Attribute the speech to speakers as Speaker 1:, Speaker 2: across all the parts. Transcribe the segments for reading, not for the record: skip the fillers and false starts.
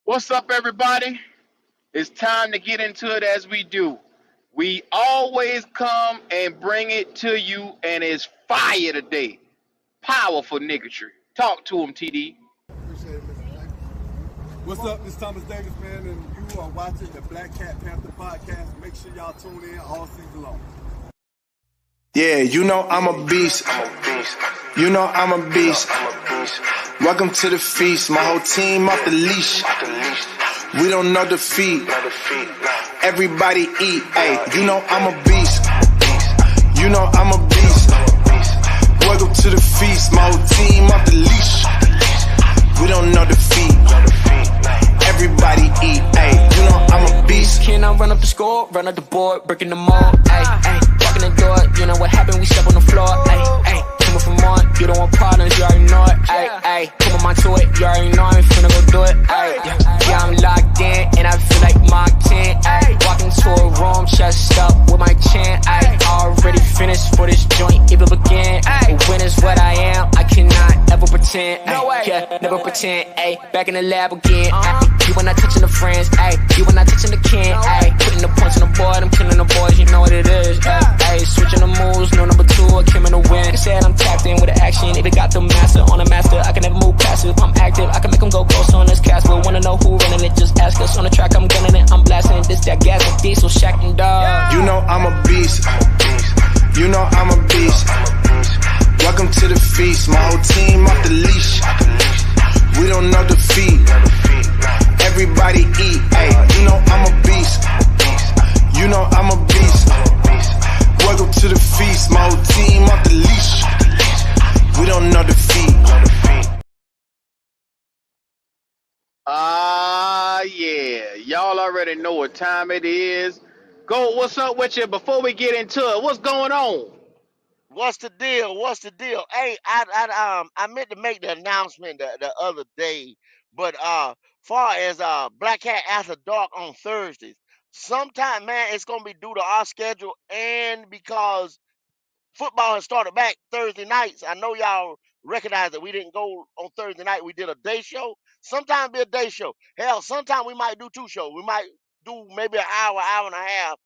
Speaker 1: What's up, everybody? It's time to get into it as we do. We always come and bring it to you, and it's fire today. Powerful niggatry. Talk to him, TD.
Speaker 2: Appreciate it, Mr. Davis. What's up? This is Thomas Davis, man, and you are watching the Black Cat Panther podcast. Make sure y'all tune in all season long.
Speaker 3: Yeah, you know I'm a beast. You know I'm a beast. Welcome to the feast. My whole team off the leash. We don't know defeat. Everybody eat. Hey, you know I'm a beast. You know I'm a beast. Welcome to the feast. My whole team off the leash. We don't know defeat. Everybody eat. Hey, you know I'm a beast.
Speaker 4: Can I run up the score, run up the board, breaking the mold? Ay, ay, walking the door. You know what happened? We step on the floor. Ay, ay, coming from on. You don't want problems, you already know it. Ay, ay, come on to it. You already know I'm finna go do it. Ay, yeah, I'm locked in and I feel like Mark 10. Ay, walking to a room, chest up with my chin. Ay, already finished for this joint, even begin. Ay, when is what I am, I cannot ever pretend. Ay, yeah, never pretend. Ay, back in the lab again. Ay, you were not touching the friends. Ay, you were not touching the kin. Ay, putting the points on the board, I'm killing the boys, you know what it is. Ay, switching the moves, no number two, I came in to win. They said I'm tapped in with the action. If they got the master on the master, I can never move passive. I'm active, I can make them go ghost on this cast. But wanna know who running it, just ask us. On the track, I'm gunning it, I'm blasting. This that gas and diesel, Shack and dog.
Speaker 3: You know I'm a beast. You know I'm a beast. Welcome to the feast. My whole team off the leash. We don't know defeat. Everybody eat. Hey, you know I'm a beast. You know I'm a beast. Welcome to the feast. My whole team off the leash. We don't know defeat.
Speaker 1: Yeah. Y'all already know what time it is. Go, what's up with you? Before we get into it, what's going on?
Speaker 5: What's the deal? What's the deal? Hey, I meant to make the announcement the other day, but far as Black Hat After Dark on Thursdays, sometime man, it's gonna be due to our schedule and because football has started back Thursday nights. I know y'all recognize that we didn't go on Thursday night. We did a day show. Sometimes be a day show. Hell, sometimes we might do two shows. We might do maybe an hour and a half,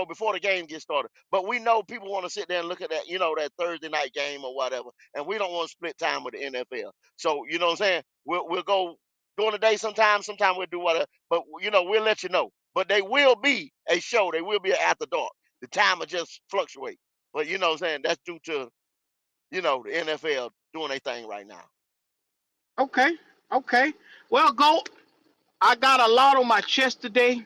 Speaker 5: before the game gets started. But we know people want to sit there and look at that, that Thursday night game or whatever. And we don't want to split time with the NFL. So, you know what I'm saying? We'll go during the day sometimes. Sometimes we'll do whatever. But, we'll let you know. But they will be a show. They will be an after dark. The time will just fluctuate. But you know what I'm saying? That's due to, the NFL doing their thing right now.
Speaker 1: Okay, okay. Well, go. I got a lot on my chest today.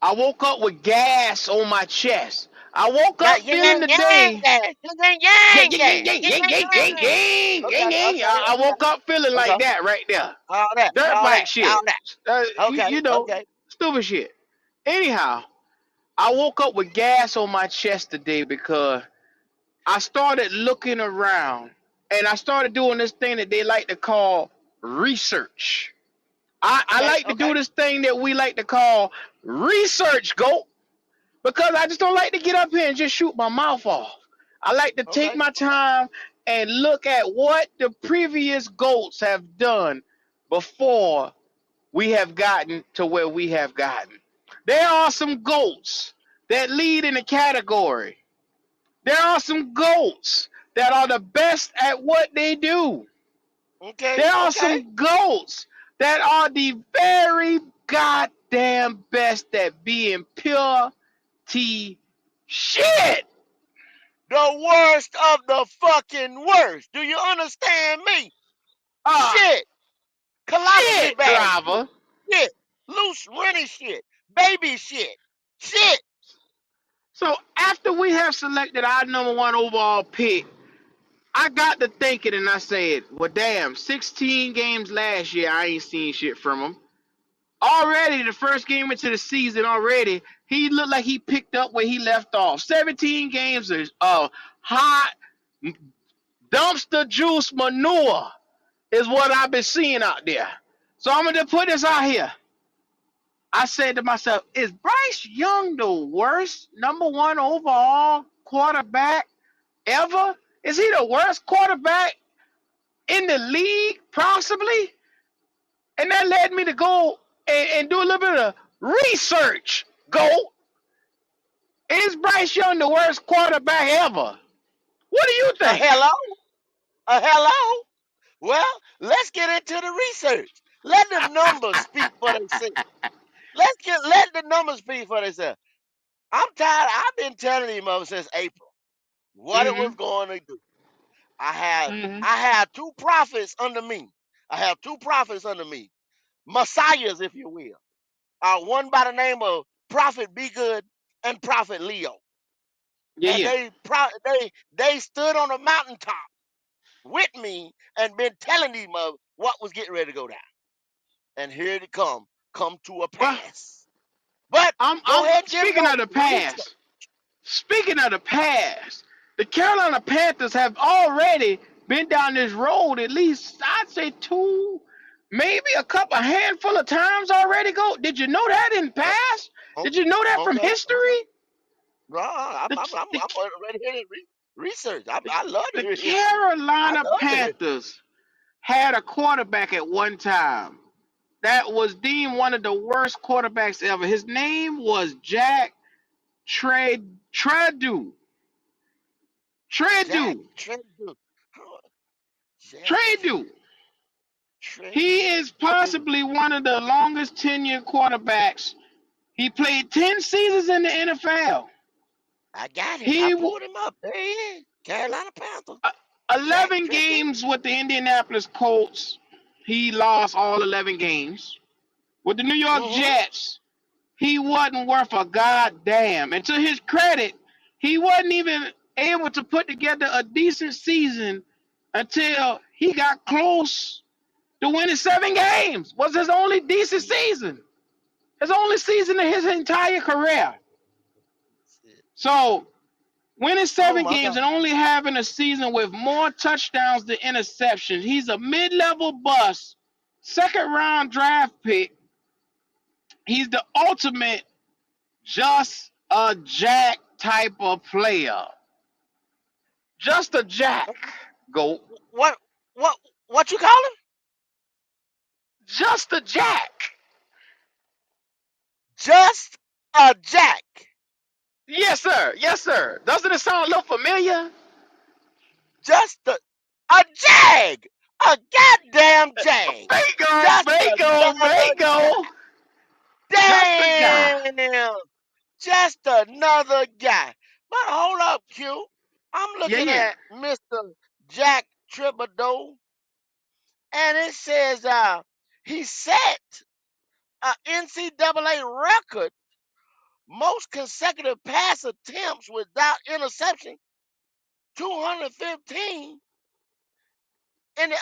Speaker 1: I woke up with gas on my chest. I woke
Speaker 5: Yeah,
Speaker 1: up
Speaker 5: yin
Speaker 1: feeling
Speaker 5: yang
Speaker 1: the
Speaker 5: yang
Speaker 1: day.
Speaker 5: gas. Yin yang
Speaker 1: Yang,
Speaker 5: yang
Speaker 1: yang, yang,
Speaker 5: gas.
Speaker 1: yang,
Speaker 5: Yin
Speaker 1: yang,
Speaker 5: yang
Speaker 1: yang, yang,
Speaker 5: yang.
Speaker 1: yang, yang,
Speaker 5: Okay,
Speaker 1: yang.
Speaker 5: okay,
Speaker 1: I
Speaker 5: okay,
Speaker 1: woke up feeling
Speaker 5: okay.
Speaker 1: like that right there.
Speaker 5: All that,
Speaker 1: Dirt
Speaker 5: all
Speaker 1: bike
Speaker 5: that, all
Speaker 1: shit.
Speaker 5: that.
Speaker 1: You,
Speaker 5: Okay,
Speaker 1: you know,
Speaker 5: okay.
Speaker 1: stupid shit. Anyhow, I woke up with gas on my chest today because I started looking around and I started doing this thing that they like to call research. I
Speaker 5: Okay,
Speaker 1: like to do
Speaker 5: okay,
Speaker 1: this thing that we like to call research, go, because I just don't like to get up here and just shoot my mouth off. I like to take
Speaker 5: okay.
Speaker 1: my time and look at what the previous GOATs have done before we have gotten to where we have gotten. There are some GOATs that lead in the category. There are some GOATs that are the best at what they do.
Speaker 5: Okay,
Speaker 1: There are
Speaker 5: okay.
Speaker 1: some GOATs that are the very goddamn best at being pure T shit.
Speaker 5: The worst of the fucking worst. Do you understand me?
Speaker 1: Ah,
Speaker 5: Shit. Colostomy
Speaker 1: shit,
Speaker 5: bag shit.
Speaker 1: driver.
Speaker 5: Shit. Loose running shit. Baby shit. Shit.
Speaker 1: So after we have selected our #1 overall pick, I got to thinking and I said, well, damn, 16 games last year, I ain't seen shit from him. Already, the first game into the season already, he looked like he picked up where he left off. 17 games of hot dumpster juice manure is what I've been seeing out there. So I'm going to put this out here. I said to myself, is Bryce Young the worst #1 overall quarterback ever? Is he the worst quarterback in the league, possibly? And that led me to go and do a little bit of research. Go. Is Bryce Young the worst quarterback ever? What do you
Speaker 5: A
Speaker 1: think?
Speaker 5: hello? A hello? Well, let's get into the research. Let the numbers speak for themselves. Let the numbers speak for themselves. I'm tired. I've been telling him ever since April what it was
Speaker 1: Mm-hmm.
Speaker 5: going to do. I had
Speaker 1: Mm-hmm.
Speaker 5: I had two prophets under me. I have two prophets under me, messiahs, if you will. One by the name of Prophet Be Good and Prophet Leo,
Speaker 1: Yeah,
Speaker 5: and
Speaker 1: yeah.
Speaker 5: they stood on a mountaintop with me and been telling him of what was getting ready to go down. And here it come to a
Speaker 1: Well,
Speaker 5: pass. But go
Speaker 1: I'm
Speaker 5: ahead and give
Speaker 1: speaking
Speaker 5: more
Speaker 1: of the
Speaker 5: research.
Speaker 1: past. Speaking of the past, the Carolina Panthers have already been down this road at least I'd say two, maybe a handful of times already. Go. Did you know that in
Speaker 5: Uh,
Speaker 1: past?
Speaker 5: o-
Speaker 1: Did you know that from
Speaker 5: Okay, okay.
Speaker 1: history?
Speaker 5: No,
Speaker 1: The the,
Speaker 5: I'm ready to hear research.
Speaker 1: the,
Speaker 5: I love to
Speaker 1: the
Speaker 5: hear history. I
Speaker 1: Carolina
Speaker 5: love to hear.
Speaker 1: Panthers had a quarterback at one time that was deemed one of the worst quarterbacks ever. His name was Jack Tradu.
Speaker 5: Jack
Speaker 1: Tradu.
Speaker 5: Trendu. Jack
Speaker 1: Tradu. He is
Speaker 5: Trendu.
Speaker 1: possibly one of the longest tenured quarterbacks. He played 10 seasons in the NFL.
Speaker 5: I got him. I
Speaker 1: He
Speaker 5: pulled him up. There he is. Carolina Panthers.
Speaker 1: uh,
Speaker 5: Jack
Speaker 1: 11
Speaker 5: Trendu.
Speaker 1: games with the Indianapolis Colts. He lost all 11 games. With the New York
Speaker 5: Mm-hmm.
Speaker 1: Jets, he wasn't worth a goddamn. And to his credit, he wasn't even able to put together a decent season until he got close to winning 7 games. Was his only decent season. His only season in his entire career. So winning
Speaker 5: Oh
Speaker 1: seven
Speaker 5: my
Speaker 1: games
Speaker 5: God.
Speaker 1: and only having a season with more touchdowns than interceptions. He's a mid-level bust, second round draft pick. He's the ultimate just a jack type of player. Just a jack. Go.
Speaker 5: What what what you call him?
Speaker 1: Just a jack.
Speaker 5: Just a Jack.
Speaker 1: Yes, sir. Yes, sir. Doesn't it sound a little familiar?
Speaker 5: Just a Jag. A goddamn Jag.
Speaker 1: Bingo,
Speaker 5: Just
Speaker 1: bingo,
Speaker 5: another Jag.
Speaker 1: bingo. Just a guy.
Speaker 5: Damn. Just another guy. But hold up, Q. I'm
Speaker 1: Yeah,
Speaker 5: looking
Speaker 1: yeah.
Speaker 5: at Mr. Jack Tribadour, and it says he set a NCAA record most consecutive pass attempts without interception, 215 in the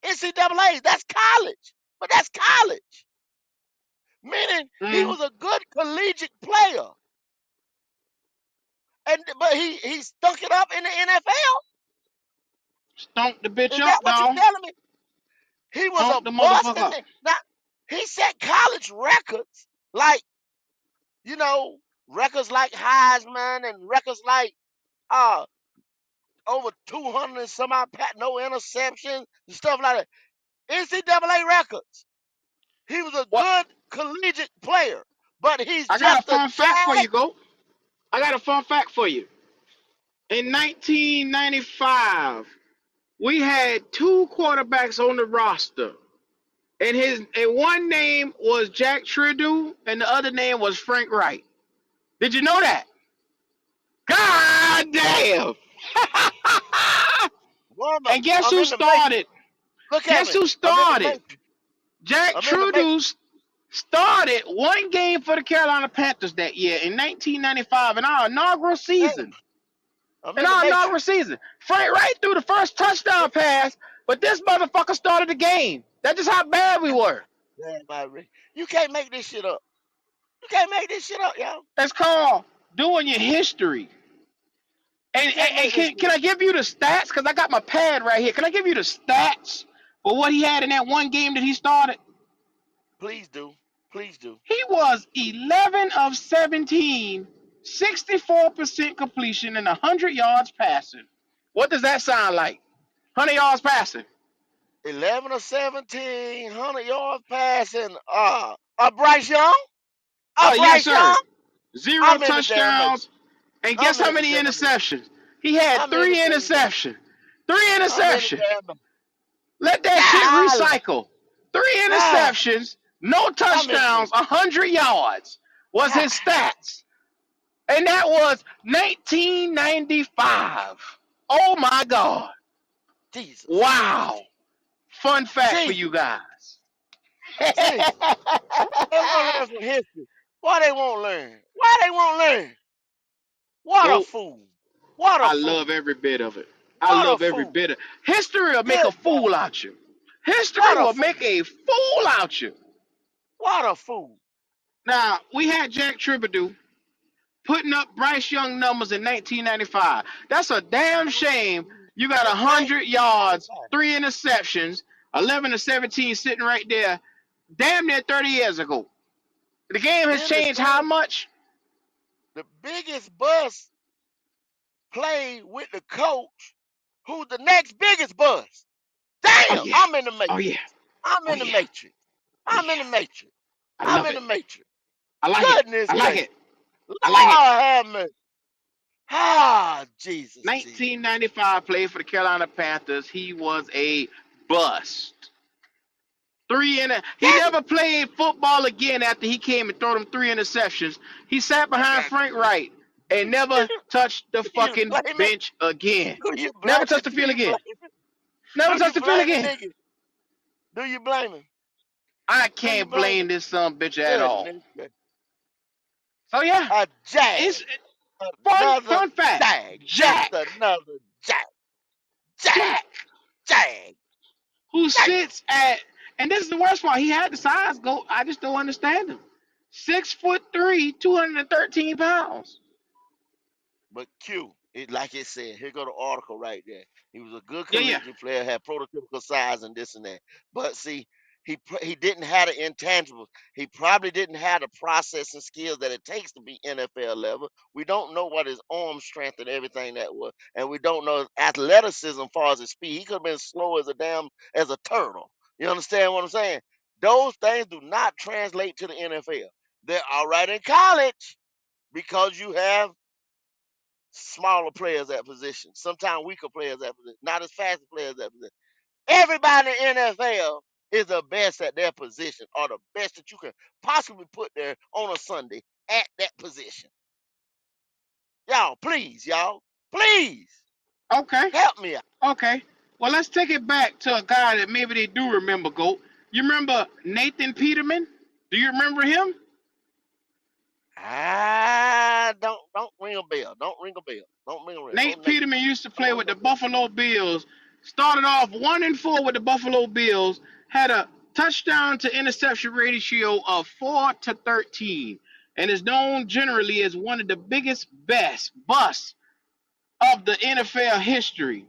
Speaker 5: NCAA. That's college, but that's college, meaning he
Speaker 1: Mm,
Speaker 5: was a good collegiate player, and but he stunk it up in the NFL.
Speaker 1: stunk the bitch
Speaker 5: Is that
Speaker 1: up,
Speaker 5: what you're
Speaker 1: dog.
Speaker 5: telling me? He was a
Speaker 1: Stunk the
Speaker 5: bust,
Speaker 1: motherfucker
Speaker 5: and
Speaker 1: up.
Speaker 5: now he set college records like you know records like Heisman and records like uh over 200 and some odd no interceptions and stuff like that. NCAA records. He was a
Speaker 1: What?
Speaker 5: good collegiate player, but he's
Speaker 1: I got a
Speaker 5: just a
Speaker 1: fun fact for
Speaker 5: jag.
Speaker 1: you, go. I got a fun fact for you. In 1995, we had two quarterbacks on the roster, and one name was Jack Tridu, and the other name was Frank Wright. Did you know that? God damn!
Speaker 5: Boy,
Speaker 1: And guess
Speaker 5: I'm
Speaker 1: who
Speaker 5: in the matrix.
Speaker 1: started?
Speaker 5: Look at
Speaker 1: Guess
Speaker 5: me.
Speaker 1: who
Speaker 5: I'm in the
Speaker 1: started?
Speaker 5: matrix.
Speaker 1: Jack
Speaker 5: I'm in the matrix.
Speaker 1: Trudeau started one game for the Carolina Panthers that year in 1995 in our inaugural
Speaker 5: Hey,
Speaker 1: season.
Speaker 5: I'm
Speaker 1: In
Speaker 5: in the
Speaker 1: our inaugural
Speaker 5: matrix.
Speaker 1: season, Frank Wright threw the first touchdown pass, but this motherfucker started the game. That's just how bad we were.
Speaker 5: Damn, you can't make this shit up. You can't make this shit up, y'all.
Speaker 1: That's called doing your history.
Speaker 5: You
Speaker 1: And,
Speaker 5: can't
Speaker 1: and, and
Speaker 5: make this
Speaker 1: can,
Speaker 5: shit
Speaker 1: can
Speaker 5: up.
Speaker 1: I give you the stats? Because I got my pad right here. Can I give you the stats for what he had in that one game that he started?
Speaker 5: Please do. Please do.
Speaker 1: He was 11 of 17, 64% completion, and 100 yards passing. What does that sound like? 100 yards passing.
Speaker 5: 11 or 17, 100 yards passing. Bryce Young.
Speaker 1: Yes,
Speaker 5: Bryce
Speaker 1: sir.
Speaker 5: Young.
Speaker 1: Zero
Speaker 5: I'm in the damn matrix.
Speaker 1: touchdowns. And guess
Speaker 5: I'm
Speaker 1: how
Speaker 5: in the
Speaker 1: many
Speaker 5: damn matrix.
Speaker 1: interceptions? He had
Speaker 5: I'm in the
Speaker 1: three
Speaker 5: damn matrix.
Speaker 1: interceptions. Three
Speaker 5: I'm in the
Speaker 1: interceptions.
Speaker 5: damn matrix.
Speaker 1: Let that shit
Speaker 5: Golly.
Speaker 1: recycle. Three
Speaker 5: Ah,
Speaker 1: interceptions, no
Speaker 5: I'm in the
Speaker 1: touchdowns,
Speaker 5: matrix.
Speaker 1: 100 yards was his
Speaker 5: God.
Speaker 1: stats. And that was 1995. Oh my God.
Speaker 5: Jesus.
Speaker 1: Wow. Fun fact for
Speaker 5: Jesus.
Speaker 1: you guys.
Speaker 5: Jesus. They want to learn from history. Why they won't learn? Why they won't learn? What a
Speaker 1: Go.
Speaker 5: fool. What a
Speaker 1: I love
Speaker 5: fool.
Speaker 1: every bit of it. I
Speaker 5: What a
Speaker 1: love every
Speaker 5: fool.
Speaker 1: bit of it. History will make a
Speaker 5: Good God.
Speaker 1: fool out you. History
Speaker 5: What a
Speaker 1: will
Speaker 5: fool.
Speaker 1: make a fool out you.
Speaker 5: What a fool.
Speaker 1: Now, we had Jack Tribadoo putting up Bryce Young numbers in 1995. That's a damn shame. You got 100 yards,
Speaker 5: 1995.
Speaker 1: three interceptions, 11 to 17 sitting right there, damn near 30 years ago. The game has
Speaker 5: Then the
Speaker 1: changed how
Speaker 5: thing,
Speaker 1: much?
Speaker 5: the biggest bust played with the coach, who's the next biggest bust.
Speaker 1: Oh
Speaker 5: Damn,
Speaker 1: yeah.
Speaker 5: I'm in the
Speaker 1: Oh
Speaker 5: matrix.
Speaker 1: yeah.
Speaker 5: I'm
Speaker 1: Oh
Speaker 5: in the
Speaker 1: yeah.
Speaker 5: matrix.
Speaker 1: Oh
Speaker 5: I'm in
Speaker 1: yeah.
Speaker 5: the matrix.
Speaker 1: I
Speaker 5: I'm
Speaker 1: love
Speaker 5: in
Speaker 1: it.
Speaker 5: the matrix.
Speaker 1: I like it.
Speaker 5: Goodness
Speaker 1: I like
Speaker 5: gracious.
Speaker 1: it. I like it.
Speaker 5: Lord have mercy. Jesus, Jesus.
Speaker 1: 1995 played for the Carolina Panthers. He was a bust. He
Speaker 5: Didn't
Speaker 1: never played football again after he came and threw them three interceptions. He sat behind Frank Wright and never touched the
Speaker 5: do you
Speaker 1: fucking
Speaker 5: blame it?
Speaker 1: bench again.
Speaker 5: Do you blame
Speaker 1: Never touched
Speaker 5: it?
Speaker 1: the
Speaker 5: Do
Speaker 1: field
Speaker 5: you
Speaker 1: again.
Speaker 5: blame it?
Speaker 1: Never
Speaker 5: Do
Speaker 1: touched
Speaker 5: you
Speaker 1: the field
Speaker 5: blame the
Speaker 1: again.
Speaker 5: nigga? Do you blame him?
Speaker 1: I
Speaker 5: Do you
Speaker 1: can't
Speaker 5: blame
Speaker 1: blame
Speaker 5: him?
Speaker 1: this son bitch at all.
Speaker 5: Goodness gracious.
Speaker 1: So yeah,
Speaker 5: A jag.
Speaker 1: it's
Speaker 5: Another
Speaker 1: fun fact.
Speaker 5: jag. Just
Speaker 1: Jack,
Speaker 5: another jag. Jag.
Speaker 1: Jack,
Speaker 5: Jag.
Speaker 1: who
Speaker 5: Damn.
Speaker 1: sits at, and this is the worst part. He had the size go. I just don't understand him. 6'3", 213 pounds.
Speaker 5: But Q, like it said, here go the article right there. He was a good
Speaker 1: Yeah, yeah.
Speaker 5: collegiate player, had prototypical size and this and that. But see, he didn't have the intangibles. He probably didn't have the processing skills that it takes to be NFL level. We don't know what his arm strength and everything that was, and we don't know his athleticism as far as his speed. He could have been slow as a turtle. You understand what I'm saying? Those things do not translate to the NFL. They're all right in college because you have smaller players at position, sometimes weaker players at position, not as fast players at position. Everybody in the NFL is the best at their position or the best that you can possibly put there on a Sunday at that position. Y'all, please
Speaker 1: Okay.
Speaker 5: help me out.
Speaker 1: Okay. Well, let's take it back to a guy that maybe they do remember, Goat. You remember Nathan Peterman? Do you remember him?
Speaker 5: Don't ring a bell. Don't ring a bell. Don't ring a bell. No
Speaker 1: Nate
Speaker 5: Nate.
Speaker 1: Peterman used to play
Speaker 5: Don't
Speaker 1: with
Speaker 5: ring a
Speaker 1: the
Speaker 5: bell.
Speaker 1: Buffalo Bills. Started off 1-4 with the Buffalo Bills. Had a touchdown to interception ratio of 4-13, and is known generally as one of the biggest busts of the NFL history.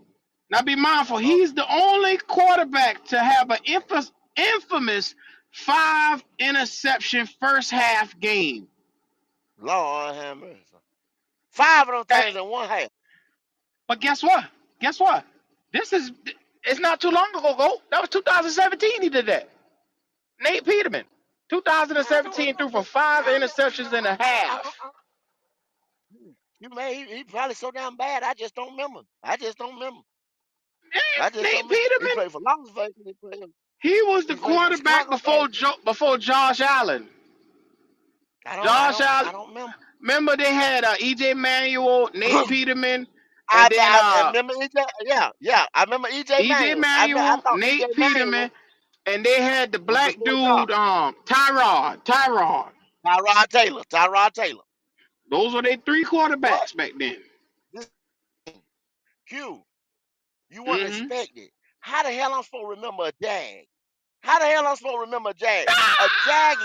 Speaker 1: Now be mindful,
Speaker 5: Lord,
Speaker 1: he's the only quarterback to have an infamous 5 interception first half game.
Speaker 5: Lord have mercy. Five of them
Speaker 1: Eh,
Speaker 5: things in one half.
Speaker 1: But guess what? Guess what? This is it's not too long ago. That was 2017. He did that. Nate Peterman,
Speaker 5: I don't
Speaker 1: 2017 threw
Speaker 5: remember.
Speaker 1: for 5 interceptions and a half.
Speaker 5: You may he probably so damn bad. I just don't remember. I just don't remember. I
Speaker 1: Damn,
Speaker 5: just don't
Speaker 1: Nate
Speaker 5: remember. He
Speaker 1: Peterman.
Speaker 5: played for Las Vegas.
Speaker 1: He was the
Speaker 5: He played for the
Speaker 1: quarterback
Speaker 5: Chicago Bears.
Speaker 1: before Josh Allen. Josh
Speaker 5: I
Speaker 1: Allen.
Speaker 5: don't remember.
Speaker 1: Remember they had EJ Manuel, Nate Peterman, and then
Speaker 5: I remember EJ. Yeah. I remember EJ
Speaker 1: EJ
Speaker 5: Manuel. I
Speaker 1: Manuel,
Speaker 5: thought EJ
Speaker 1: Nate
Speaker 5: Manuel
Speaker 1: Peterman, and they had the
Speaker 5: was
Speaker 1: black
Speaker 5: before Josh.
Speaker 1: dude, Tyrod.
Speaker 5: Tyrod Taylor.
Speaker 1: Those were their three
Speaker 5: But
Speaker 1: quarterbacks back then.
Speaker 5: this Q, you wouldn't
Speaker 1: Mm-hmm.
Speaker 5: expect it. How the hell I'm supposed to remember a Jag? How the hell I'm supposed to remember a Jag? A Jag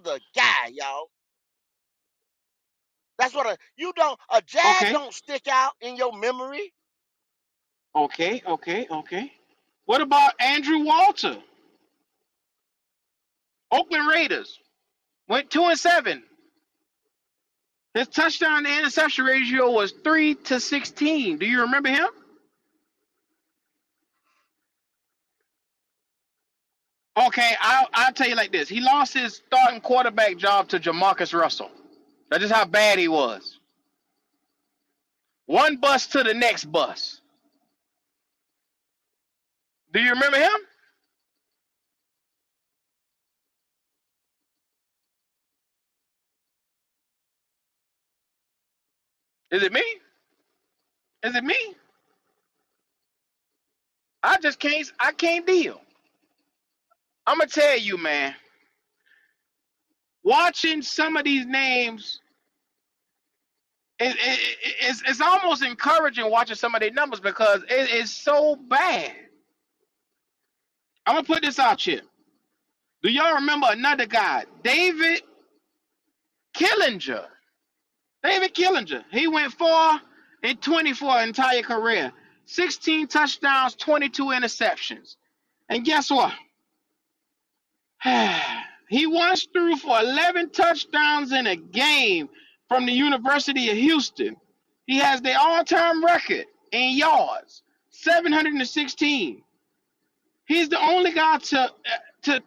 Speaker 5: is a guy, y'all. That's what a Jag
Speaker 1: Okay,
Speaker 5: don't stick out in your memory.
Speaker 1: okay. What about Andrew Walter? Oakland Raiders went 2-7. His touchdown to interception ratio was 3-16. Do you remember him? Okay, I'll tell you like this. He lost his starting quarterback job to Jamarcus Russell. That's just how bad he was. One bus to the next bus. Do you remember him? Is it me? Is it me? I can't deal. I'm gonna tell you, man. Watching some of these names, it's almost encouraging watching some of their numbers because it is so bad. I'm gonna put this out here. Do y'all remember another guy, Killinger? David Killinger. He went 4-24 entire career, 16 touchdowns, 22 interceptions. And guess what? He once threw for 11 touchdowns in a game from the University of Houston. He has the all-time record in yards, 716. He's the only guy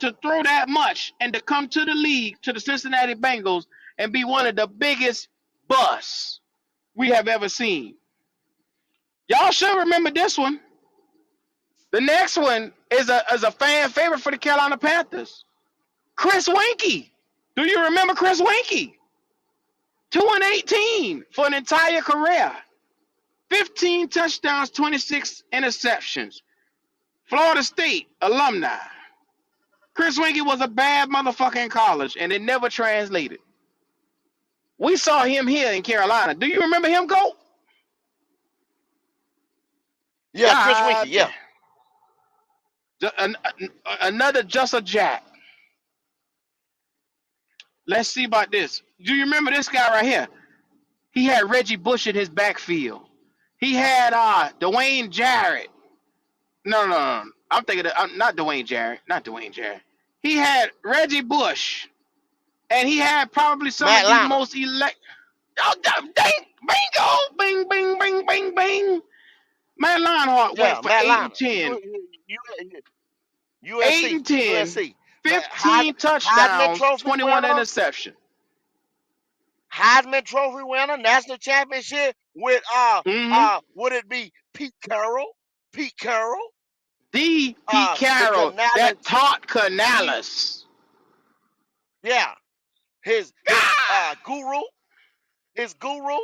Speaker 1: to throw that much and to come to the league, to the Cincinnati Bengals, and be one of the biggest busts we have ever seen. Y'all should remember this one. The next one is a fan favorite for the Carolina Panthers. Chris Winkie. Do you remember Chris Winkie? 2-18 for an entire career. 15 touchdowns, 26 interceptions. Florida State alumni. Chris Winkie was a bad motherfucker in college, and it never translated. We saw him here in Carolina. Do you remember him, Go?
Speaker 5: Yeah, Chris Winkie.
Speaker 1: God,
Speaker 5: Yeah.
Speaker 1: another just a jack. Let's see about this. Do you remember this guy right here? He had Reggie Bush in his backfield. He had Dwayne Jarrett. No. I'm thinking of, not Dwayne Jarrett. Not Dwayne Jarrett. He had Reggie Bush, and he had probably some of
Speaker 5: Matt
Speaker 1: the
Speaker 5: Leinart.
Speaker 1: most elect. Oh, dang, bingo, bing, bing, bing, bing, bing. Matt Leinart went
Speaker 5: Yeah,
Speaker 1: for
Speaker 5: Matt
Speaker 1: 8 and
Speaker 5: Leinart.
Speaker 1: 10. 8
Speaker 5: USC.
Speaker 1: and 10,
Speaker 5: USC.
Speaker 1: 15
Speaker 5: Heisman
Speaker 1: touchdowns,
Speaker 5: Trophy
Speaker 1: 21
Speaker 5: winner.
Speaker 1: interception.
Speaker 5: Heisman Trophy winner. National championship with
Speaker 1: Mm-hmm.
Speaker 5: would it be Pete Carroll? Pete Carroll.
Speaker 1: The Pete
Speaker 5: The
Speaker 1: Carroll
Speaker 5: Canales.
Speaker 1: that taught
Speaker 5: He
Speaker 1: Canales.
Speaker 5: yeah. His
Speaker 1: God.
Speaker 5: guru. His guru.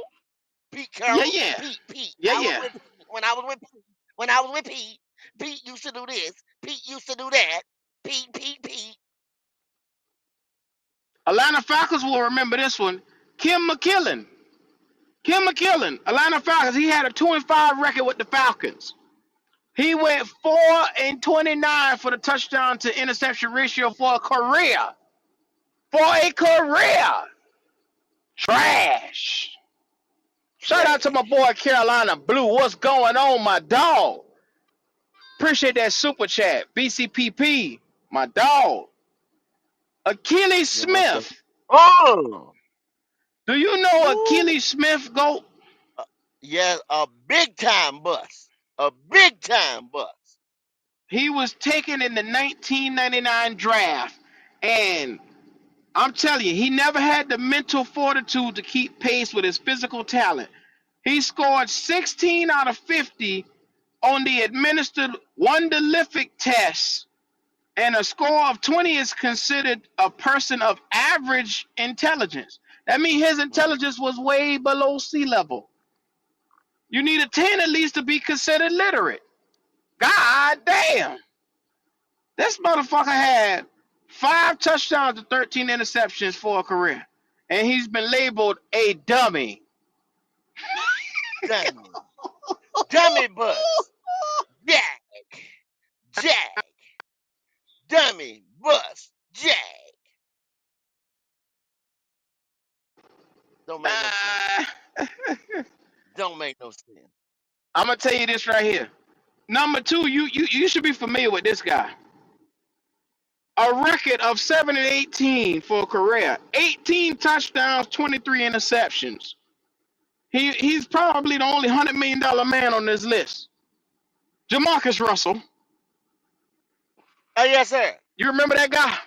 Speaker 5: Pete
Speaker 1: Yeah,
Speaker 5: Carroll.
Speaker 1: yeah.
Speaker 5: Pete.
Speaker 1: Yeah,
Speaker 5: I was
Speaker 1: yeah.
Speaker 5: with Pete when I was with Pete. When I was with Pete. Pete used to do this. Pete used to do that. Pete.
Speaker 1: Atlanta Falcons will remember this one. Kim McKillen. Atlanta Falcons. He had a 2-5 record with the Falcons. He went 4-29 for the touchdown to interception ratio for a career. Trash. Shout out to
Speaker 5: Trash.
Speaker 1: my boy Carolina Blue. What's going on, my dog? Appreciate that super chat. BCPP, my dog. Achilles
Speaker 5: Give us the
Speaker 1: Smith.
Speaker 5: oh.
Speaker 1: Do you know
Speaker 5: Woo.
Speaker 1: Achilles Smith, Go?
Speaker 5: Yeah, a big time bus. A big time bus.
Speaker 1: He was taken in the 1999 draft, and I'm telling you, he never had the mental fortitude to keep pace with his physical talent. He scored 16 out of 50 on the administered Wonderlific test, and a score of 20 is considered a person of average intelligence. That means his
Speaker 5: Mm.
Speaker 1: intelligence was way below sea level. You need a 10 at least to be considered literate. God damn. This motherfucker had 5 touchdowns and 13 interceptions for a career. And he's been labeled a dummy.
Speaker 5: Dummy. Dummy bus. Jack. Jack. Dummy bus. Jack. Don't make no sense.
Speaker 1: Uh,
Speaker 5: Don't make no sense.
Speaker 1: I'm gonna tell you this right here. Number 2, you should be familiar with this guy. A record of 7-18 for a career. 18 touchdowns, 23 interceptions. He's probably the only $100 million man on this list. Jamarcus Russell.
Speaker 5: Oh yes, sir.
Speaker 1: You remember that guy?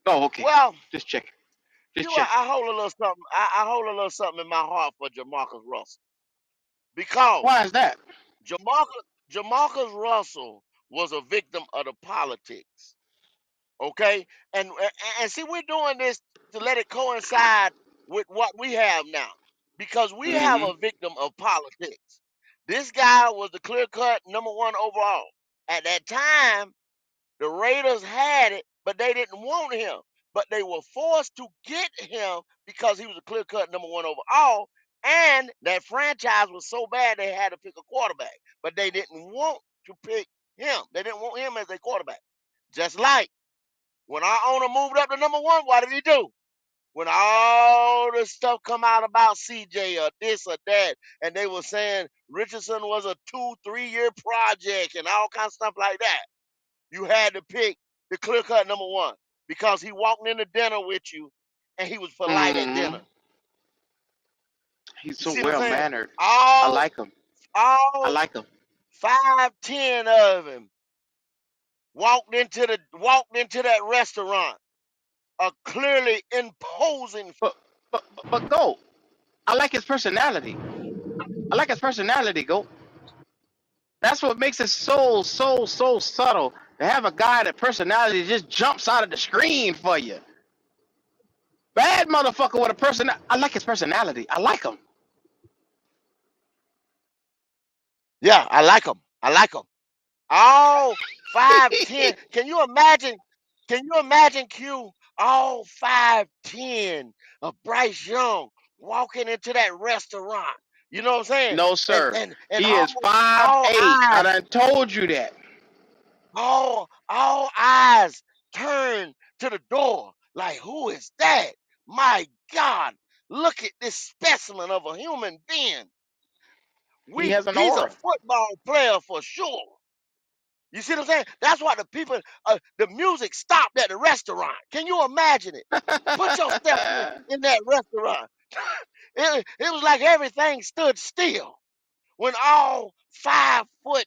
Speaker 1: Oh, okay.
Speaker 5: Well,
Speaker 1: Just checking. Just
Speaker 5: you,
Speaker 1: checking.
Speaker 5: I hold a little something. I hold a little something in my heart for Jamarcus Russell because
Speaker 1: Why is that?
Speaker 5: Jamarcus Jamarcus Russell was a victim of the politics. Okay, and see, we're doing this to let it coincide with what we have now, because we have
Speaker 1: Mm-hmm.
Speaker 5: a victim of politics. This guy was the clear cut #1 overall. At that time, the Raiders had it, but they didn't want him. But they were forced to get him because he was a clear cut #1 overall. And that franchise was so bad they had to pick a quarterback. But they didn't want to pick him. They didn't want him as a quarterback. Just like when our owner moved up to #1, what did he do? When all this stuff come out about CJ or this or that, and they were saying Richardson was a 2-3 year project and all kinds of stuff like that, you had to pick the clear cut #1 because he walked into dinner with you and he was polite at
Speaker 1: Mm-hmm.
Speaker 5: dinner.
Speaker 1: He's
Speaker 5: You
Speaker 1: so
Speaker 5: see what I'm
Speaker 1: well
Speaker 5: saying?
Speaker 1: mannered. I
Speaker 5: All
Speaker 1: like him. I
Speaker 5: all
Speaker 1: like him.
Speaker 5: 5, 10 of him walked into that restaurant, a clearly imposing.
Speaker 1: But go. I like his personality. I like his personality. Go. That's what makes it so subtle to have a guy that personality just jumps out of the screen for you. Bad motherfucker with a person. I like his personality. I like him.
Speaker 5: Yeah, I like him. I like him. All 5, 10. Can you imagine? Can you imagine Q? All 5, 10 of Bryce Young walking into that restaurant. You know what I'm saying?
Speaker 1: No,
Speaker 5: And
Speaker 1: sir.
Speaker 5: and and
Speaker 1: He is five
Speaker 5: all
Speaker 1: eight. I
Speaker 5: eyes,
Speaker 1: done told you that.
Speaker 5: all eyes turn to the door. Like, who is that? My God, look at this specimen of a human being.
Speaker 1: He has an
Speaker 5: He's a
Speaker 1: aura.
Speaker 5: football player for sure. You see what I'm saying? That's why the people, the music stopped at the restaurant. Can you imagine it? Put yourself in that restaurant. It was like everything stood still when all 5 foot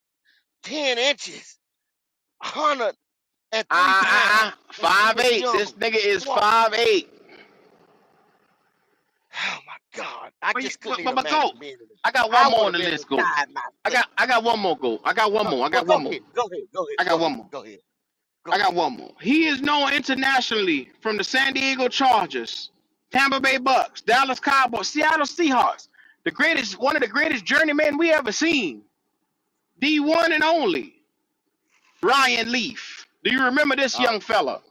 Speaker 5: 10 inches, 103 pounds of
Speaker 1: Five
Speaker 5: Bryce
Speaker 1: eight. This
Speaker 5: Young
Speaker 1: nigga is
Speaker 5: walked.
Speaker 1: 5'8".
Speaker 5: Oh my God! I
Speaker 1: But,
Speaker 5: just couldn't
Speaker 1: but,
Speaker 5: even
Speaker 1: but, but
Speaker 5: imagine
Speaker 1: go.
Speaker 5: being in it.
Speaker 1: I got one
Speaker 5: I
Speaker 1: more
Speaker 5: would
Speaker 1: on
Speaker 5: have
Speaker 1: the
Speaker 5: been
Speaker 1: list. Go.
Speaker 5: beside myself.
Speaker 1: I got one more. Go. I got one more. I
Speaker 5: Well,
Speaker 1: got
Speaker 5: go
Speaker 1: one more.
Speaker 5: ahead. Go ahead. Go ahead.
Speaker 1: I
Speaker 5: Go
Speaker 1: got
Speaker 5: ahead.
Speaker 1: one more.
Speaker 5: Go ahead.
Speaker 1: I
Speaker 5: Go
Speaker 1: got
Speaker 5: ahead.
Speaker 1: one more. He is known internationally from the San Diego Chargers, Tampa Bay Bucks, Dallas Cowboys, Seattle Seahawks. One of the greatest journeymen we ever seen. The one and only Ryan Leaf. Do you remember this
Speaker 5: Uh,
Speaker 1: young fella?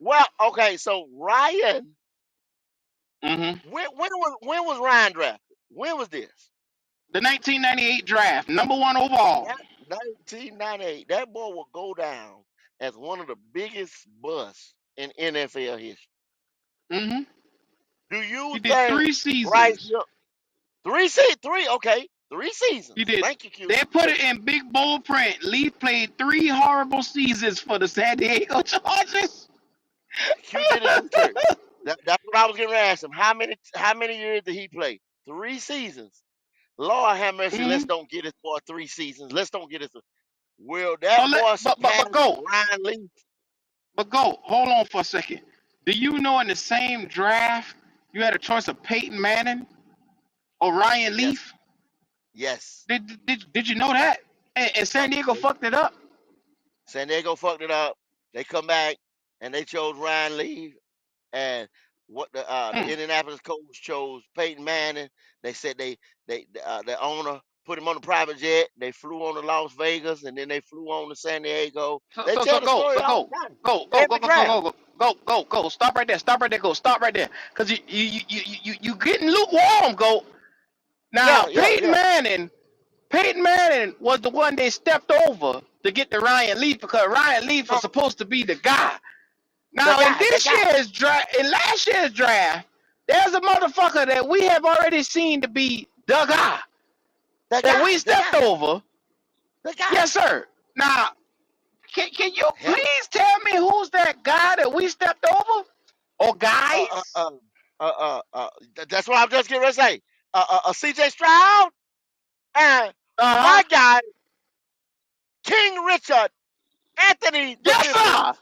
Speaker 5: well, okay. So Ryan,
Speaker 1: Mm-hmm.
Speaker 5: when was Ryan drafted? When was this?
Speaker 1: The 1998 draft, #1 overall.
Speaker 5: That 1998. That boy will go down as one of the biggest busts in NFL history.
Speaker 1: Mm-hmm.
Speaker 5: Do you
Speaker 1: He did
Speaker 5: think
Speaker 1: 3 seasons.
Speaker 5: Bryce Young? Three. Okay, three
Speaker 1: He
Speaker 5: seasons.
Speaker 1: did.
Speaker 5: Thank you, Q.
Speaker 1: They put
Speaker 5: Cause
Speaker 1: it in big bold print. Leaf played 3 horrible seasons for the San Diego Chargers.
Speaker 5: Q did his research. That's what I was going to ask him. How many years did he play? 3 seasons. Lord have mercy. Let's
Speaker 1: Mm-hmm.
Speaker 5: don't get it for 3 seasons. Let's don't get it. Will
Speaker 1: So
Speaker 5: that boy
Speaker 1: but
Speaker 5: surpass
Speaker 1: go.
Speaker 5: Ryan Leaf?
Speaker 1: But go, hold on for a second. Do you know in the same draft you had a choice of Peyton Manning or Ryan
Speaker 5: Yes.
Speaker 1: Leaf?
Speaker 5: Yes.
Speaker 1: Did you know that? And San Diego
Speaker 5: Okay.
Speaker 1: fucked it up.
Speaker 5: San Diego fucked it up. They come back and they chose Ryan Leaf, and what the
Speaker 1: Mm.
Speaker 5: Indianapolis Colts chose Peyton Manning. They said the owner put him on a private jet. They flew on to Las Vegas, and then they flew on to San Diego. They
Speaker 1: So
Speaker 5: tell the
Speaker 1: go,
Speaker 5: story
Speaker 1: but
Speaker 5: all
Speaker 1: go,
Speaker 5: the time.
Speaker 1: go, go, go,
Speaker 5: Every
Speaker 1: go, go,
Speaker 5: draft.
Speaker 1: go, go, go, go, go. Stop right there. Stop right there. Go. Stop right there. Cause you getting lukewarm. Go. Now
Speaker 5: Yeah, yeah, yeah.
Speaker 1: Peyton Manning was the one they stepped over to get the Ryan Leaf because Ryan Leaf was
Speaker 5: Uh,
Speaker 1: supposed to be the guy.
Speaker 5: the
Speaker 1: Now
Speaker 5: guy, the guy,
Speaker 1: in last year's draft, there's a motherfucker that we have already seen to be the guy
Speaker 5: the
Speaker 1: that
Speaker 5: guy,
Speaker 1: we
Speaker 5: the
Speaker 1: stepped
Speaker 5: guy,
Speaker 1: over.
Speaker 5: the guy.
Speaker 1: Yes, sir. Now, can you
Speaker 5: Yeah.
Speaker 1: please tell me who's that guy that we stepped over? Or
Speaker 5: Uh, uh,
Speaker 1: guys?
Speaker 5: uh, that's what I'm just getting ready to say. CJ Stroud and
Speaker 1: Uh-huh.
Speaker 5: my guy, King Richard. Anthony the
Speaker 1: Yes,
Speaker 5: 15th.
Speaker 1: sir.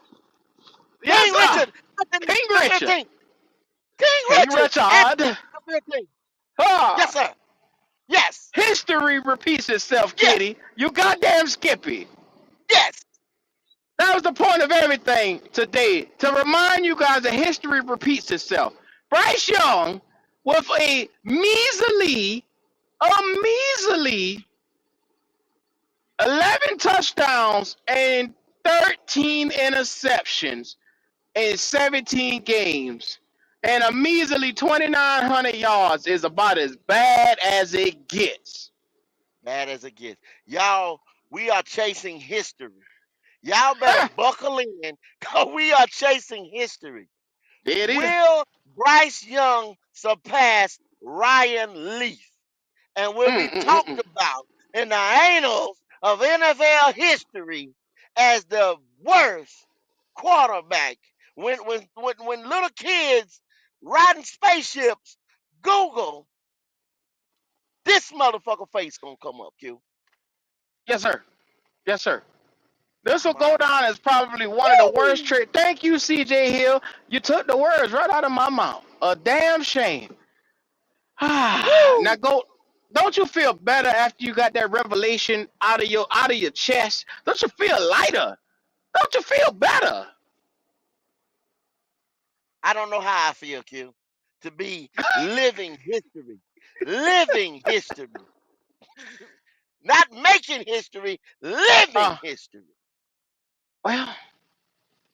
Speaker 1: Yes,
Speaker 5: King
Speaker 1: sir.
Speaker 5: Richard Anthony
Speaker 1: King
Speaker 5: the
Speaker 1: Richard.
Speaker 5: 15th. King
Speaker 1: King
Speaker 5: Richard
Speaker 1: Richard.
Speaker 5: Anthony the 15th. Yes,
Speaker 1: Ah.
Speaker 5: sir. Yes.
Speaker 1: History repeats itself,
Speaker 5: Yes.
Speaker 1: Kitty. You goddamn Skippy.
Speaker 5: Yes.
Speaker 1: That was the point of everything today, to remind you guys that history repeats itself. Bryce Young with a measly 11 touchdowns and 13 interceptions in 17 games and a measly 2,900 yards is about as bad as it gets.
Speaker 5: Bad as it gets. Y'all, we are chasing history. Y'all better buckle in because we are chasing history.
Speaker 1: There it is.
Speaker 5: Will Bryce Young surpass Ryan Leaf and will be
Speaker 1: Mm, mm, mm,
Speaker 5: talked
Speaker 1: mm.
Speaker 5: about in the annals of NFL history as the worst quarterback? When little kids riding spaceships Google, this motherfucker face gonna come up, Q.
Speaker 1: Yes, sir. Yes, sir. This will go
Speaker 5: My
Speaker 1: down as probably one of the worst
Speaker 5: woo,
Speaker 1: trades. Thank you, CJ Hill. You took the words right out of my mouth. A damn shame. Now
Speaker 5: woo.
Speaker 1: go. Don't you feel better after you got that revelation out of your chest? Don't you feel lighter? Don't you feel better?
Speaker 5: I don't know how I feel, Q. To be living history. Living history. Not making history, living
Speaker 1: Uh,
Speaker 5: history.
Speaker 1: well,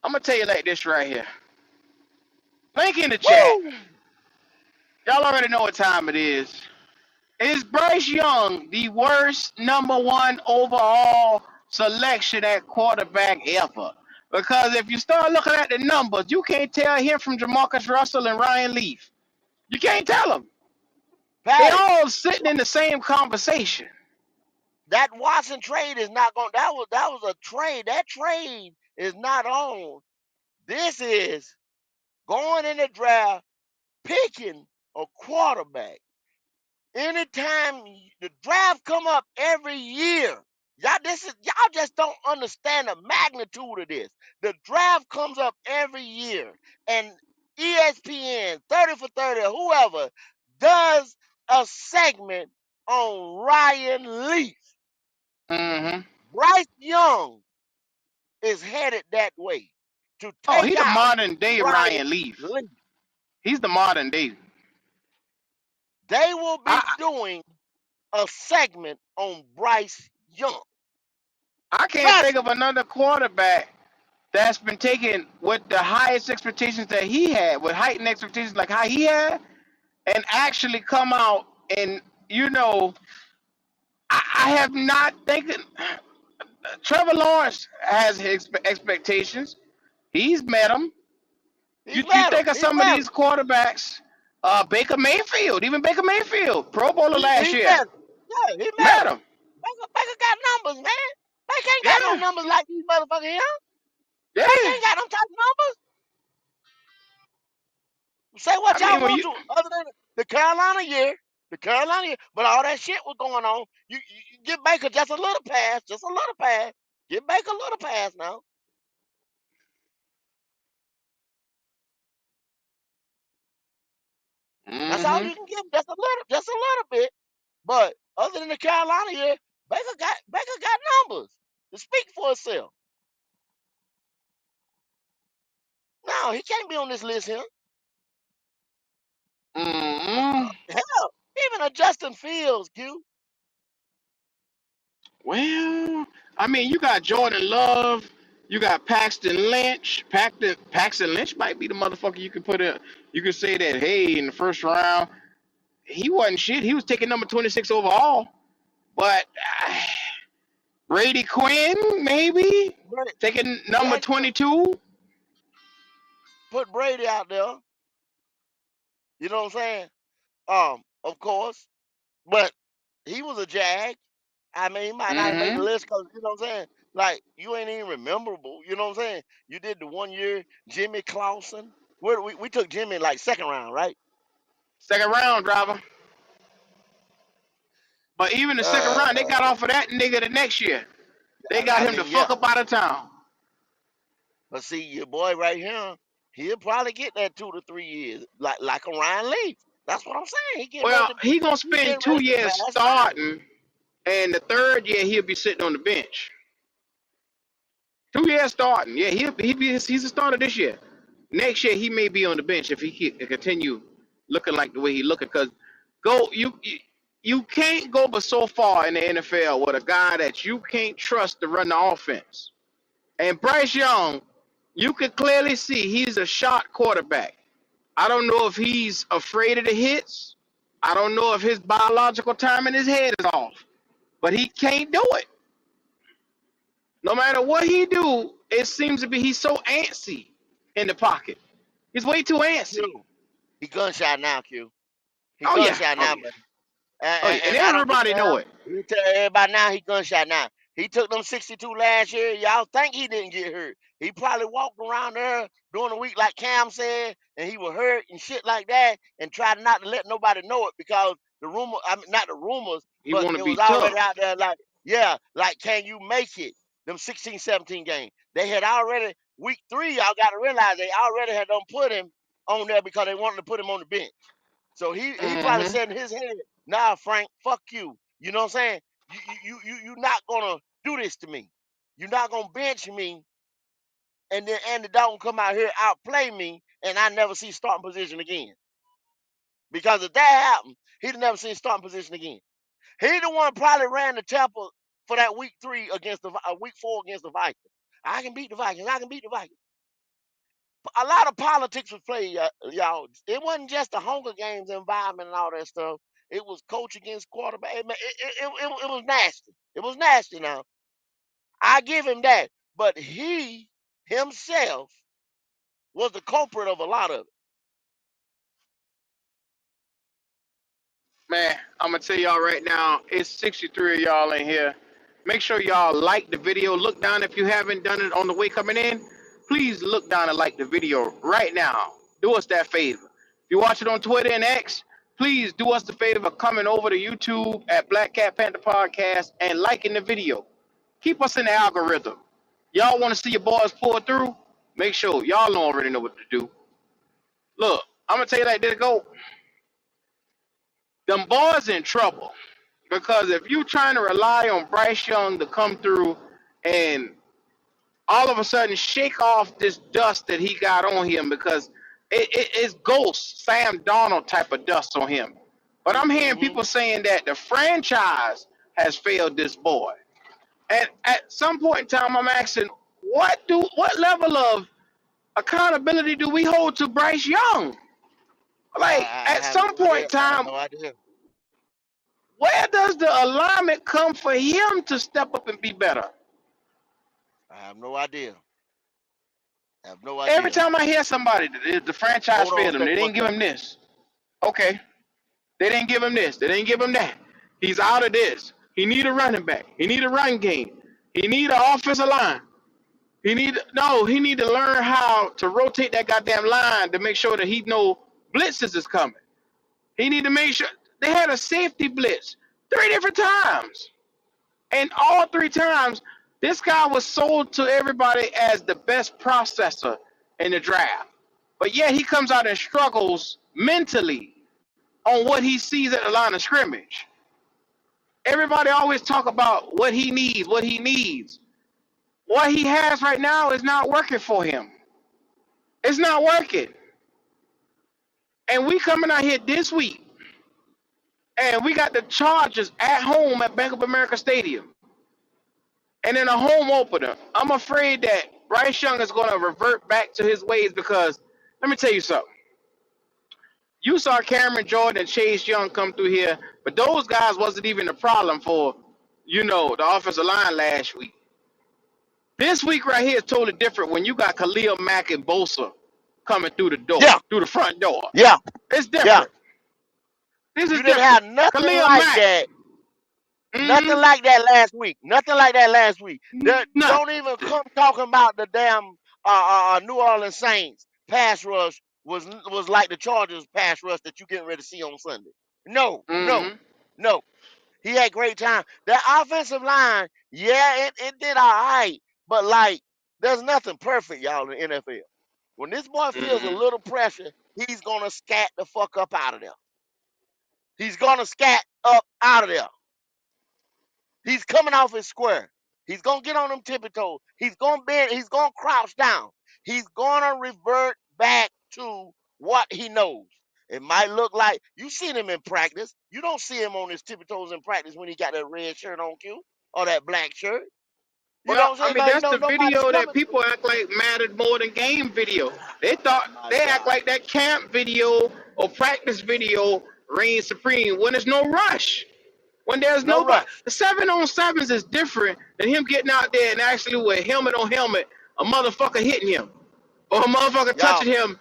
Speaker 1: I'm gonna tell you like this right here. Link in the chat.
Speaker 5: Woo!
Speaker 1: Y'all already know what time it is. Is Bryce Young the worst #1 overall selection at quarterback ever? Because if you start looking at the numbers, you can't tell him from Jamarcus Russell and Ryan Leaf. You can't tell them. They
Speaker 5: Patty,
Speaker 1: all sitting in the same conversation.
Speaker 5: that Watson trade is not going. That was a trade. That trade is not on. This is going in the draft, picking a quarterback. Anytime the draft come up every year, y'all just don't understand the magnitude of this. The draft comes up every year, and ESPN, 30 for 30, or whoever, does a segment on Ryan Leaf.
Speaker 1: Mm-hmm.
Speaker 5: Bryce Young is headed that way to
Speaker 1: Oh,
Speaker 5: take
Speaker 1: he the
Speaker 5: out
Speaker 1: modern day
Speaker 5: Ryan
Speaker 1: Ryan Leaf.
Speaker 5: Leaf.
Speaker 1: He's the modern day.
Speaker 5: They will be
Speaker 1: I
Speaker 5: doing a segment on Bryce Young.
Speaker 1: I can't
Speaker 5: Trust
Speaker 1: think of another quarterback that's been taken with the highest expectations that he had, with heightened expectations like how he had, and actually come out and I have not thinking. Trevor Lawrence has his expectations. He's met them.
Speaker 5: He's
Speaker 1: You
Speaker 5: met him.
Speaker 1: think of
Speaker 5: He's
Speaker 1: some of
Speaker 5: met him.
Speaker 1: these quarterbacks, Baker Mayfield, even Baker Mayfield, Pro Bowler last
Speaker 5: He
Speaker 1: year,
Speaker 5: met him. Yeah, he met
Speaker 1: met
Speaker 5: him.
Speaker 1: him.
Speaker 5: Baker got numbers, man. Baker ain't got no
Speaker 1: Yeah,
Speaker 5: numbers like these motherfuckers here. Baker
Speaker 1: yeah.
Speaker 5: ain't got them type of numbers. Say what
Speaker 1: I
Speaker 5: y'all
Speaker 1: mean, when
Speaker 5: want
Speaker 1: you,
Speaker 5: to, other than the Carolina year, but all that shit was going on. You give Baker just a little pass, just a little pass. Give Baker a little pass now. That's all
Speaker 1: mm-hmm,
Speaker 5: you can give him, just a little bit. But other than the Carolina year, Baker got numbers to speak for itself. No, he can't be on this list here.
Speaker 1: mm-hmm.
Speaker 5: Hell, even a Justin Fields, Q.
Speaker 1: Well, I mean, you got Jordan Love, you got Paxton Lynch. Paxton Lynch might be the motherfucker you can put in. You can say that, hey, in the first round, he wasn't shit. He was taking number 26 overall. But Brady Quinn, maybe
Speaker 5: Brady,
Speaker 1: taking number
Speaker 5: Brady,
Speaker 1: 22.
Speaker 5: put Brady out there. You know what I'm saying? Of course, but he was a Jag. I mean, he might not have made the
Speaker 1: Mm-hmm.
Speaker 5: list because you know what I'm saying. Like you ain't even rememberable. You know what I'm saying? You did the 1 year Jimmy Clausen. Where we took Jimmy like second round, right?
Speaker 1: Second round driver. But even the second round, they got
Speaker 5: Uh,
Speaker 1: off of that nigga the next year. They got
Speaker 5: I
Speaker 1: him the
Speaker 5: mean, yeah,
Speaker 1: fuck up out of town.
Speaker 5: But see, your boy right here, he'll probably get that 2 to 3 years, like a Ryan Leaf. That's what I'm saying.
Speaker 1: Well, he gonna
Speaker 5: He
Speaker 1: spend
Speaker 5: getting ready
Speaker 1: two
Speaker 5: to
Speaker 1: years
Speaker 5: pass out.
Speaker 1: starting, and the third year he'll be sitting on the bench. 2 years starting. Yeah, he's a starter this year. Next year he may be on the bench if he continue looking like the way he looking. Cause go you can't go but so far in the NFL with a guy that you can't trust to run the offense. And Bryce Young, you can clearly see he's a shot quarterback. I don't know if he's afraid of the hits. I don't know if his biological time in his head is off, but he can't do it. No matter what he do, it seems to be he's so antsy in the pocket. He's way too antsy.
Speaker 5: Q. He gunshot now, Q. He
Speaker 1: Oh yeah,
Speaker 5: gunshot
Speaker 1: oh
Speaker 5: now,
Speaker 1: yeah,
Speaker 5: buddy.
Speaker 1: oh yeah, and
Speaker 5: And I don't give
Speaker 1: everybody
Speaker 5: a
Speaker 1: know
Speaker 5: hell.
Speaker 1: it.
Speaker 5: He tell everybody now he gunshot now. He took them 62 last year. Y'all think he didn't get hurt. He probably walked around there during the week like Cam said, and he was hurt and shit like that, and tried not to let nobody know it because the rumor, I mean, not the rumors,
Speaker 1: He
Speaker 5: but
Speaker 1: want to
Speaker 5: it
Speaker 1: be
Speaker 5: was already
Speaker 1: tough.
Speaker 5: out there like, yeah, like, can you make it? Them 16, 17 games. They had already, week 3, y'all got to realize they already had done put him on there because they wanted to put him on the bench. So he probably
Speaker 1: Hmm.
Speaker 5: said in his head, nah, Frank, fuck you. You know what I'm saying? You not gonna do this to me. You're not gonna bench me and then Andy Dalton come out here outplay me and I never see starting position again. Because if that happened, he'd never seen starting position again. He the one probably ran the temple for that week 3 against the week 4 against the Vikings. I can beat the Vikings. I can beat the Vikings. A lot of politics was played, y'all. It wasn't just the Hunger Games environment and all that stuff. It was coach against quarterback. It was nasty. It was nasty now. I give him that. But he himself was the culprit of a lot of it.
Speaker 1: Man, I'm gonna tell y'all right now, it's 63 of y'all in here. Make sure y'all like the video. Look down if you haven't done it on the way coming in. Please look down and like the video right now. Do us that favor. If you watch it on Twitter and X, please do us the favor of coming over to YouTube at Black Cat Panther Podcast and liking the video. Keep us in the algorithm. Y'all want to see your boys pull through? Make sure y'all already know what to do. Look, I'm gonna tell you like this: go. Them boys in trouble. Because if you trying to rely on Bryce Young to come through and all of a sudden shake off this dust that he got on him, because it's ghost Sam Darnold type of dust on him. But I'm hearing
Speaker 5: Mm-hmm.
Speaker 1: people saying that the franchise has failed this boy. And at some point in time, I'm asking, what level of accountability do we hold to Bryce Young? Like
Speaker 5: I
Speaker 1: at
Speaker 5: have
Speaker 1: some
Speaker 5: no
Speaker 1: point in
Speaker 5: idea. I have
Speaker 1: time,
Speaker 5: no idea.
Speaker 1: where does the alignment come for him to step up and be better?
Speaker 5: I have no idea. I have no
Speaker 1: Every
Speaker 5: idea.
Speaker 1: time I hear somebody, the franchise
Speaker 5: Hold on a
Speaker 1: failed him. They
Speaker 5: second.
Speaker 1: didn't
Speaker 5: What's
Speaker 1: give
Speaker 5: up?
Speaker 1: him this. Okay. They didn't give him this. They didn't give him that. He's out of this. He need a running back. He need a run game. He need an offensive line. He need to learn how to rotate that goddamn line to make sure that he know blitzes is coming. He need to make sure they had a safety blitz 3 different times. And all 3 times, this guy was sold to everybody as the best processor in the draft. But yet he comes out and struggles mentally on what he sees at the line of scrimmage. Everybody always talk about what he needs, what he needs. What he has right now is not working for him. It's not working. And we coming out here this week, and we got the Chargers at home at Bank of America Stadium. And in a home opener, I'm afraid that Bryce Young is going to revert back to his ways, because let me tell you something. You saw Cameron Jordan and Chase Young come through here, but those guys wasn't even a problem for, the offensive line last week. This week right here is totally different when you got Khalil Mack and Bosa coming through the door,
Speaker 5: Yeah,
Speaker 1: through the front door.
Speaker 5: yeah,
Speaker 1: It's
Speaker 5: yeah.
Speaker 1: different. This is
Speaker 5: You didn't
Speaker 1: different.
Speaker 5: have nothing
Speaker 1: Khalil
Speaker 5: like
Speaker 1: Mack,
Speaker 5: that. Nothing
Speaker 1: mm-hmm,
Speaker 5: like that last week. Nothing like that last week. Don't
Speaker 1: nothing.
Speaker 5: even come talking about the damn New Orleans Saints pass rush was like the Chargers pass rush that you getting ready to see on Sunday. No, no,
Speaker 1: Mm-hmm.
Speaker 5: no. He had great time. That offensive line, yeah, it did all right, but like There's nothing perfect, y'all, in the NFL. When this boy feels a
Speaker 1: Mm-hmm.
Speaker 5: little pressure, he's gonna scat the fuck up out of there. He's gonna scat up out of there. He's coming off his square. He's gonna get on them tippy toes. He's gonna bend. He's gonna crouch down. He's gonna revert back to what he knows. It might look like you seen him in practice. You don't see him on his tippy toes in practice when he got that red shirt on, Q, or that black shirt. You know
Speaker 1: Well,
Speaker 5: what I'm
Speaker 1: I
Speaker 5: saying?
Speaker 1: mean,
Speaker 5: Cause he
Speaker 1: that's
Speaker 5: know
Speaker 1: the
Speaker 5: nobody's
Speaker 1: video that
Speaker 5: coming to him.
Speaker 1: people act like mattered more than game video.
Speaker 5: Oh my
Speaker 1: They act
Speaker 5: God,
Speaker 1: like that camp video or practice video reigns supreme when there's no rush. When there's
Speaker 5: no
Speaker 1: nobody,
Speaker 5: rush.
Speaker 1: the 7-on-7s is different than him getting out there and actually with helmet on helmet, a motherfucker hitting him or a motherfucker
Speaker 5: Y'all,
Speaker 1: touching him.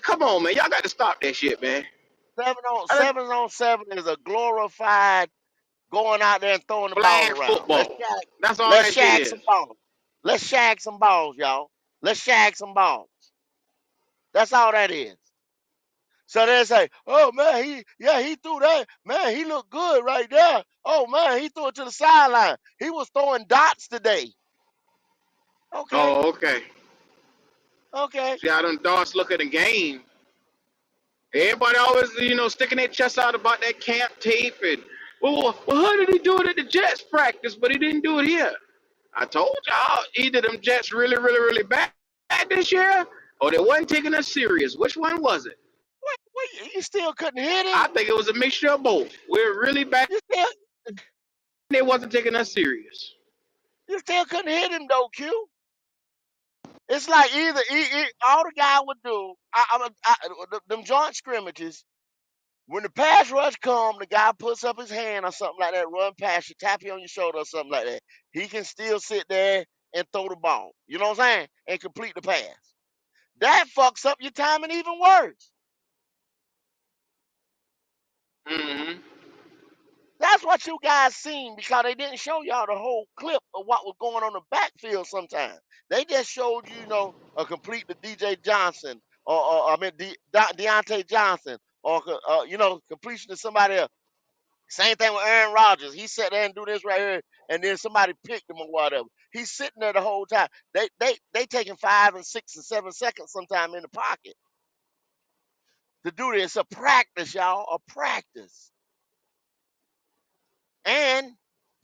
Speaker 1: Come on, man, y'all got to stop that shit, man. I done,
Speaker 5: 7-on-7 is a glorified going out there and throwing the ball
Speaker 1: flag
Speaker 5: around. Let's
Speaker 1: football.
Speaker 5: shag,
Speaker 1: That's all
Speaker 5: let's
Speaker 1: that shit
Speaker 5: shag
Speaker 1: is.
Speaker 5: some balls. Let's shag some balls, y'all. Let's shag some balls. That's all that is. So they say, "Oh man, he threw that. Man, he looked good right there. Oh man, he threw it to the sideline. He was throwing dots today." Okay,
Speaker 1: Oh, okay.
Speaker 5: okay.
Speaker 1: See how them dogs look at the game. Everybody always, sticking their chest out about that camp tape and well, how did he do it at the Jets practice, but he didn't do it here? I told y'all either them Jets really, really, really bad this year, or they wasn't taking us serious. Which one was it?
Speaker 5: Wait, you still couldn't hit
Speaker 1: I
Speaker 5: him?
Speaker 1: think it was a mixture of both. We're really bad.
Speaker 5: You still,
Speaker 1: They wasn't taking us serious.
Speaker 5: you still couldn't hit him though, Q. It's like either all the guy would do, them joint scrimmages. When the pass rush come, the guy puts up his hand or something like that, run past you, tap you on your shoulder or something like that. He can still sit there and throw the ball. You know what I'm saying? And complete the pass. That fucks up your timing even worse.
Speaker 1: Mm-hmm.
Speaker 5: That's what you guys seen because they didn't show y'all the whole clip of what was going on in the backfield sometimes. They just showed you, a complete to DJ Johnson or I mean Deontay Johnson or completion to somebody else. Same thing with Aaron Rodgers. He sat there and do this right here, and then somebody picked him or whatever. He's sitting there the whole time. They taking 5 and 6 and 7 seconds sometime in the pocket to do this. A practice, y'all. A practice. And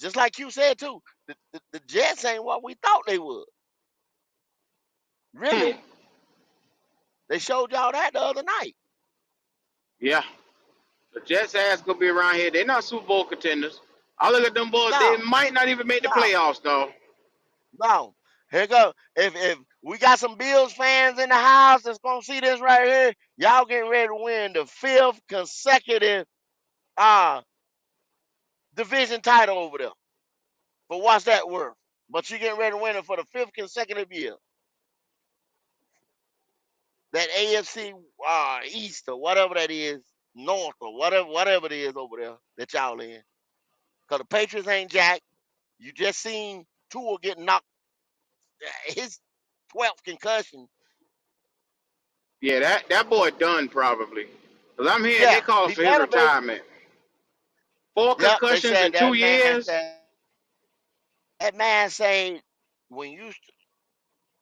Speaker 5: just like you said too, the Jets ain't what we thought they would.
Speaker 1: Hmm.
Speaker 5: Really, they showed y'all that the other night.
Speaker 1: Yeah. The Jets ass gonna be around here. They're not Super Bowl contenders. I look at them boys. They
Speaker 5: No,
Speaker 1: might not even make the
Speaker 5: no,
Speaker 1: playoffs, though.
Speaker 5: no. Here go. If we got some Bills fans in the house that's gonna see this right here, y'all getting ready to win the 5th consecutive uh division title over there. For what's that worth? But you getting ready to win it for the 5th consecutive year. That AFC East or whatever that is, North or whatever it is over there that y'all in. Cause the Patriots ain't jack. You just seen Tua get knocked his 12th concussion.
Speaker 1: Yeah, that boy done probably. Cause I'm hearing they
Speaker 5: Yeah,
Speaker 1: calling
Speaker 5: he
Speaker 1: for his
Speaker 5: better be.
Speaker 1: retirement. Four
Speaker 5: Yep, they
Speaker 1: concussions in
Speaker 5: said
Speaker 1: 2 years.
Speaker 5: that man said when you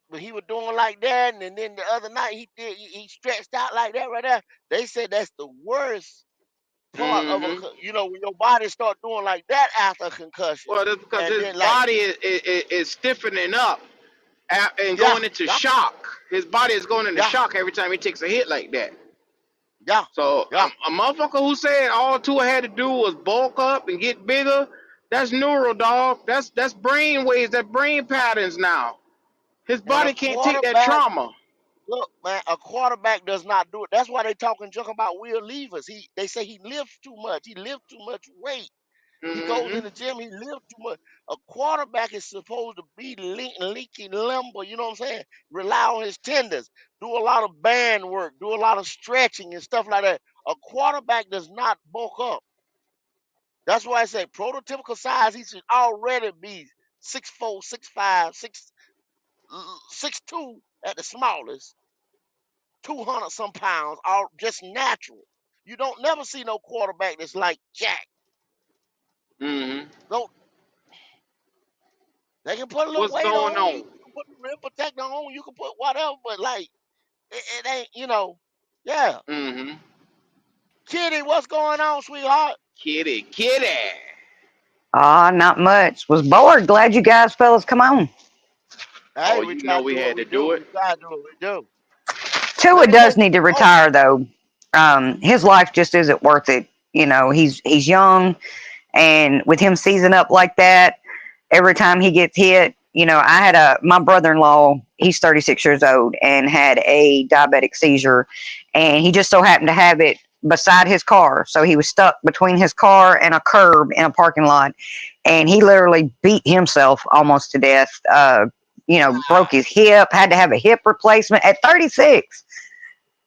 Speaker 5: when he was doing like that, and then the other night he stretched out like that right there. They said that's the worst part of
Speaker 1: Mm-hmm.
Speaker 5: when your body start doing like that after a concussion,
Speaker 1: Well, that's because
Speaker 5: and
Speaker 1: his
Speaker 5: then like
Speaker 1: body is stiffening up and
Speaker 5: yeah,
Speaker 1: going into
Speaker 5: yeah,
Speaker 1: shock. His body is going into
Speaker 5: yeah,
Speaker 1: shock every time he takes a hit like that.
Speaker 5: yeah,
Speaker 1: So
Speaker 5: yeah,
Speaker 1: a motherfucker who said all Tua had to do was bulk up and get bigger, that's neural, dog. That's brain waves, that brain patterns now. His
Speaker 5: and a
Speaker 1: body can't take that
Speaker 5: quarterback.
Speaker 1: trauma.
Speaker 5: Look, man, a quarterback does not do it. That's why they talking junk about Will Levis. They say he lifts too much. He lifts too much weight. He goes in
Speaker 1: Mm-hmm.
Speaker 5: the gym. He lifts too much. A quarterback is supposed to be leaky, limber. You know what I'm saying? Rely on his tendons. Do a lot of band work. Do a lot of stretching and stuff like that. A quarterback does not bulk up. That's why I say prototypical size. He should already be 6'4", 6'5", 6'2" at the smallest. 200 some pounds, all just natural. You don't never see no quarterback that's like Jack.
Speaker 1: Mm-hmm.
Speaker 5: Don't they can put a little
Speaker 1: What's
Speaker 5: weight
Speaker 1: going
Speaker 5: on.
Speaker 1: on?
Speaker 5: put the rim protector on. You can put whatever, but like it ain't. Yeah.
Speaker 1: Mm-hmm.
Speaker 5: Kitty, what's going on, sweetheart?
Speaker 1: Kitty, kitty.
Speaker 6: Not much. Was bored. Glad you guys fellas come on.
Speaker 5: Hey,
Speaker 1: Oh,
Speaker 5: we
Speaker 1: you
Speaker 5: try
Speaker 1: know
Speaker 5: to
Speaker 1: we
Speaker 5: do what
Speaker 1: had
Speaker 5: we
Speaker 1: to do
Speaker 5: do.
Speaker 1: it.
Speaker 5: We try to do what we do.
Speaker 6: Tua
Speaker 5: Let me
Speaker 6: does
Speaker 5: let.
Speaker 6: need to
Speaker 5: Oh,
Speaker 6: retire though. His life just isn't worth it. He's young, and with him seizing up like that, every time he gets hit, I had my brother-in-law. He's 36 years old and had a diabetic seizure, and he just so happened to have it beside his car. So he was stuck between his car and a curb in a parking lot, and he literally beat himself almost to death. Broke
Speaker 5: wow,
Speaker 6: his hip, had to have a hip replacement at 36,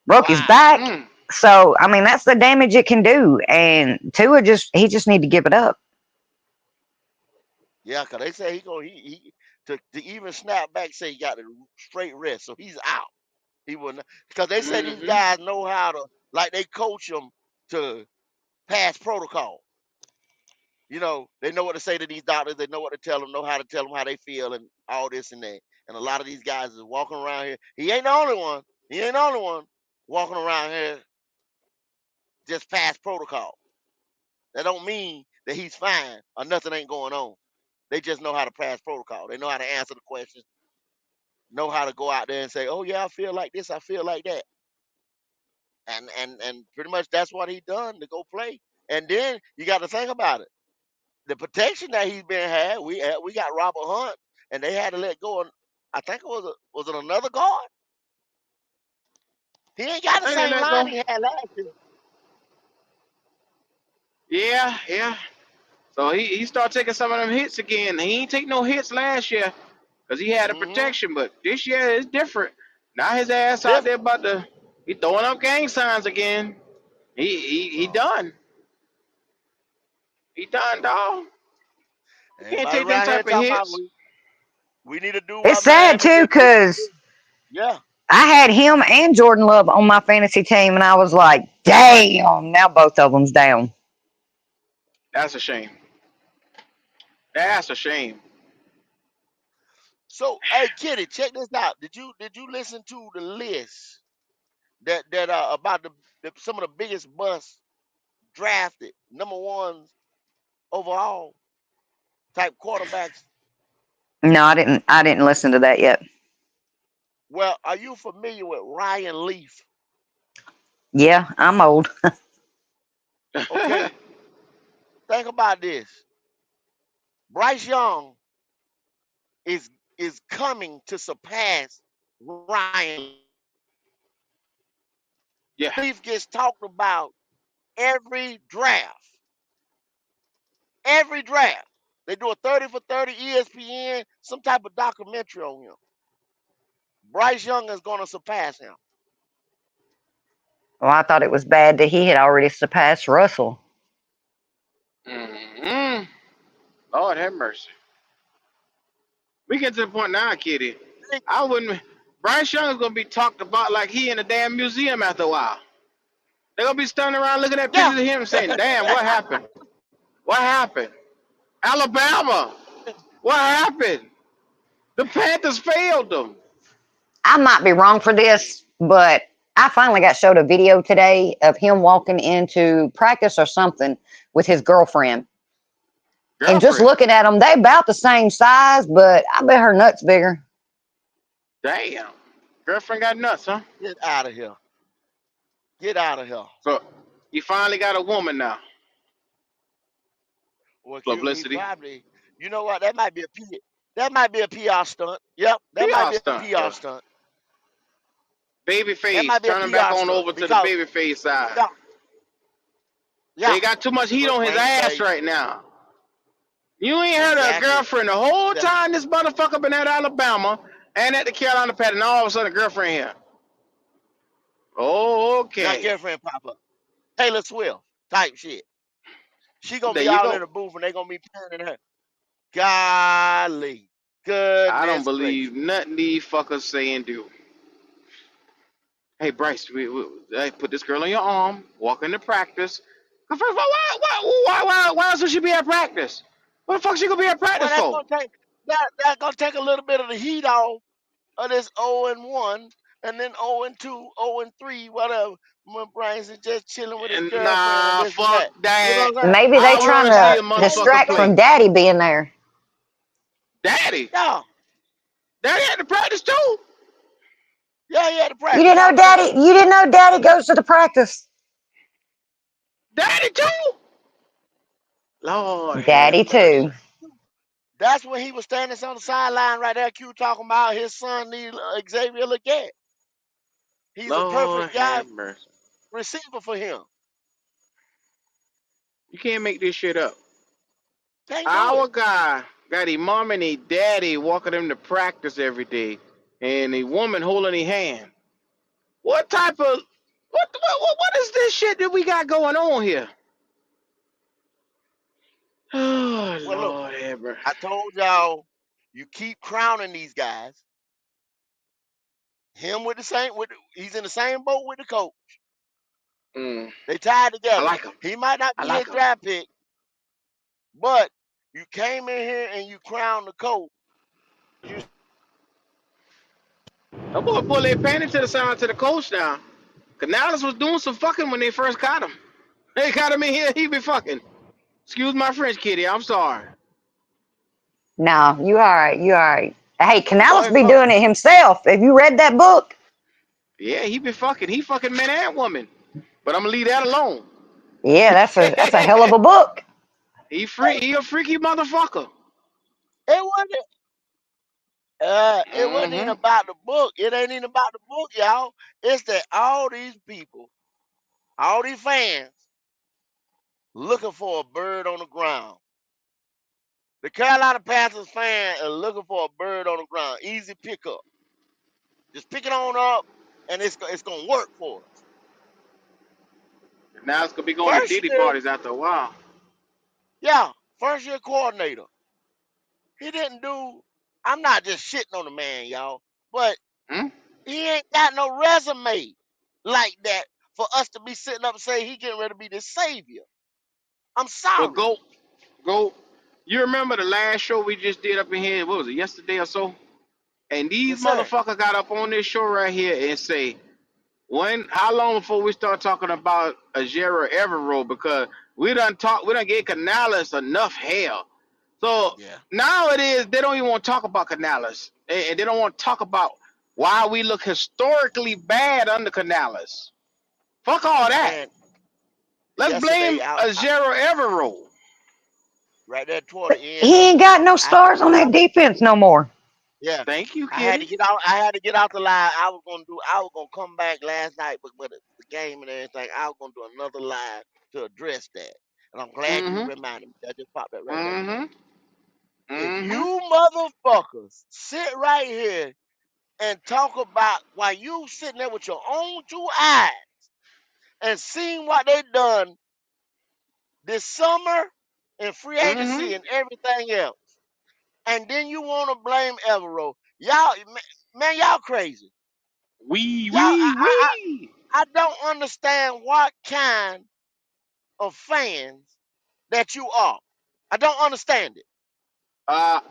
Speaker 6: broke his
Speaker 5: wow.
Speaker 6: back.
Speaker 1: Mm.
Speaker 6: So, I mean, that's the damage it can do. And Tua he just need to give it up.
Speaker 5: Yeah, 'cause they say he to even snap back. Say he got a straight wrist, so he's out. He will not, because they say these
Speaker 1: Mm-hmm.
Speaker 5: guys know how to, like, they coach them to pass protocol. They know what to say to these doctors. They know what to tell them. Know how to tell them how they feel and all this and that. And a lot of these guys is walking around here. He ain't the only one. He ain't the only one walking around here just past protocol. That don't mean that he's fine or nothing ain't going on. They just know how to pass protocol. They know how to answer the questions. Know how to go out there and say, "Oh yeah, I feel like this. I feel like that." And pretty much that's what he done to go play. And then you got to think about it. The protection that he's been had, we got Robert Hunt, and they had to let go. And I think was it another guard? He ain't
Speaker 1: I
Speaker 5: got the
Speaker 1: think they
Speaker 5: same
Speaker 1: let
Speaker 5: line
Speaker 1: go.
Speaker 5: he had last year.
Speaker 1: Yeah, yeah. So he started taking some of them hits again. He ain't take no hits last year because he had a
Speaker 5: Mm-hmm.
Speaker 1: protection, but this year it's different. Now his
Speaker 5: It's
Speaker 1: ass out there
Speaker 5: different.
Speaker 1: about to he throwing up gang signs again. He
Speaker 5: Oh,
Speaker 1: done. He done,
Speaker 5: so
Speaker 1: dog. You can't
Speaker 5: everybody
Speaker 1: take them
Speaker 5: around here
Speaker 1: type of
Speaker 5: talking about
Speaker 1: hits.
Speaker 5: we need to do
Speaker 6: It's
Speaker 5: what
Speaker 6: sad
Speaker 5: Miami
Speaker 6: too,
Speaker 5: did. They should
Speaker 6: because
Speaker 5: do. Yeah.
Speaker 6: I had him and Jordan Love on my fantasy team, and I was like, damn, now both of them's down.
Speaker 1: That's a shame. That's a shame.
Speaker 5: So, hey, Kitty, check this out. Did you listen to the list that about some of the biggest busts drafted #1s overall type quarterbacks?
Speaker 6: No, I didn't listen to that yet.
Speaker 5: Well, are you familiar with Ryan Leaf?
Speaker 6: Yeah, I'm old.
Speaker 5: Okay, think about this. Bryce Young is is coming to surpass Ryan Leaf.
Speaker 1: Yeah.
Speaker 5: Leaf gets talked about every draft. Every draft. They do a 30 for 30 ESPN, some type of documentary on him. Bryce Young is going to surpass him.
Speaker 6: Well, I thought it was bad that he had already surpassed Russell.
Speaker 1: Mm-hmm. Lord have mercy. We get to the point now, Kitty. I wouldn't. Bryce Young is gonna be talked about like he in a damn museum after a while. They're gonna be standing around looking at
Speaker 5: Yeah.
Speaker 1: pictures of him saying, "Damn, what happened? What happened? Alabama, what happened? The Panthers failed them."
Speaker 6: I might be wrong for this, but I finally got showed a video today of him walking into practice or something with his girlfriend. And just
Speaker 1: Girlfriend,
Speaker 6: looking at them, they about the same size, but I bet her nuts bigger.
Speaker 1: damn. Girlfriend got nuts, huh?
Speaker 5: Get out of here. Get out of here.
Speaker 1: So you finally got a woman now.
Speaker 5: Well, he
Speaker 1: Publicity,
Speaker 5: probably, you know what? That might be a PR stunt. Yep, that might
Speaker 1: PR
Speaker 5: be a
Speaker 1: stunt,
Speaker 5: PR
Speaker 1: yeah.
Speaker 5: stunt.
Speaker 1: Baby
Speaker 5: That
Speaker 1: face,
Speaker 5: might be a
Speaker 1: turning back
Speaker 5: PR
Speaker 1: on
Speaker 5: stunt
Speaker 1: over to the
Speaker 5: because
Speaker 1: baby face side.
Speaker 5: yeah, yeah.
Speaker 1: They got too much heat on his
Speaker 5: Bring
Speaker 1: ass
Speaker 5: hey,
Speaker 1: right now. You ain't had a
Speaker 5: exactly.
Speaker 1: girlfriend the whole
Speaker 5: Exactly.
Speaker 1: time this motherfucker been at Alabama and at the Carolina Pad, and all of a sudden a girlfriend here. Oh,
Speaker 5: Got
Speaker 1: okay.
Speaker 5: girlfriend pop up. Taylor Swift type shit. She gonna
Speaker 1: There
Speaker 5: be
Speaker 1: you
Speaker 5: all in
Speaker 1: go.
Speaker 5: the booth and they gonna be panning her. Golly.
Speaker 1: I don't
Speaker 5: Goodness
Speaker 1: believe
Speaker 5: gracious.
Speaker 1: nothing these fuckers say and do. Hey, Bryce, hey, put this girl on your arm, walk into practice. First of all, why else would she be at practice? What the fuck she gonna be at
Speaker 5: Well,
Speaker 1: practice
Speaker 5: that's
Speaker 1: for?
Speaker 5: gonna take. that gonna take a little bit of the heat off of this 0-1, and then 0-2, 0-3, whatever. When Bryce is just chilling with his
Speaker 1: And
Speaker 5: girlfriend and
Speaker 1: nah,
Speaker 5: this and
Speaker 1: fuck
Speaker 5: that. You know
Speaker 1: that.
Speaker 5: what I'm saying?
Speaker 6: Maybe they
Speaker 1: I
Speaker 6: trying
Speaker 1: want to
Speaker 5: That
Speaker 1: see
Speaker 6: to
Speaker 1: a
Speaker 5: ain't
Speaker 1: motherfucker
Speaker 6: distract
Speaker 5: no,
Speaker 1: play.
Speaker 6: from Daddy being there.
Speaker 1: Daddy.
Speaker 5: yeah,
Speaker 1: Daddy had to practice too.
Speaker 5: yeah, he had to
Speaker 6: You
Speaker 5: practice.
Speaker 6: didn't
Speaker 5: I
Speaker 6: know
Speaker 5: was there.
Speaker 6: Daddy. You didn't know Daddy goes to the practice.
Speaker 1: Daddy too. Lord have
Speaker 6: Daddy
Speaker 1: mercy.
Speaker 6: too.
Speaker 5: That's when he was standing on the sideline right there, Q, talking about his son need Xavier Leggett. He's a
Speaker 1: Lord
Speaker 5: perfect guy
Speaker 1: have mercy.
Speaker 5: receiver for him.
Speaker 1: You can't make this shit up.
Speaker 5: Can't do
Speaker 1: Our
Speaker 5: it.
Speaker 1: guy got his mom and his daddy walking him to practice every day, and a woman holding his hand. What type of what is this shit that we got going on here? Oh
Speaker 5: Well, look,
Speaker 1: Lord have mercy.
Speaker 5: I told y'all, you keep crowning these guys. Him with the same, he's in the same boat with the coach.
Speaker 1: Mm,
Speaker 5: They tied
Speaker 1: I
Speaker 5: together.
Speaker 1: like him.
Speaker 5: He might not
Speaker 1: I
Speaker 5: be his
Speaker 1: like him.
Speaker 5: draft pick, but you came in here and you crowned the coach. You
Speaker 1: I'm gonna pull their panty to the side to the coach now. Canales was doing some fucking when they first caught him. They got him in here, he be fucking. Excuse my French, kitty. I'm sorry.
Speaker 6: No, you all right. You all right. Hey, Canales
Speaker 5: boy,
Speaker 6: be
Speaker 5: fuck,
Speaker 6: doing it himself. Have you read that book?
Speaker 1: Yeah, he be fucking. He fucking men and women. But I'm gonna leave that alone.
Speaker 6: Yeah, that's a hell of a book.
Speaker 1: He a freaky motherfucker.
Speaker 5: it wasn't. It wasn't even
Speaker 1: Mm-hmm.
Speaker 5: about the book. It ain't even about the book, y'all. It's that all these people, all these fans, looking for a bird on the ground. The Carolina Panthers fan are looking for a bird on the ground. Easy pickup. Just pick it on up, and it's gonna work for us.
Speaker 1: Now it's gonna be going to
Speaker 5: First
Speaker 1: Diddy
Speaker 5: year,
Speaker 1: parties after a while.
Speaker 5: yeah, first year coordinator. He didn't do. I'm not just shitting on the man, y'all, but
Speaker 1: Hmm?
Speaker 5: he ain't got no resume like that for us to be sitting up and say he getting ready to be the savior. I'm
Speaker 1: But
Speaker 5: sorry.
Speaker 1: go. You remember the last show we just did up in here? What was it? Yesterday or so? And these
Speaker 5: Yes, sir.
Speaker 1: motherfuckers got up on this show right here and say, how long before we start talking about a Jera Evero? Because we done gave Canales enough hell. So
Speaker 5: Yeah.
Speaker 1: now it is they don't even want to talk about Canales, and they don't want to talk about why we look historically bad under Canales. Fuck all that.
Speaker 5: And
Speaker 1: Let's blame
Speaker 5: yesterday,
Speaker 1: Ajero Evero.
Speaker 5: right there toward the end
Speaker 6: He
Speaker 5: of
Speaker 6: ain't
Speaker 5: it,
Speaker 6: got no
Speaker 5: I had to
Speaker 6: stars on
Speaker 5: get
Speaker 6: that
Speaker 5: out.
Speaker 6: defense no more.
Speaker 5: Yeah,
Speaker 1: Thank you,
Speaker 5: I had to
Speaker 1: Kitty.
Speaker 5: get out. I had to get out the line. I was gonna do. I was gonna come back last night, but with the game and everything, I was gonna do another live to address that. And I'm glad you
Speaker 1: Mm-hmm.
Speaker 5: reminded me. That just popped up right there.
Speaker 1: Mm-hmm.
Speaker 5: If
Speaker 1: Mm-hmm.
Speaker 5: you motherfuckers sit right here and talk about while you sitting there with your own two eyes and seeing what they done this summer in free
Speaker 1: Mm-hmm.
Speaker 5: agency and everything else, and then you want to blame Evero, y'all, man, y'all crazy.
Speaker 1: Wee
Speaker 5: Y'all, I,
Speaker 1: wee
Speaker 5: I,
Speaker 1: wee.
Speaker 5: I don't understand what kind of fans that you are. I don't understand it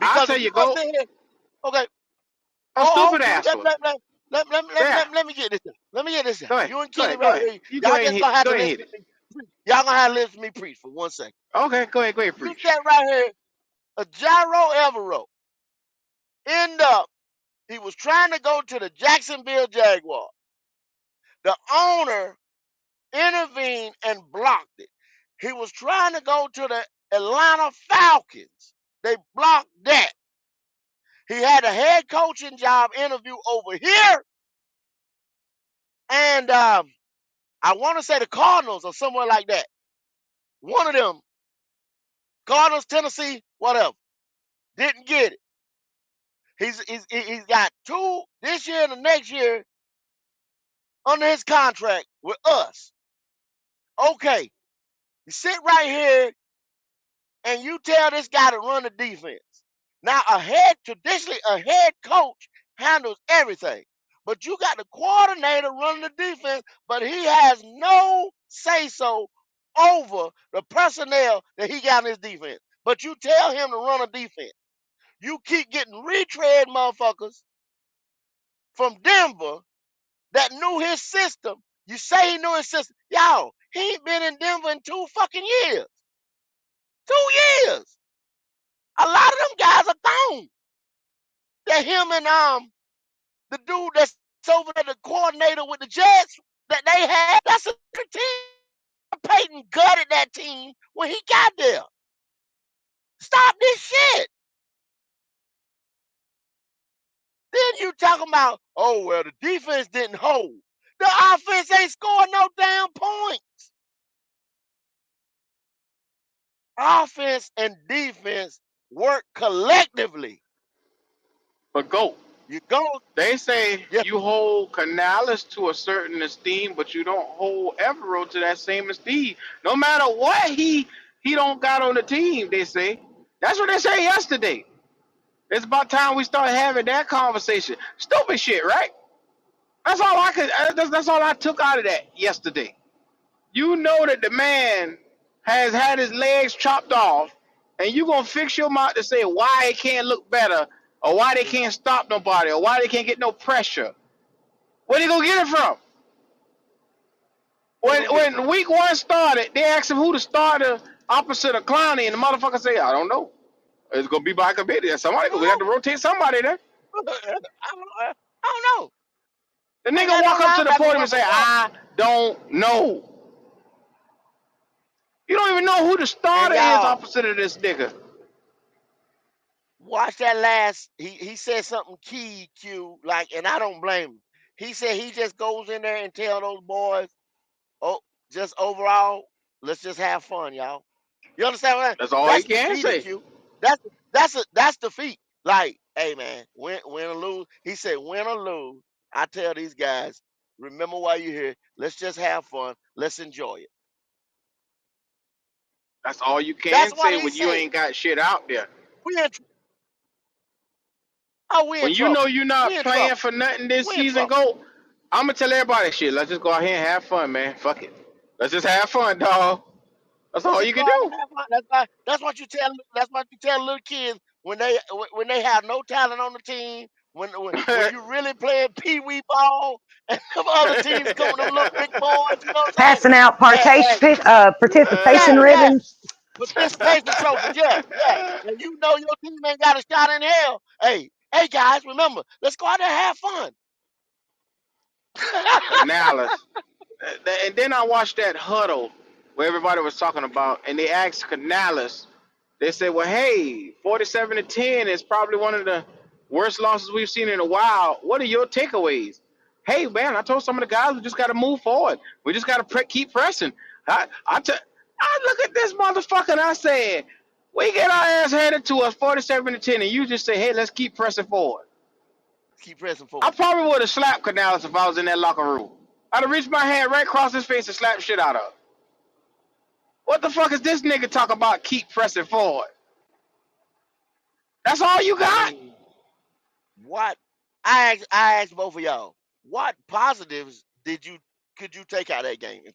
Speaker 1: I'll
Speaker 5: because
Speaker 1: tell
Speaker 5: if you
Speaker 1: you,
Speaker 5: gonna
Speaker 1: go
Speaker 5: sit here, okay,
Speaker 1: a
Speaker 5: hold,
Speaker 1: stupid ass one. Yeah.
Speaker 5: let me get this. Let me get this.
Speaker 1: Go ahead.
Speaker 5: You and
Speaker 1: Go
Speaker 5: Kitty
Speaker 1: ahead. Go
Speaker 5: right
Speaker 1: ahead.
Speaker 5: here.
Speaker 1: You go
Speaker 5: Y'all
Speaker 1: ahead and
Speaker 5: just gonna have
Speaker 1: go
Speaker 5: to
Speaker 1: ahead and
Speaker 5: listen
Speaker 1: hit
Speaker 5: to
Speaker 1: it.
Speaker 5: me. Y'all gonna have to listen to me preach for 1 second.
Speaker 1: Okay. Go ahead. Go ahead.
Speaker 5: You
Speaker 1: Preach.
Speaker 5: sat right here, a Gyro Evero. End up, he was trying to go to the Jacksonville Jaguars. The owner intervened and blocked it. He was trying to go to the Atlanta Falcons. They blocked that. He had a head coaching job interview over here, and I want to say the Cardinals or somewhere like that. One of them, Cardinals, Tennessee, whatever. Didn't get it. He's got two this year and the next year under his contract with us. Okay, you sit right here and you tell this guy to run the defense. Now, traditionally, a head coach handles everything. But you got the coordinator running the defense, but he has no say so over the personnel that he got in his defense. But you tell him to run a defense. You keep getting retread motherfuckers from Denver that knew his system. You say he knew his system. Y'all, he ain't been in Denver in 2 fucking years. 2 years. A lot of them guys are gone. That him and the dude that's over there, the coordinator with the Jets that they had, that's a good team. Peyton gutted that team when he got there. Stop this shit. Then you talking about, oh well, the defense didn't hold. The offense ain't scoring no damn points. Offense and defense work collectively.
Speaker 1: But go.
Speaker 5: You go,
Speaker 1: They say
Speaker 5: yeah,
Speaker 1: you hold Canales to a certain esteem, but you don't hold Evero to that same esteem. No matter what he don't got on the team, they say. That's what they say yesterday. It's about time we start having that conversation. Stupid shit, right? That's all I could. That's all I took out of that yesterday. You know that the man has had his legs chopped off, and you gonna fix your mouth to say why it can't look better, or why they can't stop nobody, or why they can't get no pressure. Where they gonna get it from?
Speaker 5: where they
Speaker 1: When
Speaker 5: gonna get it
Speaker 1: when
Speaker 5: from?
Speaker 1: week one started, they asked him who the starter opposite of Clowney, and the motherfucker say, I don't know. It's gonna be by committee.
Speaker 5: I
Speaker 1: Somebody
Speaker 5: don't
Speaker 1: we got to
Speaker 5: know.
Speaker 1: rotate somebody there.
Speaker 5: I don't know.
Speaker 1: The
Speaker 5: I ain't
Speaker 1: nigga
Speaker 5: got
Speaker 1: walk
Speaker 5: no
Speaker 1: up to the
Speaker 5: linebacker
Speaker 1: podium and
Speaker 5: worth a
Speaker 1: say,
Speaker 5: fuck.
Speaker 1: I don't know. You don't even know who the
Speaker 5: And
Speaker 1: starter is
Speaker 5: y'all,
Speaker 1: opposite of this nigga.
Speaker 5: watch that last. He said something key, Q. Like, and I don't blame him. He said he just goes in there and tell those boys, oh, just overall, let's just have fun, y'all. You understand what?
Speaker 1: That's all he
Speaker 5: That's
Speaker 1: can
Speaker 5: defeated,
Speaker 1: say.
Speaker 5: Q. That's defeat. Like, hey man, win or lose. He said, win or lose. I tell these guys, remember why you're here. Let's just have fun. Let's enjoy it.
Speaker 1: That's all you
Speaker 5: That's
Speaker 1: can
Speaker 5: what
Speaker 1: say
Speaker 5: he
Speaker 1: when you
Speaker 5: said.
Speaker 1: ain't got shit out there.
Speaker 5: We in oh, we in
Speaker 1: When you know
Speaker 5: trouble.
Speaker 1: you're not
Speaker 5: We in
Speaker 1: playing
Speaker 5: trouble.
Speaker 1: for nothing this
Speaker 5: We in
Speaker 1: season,
Speaker 5: trouble.
Speaker 1: go. I'm gonna tell everybody shit. Let's just go out here and have fun, man. Fuck it. Let's just have fun, dog. That's
Speaker 5: Let's
Speaker 1: all
Speaker 5: just
Speaker 1: you
Speaker 5: go
Speaker 1: can
Speaker 5: out
Speaker 1: do.
Speaker 5: and have fun. That's what you tell. That's what you tell little kids when they have no talent on the team. When you really playing pee wee ball and them other teams come with them little big boys. You know what I'm saying?
Speaker 6: Passing out
Speaker 5: Hey,
Speaker 6: participation
Speaker 5: yeah, yeah.
Speaker 6: ribbons.
Speaker 5: Participation trophies. Yeah, yeah. And you know your team ain't got a shot in hell. Hey guys, remember, let's go out there and have fun.
Speaker 1: Canales. And then I watched that huddle where everybody was talking about, and they asked Canales. They said, "Well, hey, 47-10 is probably one of the worst losses we've seen in a while. What are your takeaways?" Hey, man, I told some of the guys we just got to move forward. We just got to keep pressing. I look at this motherfucker and I said, we get our ass handed to us 47-10, and you just say, hey, let's keep pressing forward.
Speaker 5: Keep pressing
Speaker 1: I
Speaker 5: forward.
Speaker 1: probably would have slapped Canales if I was in that locker room. I'd have reached my hand right across his face and slapped shit out of him. What the fuck is this nigga talk about? Keep pressing forward. That's all you
Speaker 5: I
Speaker 1: got?
Speaker 5: mean, what I asked both of y'all, what positives could you take out of that game? If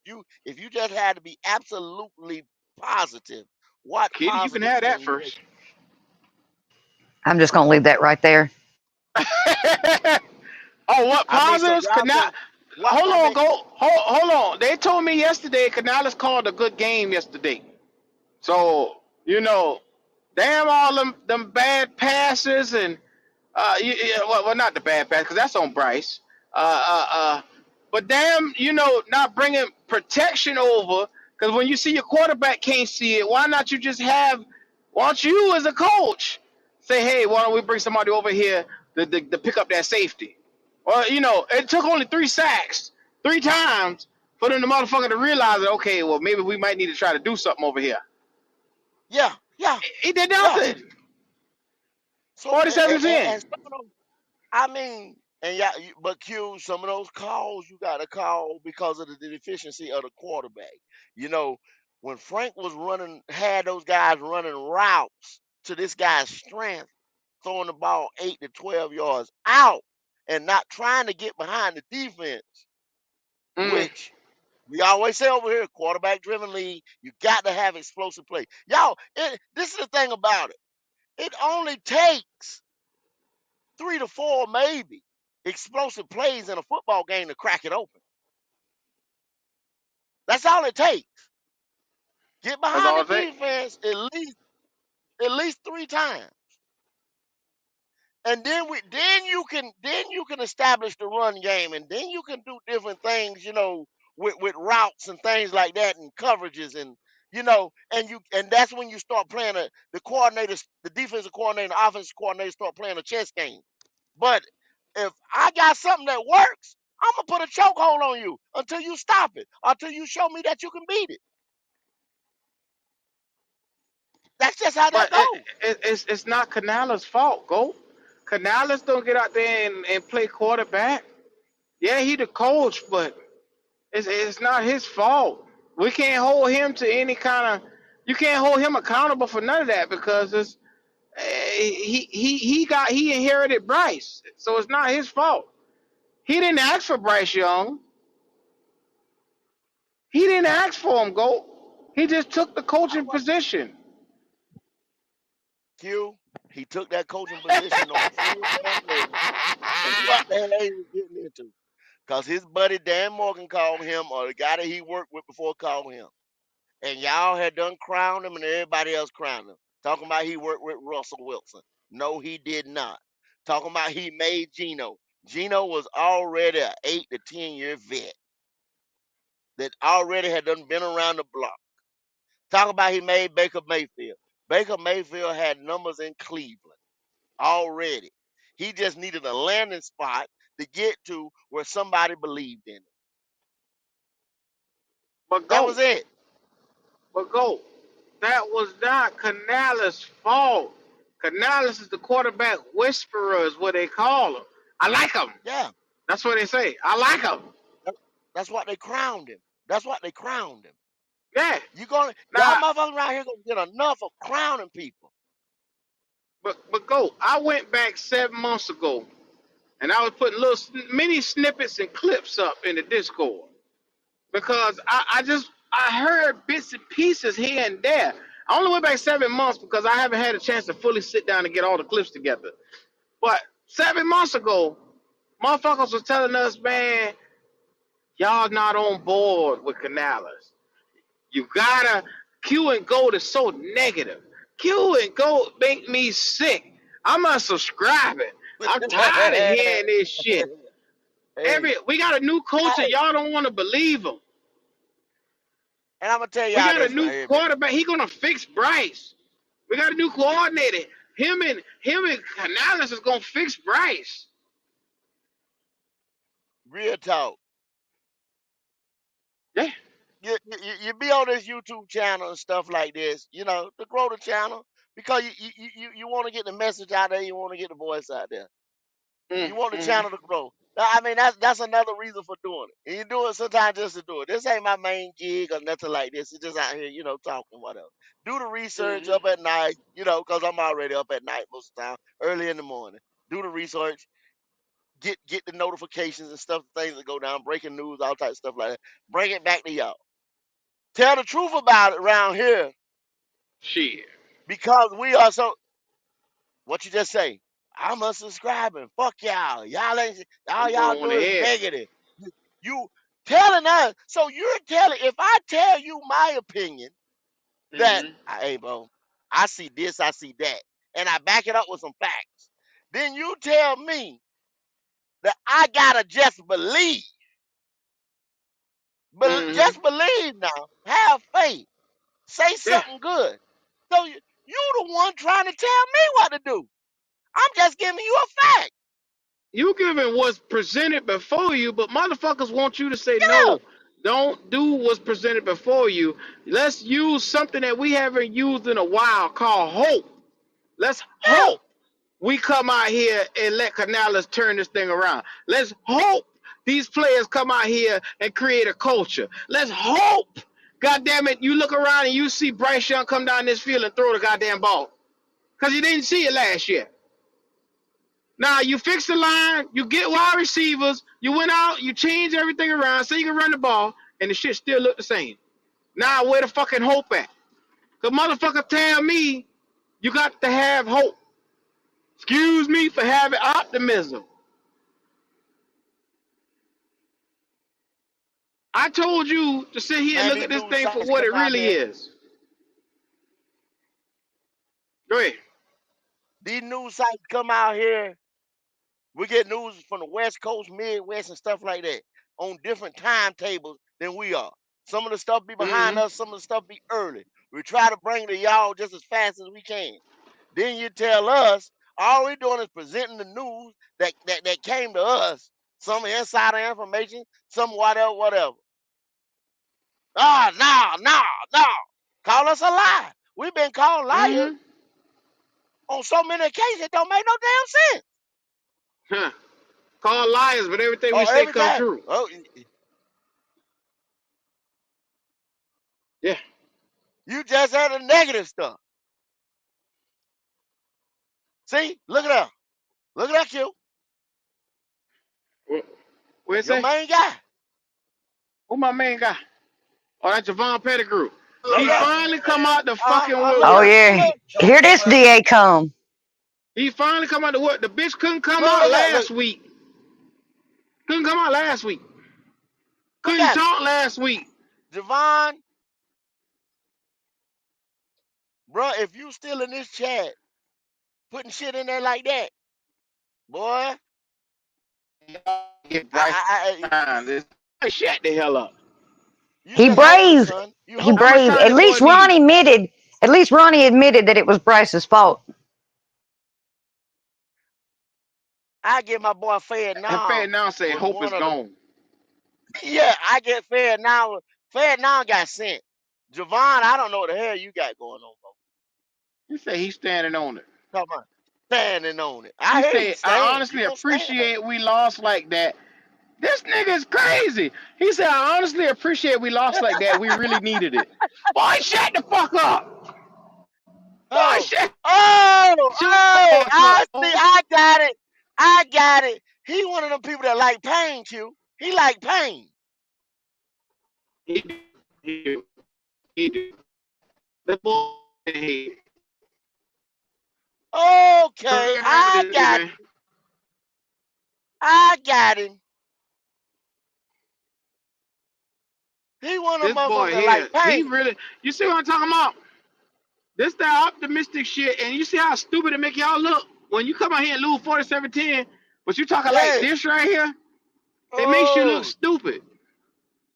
Speaker 5: you just had to be absolutely positive, what
Speaker 1: Kitty, you can
Speaker 5: positives
Speaker 1: have
Speaker 5: can
Speaker 1: that
Speaker 5: you take?
Speaker 1: first.
Speaker 6: I'm just gonna leave that right there.
Speaker 1: Oh, what
Speaker 5: I mean, so
Speaker 1: positives?
Speaker 5: y'all
Speaker 1: Canal.
Speaker 5: say what
Speaker 1: Hold
Speaker 5: I
Speaker 1: on,
Speaker 5: mean,
Speaker 1: hold on. They told me yesterday Canales called a good game yesterday. So damn all them bad passes and well, not the bad pass because that's on Bryce. Uh, uh, uh, but damn, not bringing protection over because when you see your quarterback can't see it, why not you just have? Why don't you as a coach say, hey, why don't we bring somebody over here to pick up that safety? Or it took only 3 sacks 3 times for them the motherfucker to realize that okay, well maybe we might need to try to do something over here.
Speaker 5: yeah, yeah,
Speaker 1: He did
Speaker 5: yeah.
Speaker 1: nothing.
Speaker 5: So
Speaker 1: 47 to 10.
Speaker 5: and some of them, I mean, and yeah, but Q, some of those calls you got to call because of the deficiency of the quarterback. You know, when Frank was had those guys running routes to this guy's strength, throwing the ball 8 to 12 yards out, and not trying to get behind the defense,
Speaker 1: Mm.
Speaker 5: which we always say over here, quarterback driven league, you got to have explosive play. Y'all, this is the thing about it. It only takes 3 to 4 maybe explosive plays in a football game to crack it open. That's all it takes. Get
Speaker 1: That's
Speaker 5: behind
Speaker 1: all
Speaker 5: the
Speaker 1: I say.
Speaker 5: defense at least 3 times. And then you can establish the run game, and then you can do different things, with routes and things like that, and coverages, and and that's when you start playing the coordinators, the defensive coordinator, the offensive coordinator start playing a chess game. But if I got something that works, I'm gonna put a chokehold on you until you stop it, until you show me that you can beat it. That's just how that
Speaker 1: But
Speaker 5: goes.
Speaker 1: it's not Canales' fault, go. Canales don't get out there and play quarterback. Yeah, he the coach, but it's not his fault. We can't hold him to any kind of. You can't hold him accountable for none of that because he inherited Bryce, so it's not his fault. He didn't ask for Bryce Young. He didn't ask for him, go. He just took the coaching position.
Speaker 5: Q, he took that coaching position knowing full damn well what the hell he was getting into. Because his buddy Dan Morgan called him, or the guy that he worked with before called him. And y'all had done crowned him, and everybody else crowned him. Talking about he worked with Russell Wilson. No, he did not. Talking about he made Geno. Geno was already an 8 to 10 year vet that already had done been around the block. Talking about he made Baker Mayfield. Baker Mayfield had numbers in Cleveland already. He just needed a landing spot to get to where somebody believed in him.
Speaker 1: But
Speaker 5: That was
Speaker 1: go,
Speaker 5: it.
Speaker 1: but go. That was not Canales' fault. Canales is the quarterback whisperer, is what they call him. I like him.
Speaker 5: Yeah.
Speaker 1: That's what they say. I like him.
Speaker 5: that- That's what they crowned him. That's what they crowned him.
Speaker 1: Yeah.
Speaker 5: Y'all
Speaker 1: Now,
Speaker 5: motherfuckers around here gonna get enough of crowning people.
Speaker 1: but go. I went back 7 months ago, and I was putting little mini snippets and clips up in the Discord because I heard bits and pieces here and there. I only went back 7 months because I haven't had a chance to fully sit down and get all the clips together. But 7 months ago, motherfuckers was telling us, man, y'all not on board with Canales. You gotta Q and Gold is so negative. Q and Gold make me sick. I'm unsubscribing. I'm tired of hearing this shit.
Speaker 5: Hey,
Speaker 1: We got a new coach and
Speaker 5: hey,
Speaker 1: y'all don't want to believe him.
Speaker 5: and I'm gonna tell
Speaker 1: We
Speaker 5: y'all
Speaker 1: got a
Speaker 5: this
Speaker 1: new
Speaker 5: right here, man.
Speaker 1: quarterback. He gonna fix Bryce. We got a new coordinator. Him and Canales is gonna fix Bryce.
Speaker 5: Real talk.
Speaker 1: Yeah.
Speaker 5: You be on this YouTube channel and stuff like this, to grow the channel because you want to get the message out there, you want to get the voice out there. You want the
Speaker 1: Mm.
Speaker 5: channel to grow. I mean, that's another reason for doing it. And you do it sometimes just to do it. This ain't my main gig or nothing like this. It's just out here, talking, whatever. Do the research
Speaker 1: Mm.
Speaker 5: up at night, because I'm already up at night most of the time, early in the morning. Do the research, get the notifications and stuff, things that go down, breaking news, all types of stuff like that. Bring it back to y'all. Tell the truth about it around here
Speaker 1: Shit.
Speaker 5: because we are so. What you just say? I'm unsubscribing. Fuck y'all.
Speaker 1: I'm
Speaker 5: Y'all
Speaker 1: going
Speaker 5: do is
Speaker 1: ahead.
Speaker 5: negative. You telling us. So you're telling. If I tell you my opinion that,
Speaker 1: Mm.
Speaker 5: hey, bro, I see this, I see that, and I back it up with some facts, then you tell me that I gotta just believe. But
Speaker 1: Mm.
Speaker 5: just believe now. Have faith. Say
Speaker 1: Yeah.
Speaker 5: something good. So you the one trying to tell me what to do. I'm just giving you a fact.
Speaker 1: You giving what's presented before you, but motherfuckers want you to say
Speaker 5: Yeah,
Speaker 1: no. Don't do what's presented before you. Let's use something that we haven't used in a while called hope. Let's
Speaker 5: yeah.
Speaker 1: hope we come out here and let Canales turn this thing around. Let's hope these players come out here and create a culture. Let's hope, God damn it, you look around and you see Bryce Young come down this field and throw the goddamn ball. Because you didn't see it last year. Now you fix the line, you get wide receivers, you went out, you changed everything around so you can run the ball, and the shit still look the same. Now where the fucking hope at? Cause motherfucker tell me You got to have hope. Excuse me for having optimism. I told you to sit here and
Speaker 5: Man,
Speaker 1: look
Speaker 5: these
Speaker 1: at this
Speaker 5: news
Speaker 1: thing for
Speaker 5: sites
Speaker 1: what
Speaker 5: come
Speaker 1: it
Speaker 5: out
Speaker 1: really
Speaker 5: there.
Speaker 1: is. Go ahead.
Speaker 5: These news sites come out here. We get news from the West Coast, Midwest, and stuff like that on different timetables than we are. Some of the stuff be behind
Speaker 1: Mm-hmm.
Speaker 5: us, some of the stuff be early. We try to bring it to y'all just as fast as we can. Then you tell us all we doing is presenting the news that came to us. Some insider information, some whatever, whatever. Ah, no, no, no. Call us a lie. We've been called liars
Speaker 1: Mm-hmm.
Speaker 5: on so many occasions it don't make no damn sense.
Speaker 1: Huh. Call liars, but everything we
Speaker 5: Oh,
Speaker 1: say
Speaker 5: every
Speaker 1: come
Speaker 5: time.
Speaker 1: true.
Speaker 5: Oh,
Speaker 1: Yeah.
Speaker 5: you just had the negative stuff. See, look at that. Look at that, Q.
Speaker 1: What it
Speaker 5: Your
Speaker 1: say?
Speaker 5: main guy.
Speaker 1: Who my main guy? Oh, that's Javon Pettigrew.
Speaker 5: Yeah,
Speaker 1: He
Speaker 5: yeah.
Speaker 1: finally come out the fucking
Speaker 5: Look,
Speaker 6: Oh
Speaker 1: woodwork.
Speaker 6: yeah,
Speaker 5: look,
Speaker 6: here this DA come.
Speaker 1: He finally come out the wood. The bitch couldn't come
Speaker 5: look,
Speaker 1: out
Speaker 5: look at, look,
Speaker 1: last week. Couldn't come out last week.
Speaker 5: look
Speaker 1: Couldn't
Speaker 5: at it.
Speaker 1: talk last week.
Speaker 5: Javon, bro, if you still in this chat putting shit in there like that, boy,
Speaker 1: Get Bryce time. This shut the hell up.
Speaker 5: you
Speaker 6: He
Speaker 5: just hoping,
Speaker 6: brave.
Speaker 5: son. You
Speaker 6: He
Speaker 1: How
Speaker 5: hoping.
Speaker 1: much
Speaker 6: brave.
Speaker 1: time
Speaker 6: At
Speaker 1: the boy
Speaker 6: least
Speaker 1: need?
Speaker 6: Ronnie admitted. At least Ronnie admitted that it was Bryce's fault.
Speaker 5: I get my boy Fed
Speaker 1: And Fed
Speaker 5: now
Speaker 1: now say
Speaker 5: was
Speaker 1: hope is
Speaker 5: one of the
Speaker 1: gone.
Speaker 5: yeah, I get Fed now. Fed now got sent. Javon, I don't know what the hell you got going on, bro.
Speaker 1: He say he's standing on it.
Speaker 5: Talking about standing on it.
Speaker 1: He
Speaker 5: I hear you
Speaker 1: said, I
Speaker 5: stand. You
Speaker 1: honestly
Speaker 5: gonna stand on
Speaker 1: appreciate we lost like that. This nigga is crazy. He said, I honestly appreciate we lost like that. We really needed it. Boy, shut the fuck up. Boy,
Speaker 5: Oh,
Speaker 1: shut
Speaker 5: oh, I see.
Speaker 1: up.
Speaker 5: I got it. I got it. He one of them people that like pain, Q. He like pain.
Speaker 1: He do. He do. He do. The boy head.
Speaker 5: Okay,
Speaker 1: Heard
Speaker 5: I
Speaker 1: this nigga,
Speaker 5: got
Speaker 1: man.
Speaker 5: I got him. He one of
Speaker 1: This
Speaker 5: them motherfuckers
Speaker 1: boy
Speaker 5: that like
Speaker 1: here, he
Speaker 5: pain.
Speaker 1: really, you see what I'm talking about? This that optimistic shit, and you see how stupid it make y'all look? When you come out here and lose 47-10, but you talking like
Speaker 5: Yeah.
Speaker 1: this right here, it makes you look
Speaker 5: Oh,
Speaker 1: stupid.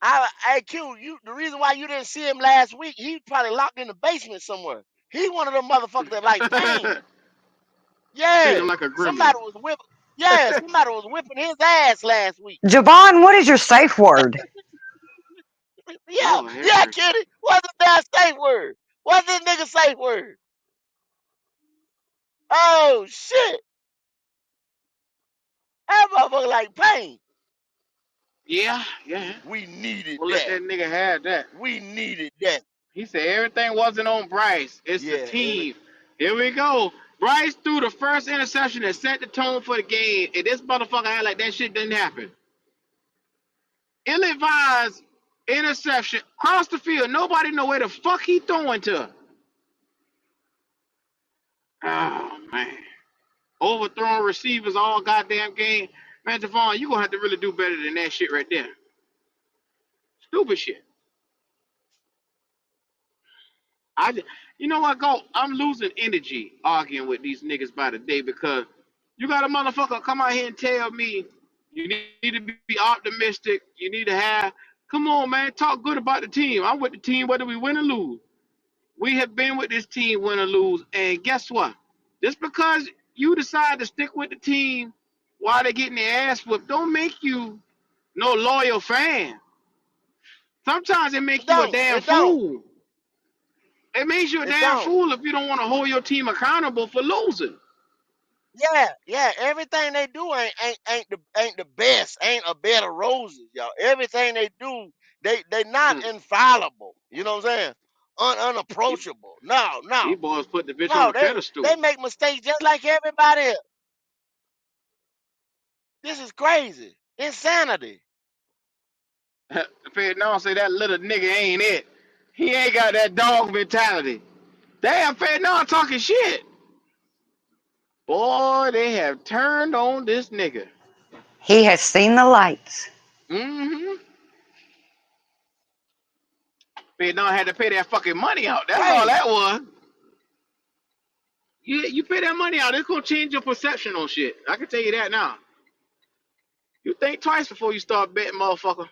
Speaker 5: I Q. You the reason why you didn't see him last week? He probably locked in the basement somewhere. He one of them motherfuckers that like pain.
Speaker 1: Feeling
Speaker 5: Yeah,
Speaker 1: like a gremlin.
Speaker 5: somebody was whipping. Yeah, somebody was whipping his ass last week.
Speaker 6: Javon, what is your safe word?
Speaker 5: Yeah,
Speaker 1: Lord have
Speaker 5: yeah,
Speaker 1: mercy.
Speaker 5: Kitty. What's that safe word? What's this nigga safe word? Oh shit, that motherfucker like pain.
Speaker 1: Yeah, yeah.
Speaker 5: We needed
Speaker 1: We'll let
Speaker 5: that.
Speaker 1: that nigga have that.
Speaker 5: We needed that.
Speaker 1: He said everything wasn't on Bryce. It's the
Speaker 5: Yeah, every
Speaker 1: team. Here we go. Bryce threw the first interception that set the tone for the game, and this motherfucker had like that shit didn't happen. Ill-advised interception across the field. Nobody know where the fuck he throwing to. Oh man. Overthrowing receivers all goddamn game. Man, Javon, you gonna have to really do better than that shit right there. Stupid shit. You know what, go? I'm losing energy arguing with these niggas by the day because you got a motherfucker come out here and tell me you need to be optimistic. You need to have. Come on, man, talk good about the team. I'm with the team whether we win or lose. We have been with this team win or lose, and guess what? Just because you decide to stick with the team while they're getting their ass whooped, don't make you no loyal fan. Sometimes it
Speaker 5: it
Speaker 1: makes you a
Speaker 5: don't.
Speaker 1: damn
Speaker 5: It don't.
Speaker 1: fool. It makes you a
Speaker 5: It
Speaker 1: damn
Speaker 5: don't.
Speaker 1: fool if you don't want to hold your team accountable for losing.
Speaker 5: Yeah, yeah. Everything they do ain't the best. Ain't a bed of roses, y'all. Everything they do, they not
Speaker 1: Hmm.
Speaker 5: infallible. You know what I'm saying? Unapproachable. No, no,
Speaker 1: These boys put the bitch on
Speaker 5: no.
Speaker 1: a
Speaker 5: They
Speaker 1: pedestal.
Speaker 5: make mistakes just like everybody else. This is crazy. Insanity.
Speaker 1: Fed now say that little nigga ain't it. He ain't got that dog mentality. Damn, Fat now talking shit. Boy, they have turned on this nigga.
Speaker 6: He has seen the lights.
Speaker 1: Mm-hmm. Fat now had to pay that fucking money out. That's all
Speaker 5: Hey,
Speaker 1: that was. You pay that money out, it's gonna change your perception on shit. I can tell you that now. You think twice before you start betting, motherfucker.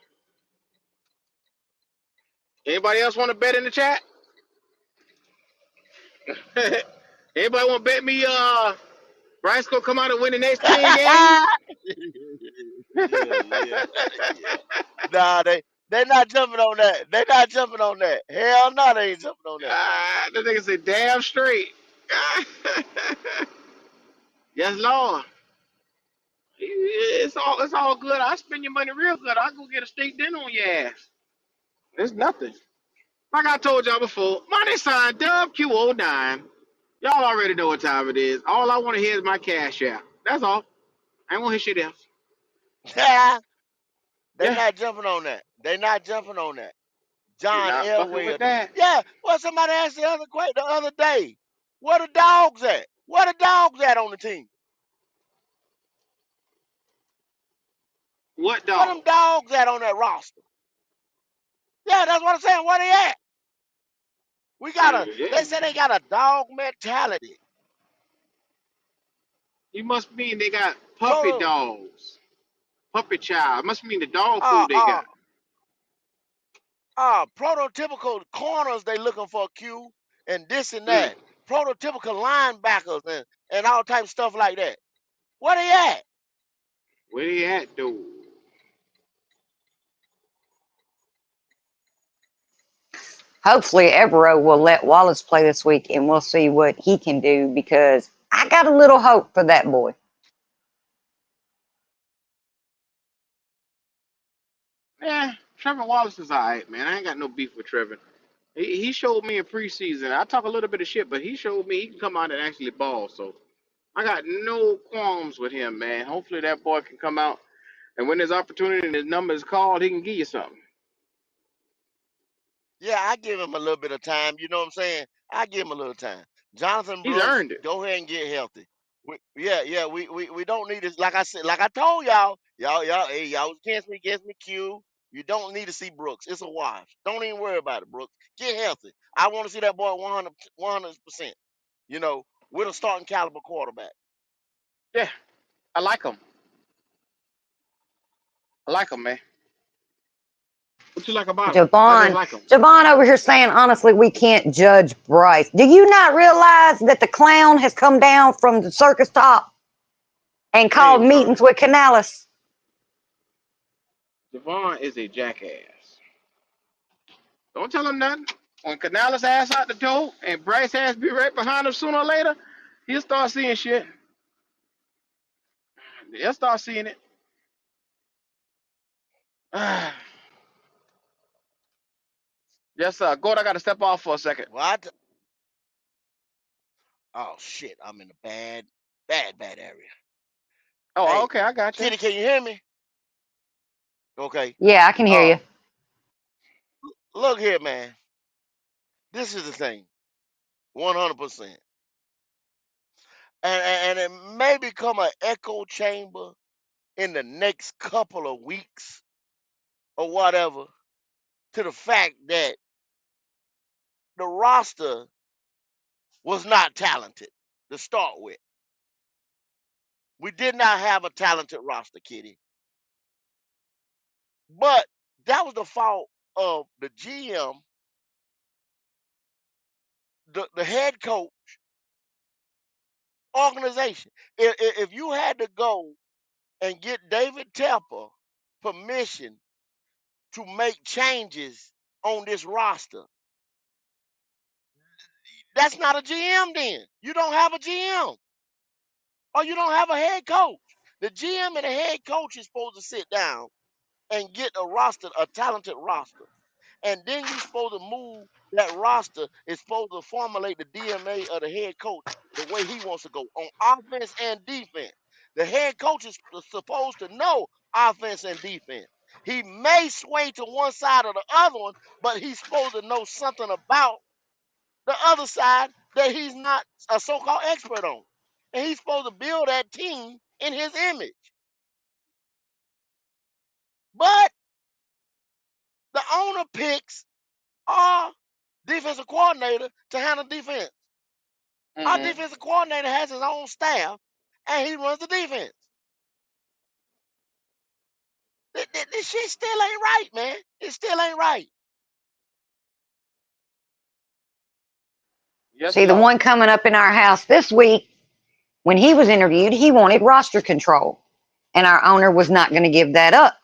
Speaker 1: Anybody else want to bet in the chat? Anybody want to bet me? Bryce gonna come out and win the next 10 games?
Speaker 5: yeah, yeah, yeah. Nah, they not jumping on that. They not jumping on that. Hell no, they ain't jumping on that.
Speaker 1: The nigga said, damn straight. Yes, Lord. It's all good. I spend your money real good. I go get a steak dinner on your ass. It's nothing. Like I told y'all before, money sign Dub Q09. Y'all already know what time it is. All I want to hear is my cash out. That's all. I ain't want to hear shit else.
Speaker 5: They
Speaker 1: Yeah,
Speaker 5: not jumping on that. They not jumping on that.
Speaker 1: you're
Speaker 5: John
Speaker 1: not fucking
Speaker 5: Elway.
Speaker 1: with that.
Speaker 5: Yeah, well, somebody asked the other day, where the dogs at? Where the dogs at on the team?
Speaker 1: What
Speaker 5: Where
Speaker 1: dog?
Speaker 5: them dogs at on that roster? Yeah, that's what I'm saying. Where they at?
Speaker 1: Yeah.
Speaker 5: They said they got a dog mentality.
Speaker 1: You must mean they got puppy
Speaker 5: Proto,
Speaker 1: dogs. Puppy child. Must mean the dog
Speaker 5: uh,
Speaker 1: food they
Speaker 5: uh,
Speaker 1: got.
Speaker 5: prototypical corners they looking for Q and this and
Speaker 1: Mm.
Speaker 5: that. Prototypical linebackers and all type of stuff like that. Where they at?
Speaker 1: Where they at, though?
Speaker 6: Hopefully, Evero will let Wallace play this week, and we'll see what he can do because I got a little hope for that boy.
Speaker 1: Yeah, Trevor Wallace is alright, man. I ain't got no beef with Trevor. He showed me in preseason. I talk a little bit of shit, but he showed me he can come out and actually ball. So I got no qualms with him, man. Hopefully that boy can come out and when his opportunity and his number is called, he can give you something.
Speaker 5: Yeah, I give him a little bit of time. You know what I'm saying? I give him a little time. Jonathan
Speaker 1: He's
Speaker 5: Brooks,
Speaker 1: earned it.
Speaker 5: go ahead and get healthy. Yeah. We don't need this. Like I said, like I told y'all, hey, y'all was against me, Q. You don't need to see Brooks. It's a wash. Don't even worry about it, Brooks. Get healthy. I want to see that boy 100%. You know, with a starting caliber quarterback.
Speaker 1: Yeah, I like him. I like him, man. What you like about him? I just
Speaker 6: Javon,
Speaker 1: like him.
Speaker 6: Javon over here saying, honestly, we can't judge Bryce. Do you not realize that the clown has come down from the circus top and called
Speaker 1: Hey, bro.
Speaker 6: meetings with Canales?
Speaker 1: Devon is a jackass. Don't tell him nothing. When Canales ass out the door and Bryce ass be right behind him sooner or later, he'll start seeing shit. He'll start seeing it. Yes, sir. Gord, I got to step off for a second.
Speaker 5: What? Oh shit! I'm in a bad area.
Speaker 1: Oh,
Speaker 5: Hey,
Speaker 1: okay. I got you.
Speaker 5: Kitty, can you hear me? Okay.
Speaker 6: Yeah, I can hear
Speaker 5: Uh,
Speaker 6: you.
Speaker 5: look here, man. This is the thing. 100%. And it may become an echo chamber in the next couple of weeks or whatever to the fact that the roster was not talented to start with. We did not have a talented roster, Kitty. But that was the fault of the GM, the head coach, organization. If you had to go and get David Tepper permission to make changes on this roster, that's not a GM then. You don't have a GM or you don't have a head coach. The GM and the head coach is supposed to sit down and get a talented roster. And then you're supposed to move that roster. It's supposed to formulate the DMA of the head coach the way he wants to go on offense and defense. The head coach is supposed to know offense and defense. He may sway to one side or the other one, but he's supposed to know something about the other side that he's not a so-called expert on. And he's supposed to build that team in his image. But the owner picks our defensive coordinator to handle defense. Our
Speaker 1: Mm-hmm.
Speaker 5: defensive coordinator has his own staff, and he runs the defense. This shit still ain't right, man. It still ain't right.
Speaker 1: Yes,
Speaker 6: See, the
Speaker 1: Lord.
Speaker 6: one coming up in our house this week, when he was interviewed, he wanted roster control, and our owner was not going to give that up.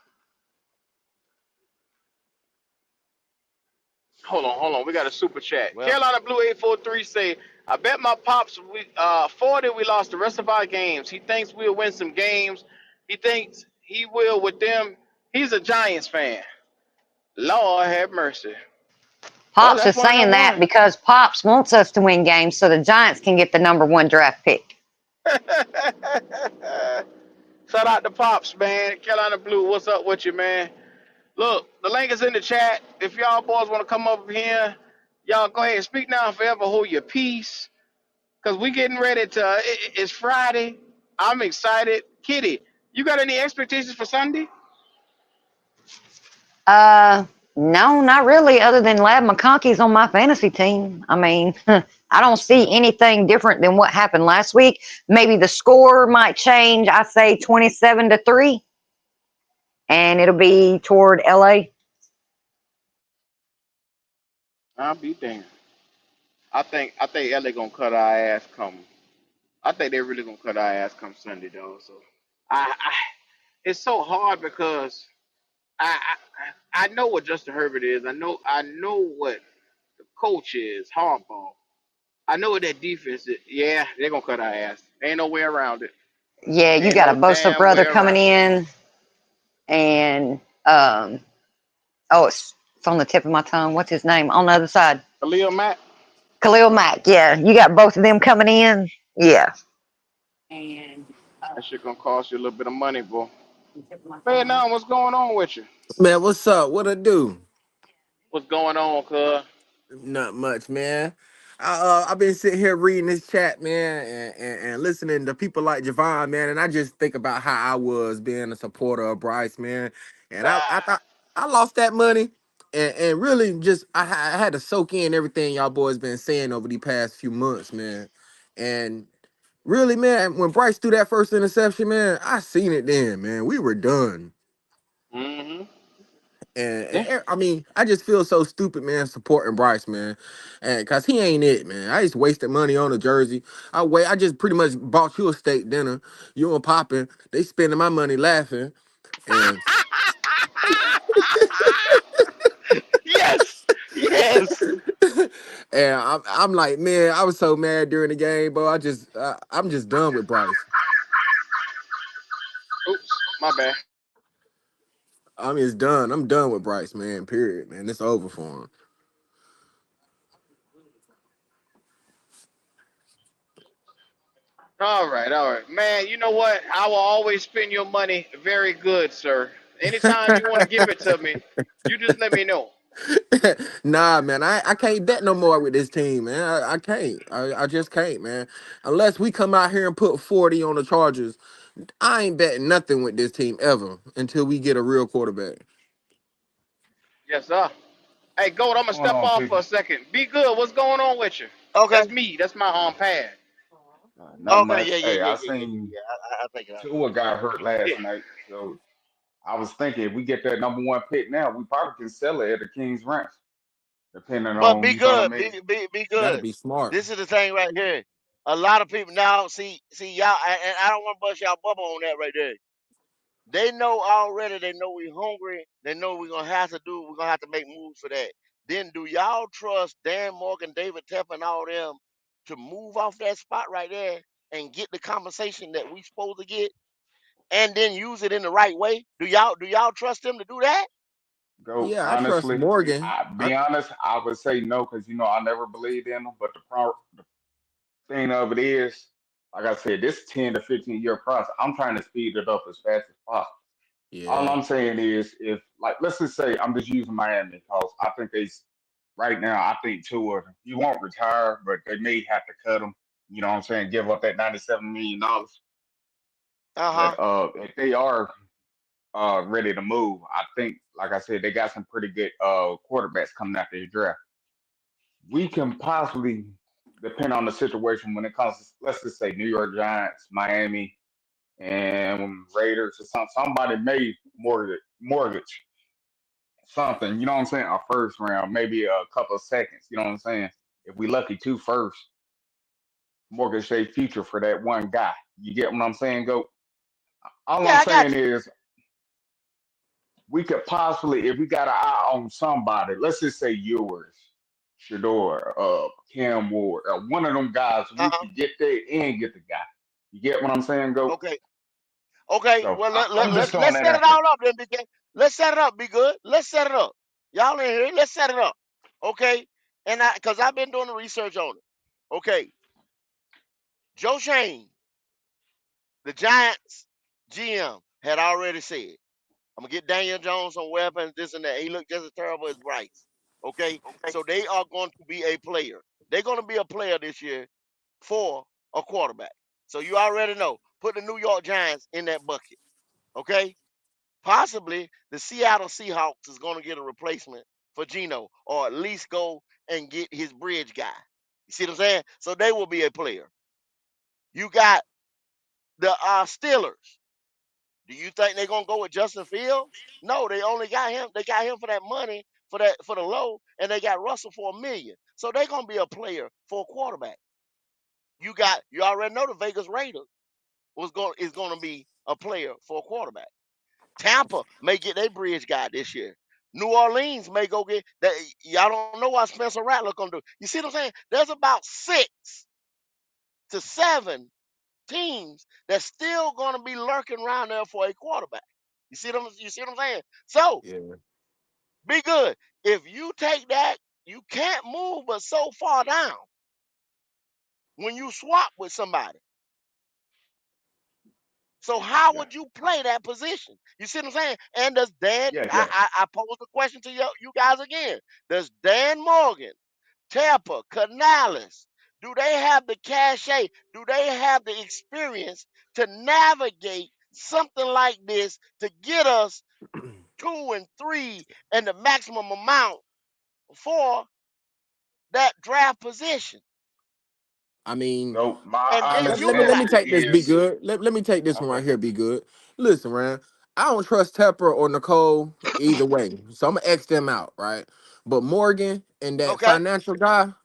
Speaker 1: Hold on. We got a super chat.
Speaker 5: Well,
Speaker 1: Carolina Blue 843 say, I bet my pops we 40 we lost the rest of our games. He thinks we'll win some games. He thinks he will with them. He's a Giants fan. Lord have mercy. Well,
Speaker 6: Pops
Speaker 1: that's
Speaker 6: is
Speaker 1: why I
Speaker 6: saying that
Speaker 1: won.
Speaker 6: because Pops wants us to win games so the Giants can get the #1 draft pick.
Speaker 1: Shout out to Pops, man. Carolina Blue, what's up with you, man? Look, the link is in the chat. If y'all boys want to come up here, y'all go ahead and speak now and forever. Hold your peace. Because we getting ready to, it's Friday. I'm excited. Kitty, you got any expectations for Sunday?
Speaker 6: No, not really, other than Lab McConkey's on my fantasy team. I mean, I don't see anything different than what happened last week. Maybe the score might change. I say 27-3, and it'll be toward LA.
Speaker 1: I'll be damned. I think LA gonna cut our ass come. I think they really gonna cut our ass come Sunday though. So I it's so hard because I, I know what Justin Herbert is. I know what the coach is, Harbaugh. I know what that defense is. Yeah, they're gonna cut our ass. Ain't no way around it.
Speaker 6: Yeah, you
Speaker 1: Ain't
Speaker 6: got a
Speaker 1: no
Speaker 6: Bosa
Speaker 1: damn way
Speaker 6: brother coming
Speaker 1: around it.
Speaker 6: in, and it's on the tip of my tongue. What's his name on the other side?
Speaker 1: Khalil Mack,
Speaker 6: Khalil Mack. Yeah, you got both of them coming in. Yeah.
Speaker 1: that shit gonna cost you a little bit of money, boy. Man, now what's going on with you?
Speaker 7: Man, what's up? What I do?
Speaker 1: What's going on, cuz?
Speaker 7: Not much, man. I've been sitting here reading this chat, man, and listening to people like Javon, man, and I just think about how I was being a supporter of Bryce, man, and I thought I lost that money, and really just I had to soak in everything y'all boys been saying over the past few months, man, and really, man, when Bryce threw that first interception, man, I seen it then, man. We were done.
Speaker 1: Mm-hmm.
Speaker 7: And,
Speaker 1: Yeah.
Speaker 7: I mean, I just feel so stupid, man, supporting Bryce, man, and cause he ain't it, man. I just wasted money on a jersey. I just pretty much bought you a steak dinner. You and Poppin, they spending my money laughing, and
Speaker 1: Yes. Yes.
Speaker 7: and I'm like, man, I was so mad during the game, bro. I'm just done with Bryce.
Speaker 1: Oops, my bad.
Speaker 7: I'm just done. I'm done with Bryce, man. Period, man. It's over for him.
Speaker 1: All right, man. You know what? I will always spend your money very good, sir. Anytime you want to give it to me, you just let me know.
Speaker 7: Nah, man, I can't bet no more with this team, man. I can't. I just can't, man. Unless we come out here and put 40 on the Chargers, I ain't betting nothing with this team ever until we get a real quarterback.
Speaker 1: Yes, sir. Hey, Gold, I'm gonna
Speaker 8: Going
Speaker 1: step
Speaker 8: on,
Speaker 1: off for
Speaker 8: people?
Speaker 1: a second. Be good. What's going on with you?
Speaker 5: okay,
Speaker 1: That's me. That's my pad.
Speaker 8: Not
Speaker 5: okay,
Speaker 8: much.
Speaker 5: yeah, yeah,
Speaker 8: Hey,
Speaker 5: yeah,
Speaker 8: I
Speaker 5: yeah, yeah,
Speaker 8: seen
Speaker 5: yeah. I take it out.
Speaker 8: Tua got hurt
Speaker 1: Yeah.
Speaker 8: last night, so I was thinking if we get that #1 pick now, we probably can sell it at the King's Ranch, depending
Speaker 5: But
Speaker 8: on
Speaker 5: be
Speaker 8: you know what I
Speaker 5: good,
Speaker 8: mean.
Speaker 5: be
Speaker 7: That'd
Speaker 5: good.
Speaker 7: be smart.
Speaker 5: This is the thing right here. A lot of people now see y'all, and I don't want to bust y'all bubble on that right there. They know already. They know we hungry. They know we're gonna have to do. We're gonna have to make moves for that. Then do y'all trust Dan Morgan, David Tepper, and all them to move off that spot right there and get the compensation that we supposed to get, and then use it in the right way? Do y'all trust them to do that?
Speaker 8: Go
Speaker 7: Yeah, I trust
Speaker 8: honestly,
Speaker 7: Morgan.
Speaker 8: I be honest, I would say no because I never believed in them. But the thing of it is, like I said, this 10 to 15 year process. I'm trying to speed it up as fast as possible. All
Speaker 7: Yeah.
Speaker 8: I'm saying is, if like let's just say I'm just using Miami because I think they right now, I think Tua, he won't retire, but they may have to cut him. You know what I'm saying? Give up that $97 million.
Speaker 5: Uh-huh.
Speaker 8: But if they are ready to move, I think, like I said, they got some pretty good quarterbacks coming out the draft. We can possibly, depend on the situation when it comes to, let's just say, New York Giants, Miami, and Raiders or somebody may mortgage something, you know what I'm saying? A first round, maybe a couple of seconds, you know what I'm saying? If we lucky two first, mortgage their future for that one guy. You get what I'm saying? Go. All
Speaker 5: Yeah,
Speaker 8: I'm
Speaker 5: I got
Speaker 8: saying
Speaker 5: you.
Speaker 8: is we could possibly, if we got an eye on somebody, let's just say yours, Shador, Cam Ward, one of them guys, we
Speaker 5: Uh-huh.
Speaker 8: could get there and get the guy. You get what I'm saying? Go.
Speaker 5: Okay. Okay.
Speaker 8: So
Speaker 5: Well,
Speaker 8: I'm just throwing
Speaker 5: let's
Speaker 8: that
Speaker 5: set
Speaker 8: out
Speaker 5: it
Speaker 8: there.
Speaker 5: all up then, BK. Let's set it up. Be good. Let's set it up. Y'all in here? Let's set it up. Okay. And because I've been doing the research on it. Okay. Joe Shane, the Giants GM, had already said, I'm gonna get Daniel Jones some weapons, this and that. He looked just as terrible as Bryce. Okay. So they are going to be a player. They're going to be a player this year for a quarterback. So you already know. Put the New York Giants in that bucket. Okay. Possibly the Seattle Seahawks is going to get a replacement for Geno, or at least go and get his bridge guy. You see what I'm saying? So they will be a player. You got the Steelers. Do you think they're gonna go with Justin Fields? No, they only got him. They got him for that money, for the low, and they got Russell for $1 million. So they're gonna be a player for a quarterback. You already know the Vegas Raiders is gonna be a player for a quarterback. Tampa may get their bridge guy this year. New Orleans may go get that. Y'all don't know what Spencer Rattler gonna do. You see what I'm saying? There's about 6 to 7 teams that's still gonna be lurking around there for a quarterback. You see what I'm saying? So
Speaker 7: Yeah.
Speaker 5: be good. If you take that, you can't move but so far down when you swap with somebody. So how
Speaker 8: Yeah,
Speaker 5: would you play that position? You see what I'm saying? And does Dan?
Speaker 8: yeah, yeah.
Speaker 5: I pose the question to you guys again. Does Dan Morgan, Tampa, Canales, do they have the cachet? Do they have the experience to navigate something like this to get us 2 and 3 and the maximum amount for that draft position?
Speaker 7: I mean,
Speaker 8: So my
Speaker 5: And then
Speaker 8: honest
Speaker 5: you
Speaker 7: let
Speaker 5: got
Speaker 7: me
Speaker 8: answer
Speaker 7: take this. Be
Speaker 8: is
Speaker 7: good. Let me take this one
Speaker 8: okay.
Speaker 7: right here. Be good. Listen, man. I don't trust Tepper or Nicole either way, so I'm gonna X them out, right? But
Speaker 5: okay.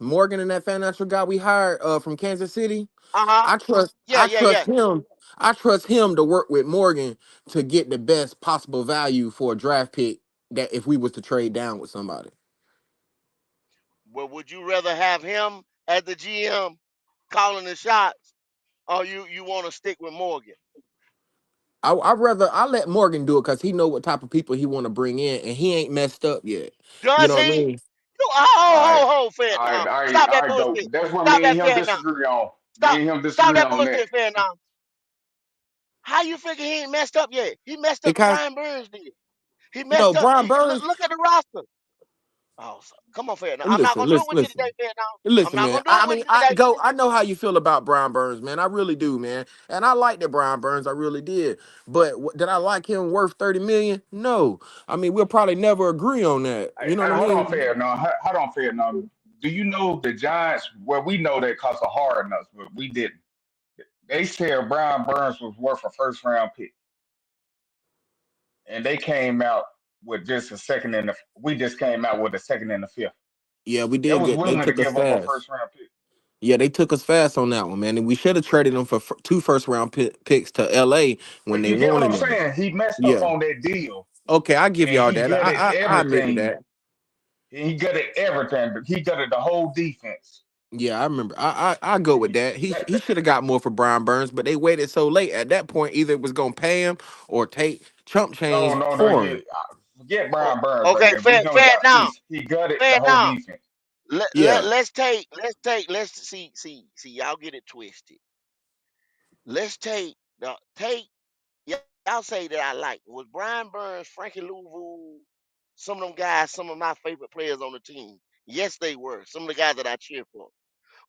Speaker 7: Morgan and that financial guy we hired from Kansas City,
Speaker 5: Uh-huh.
Speaker 7: I trust
Speaker 5: Yeah,
Speaker 7: I
Speaker 5: yeah,
Speaker 7: trust
Speaker 5: yeah.
Speaker 7: him. I trust him to work with Morgan to get the best possible value for a draft pick that if we was to trade down with somebody.
Speaker 5: Well, would you rather have him as the GM calling the shots, or you want to stick with Morgan?
Speaker 7: I let Morgan do it because he know what type of people he want to bring in, and he ain't messed up yet. You
Speaker 5: Does
Speaker 7: know what I
Speaker 5: he?
Speaker 7: mean?
Speaker 5: You
Speaker 8: All right,
Speaker 5: fair
Speaker 8: all right,
Speaker 5: now.
Speaker 8: all right,
Speaker 5: Stop
Speaker 8: all
Speaker 5: that
Speaker 8: right, go.
Speaker 5: bullshit.
Speaker 8: That's what
Speaker 5: Stop
Speaker 8: me and
Speaker 5: that
Speaker 8: him
Speaker 5: fair now.
Speaker 8: disagree on. Me
Speaker 5: Stop
Speaker 8: and him
Speaker 5: stop
Speaker 8: disagree
Speaker 5: that
Speaker 8: on that.
Speaker 5: bullshit fair now. How you figure he ain't messed up yet? He messed up.
Speaker 7: Because
Speaker 5: Brian Burns did. He
Speaker 7: no,
Speaker 5: messed up.
Speaker 7: Brian Burns.
Speaker 5: Look at the roster. Oh, come on, fair now. I'm not
Speaker 7: Listen,
Speaker 5: gonna do it
Speaker 7: listen,
Speaker 5: with you
Speaker 7: listen.
Speaker 5: today, fair now. I'm
Speaker 7: Listen,
Speaker 5: not
Speaker 7: man.
Speaker 5: gonna do it
Speaker 7: I
Speaker 5: with
Speaker 7: mean,
Speaker 5: you today.
Speaker 7: I know how you feel about Brian Burns, man. I really do, man. And I like that Brian Burns, I really did. But did I like him worth 30 million? No. I mean, we'll probably never agree on that. You know what I
Speaker 8: Hold on,
Speaker 7: mean?
Speaker 8: fair no. Hold on, fair no. Do you know the Giants? Well, we know that because of hard nuts, but we didn't. They said Brian Burns was worth a first round pick, and they came out with just a second and the. We just came out with a second and the fifth.
Speaker 7: Yeah, we
Speaker 8: They
Speaker 7: did
Speaker 8: was
Speaker 7: get. They
Speaker 8: willing to
Speaker 7: took us
Speaker 8: give up a
Speaker 7: fast.
Speaker 8: first round pick.
Speaker 7: Yeah, they took us fast on that one, man. And we should have traded them for two first round picks to LA when
Speaker 8: But
Speaker 7: they
Speaker 8: you get what I'm
Speaker 7: wanted them.
Speaker 8: saying? He messed up
Speaker 7: Yeah.
Speaker 8: on that deal,
Speaker 7: Okay, I give
Speaker 8: and
Speaker 7: y'all
Speaker 8: he
Speaker 7: that.
Speaker 8: gutted
Speaker 7: I admit to
Speaker 8: everything.
Speaker 7: that.
Speaker 8: He gutted everything. He gutted the whole defense.
Speaker 7: Yeah, I remember. I go with that. He should have got more for Brian Burns, but they waited so late. At that point, either it was gonna pay him or take chump
Speaker 8: No,
Speaker 7: change
Speaker 8: no, no.
Speaker 7: for him.
Speaker 8: You forget
Speaker 5: Oh,
Speaker 8: Brian Burns right
Speaker 5: okay,
Speaker 8: there. We know
Speaker 5: fair
Speaker 8: about
Speaker 5: now.
Speaker 8: this. He gutted the
Speaker 5: Fair
Speaker 8: whole
Speaker 5: now.
Speaker 8: defense.
Speaker 7: Yeah,
Speaker 5: Let's see y'all get it twisted. Let's take y'all say that I like. Was Brian Burns, Frankie Louvu, some of them guys, some of my favorite players on the team. Yes, they were. Some of the guys that I cheer for.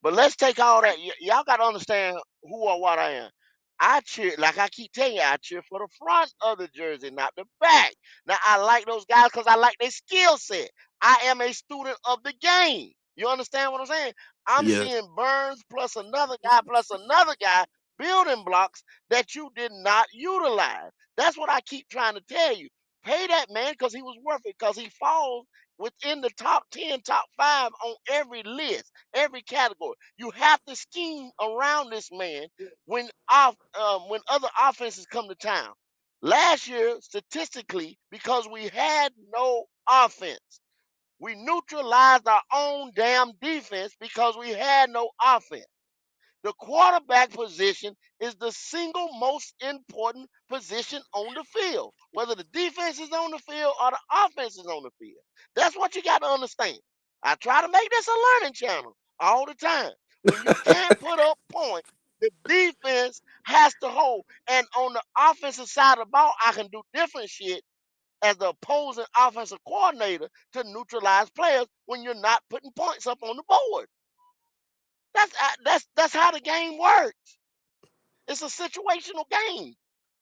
Speaker 5: But let's take all that. Y'all got to understand who or what I am. I cheer, like I keep telling you, I cheer for the front of the jersey, not the back. Now, I like those guys because I like their skill set. I am a student of the game. You understand what I'm saying? I'm
Speaker 7: Yeah.
Speaker 5: seeing Burns plus another guy building blocks that you did not utilize. That's what I keep trying to tell you. Pay that man because he was worth it because he falls within the top 10, top 5 on every list, every category. You have to scheme around this man when other offenses come to town. Last year, statistically, because we had no offense, we neutralized our own damn defense because we had no offense. The quarterback position is the single most important position on the field, whether the defense is on the field or the offense is on the field. That's what you got to understand. I try to make this a learning channel all the time. When you can't put up points, the defense has to hold. And on the offensive side of the ball, I can do different shit as the opposing offensive coordinator to neutralize players when you're not putting points up on the board. That's how the game works. It's a situational game.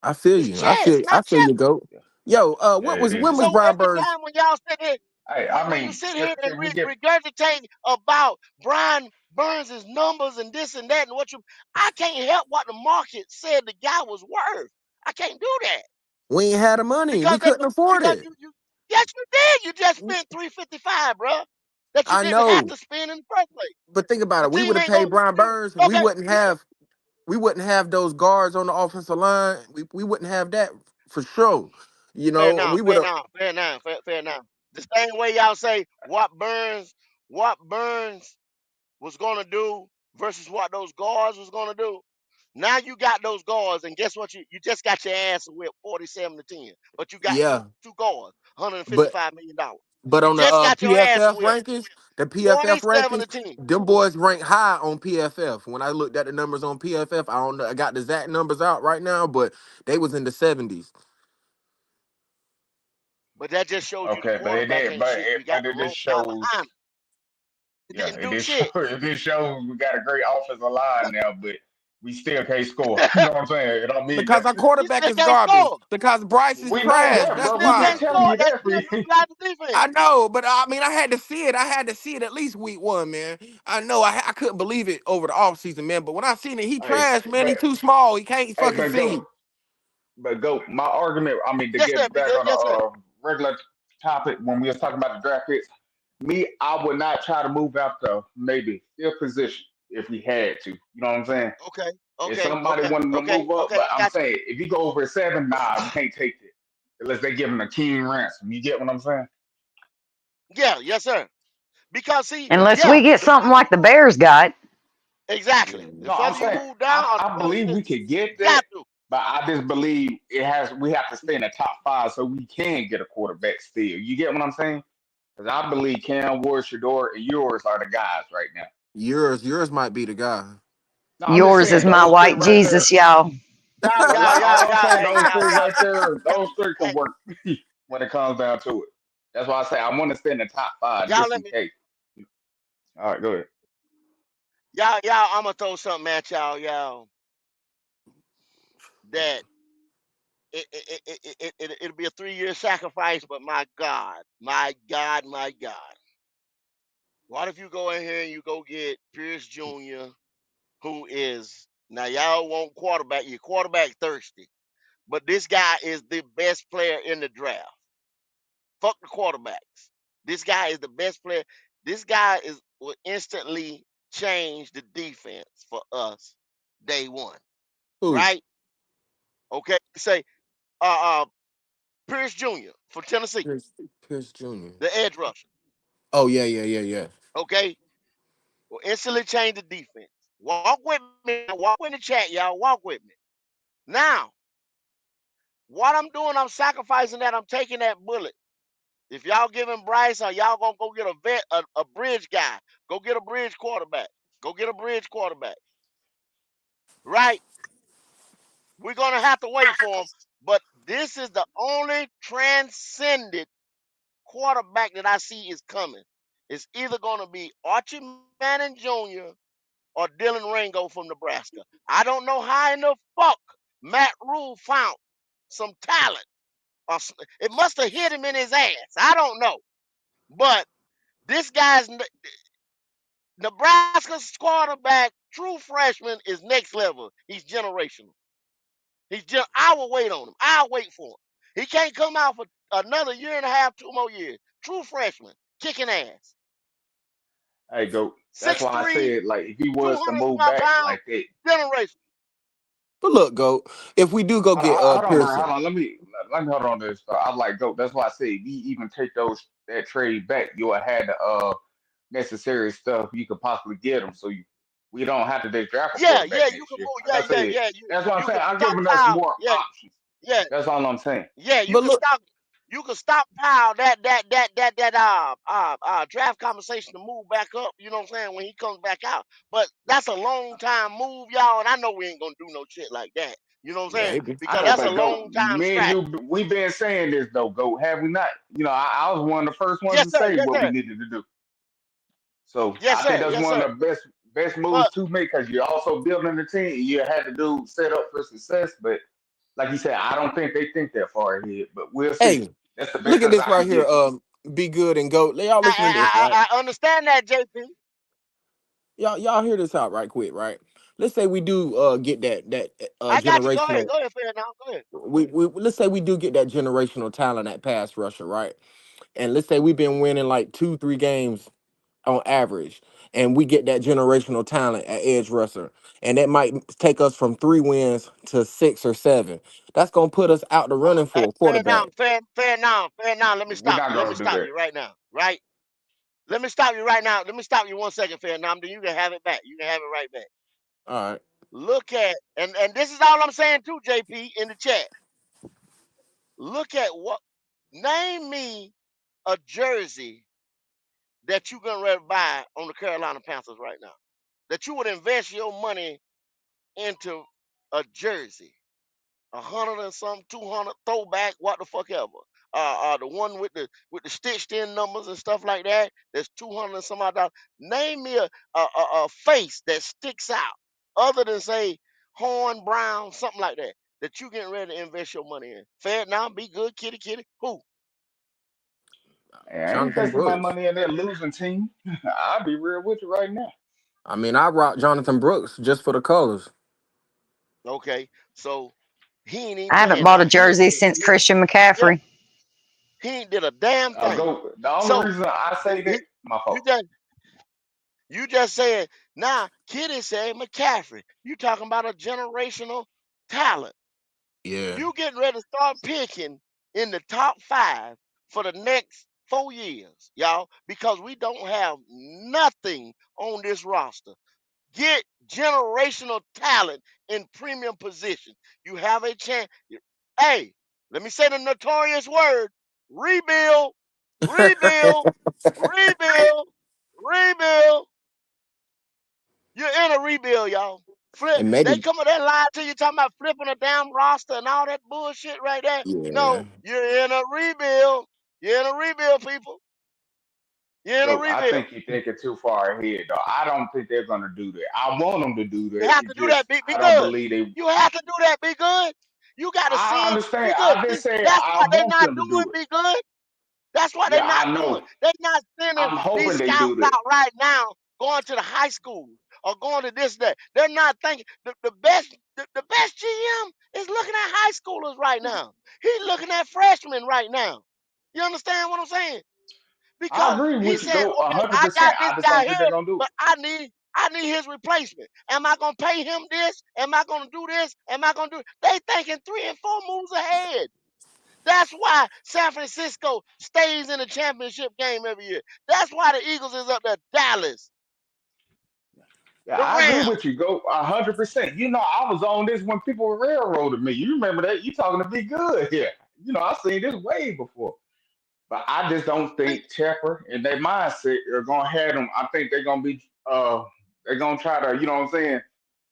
Speaker 7: I feel
Speaker 5: It's
Speaker 7: you.
Speaker 5: chess,
Speaker 7: I
Speaker 5: not
Speaker 7: feel you,
Speaker 5: checkers.
Speaker 7: goat. Yo,
Speaker 8: Yeah,
Speaker 7: what
Speaker 8: it
Speaker 7: was when
Speaker 8: is.
Speaker 7: was
Speaker 5: So
Speaker 7: Brian
Speaker 5: every
Speaker 7: Burns?
Speaker 5: time when y'all sit here,
Speaker 8: Hey, I
Speaker 5: when you
Speaker 8: mean,
Speaker 5: sit here and
Speaker 8: can we get
Speaker 5: regurgitate about Brian Burns' numbers and this and that and what you, I can't help what the market said the guy was worth. I can't do that
Speaker 7: We ain't had the money. We
Speaker 5: because that
Speaker 7: couldn't afford
Speaker 5: because
Speaker 7: it.
Speaker 5: you yes you did. You just spent 355, bro. That you
Speaker 7: I
Speaker 5: didn't have
Speaker 7: know,
Speaker 5: to spend in the first place.
Speaker 7: but think about
Speaker 5: The
Speaker 7: it. We
Speaker 5: team
Speaker 7: would have
Speaker 5: ain't
Speaker 7: paid
Speaker 5: gonna
Speaker 7: Brian
Speaker 5: you
Speaker 7: Burns.
Speaker 5: okay.
Speaker 7: We wouldn't have those guards on the offensive line. We wouldn't have that for sure. You
Speaker 5: Fair
Speaker 7: know,
Speaker 5: now,
Speaker 7: we would
Speaker 5: fair
Speaker 7: have.
Speaker 5: now, fair now, fair now. The same way y'all say what Burns was gonna do versus what those guards was gonna do. Now you got those guards, and guess what? You just got your ass whipped 47-10. But you got two
Speaker 7: Yeah,
Speaker 5: two guards,
Speaker 7: but
Speaker 5: $155 million.
Speaker 7: but
Speaker 5: You
Speaker 7: on the
Speaker 5: just got your ass
Speaker 7: PFF
Speaker 5: whipped
Speaker 7: rankings, the PFF
Speaker 5: 47 to
Speaker 7: rankings,
Speaker 5: 10.
Speaker 7: them boys rank high on PFF. When I looked at the numbers on PFF, I don't know. I got the exact numbers out right now, but they was in the 70s.
Speaker 5: But that just shows you the
Speaker 8: okay, but it
Speaker 5: quarterback
Speaker 8: did,
Speaker 5: ain't shit. We got
Speaker 8: but
Speaker 5: the
Speaker 8: it just
Speaker 5: rope guy
Speaker 8: shows.
Speaker 5: behind him. It
Speaker 8: Yeah,
Speaker 5: didn't do shit.
Speaker 8: it did show we got a great offensive line now, but we still can't score. You know what I'm saying? It don't mean
Speaker 7: Because our
Speaker 8: nothing.
Speaker 5: You
Speaker 7: quarterback
Speaker 5: still
Speaker 7: is
Speaker 5: can't
Speaker 7: garbage.
Speaker 5: score.
Speaker 7: Because Bryce is
Speaker 8: We know
Speaker 7: trash.
Speaker 8: that,
Speaker 5: You
Speaker 7: That's
Speaker 8: bro.
Speaker 5: still
Speaker 8: We've
Speaker 7: why.
Speaker 8: been
Speaker 5: can't
Speaker 8: telling
Speaker 5: score.
Speaker 8: you
Speaker 5: That's
Speaker 8: that for
Speaker 5: still
Speaker 8: you.
Speaker 5: neutralize the defense.
Speaker 7: I know, but I mean, I had to see it. I had to see it at least week one, man. I know I couldn't believe it over the offseason, man. But when I seen it, he
Speaker 8: Hey,
Speaker 7: trash, man. He
Speaker 8: but
Speaker 7: too small. He can't
Speaker 8: hey,
Speaker 7: fucking see.
Speaker 8: but go. My argument. I mean, to
Speaker 5: Yes, sir.
Speaker 8: get back on
Speaker 5: Yes, sir.
Speaker 8: the regular topic when we was talking about the draft picks, me, I would not try to move out the maybe field position if we had to. You know what I'm saying?
Speaker 5: Okay,
Speaker 8: If
Speaker 5: okay,
Speaker 8: somebody
Speaker 5: okay,
Speaker 8: wanted to
Speaker 5: okay,
Speaker 8: move up,
Speaker 5: okay.
Speaker 8: but
Speaker 5: I
Speaker 8: I'm
Speaker 5: got you.
Speaker 8: saying if you go over 7, nah, we can't take it unless they give him a keen ransom. You get what I'm saying?
Speaker 5: Yeah, yes, sir. Because see,
Speaker 6: Unless
Speaker 5: yeah,
Speaker 6: we get
Speaker 5: the
Speaker 6: something
Speaker 5: further
Speaker 6: like the Bears got.
Speaker 5: exactly, the
Speaker 8: No, I'm
Speaker 5: further you
Speaker 8: saying
Speaker 5: move down, or the
Speaker 8: I
Speaker 5: further
Speaker 8: believe we could
Speaker 5: you
Speaker 8: get that,
Speaker 5: got to.
Speaker 8: but I just believe it has. We have to stay in the top 5 so we can get a quarterback still. You get what I'm saying? Because I believe Cam Ward, Shador, and yours are the guys right now.
Speaker 7: Yours might be the guy.
Speaker 8: No, I'm just
Speaker 6: Yours is
Speaker 8: saying
Speaker 6: my
Speaker 8: those three
Speaker 6: white
Speaker 8: right there.
Speaker 6: Jesus, y'all.
Speaker 8: All I'm saying,
Speaker 5: Hey,
Speaker 8: those three right there,
Speaker 5: y'all,
Speaker 8: those three can
Speaker 5: hey,
Speaker 8: work when it comes down to it. That's why I say I want to stay in the top 5
Speaker 5: y'all
Speaker 8: just
Speaker 5: let
Speaker 8: in
Speaker 5: me,
Speaker 8: case. All right, go ahead.
Speaker 5: y'all. I'm gonna throw something at y'all. That it'll be a 3-year sacrifice, but my God, my God, my God. What if you go in here and you go get Pierce Jr., who is now y'all want quarterback, you're quarterback thirsty, but this guy is the best player in the draft. Fuck the quarterbacks. This guy is the best player. This guy is will instantly change the defense for us day one.
Speaker 7: Who?
Speaker 5: Right? Okay. Say uh Pierce Jr. for Tennessee,
Speaker 7: Pierce Jr.
Speaker 5: the edge rusher.
Speaker 7: Oh yeah.
Speaker 5: Okay. Will instantly change the defense. Walk with me. Walk in the chat, y'all. Walk with me. Now, what I'm doing, I'm sacrificing that. I'm taking that bullet. If y'all giving Bryce or y'all gonna go get a vet, a bridge guy, go get a bridge quarterback. Go get a bridge quarterback. Right? We're gonna have to wait for him. But this is the only transcended quarterback that I see is coming. It's either going to be Archie Manning Jr. or Dylan Ringo from Nebraska. I don't know how in the fuck Matt Rule found some talent. It must have hit him in his ass. I don't know. But this guy's Nebraska's quarterback, true freshman, is next level. He's generational. I will wait on him. I'll wait for him. He can't come out for another year and a half, 2 more years. True freshman, kicking ass.
Speaker 8: Hey, go. That's why I
Speaker 5: 6'3",
Speaker 8: said like if he was to
Speaker 5: 200
Speaker 8: move
Speaker 5: some
Speaker 8: back
Speaker 5: pounds,
Speaker 8: like that.
Speaker 5: generation.
Speaker 7: But look, go if we do go get
Speaker 8: Hold on, bro. Hold
Speaker 7: Pearson.
Speaker 8: on. Let me hold on to this. I like go. That's why I say if you even take that trade back, you'll have had the necessary stuff you could possibly get them. So we don't have to just draft a
Speaker 5: Yeah,
Speaker 8: quarterback
Speaker 5: yeah, you
Speaker 8: next
Speaker 5: can
Speaker 8: year.
Speaker 5: move.
Speaker 8: Like
Speaker 5: Yeah,
Speaker 8: I
Speaker 5: yeah,
Speaker 8: said,
Speaker 5: yeah.
Speaker 8: that's what I'm
Speaker 5: You
Speaker 8: saying.
Speaker 5: can
Speaker 8: I'm giving us
Speaker 5: stockpile.
Speaker 8: more
Speaker 5: Yeah,
Speaker 8: options.
Speaker 5: yeah,
Speaker 8: That's all I'm saying.
Speaker 5: yeah. You
Speaker 7: But
Speaker 5: can
Speaker 7: look,
Speaker 5: stock. You can stockpile that draft conversation to move back up. You know what I'm saying when he comes back out. But that's a long time move, y'all, and I know we ain't gonna do no shit like that. You know what I'm saying?
Speaker 7: maybe.
Speaker 8: I
Speaker 5: Because
Speaker 8: know,
Speaker 5: that's a
Speaker 8: but go.
Speaker 5: long time
Speaker 8: Me and
Speaker 5: strat.
Speaker 8: you, we been saying this though. Go. Have we not? I was one of the first ones
Speaker 5: Yes,
Speaker 8: to
Speaker 5: sir.
Speaker 8: say
Speaker 5: Yes,
Speaker 8: what we
Speaker 5: sir.
Speaker 8: needed to do. So
Speaker 5: Yes,
Speaker 8: I think
Speaker 5: sir.
Speaker 8: that's
Speaker 5: Yes,
Speaker 8: one
Speaker 5: sir.
Speaker 8: of the best moves
Speaker 5: But
Speaker 8: to make because you're also building the team. You had to do set up for success, but like you said, I don't think they think that far ahead. But we'll see.
Speaker 7: Hey,
Speaker 8: That's the
Speaker 7: look
Speaker 8: best
Speaker 7: at this
Speaker 8: I
Speaker 7: right
Speaker 8: can
Speaker 7: here.
Speaker 8: give you.
Speaker 7: Be good and go. Y'all listen to this, right?
Speaker 5: I understand that, JP.
Speaker 7: Y'all hear this out right quick, right? Let's say we do get that
Speaker 5: I got you. Go ahead.
Speaker 7: generational.
Speaker 5: Go ahead, Fred. Now, go ahead.
Speaker 7: We let's say we do get that generational talent at pass rusher, right? And let's say we've been winning like 2-3 games on average, and we get that generational talent at edge rusher, and that might take us from 3 wins to 6 or 7. That's gonna put us out the running for a
Speaker 5: Fair now,
Speaker 7: quarterback.
Speaker 5: fair now. Let me
Speaker 8: We're
Speaker 5: stop
Speaker 8: not
Speaker 5: you. Let me
Speaker 8: gonna do
Speaker 5: stop
Speaker 8: that.
Speaker 5: you right now. Right. Let me stop you right now. Let me stop you 1 second, fair now. Then you can have it back. You can have it right back.
Speaker 7: All right.
Speaker 5: Look at and this is all I'm saying too, JP, in the chat. Look at what. Name me a jersey that you gonna rather buy on the Carolina Panthers right now. That you would invest your money into a jersey. 100 and some, 200 throwback, what the fuck ever. The one with the stitched in numbers and stuff like that. That's 200 and some odd dollars. Name me a face that sticks out, other than say Horn Brown, something like that. That you getting ready to invest your money in. Fair now, be good, kitty, kitty. Who?
Speaker 8: And I ain't
Speaker 7: Jonathan
Speaker 8: investing my
Speaker 7: Brooks.
Speaker 8: money in that losing team. I'll be real with you right now.
Speaker 7: I mean, I rock Jonathan Brooks just for the colors.
Speaker 5: Okay, so he ain't even
Speaker 6: I haven't
Speaker 5: playing
Speaker 6: bought a
Speaker 5: now. He ain't
Speaker 6: jersey
Speaker 5: did
Speaker 6: since
Speaker 5: a,
Speaker 6: Christian
Speaker 5: yeah,
Speaker 6: McCaffrey.
Speaker 5: he ain't did a damn thing.
Speaker 8: Go. The only
Speaker 5: So
Speaker 8: reason I say that,
Speaker 5: he,
Speaker 8: my
Speaker 5: you
Speaker 8: fault.
Speaker 5: just You just said, now, Kitty said McCaffrey. You talking about a generational talent.
Speaker 7: Yeah.
Speaker 5: You getting ready to start picking in the top 5 for the next 4 years, y'all, because we don't have nothing on this roster. Get generational talent in premium position. You have a chance. Hey, let me say the notorious word: rebuild, rebuild, rebuild, rebuild. You're in a rebuild, y'all. Flip.
Speaker 7: And
Speaker 5: They
Speaker 7: maybe,
Speaker 5: come with that lie to you talking about flipping a damn roster and all that bullshit right there.
Speaker 7: yeah.
Speaker 5: No, you're in a rebuild. You're in a rebuild, people. You're in a
Speaker 8: Go. I
Speaker 5: rebuild.
Speaker 8: think you're thinking too far ahead, though. I don't think they're gonna do that. I want them to do
Speaker 5: You
Speaker 8: that.
Speaker 5: have
Speaker 8: It
Speaker 5: to do that.
Speaker 8: just
Speaker 5: Be
Speaker 8: I don't
Speaker 5: good.
Speaker 8: believe they.
Speaker 5: You have to do that. Be good. You got to
Speaker 8: I
Speaker 5: send. Be
Speaker 8: understand.
Speaker 5: good.
Speaker 8: I just
Speaker 5: See,
Speaker 8: said
Speaker 5: that's
Speaker 8: I
Speaker 5: why they
Speaker 8: want
Speaker 5: not
Speaker 8: them to
Speaker 5: doing.
Speaker 8: do it.
Speaker 5: Be good. That's what they're
Speaker 8: Yeah,
Speaker 5: not
Speaker 8: I
Speaker 5: doing.
Speaker 8: know.
Speaker 5: They're not sending
Speaker 8: I'm
Speaker 5: these
Speaker 8: hoping they
Speaker 5: scouts
Speaker 8: do that.
Speaker 5: out right now, going to the high school or going to this, that. They're not thinking the best GM is looking at high schoolers right now. He's looking at freshmen right now. You understand what I'm saying?
Speaker 8: I
Speaker 5: Because
Speaker 8: agree
Speaker 5: he
Speaker 8: with you,
Speaker 5: said,
Speaker 8: go
Speaker 5: okay, I
Speaker 8: 100%.
Speaker 5: got this
Speaker 8: I just
Speaker 5: guy
Speaker 8: don't think they're
Speaker 5: here,
Speaker 8: gonna do it.
Speaker 5: but I need his replacement. Am I gonna pay him this? Am I gonna do this? Am I gonna do it? They thinking 3 and 4 moves ahead. That's why San Francisco stays in the championship game every year. That's why the Eagles is up there. Dallas,
Speaker 8: Yeah,
Speaker 5: the
Speaker 8: I agree
Speaker 5: Rams.
Speaker 8: with you, go 100%. I was on this when people were railroading me. You remember that? You talking to be good here. I seen this way before. But I just don't
Speaker 5: See,
Speaker 8: think Tepper and their mindset are gonna have them. I think they're gonna try to, you know what I'm saying,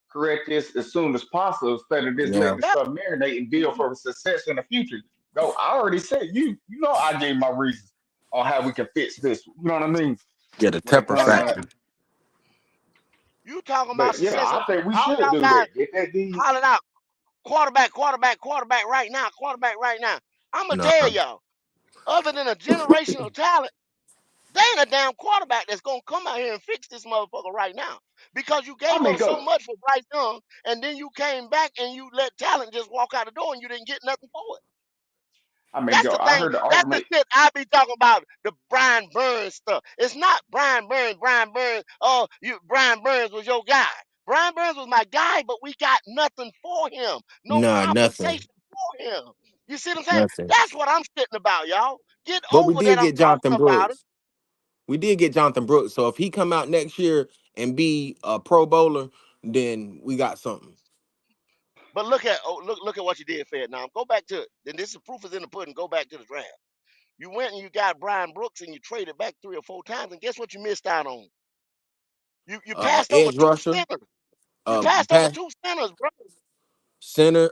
Speaker 8: correct this as soon as possible instead of just letting
Speaker 7: Yeah.
Speaker 8: the
Speaker 5: that,
Speaker 8: stuff marinate and build for success in the future. Go, I already said I gave my reasons on how we can fix this. You know what I mean?
Speaker 7: Yeah, the
Speaker 8: when it
Speaker 7: Tepper
Speaker 8: comes
Speaker 5: Yeah,
Speaker 8: to.
Speaker 7: factor.
Speaker 5: you talking about
Speaker 8: But yeah,
Speaker 5: success?
Speaker 8: I think we
Speaker 5: All
Speaker 8: should
Speaker 5: y'all
Speaker 8: do
Speaker 5: guys
Speaker 8: that. Get that D.
Speaker 5: hollering out quarterback, quarterback, quarterback right now, quarterback right now. I'm gonna
Speaker 7: Nah.
Speaker 5: tell y'all, other than a generational talent, they ain't a damn quarterback that's gonna come out here and fix this motherfucker right now. Because you
Speaker 8: I
Speaker 5: gave
Speaker 8: mean,
Speaker 5: up so
Speaker 8: go.
Speaker 5: much for Bryce Young, and then you came back and you let talent just walk out the door, and you didn't get nothing for it.
Speaker 8: I mean,
Speaker 5: That's
Speaker 8: go.
Speaker 5: the
Speaker 8: I
Speaker 5: thing.
Speaker 8: heard the
Speaker 5: That's the
Speaker 8: argument.
Speaker 5: shit I be talking about. The Brian Burns stuff. It's not Brian Burns. Brian Burns. Oh, Brian Burns was your guy. Brian Burns was my guy, but we got nothing for him. No
Speaker 7: Nah, nothing.
Speaker 5: compensation for him. You see what I'm saying?
Speaker 7: Nothing.
Speaker 5: That's what I'm sitting about, y'all. Get
Speaker 7: But we
Speaker 5: over that.
Speaker 7: did
Speaker 5: I'm
Speaker 7: get
Speaker 5: talking
Speaker 7: Jonathan
Speaker 5: about it.
Speaker 7: Brooks. We did get Jonathan Brooks. So if he come out next year and be a Pro Bowler, then we got something.
Speaker 5: But look at what you did, Fed. Now go back to it. Then this is proof is in the pudding. Go back to the draft. You went and you got Brian Brooks and you traded back 3 or 4 times, and guess what you missed out on? You passed over
Speaker 7: Edge
Speaker 5: two
Speaker 7: rusher,
Speaker 5: centers. You passed over
Speaker 7: pass
Speaker 5: two centers, bro.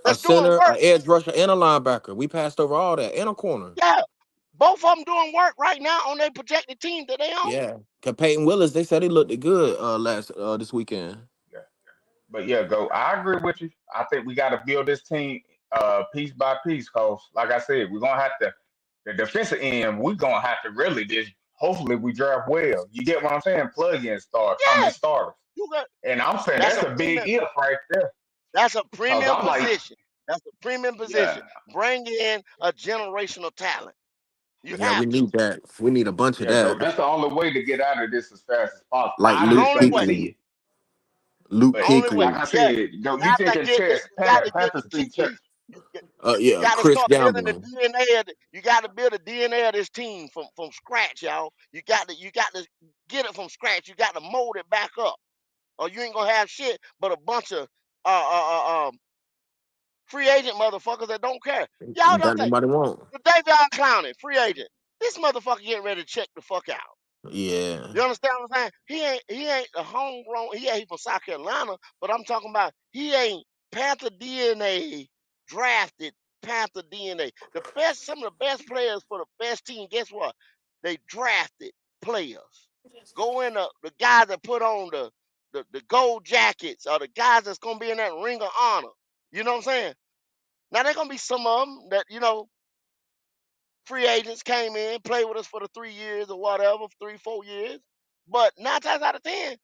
Speaker 7: a
Speaker 5: That's doing
Speaker 7: center, a
Speaker 5: work.
Speaker 7: edge rusher, and a linebacker. We passed over all that, and a corner.
Speaker 5: Yeah. Both of them doing work right now on their projected team that they own.
Speaker 7: Yeah. Cause Peyton Willis, they said he looked good last this weekend.
Speaker 8: Yeah, but yeah, go. I agree with you. I think we got to build this team piece by piece. Cause like I said, we're gonna have to the defensive end. We're gonna have to really just. Hopefully, we draft well. You get what I'm saying? Plug in start. I mean
Speaker 5: Yeah.
Speaker 8: starters.
Speaker 5: You got
Speaker 8: And I'm saying
Speaker 5: that's
Speaker 8: that's
Speaker 5: a
Speaker 8: a big
Speaker 5: premium.
Speaker 8: if right there.
Speaker 5: That's a
Speaker 8: Cause
Speaker 5: premium
Speaker 8: I'm like,
Speaker 5: position. That's a premium
Speaker 8: yeah,
Speaker 5: position. Bring in a generational talent. You
Speaker 7: Yeah, we
Speaker 5: have to.
Speaker 7: need that. We need a bunch of
Speaker 8: yeah, go.
Speaker 7: that.
Speaker 8: That's the only way to get out of this as fast as possible.
Speaker 7: Like
Speaker 8: I
Speaker 5: The
Speaker 7: Luke
Speaker 8: just
Speaker 5: only
Speaker 8: don't
Speaker 5: way.
Speaker 8: see
Speaker 7: Kuechly.
Speaker 8: it.
Speaker 7: Luke
Speaker 8: But
Speaker 5: Only way.
Speaker 8: like
Speaker 7: Kuechly.
Speaker 8: I
Speaker 5: Yeah.
Speaker 8: said, go.
Speaker 5: You
Speaker 8: You
Speaker 5: got to
Speaker 8: thinking
Speaker 5: get
Speaker 8: Chess
Speaker 5: you got to get
Speaker 8: Panther
Speaker 5: the
Speaker 8: Street Chess?
Speaker 5: key. You
Speaker 7: Yeah,
Speaker 5: got to
Speaker 7: Chris
Speaker 5: start building the
Speaker 7: Gamble.
Speaker 5: DNA. You got to build the DNA of this team from scratch, y'all. You got to get it from scratch. You got to mold it back up, or you ain't gonna have shit but a bunch of free agent motherfuckers that don't care. Y'all don't
Speaker 7: That
Speaker 5: think
Speaker 7: nobody want.
Speaker 5: the Davion Clowney, free agent. This motherfucker getting ready to check the fuck out.
Speaker 7: Yeah.
Speaker 5: You understand what I'm saying? He ain't a homegrown. He ain't from South Carolina, but I'm talking about he ain't Panther DNA drafted Panther DNA. Some of the best players for the best team. Guess what? They drafted players. Go in the guys that put on the gold jackets or the guys that's gonna be in that ring of honor. You know what I'm saying? Now there's gonna be some of them that free agents came in, played with us for the 3 years or whatever, 3, 4 years. But 9 times out of 10,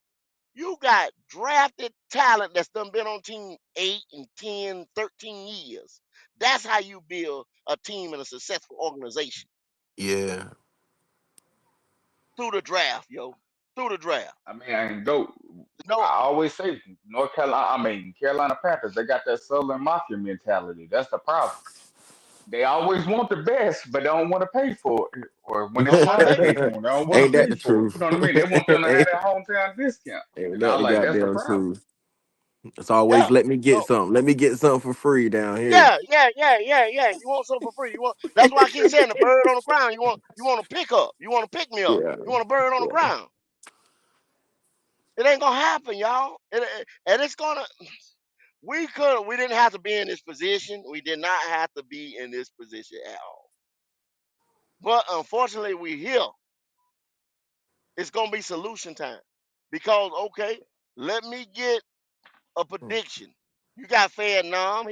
Speaker 5: you got drafted talent that's done been on team 8 and 10, 13 years. That's how you build a team and a successful organization
Speaker 7: Yeah.
Speaker 5: through the draft, yo. Through the draft.
Speaker 8: I mean, I can go.
Speaker 5: No,
Speaker 8: I always say North Carolina. I mean, Carolina Panthers. They got that Southern Mafia mentality. That's the problem. They always want the best, but they don't want to pay for it. Or when it's
Speaker 5: don't want
Speaker 8: time
Speaker 5: to
Speaker 8: to
Speaker 5: pay
Speaker 8: pay
Speaker 5: for
Speaker 8: for
Speaker 5: it.
Speaker 8: it, they don't want
Speaker 7: Ain't
Speaker 8: to
Speaker 7: that
Speaker 8: pay
Speaker 7: the
Speaker 8: for it. You
Speaker 7: truth?
Speaker 8: know what I mean? They want them to have
Speaker 7: ain't,
Speaker 8: that hometown discount.
Speaker 7: ain't
Speaker 8: And I
Speaker 7: that
Speaker 8: was
Speaker 7: the
Speaker 8: like, that's the
Speaker 7: goddamn
Speaker 8: problem.
Speaker 7: truth? It's always
Speaker 5: Yeah.
Speaker 7: let me get
Speaker 5: So
Speaker 7: something. Let me get something for free down here.
Speaker 5: yeah. You want something for free. You want that's why I keep saying the bird on the ground. You want to pick up. You want to pick me up.
Speaker 7: Yeah.
Speaker 5: You want a bird on the
Speaker 7: Yeah.
Speaker 5: ground. It ain't gonna happen, y'all. And it's gonna. We didn't have to be in this position. We did not have to be in this position at all. But unfortunately, we here. It's gonna be solution time because okay, let me get a prediction. You got Fed Nom.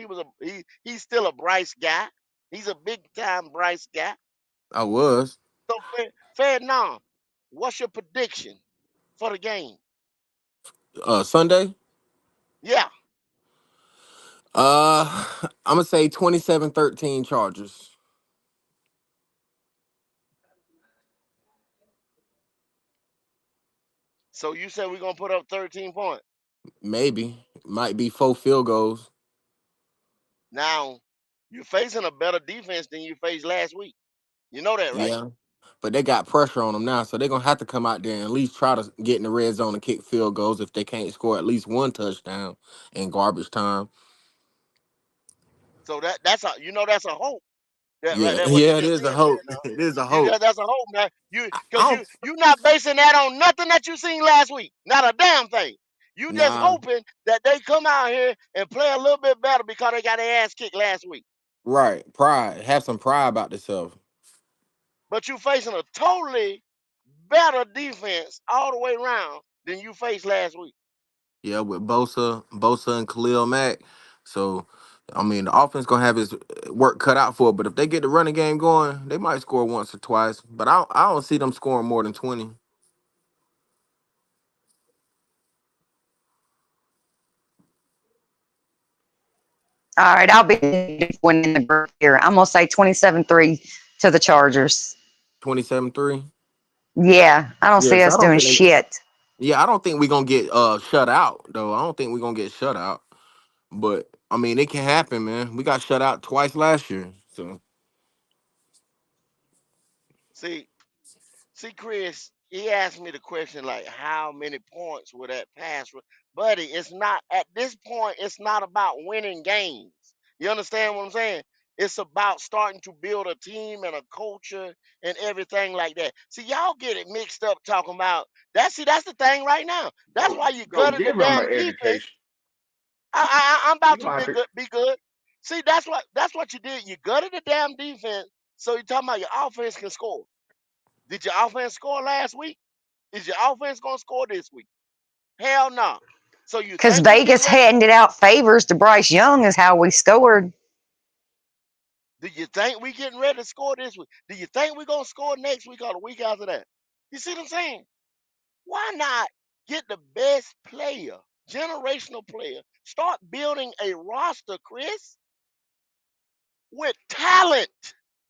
Speaker 5: He's still a Bryce guy. He's a big time Bryce guy.
Speaker 7: I was.
Speaker 5: So Fed Nom, what's your prediction for the game?
Speaker 7: Sunday.
Speaker 5: Yeah.
Speaker 7: I'm gonna say 27-13 Chargers.
Speaker 5: So you said we're gonna put up 13 points.
Speaker 7: Maybe. Might be 4 field goals.
Speaker 5: Now, you're facing a better defense than you faced last week. You know that, right?
Speaker 7: Yeah. But they got pressure on them now, so they're gonna have to come out there and at least try to get in the red zone and kick field goals if they can't score at least one touchdown in garbage time.
Speaker 5: So that's a hope. That right
Speaker 7: Yeah,
Speaker 5: there, what you
Speaker 7: yeah, it
Speaker 5: just
Speaker 7: is a
Speaker 5: said,
Speaker 7: hope.
Speaker 5: man. Now,
Speaker 7: It is a hope.
Speaker 5: that's a hope, man. Because
Speaker 7: I
Speaker 5: you not basing that on nothing that you seen last week. Not a damn thing. You just
Speaker 7: nah,
Speaker 5: hoping that they come out here and play a little bit better because they got their ass kicked last week.
Speaker 7: right. Pride. Have some pride about themselves.
Speaker 5: But you facing a totally better defense all the way around than you faced last week.
Speaker 7: Yeah, with Bosa and Khalil Mack. So, I mean, the offense gonna have his work cut out for it. But if they get the running game going, they might score once or twice. But I don't see them scoring more than 20.
Speaker 6: All right, I'll be one in the group here. I'm gonna say 27-3 to the Chargers.
Speaker 7: 27-3.
Speaker 6: Yeah, I don't see
Speaker 7: Yes, I
Speaker 6: us
Speaker 7: don't
Speaker 6: doing
Speaker 7: think they.
Speaker 6: shit.
Speaker 7: Yeah, I don't think we're gonna get shut out though. I don't think we're gonna get shut out. But I mean, it can happen, man. We got shut out twice last year. So
Speaker 5: See, Chris, he asked me the question like, how many points will that Buddy, it's not at this point. It's not about winning games. You understand what I'm saying? It's about starting to build a team and a culture and everything like that. See, y'all get it mixed up talking about that. See, that's the thing right now. That's
Speaker 8: Go
Speaker 5: why you
Speaker 8: go
Speaker 5: gutted the
Speaker 8: give them an
Speaker 5: damn defense.
Speaker 8: education.
Speaker 5: I'm
Speaker 8: You
Speaker 5: about to
Speaker 8: don't have
Speaker 5: be
Speaker 8: to.
Speaker 5: good. Be good. See, that's what you did. You gutted the damn defense. So you talking about your offense can score? Did your offense score last week? Is your offense gonna score this week? Hell no. So you
Speaker 6: Because
Speaker 5: think we getting
Speaker 6: Vegas
Speaker 5: ready?
Speaker 6: handed out favors to Bryce Young is how we scored.
Speaker 5: Do you think we getting ready to score this week? Do you think we gonna score next week or the week after that? You see what I'm saying? Why not get the best player, generational player? Start building a roster, Chris, with talent.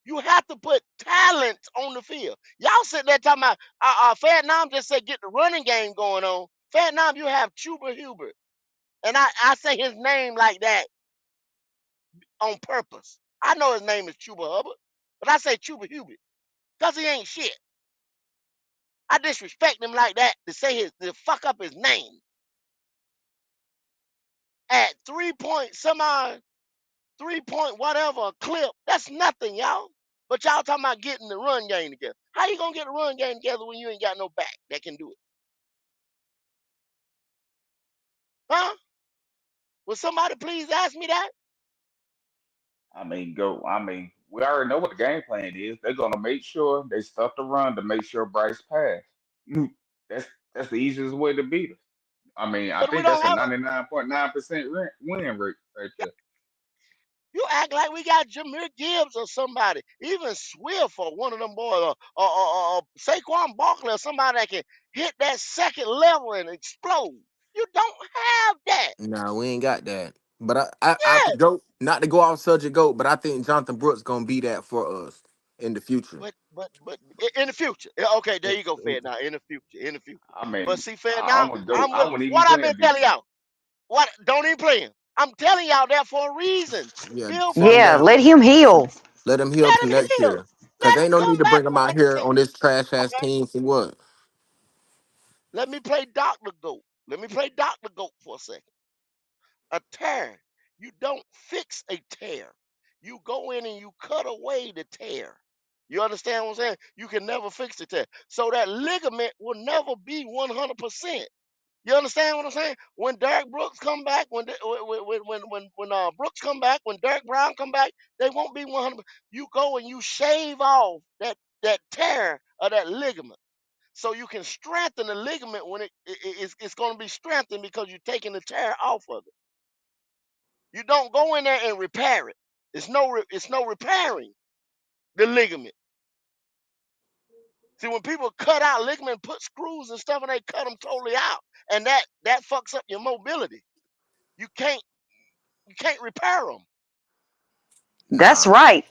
Speaker 5: You have to put talent on the field. Y'all sitting there talking about Fat Nam just said get the running game going on. Fat Nam, you have Chuba Hubbard. And I say his name like that on purpose. I know his name is Chuba Hubbard, but I say Chuba Hubbard because he ain't shit. I disrespect him like that to fuck up his name. At 3 point some odd, 3 point whatever a clip, that's nothing, y'all. But y'all talking about getting the run game together. How you gonna get the run game together when you ain't got no back that can do it? Huh? Will somebody please ask me that?
Speaker 8: I mean, go. I mean, we already know what the game plan is. They're gonna make sure they stuff the run to make sure Bryce pass. That's that's the easiest way to beat us. I mean, I
Speaker 5: But we
Speaker 8: think
Speaker 5: don't
Speaker 8: that's a
Speaker 5: have a
Speaker 8: 99.9% win rate right there.
Speaker 5: you act like we got Jameer Gibbs or somebody, even Swift or one of them boys, or Saquon Barkley or somebody that can hit that second level and explode. You don't have that.
Speaker 7: nah, we ain't got that. But I
Speaker 5: Yeah,
Speaker 7: could go not to go off subject, go. But I think Jonathan Brooks gonna be that for us in the future.
Speaker 5: but in the future, okay, there you go, Fed. Now in the future.
Speaker 8: I
Speaker 5: But
Speaker 8: mean,
Speaker 5: see, Fed,
Speaker 8: I
Speaker 5: now
Speaker 8: wouldn't go. I wouldn't even
Speaker 5: what I've
Speaker 8: play
Speaker 5: been
Speaker 8: him
Speaker 5: telling
Speaker 8: defense.
Speaker 5: y'all. What don't even play him. I'm telling y'all that for a reason.
Speaker 7: Yeah,
Speaker 5: Build for the
Speaker 6: Yeah, let
Speaker 5: future.
Speaker 6: him heal.
Speaker 7: let him heal to
Speaker 5: Let him
Speaker 7: next
Speaker 5: heal.
Speaker 7: year. Cause
Speaker 5: Let him
Speaker 7: ain't no need
Speaker 5: come
Speaker 7: to
Speaker 5: back
Speaker 7: bring him
Speaker 5: for
Speaker 7: out
Speaker 5: next
Speaker 7: here
Speaker 5: year.
Speaker 7: on this trash ass
Speaker 5: Okay.
Speaker 7: team for what?
Speaker 5: Let me play Dr. Goat. Let me play Dr. Goat for a second. A tear. You don't fix a tear. You go in and you cut away the tear. You understand what I'm saying? You can never fix the tear. So that ligament will never be 100%. You understand what I'm saying? When Derek Brooks come back, when Brooks come back, when Derek Brown come back, they won't be 100. You go and you shave off that tear of that ligament, so you can strengthen the ligament when it's going to be strengthened because you're taking the tear off of it. You don't go in there and repair it. It's no repairing the ligament. See, when people cut out ligament, put screws and stuff, and they cut them totally out, and that fucks up your mobility. You can't repair them.
Speaker 6: That's
Speaker 7: Nah,
Speaker 6: right.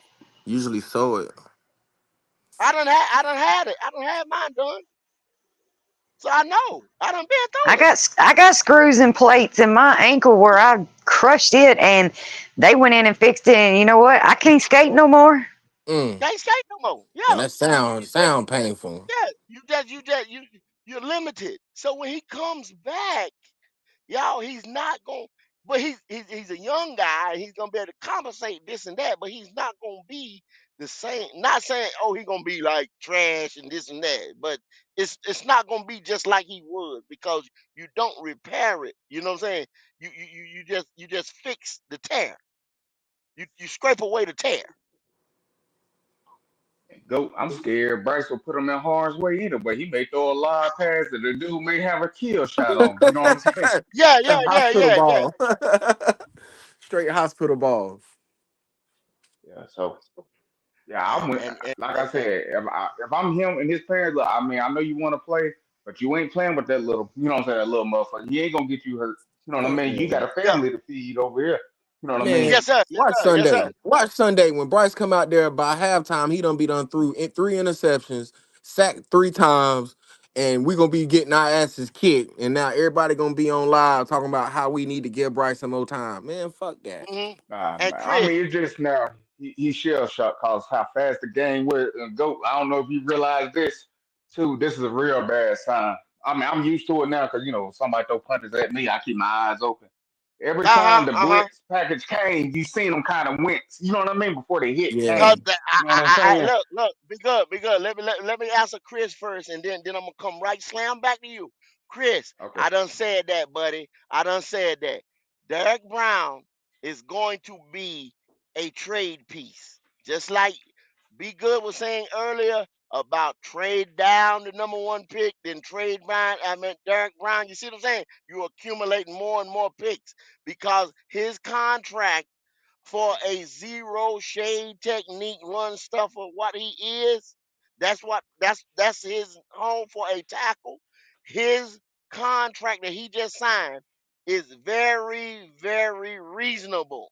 Speaker 7: usually so it.
Speaker 5: I done had it. I done had mine done, so I know. I done been
Speaker 6: I
Speaker 5: through it.
Speaker 6: got I got screws and plates in my ankle where I crushed it, and they went in and fixed it. And you know what? I can't skate no more.
Speaker 7: Mm.
Speaker 5: Can't skate no more.
Speaker 7: And
Speaker 5: Yeah,
Speaker 7: that
Speaker 5: you
Speaker 7: sound
Speaker 5: just
Speaker 7: sound painful.
Speaker 5: yeah, you're limited. So when he comes back, y'all, he's not going. But he's a young guy. He's gonna be able to compensate this and that. But he's not gonna be the same. Not saying oh he's gonna be like trash and this and that. But it's not gonna be just like he was because you don't repair it. You know what I'm saying? You just fix the tear. You scrape away the tear.
Speaker 8: Go. I'm scared. Bryce will put him in harm's way either, but he may throw a live pass that the dude may have a kill shot on. You know what I'm saying?
Speaker 5: Yeah, yeah,
Speaker 7: A
Speaker 5: yeah,
Speaker 7: hospital
Speaker 5: yeah, yeah.
Speaker 7: ball. Straight hospital ball.
Speaker 8: Yeah. So yeah, I went.
Speaker 5: And
Speaker 8: Like I said, if I'm him and his parents, look, I mean, I know you want to play, but you ain't playing with that little, you know what I'm saying, that little motherfucker. He ain't gonna get you hurt. You know what I
Speaker 7: Fuck
Speaker 8: mean? You got
Speaker 7: no.
Speaker 8: a
Speaker 5: yeah,
Speaker 8: family to feed over here. You know what I mean?
Speaker 7: Man,
Speaker 5: yes sir, yes
Speaker 7: watch
Speaker 5: sir, yes
Speaker 7: Sunday.
Speaker 5: sir.
Speaker 7: Watch Sunday when Bryce come out there by halftime. He done be done through three interceptions, sacked 3 times, and we gonna be getting our asses kicked. And now everybody gonna be on live talking about how we need to give Bryce some more time. Man, fuck that.
Speaker 5: Hmm.
Speaker 8: Nah,
Speaker 5: And
Speaker 8: man. I
Speaker 5: Chris,
Speaker 8: mean, it's just now he shell shocked cause how fast the game went. Go. I don't know if you realize this too. This is a real bad sign. I mean, I'm used to it now because you know somebody throw punches at me, I keep my eyes open. Every time
Speaker 5: uh-huh,
Speaker 8: the
Speaker 5: uh-huh.
Speaker 8: blitz package came, you seen them kind of wince. You know what I mean before the hit
Speaker 7: Yeah.
Speaker 5: Cause
Speaker 8: came. You know what I'm
Speaker 5: I
Speaker 8: saying?
Speaker 5: look, be good, be good. Let me answer Chris first, and then I'm gonna come right slam back to you, Chris.
Speaker 8: Okay.
Speaker 5: I done said that, buddy. I done said that. Derek Brown is going to be a trade piece, just like Be Good was saying earlier about trade down the #1 pick, then trade Brown. I mean Derek Brown. You see what I'm saying? You accumulating more and more picks because his contract for a zero shade technique run stuffer what he is. That's his home for a tackle. His contract that he just signed is very, very reasonable.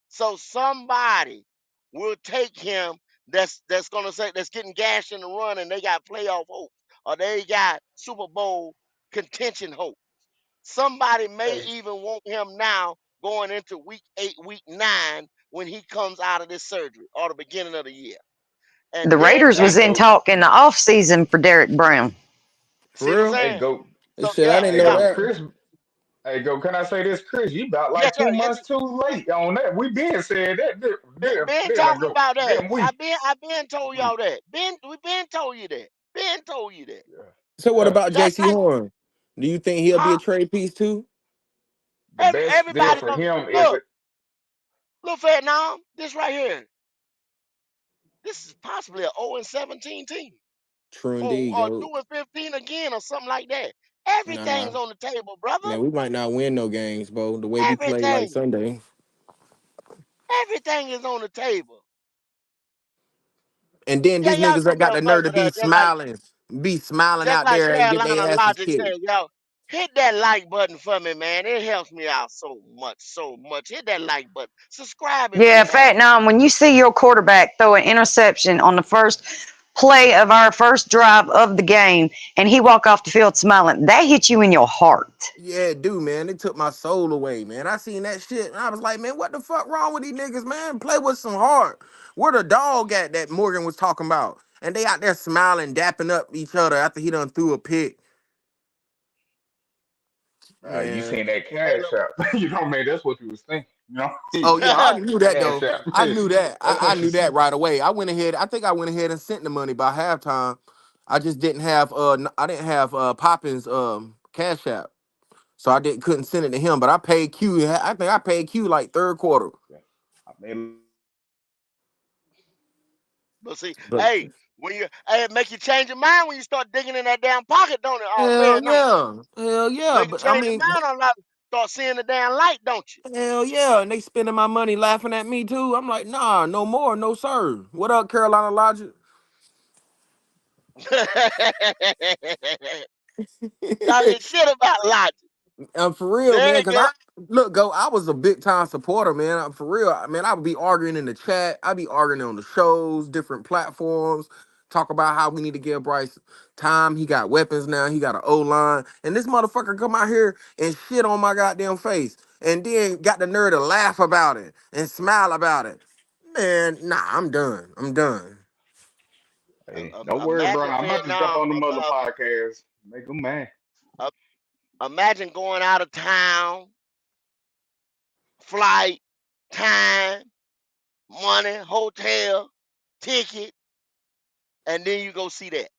Speaker 5: So somebody will take him that's gonna say that's getting gashed in the run and they got playoff hope or they got Super Bowl contention hope. Somebody may
Speaker 8: Hey,
Speaker 5: even want him now going into week 8, week 9 when he comes out of this surgery or the beginning of the year. And
Speaker 6: The
Speaker 5: then
Speaker 6: Raiders
Speaker 8: hey,
Speaker 6: was
Speaker 5: after,
Speaker 6: in
Speaker 8: go.
Speaker 6: talk in the off season for Derek Brown.
Speaker 7: For
Speaker 5: see what I'm
Speaker 7: real?
Speaker 8: Hey,
Speaker 5: saying?
Speaker 8: go.
Speaker 5: So
Speaker 7: Shit, I
Speaker 5: yeah,
Speaker 7: didn't
Speaker 8: Hey,
Speaker 7: know
Speaker 5: yeah,
Speaker 8: go.
Speaker 7: that.
Speaker 8: Chris. Hey, go. Can I say this, Chris? You about
Speaker 5: yes
Speaker 8: like
Speaker 5: sir,
Speaker 8: two
Speaker 5: yes
Speaker 8: months too late on that. We been saying that.
Speaker 5: been
Speaker 8: Then
Speaker 5: talking
Speaker 8: ago.
Speaker 5: about that.
Speaker 8: Then we.
Speaker 5: I been told y'all that. We been told you that. Been told you that.
Speaker 8: Yeah.
Speaker 7: So what
Speaker 8: Yeah.
Speaker 7: about
Speaker 5: That's
Speaker 7: JC
Speaker 5: like,
Speaker 7: Horn? Do you think he'll be a
Speaker 5: huh?
Speaker 7: trade piece too?
Speaker 8: The best deal
Speaker 5: Everybody
Speaker 8: for
Speaker 5: know.
Speaker 8: him is
Speaker 5: Look, look, Fat now. This right here. This is possibly a 0-17 team.
Speaker 7: True indeed,
Speaker 5: Or
Speaker 7: go.
Speaker 5: 2-15 again or something like that.
Speaker 7: Nah.
Speaker 5: Everything's on the table, brother.
Speaker 7: Man, we might not win no games, bro. The way we play like
Speaker 5: Everything.
Speaker 7: Sunday.
Speaker 5: Everything is on the table.
Speaker 7: And then
Speaker 5: Yeah,
Speaker 7: these
Speaker 5: y'all
Speaker 7: niggas that
Speaker 5: come
Speaker 7: got
Speaker 5: here,
Speaker 7: the
Speaker 5: but
Speaker 7: nerve to be smiling
Speaker 5: just
Speaker 7: out
Speaker 5: like
Speaker 7: there and get
Speaker 5: Carolina
Speaker 7: their asses
Speaker 5: Logic
Speaker 7: kicked.
Speaker 5: says, y'all hit that like button for me, man. It helps me out so much, so much. Hit that like button. Subscribe if you
Speaker 6: Yeah, Fat
Speaker 5: haven't.
Speaker 6: Nom, when you see your quarterback throw an interception on the first play of our first drive of the game and he walk off the field smiling, that hit you in your heart.
Speaker 7: Yeah, dude, man. They took my soul away, man. I seen that shit and I was like, man, what the fuck wrong with these niggas, man? Play with some heart. Where the dog at that Morgan was talking about? And they out there smiling, dapping up each other after he done threw a pick.
Speaker 8: you
Speaker 7: Man.
Speaker 8: seen that
Speaker 5: Hey,
Speaker 8: cash
Speaker 5: look.
Speaker 8: out. You know, man, that's what you was thinking. You know,
Speaker 7: Oh yeah, I already knew that
Speaker 8: cash
Speaker 7: though.
Speaker 8: out.
Speaker 7: I knew that.
Speaker 8: That's
Speaker 7: I
Speaker 8: what you
Speaker 7: knew that
Speaker 8: see.
Speaker 7: right away. I went ahead. I think I went ahead and sent the money by halftime. I just didn't have I didn't have Poppins cash app, so I didn't couldn't send it to him. But I paid Q. I think I paid Q like third quarter.
Speaker 8: Yeah. I mean,
Speaker 5: But see,
Speaker 7: But
Speaker 5: hey, it make you change your mind when you start digging in that damn pocket, don't it? All
Speaker 7: hell
Speaker 5: fair, don't
Speaker 7: yeah, hell
Speaker 5: it?
Speaker 7: yeah.
Speaker 5: Make you
Speaker 7: But I
Speaker 5: change your
Speaker 7: mean,
Speaker 5: mind on that. Start seeing the damn light, don't you?
Speaker 7: hell yeah, and they spending my money laughing at me too. I'm like, nah, no more, no sir. What up, Carolina Logic?
Speaker 5: Talking shit about logic.
Speaker 7: For real,
Speaker 5: There
Speaker 7: man,
Speaker 5: you
Speaker 7: cause
Speaker 5: go.
Speaker 7: I look, go. I was a big time supporter, man. For real, man. I would be arguing in the chat. I'd be arguing on the shows, different platforms, talk about how we need to give Bryce time. He got weapons now. He got an O line, and this motherfucker come out here and shit on my goddamn face, and then got the nerve to laugh about it and smile about it. Man, nah, I'm done. I'm done.
Speaker 8: hey, don't worry, bro.
Speaker 5: Imagine
Speaker 8: I'm
Speaker 5: Fed
Speaker 8: about to jump
Speaker 5: now.
Speaker 8: on the mother podcast. Make them mad.
Speaker 5: Uh, Imagine going out of town, flight, time, money, hotel, ticket, and then you go see that.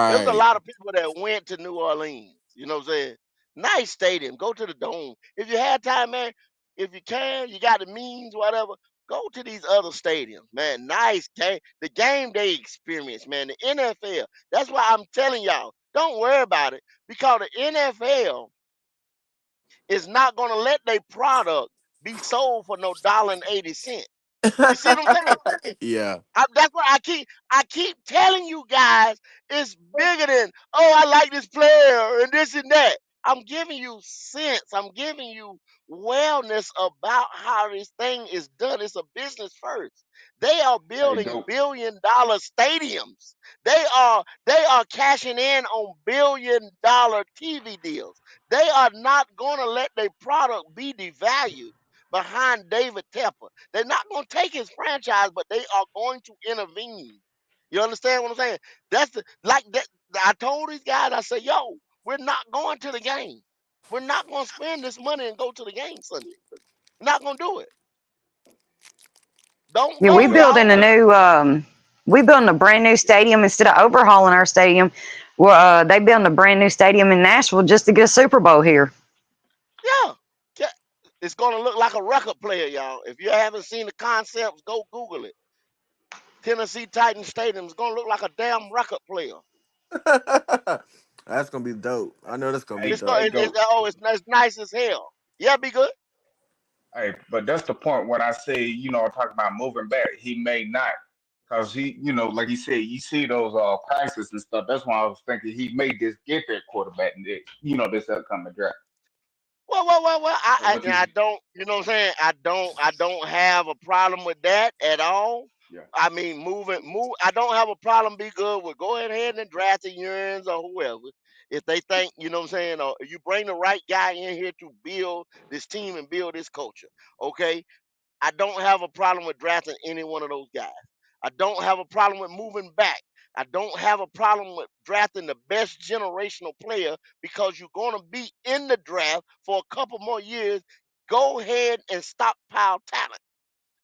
Speaker 5: There's a
Speaker 7: Right.
Speaker 5: lot of people that went to New Orleans. You know what I'm saying? Nice stadium. Go to the dome. If you had time, man, if you can, you got the means, whatever. Go to these other stadiums, man. Nice game. The game day experience, man. The NFL. That's why I'm telling y'all, don't worry about it because the NFL is not going to let their product be sold for no $1.80. You see what I'm saying?
Speaker 7: Yeah.
Speaker 5: That's what I keep telling you guys. It's bigger than, oh, I like this player and this and that. I'm giving you sense. I'm giving you wellness about how this thing is done. It's a business first. They are
Speaker 8: Hey,
Speaker 5: building
Speaker 8: dope.
Speaker 5: billion-dollar stadiums. They are cashing in on billion-dollar TV deals. They are not going to let their product be devalued behind David Tepper. They're not going to take his franchise, but they are going to intervene. You understand what I'm saying? That's like that. I told these guys, I said, yo, we're not going to the game. We're not going to spend this money and go to the game Sunday. We're not going to do it. Don't
Speaker 6: Yeah,
Speaker 8: Hey,
Speaker 6: we
Speaker 5: go,
Speaker 8: dope.
Speaker 5: y'all.
Speaker 6: building a new we building a brand new stadium instead of overhauling our stadium. Well, they building a brand new stadium in Nashville just to get a Super Bowl here.
Speaker 5: Yeah. Yeah. It's going to look like a record player, y'all. If you haven't seen the concepts, go Google it. Tennessee Titans Stadium is going to look like a damn record player.
Speaker 7: That's gonna be dope. I know that's gonna be
Speaker 8: Hey,
Speaker 5: It's going.
Speaker 8: hey,
Speaker 7: dope.
Speaker 8: dope.
Speaker 5: It's nice as hell. Yeah, be good.
Speaker 8: Hey, but that's the point when I say, talking about moving back, he may not. Because like he said, you see those prices and stuff. That's why I was thinking he may just get that quarterback next, this upcoming draft.
Speaker 5: Well.
Speaker 8: So what
Speaker 5: I
Speaker 8: you
Speaker 5: don't. You know what I'm saying? I don't have a problem with that at all.
Speaker 8: yeah.
Speaker 5: I mean, move. I don't have a problem. Be good with go ahead and draft the Urins or whoever if they think you know what I'm saying. Or you bring the right guy in here to build this team and build this culture. Okay, I don't have a problem with drafting any one of those guys. I don't have a problem with moving back. I don't have a problem with drafting the best generational player because you're going to be in the draft for a couple more years. Go ahead and stockpile talent.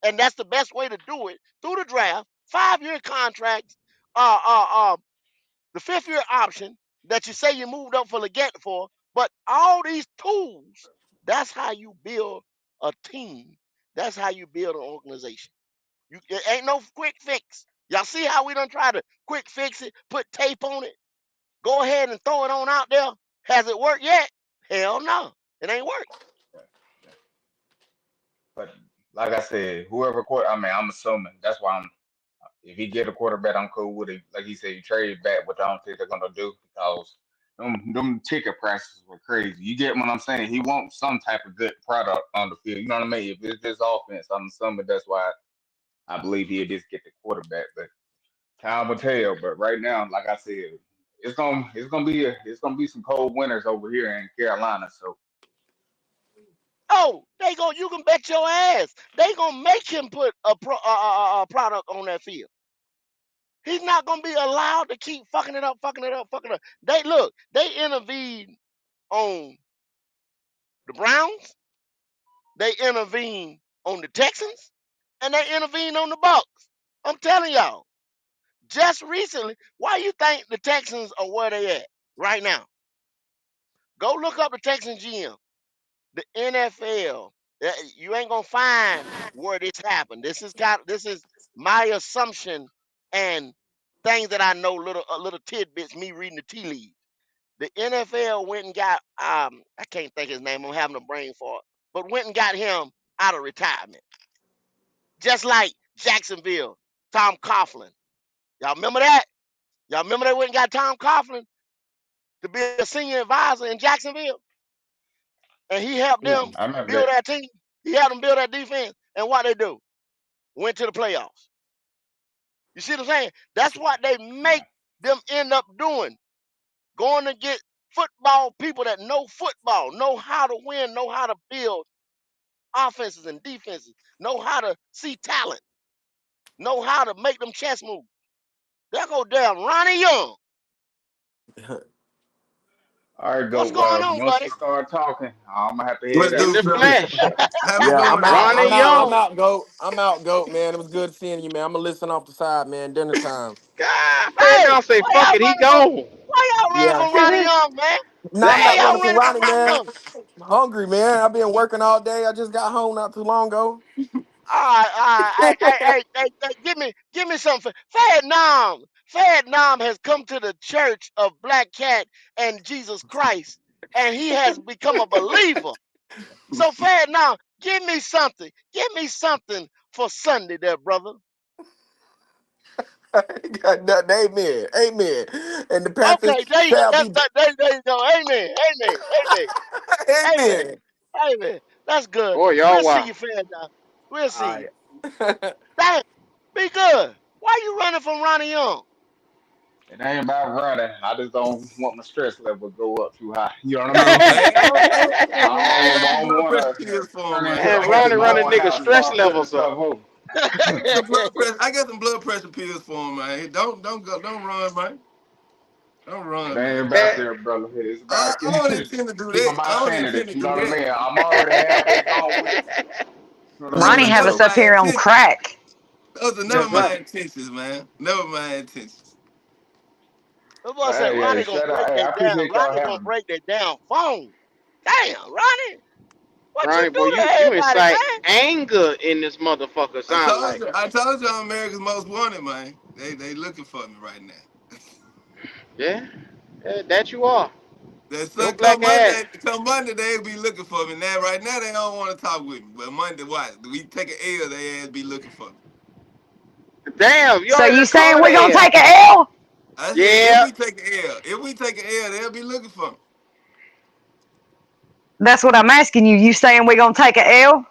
Speaker 5: And that's the best way to do it through the draft. 5-year contracts, uh, uh, uh, the 5th year option that you say you moved up for Leggett for. But all these tools, that's how you build a team. That's how you build an organization. It ain't no quick fix. Y'all see how we done try to quick fix it, put tape on it, go ahead and throw it on out there. Has it worked yet? Hell no. It ain't worked.
Speaker 8: Yeah, yeah. But like I said, whoever quarter, I mean, I'm assuming that's why I'm. If he get a quarterback, I'm cool with it. Like he said, you trade back, which I don't think they're gonna do because them ticket prices were crazy. You get what I'm saying? He wants some type of good product on the field. You know what I mean? If it's this offense, I'm assuming that's why I believe he'll just get the quarterback. But time will tell. But right now, like I said, it's gonna be some cold winters over here in Carolina. So
Speaker 5: Oh, you can bet your ass. They gonna make him put a product on that field. He's not gonna be allowed to keep fucking it up, fucking it up, fucking it up. They intervened on the Browns, they intervened on the Texans, and they intervened on the Bucks. I'm telling y'all, just recently, why you think the Texans are where they at right now? Go look up the Texans GM. The NFL. You ain't gonna find where this happened. This is my assumption and things that I know, little tidbits, me reading the tea leaves. The NFL went and got I can't think his name, I'm having a brain fart, but went and got him out of retirement. Just like Jacksonville, Tom Coughlin. Y'all remember that? Y'all remember they went and got Tom Coughlin to be a senior advisor in Jacksonville? And he helped
Speaker 8: yeah,
Speaker 5: them
Speaker 8: I remember
Speaker 5: build
Speaker 8: that.
Speaker 5: that team. He helped them build that defense. And what they do? Went to the playoffs. You see what I'm saying? That's what they make
Speaker 8: Yeah.
Speaker 5: them end up doing. Going to get football people that know football, know how to win, know how to build offenses and defenses, know how to see talent, know how to make them chess moves. There go damn Ronnie Young.
Speaker 8: All right,
Speaker 5: What's
Speaker 8: go.
Speaker 5: going on,
Speaker 8: Once
Speaker 5: buddy?
Speaker 8: you start talking, I'm gonna have to
Speaker 2: Let's
Speaker 8: head
Speaker 1: In
Speaker 2: do
Speaker 8: out.
Speaker 1: the
Speaker 2: it.
Speaker 1: flesh,
Speaker 2: Have a
Speaker 7: Yeah,
Speaker 2: good
Speaker 7: I'm
Speaker 2: one,
Speaker 7: out.
Speaker 2: everybody.
Speaker 7: I'm
Speaker 1: Ronnie
Speaker 7: out. I'm
Speaker 1: Young.
Speaker 7: out, goat. I'm out, goat, man. It was good seeing you, man. I'm gonna listen off the side, man. Dinner time.
Speaker 1: God, man,
Speaker 5: Hey,
Speaker 1: y'all say
Speaker 5: why
Speaker 1: fuck
Speaker 5: y'all
Speaker 1: it, he
Speaker 5: running from
Speaker 1: gone.
Speaker 7: Yeah.
Speaker 5: Ronnie Young, man?
Speaker 7: No, I'm
Speaker 5: Why
Speaker 7: not
Speaker 1: Damn.
Speaker 7: running
Speaker 5: y'all
Speaker 7: from
Speaker 5: running from
Speaker 7: Ronnie,
Speaker 5: Ronnie
Speaker 7: man.
Speaker 5: Young?
Speaker 7: I'm hungry, man. I've been working all day. I just got home not too long ago.
Speaker 5: right. Hey, give me something. Fad Nam has come to the Church of Black Cat and Jesus Christ, and he has become a believer. So Fad Nam, give me something. Give me something for Sunday, there, brother.
Speaker 7: Got nothing. Amen. Amen. And the pastor
Speaker 5: Okay, there you go.
Speaker 7: shall
Speaker 5: That's
Speaker 7: be.
Speaker 5: that. There you go. Amen. Amen. Amen. Amen.
Speaker 7: Amen.
Speaker 5: Amen. That's good.
Speaker 1: Boy, y'all
Speaker 5: We'll see
Speaker 1: wow.
Speaker 5: you, Fad Nam. We'll
Speaker 7: All
Speaker 5: see you.
Speaker 7: right.
Speaker 5: Damn. Be good. Why you running from Ronnie Young?
Speaker 8: It ain't about running. I just don't want my stress level to go up too high. You know what I mean?
Speaker 7: Man,
Speaker 8: I
Speaker 7: take some
Speaker 8: don't
Speaker 7: blood
Speaker 8: want
Speaker 7: pressure
Speaker 8: to
Speaker 7: pills for him,
Speaker 8: turn
Speaker 7: man.
Speaker 8: into
Speaker 1: And
Speaker 7: I got
Speaker 1: Ronnie
Speaker 7: some
Speaker 8: I
Speaker 7: blood.
Speaker 8: don't
Speaker 1: running
Speaker 8: want to
Speaker 1: nigga
Speaker 8: have to
Speaker 1: stress
Speaker 8: start putting
Speaker 1: levels up.
Speaker 8: myself over.
Speaker 7: Some blood pressure. I got some blood pressure pills for him, man. Don't go. Don't run, man. Don't
Speaker 8: It
Speaker 7: run, man.
Speaker 8: ain't about
Speaker 1: Eh,
Speaker 8: there, brother. It's
Speaker 7: I,
Speaker 8: about
Speaker 7: I don't intend to do that.
Speaker 8: keeping my
Speaker 7: I don't
Speaker 8: sanity.
Speaker 7: intend to
Speaker 8: You
Speaker 7: do
Speaker 8: know what I
Speaker 7: that.
Speaker 8: mean? I'm already halfway gone with it. You know what I
Speaker 6: Ronnie
Speaker 7: That was
Speaker 8: mean?
Speaker 6: have
Speaker 7: never
Speaker 6: us
Speaker 8: So
Speaker 6: up
Speaker 7: my
Speaker 6: here on
Speaker 7: intention.
Speaker 6: crack.
Speaker 7: Those are never
Speaker 1: yes,
Speaker 7: my
Speaker 1: sir.
Speaker 7: intentions, man. Never my intentions.
Speaker 5: The boy
Speaker 8: but
Speaker 5: said
Speaker 8: hey,
Speaker 5: Ronnie gonna
Speaker 8: shout out.
Speaker 5: break
Speaker 8: Hey, I
Speaker 5: that down.
Speaker 8: appreciate y'all
Speaker 5: Ronnie gonna
Speaker 8: having me.
Speaker 5: break that down phone. Damn, Ronnie, what you
Speaker 1: Ronnie, boy,
Speaker 5: do to
Speaker 1: you
Speaker 5: everybody,
Speaker 1: incite
Speaker 5: man?
Speaker 1: anger in this motherfucker. Sound like.
Speaker 7: I told you I'm America's most wanted, man. They looking for me right now.
Speaker 1: Yeah, yeah, that you are.
Speaker 7: That
Speaker 1: Your
Speaker 7: son
Speaker 1: black ass.
Speaker 7: come Monday they'll be looking for me. Now right now they don't want to talk with me. But Monday what? We take an L, they ass be looking for me.
Speaker 1: Damn, you
Speaker 6: So
Speaker 1: already
Speaker 6: you
Speaker 1: done called
Speaker 6: saying
Speaker 1: it
Speaker 6: we gonna
Speaker 1: a L.
Speaker 6: take a L?
Speaker 7: I said
Speaker 1: Yeah.
Speaker 7: if we take an L, they'll be looking for me.
Speaker 6: That's what I'm asking you. You saying we gonna take a L?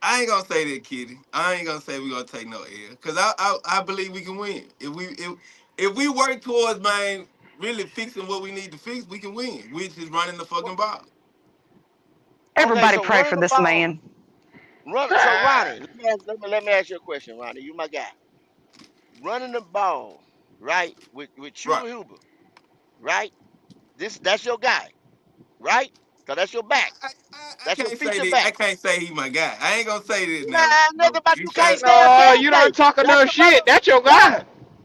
Speaker 7: I ain't gonna say that, Kitty. I ain't gonna say we gonna take no L. Cause I believe we can win. If we work towards man really fixing what we need to fix, we can win, which is running the fucking ball.
Speaker 5: Okay,
Speaker 6: Everybody
Speaker 5: so
Speaker 6: pray
Speaker 5: running
Speaker 6: for
Speaker 5: the
Speaker 6: this
Speaker 5: ball,
Speaker 6: man.
Speaker 5: So Ronnie, let me ask you a question, Ronnie. You my guy. Running the ball, right? With
Speaker 7: Right.
Speaker 5: Chuba Huber, right? That's your guy, right? Cause that's your back.
Speaker 7: I
Speaker 5: That's your
Speaker 7: can't say
Speaker 5: feature
Speaker 7: that. I
Speaker 5: back.
Speaker 7: can't say he my guy. I ain't gonna say this now.
Speaker 5: Nah, nothing
Speaker 7: No,
Speaker 5: about
Speaker 7: you
Speaker 5: you can't
Speaker 7: try.
Speaker 5: say or
Speaker 1: No,
Speaker 5: can
Speaker 1: you
Speaker 5: say.
Speaker 1: don't talk
Speaker 5: That's
Speaker 1: enough
Speaker 5: your brother.
Speaker 1: shit. That's your
Speaker 5: Yeah,
Speaker 1: guy.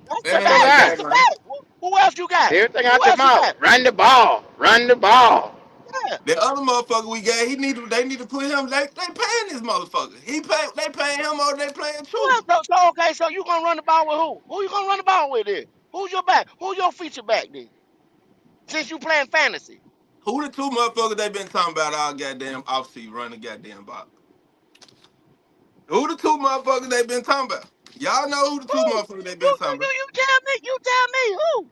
Speaker 5: that's your
Speaker 7: That
Speaker 1: That's your
Speaker 7: ain't
Speaker 5: back.
Speaker 7: my
Speaker 1: guy.
Speaker 7: guy,
Speaker 5: That's your
Speaker 7: man.
Speaker 5: back. Who else you got?
Speaker 1: Everything
Speaker 5: Who
Speaker 1: out your
Speaker 5: else you
Speaker 1: mouth.
Speaker 5: got?
Speaker 1: Run the ball. Run the ball.
Speaker 5: Yeah.
Speaker 7: The other motherfucker we got, they need to put him. They paying this motherfucker. They paying him or they playing
Speaker 5: Who
Speaker 7: Chuba.
Speaker 5: else? Okay, so you gonna run the ball with who? Who you gonna run the ball with then? Who's your back? Who's your feature back then? Since you playing fantasy.
Speaker 7: Who the two motherfuckers they been talking about all goddamn offseason running goddamn ball? Who the two motherfuckers they been talking about? Y'all know who the two
Speaker 5: Who?
Speaker 7: motherfuckers they been talking about?
Speaker 5: You tell me. You tell me who?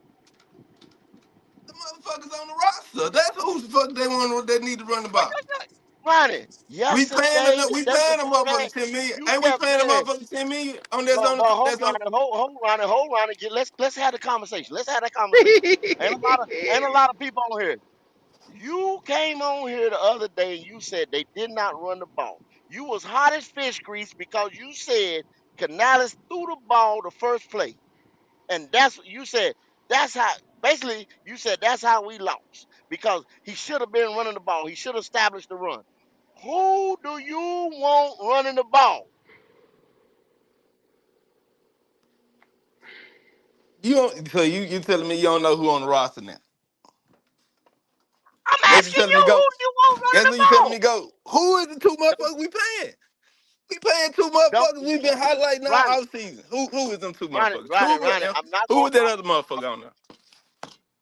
Speaker 7: The motherfuckers on the roster. That's who the fuck they want. They need to run the ball.
Speaker 5: Ronnie, yesterday,
Speaker 7: We
Speaker 5: day
Speaker 7: paying a
Speaker 5: before that,
Speaker 7: motherfucker 10 million.
Speaker 5: you
Speaker 7: Ain't we
Speaker 5: kept
Speaker 7: paying a
Speaker 5: saying,
Speaker 7: motherfucker 10 million on
Speaker 5: but hold
Speaker 7: that's on?
Speaker 5: Ronnie, let's have the conversation. Let's have that conversation. Ain't a lot of people on here. You came on here the other day and you said they did not run the ball. You was hot as fish grease because you said Canales threw the ball the first play. And that's what you said. That's how basically you said that's how we lost. Because he should have been running the ball. He should have established the run. Who do you want running the ball?
Speaker 7: You telling me you don't know who on the roster now?
Speaker 5: I'm
Speaker 7: That's you
Speaker 5: asking
Speaker 7: telling
Speaker 5: you,
Speaker 7: me
Speaker 5: who
Speaker 7: go.
Speaker 5: do you want running
Speaker 7: That's
Speaker 5: the
Speaker 7: what you telling me
Speaker 5: ball?
Speaker 7: go. Who is the two
Speaker 5: Don't,
Speaker 7: motherfuckers we paying? We paying two
Speaker 5: don't
Speaker 7: motherfuckers we been highlighting all
Speaker 5: Ronnie,
Speaker 7: off season. Who is them two motherfuckers? Chuba
Speaker 5: Ronnie,
Speaker 7: and
Speaker 5: I'm not
Speaker 7: who
Speaker 5: going
Speaker 7: was that other motherfucker on there?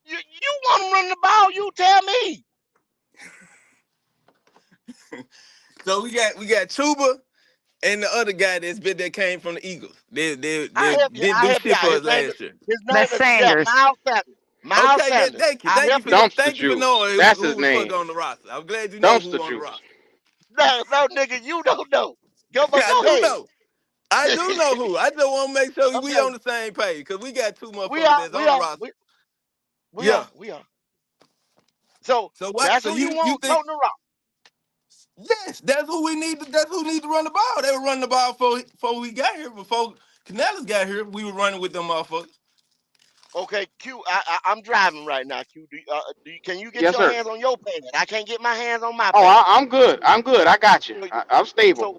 Speaker 5: you want him running the ball, you tell me.
Speaker 7: So we got Chuba and the other guy that came from the Eagles. They didn't
Speaker 5: I
Speaker 7: do
Speaker 5: help you
Speaker 7: shit
Speaker 5: out.
Speaker 7: for us last year.
Speaker 5: His name
Speaker 6: That's
Speaker 5: is yeah,
Speaker 6: Sanders.
Speaker 5: Miles Sanders. Miles
Speaker 7: Okay,
Speaker 5: Sanders. I
Speaker 7: thank you
Speaker 5: help
Speaker 7: for
Speaker 5: you.
Speaker 1: Dumpster
Speaker 7: thank you for
Speaker 1: juice.
Speaker 7: knowing
Speaker 1: That's his
Speaker 7: who the fuck
Speaker 1: name.
Speaker 7: on the roster. I'm glad you know who
Speaker 1: Dumpster
Speaker 7: on the
Speaker 1: juice.
Speaker 7: roster.
Speaker 5: No, nigga, you don't know. Go, but
Speaker 7: I
Speaker 5: go
Speaker 7: do
Speaker 5: ahead.
Speaker 7: know. I do know who. I just want to make sure we
Speaker 5: Okay,
Speaker 7: on the same page because we got two
Speaker 5: we
Speaker 7: motherfuckers
Speaker 5: are,
Speaker 7: that's
Speaker 5: we
Speaker 7: on the
Speaker 5: are,
Speaker 7: roster.
Speaker 5: we,
Speaker 7: Yeah.
Speaker 5: we are. So
Speaker 7: So what?
Speaker 5: that's
Speaker 7: So
Speaker 5: who you
Speaker 7: you
Speaker 5: want
Speaker 7: think?
Speaker 5: toting the rock.
Speaker 7: Yes, that's who we need. That's who need to run the ball. They were running the ball before we got here. Before Canales got here, we were running with them motherfuckers.
Speaker 5: Okay, Q, I'm driving right now. Q, can you get
Speaker 1: Yes,
Speaker 5: your
Speaker 1: sir.
Speaker 5: hands on your pad? I can't get my hands on my
Speaker 1: Oh,
Speaker 5: pad.
Speaker 1: I'm good. I'm good. I got you.
Speaker 5: So,
Speaker 1: I'm stable.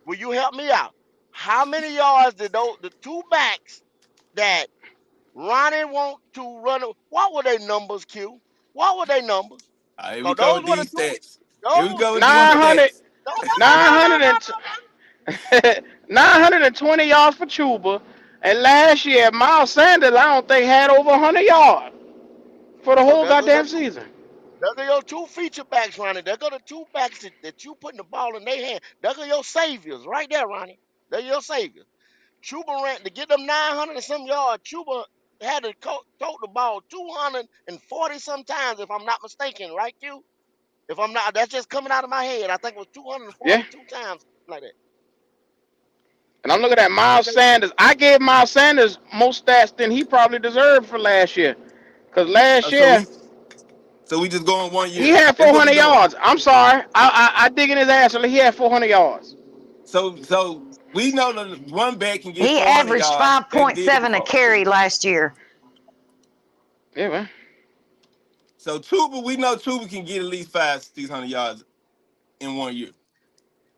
Speaker 5: will you help me out? How many yards did the two backs that Ronnie want to run? What were their numbers, Q? What were their numbers?
Speaker 7: All right, here we
Speaker 5: Cause
Speaker 7: go
Speaker 5: those
Speaker 7: with
Speaker 5: were the
Speaker 7: these
Speaker 5: two.
Speaker 7: stats. Here we
Speaker 5: Those
Speaker 7: go with these
Speaker 1: 900,
Speaker 7: stats.
Speaker 1: nine hundred and 920 yards for Chuba. And last year, Miles Sanders, I don't think had over 100 yards for the
Speaker 5: So
Speaker 1: whole
Speaker 5: there go your
Speaker 1: goddamn
Speaker 5: two.
Speaker 1: season.
Speaker 5: There go your two feature backs, Ronnie. There go the two backs that you putting the ball in their hand. There go your saviors right there, Ronnie. They're your saviors. Chuba ran to get them 900 and some yards. Chuba had to tote the ball 240 sometimes, if I'm not mistaken, right, Q? If I'm not, that's just coming out of my head. I think it was
Speaker 1: Yeah.
Speaker 5: 242 times, like that.
Speaker 1: And I'm looking at Miles
Speaker 5: Okay.
Speaker 1: Sanders. I gave Miles Sanders more stats than he probably deserved for last year. Because last
Speaker 2: So
Speaker 1: year,
Speaker 2: we just go in one
Speaker 1: he
Speaker 2: year.
Speaker 1: had
Speaker 2: That's what we
Speaker 1: 400
Speaker 2: doing.
Speaker 1: yards. I'm sorry. I dig in his ass. So he had 400 yards.
Speaker 2: So we know that one back can get
Speaker 6: He
Speaker 2: 400
Speaker 6: averaged
Speaker 2: yards. They did it
Speaker 6: 5.7 a
Speaker 2: before.
Speaker 6: carry last year.
Speaker 1: Yeah, man.
Speaker 2: So Tuba, we know Tuba can get at least 500, 600 yards in one year.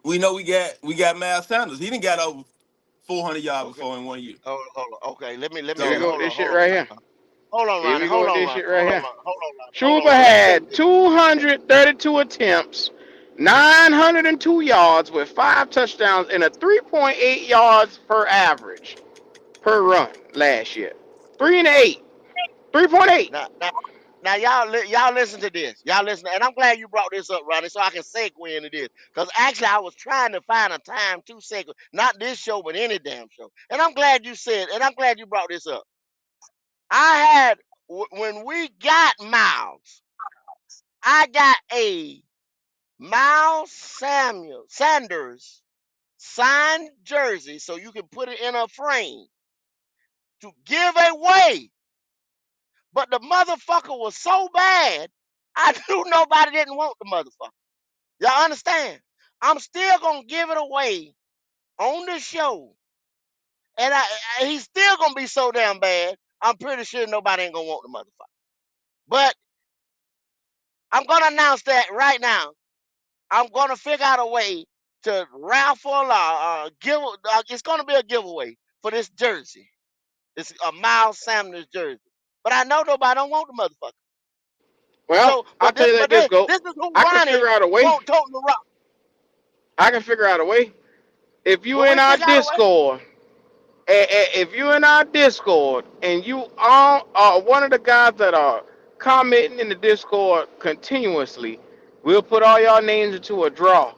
Speaker 2: We know we got Miles Sanders. He didn't got over 400 yards
Speaker 5: Okay.
Speaker 2: before in one year.
Speaker 5: Hold on. Okay, let me
Speaker 1: Here we
Speaker 2: So
Speaker 1: go with
Speaker 5: hold
Speaker 1: this
Speaker 5: on,
Speaker 1: shit right here.
Speaker 5: hold on,
Speaker 1: Here
Speaker 5: Ronnie,
Speaker 1: we go
Speaker 5: hold
Speaker 1: with
Speaker 5: on,
Speaker 1: this
Speaker 5: Ronnie,
Speaker 1: shit right here.
Speaker 5: hold on,
Speaker 1: Chuba
Speaker 5: Ronnie. Let me tell you
Speaker 1: had
Speaker 5: this.
Speaker 1: 232 attempts, 902 yards with 5 touchdowns, and a 3.8 yards per average per run last year. 3 and 8. 3.8.
Speaker 5: Now, now, now, y'all listen to this. Y'all listen, and I'm glad you brought this up, Ronnie, so I can segue into this. Because actually, I was trying to find a time to segue, not this show, but any damn show. And I'm glad you said, and I'm glad you brought this up. I had when we got Miles, I got a Miles Sanders signed jersey, so you can put it in a frame to give away. But the motherfucker was so bad, I knew nobody didn't want the motherfucker. Y'all understand? I'm still gonna give it away on the show, and he's still gonna be so damn bad. I'm pretty sure nobody ain't gonna want the motherfucker. But I'm gonna announce that right now. I'm gonna figure out a way to raffle give. It's gonna be a giveaway for this jersey. It's a Miles Sanders jersey. But I know nobody don't want the motherfucker.
Speaker 1: Well,
Speaker 5: So,
Speaker 1: I'll
Speaker 5: but
Speaker 1: tell
Speaker 5: this,
Speaker 1: you like
Speaker 5: but
Speaker 1: this,
Speaker 5: this,
Speaker 1: go.
Speaker 5: this is who
Speaker 1: I can
Speaker 5: Ronnie
Speaker 1: figure out a way.
Speaker 5: won't tote the rock.
Speaker 1: I can figure out a way. If you
Speaker 5: Will
Speaker 1: in
Speaker 5: we
Speaker 1: our
Speaker 5: figure out a way?
Speaker 1: Discord, if you in our Discord and you are one of the guys that are commenting in the Discord continuously, we'll put all y'all names into a draw,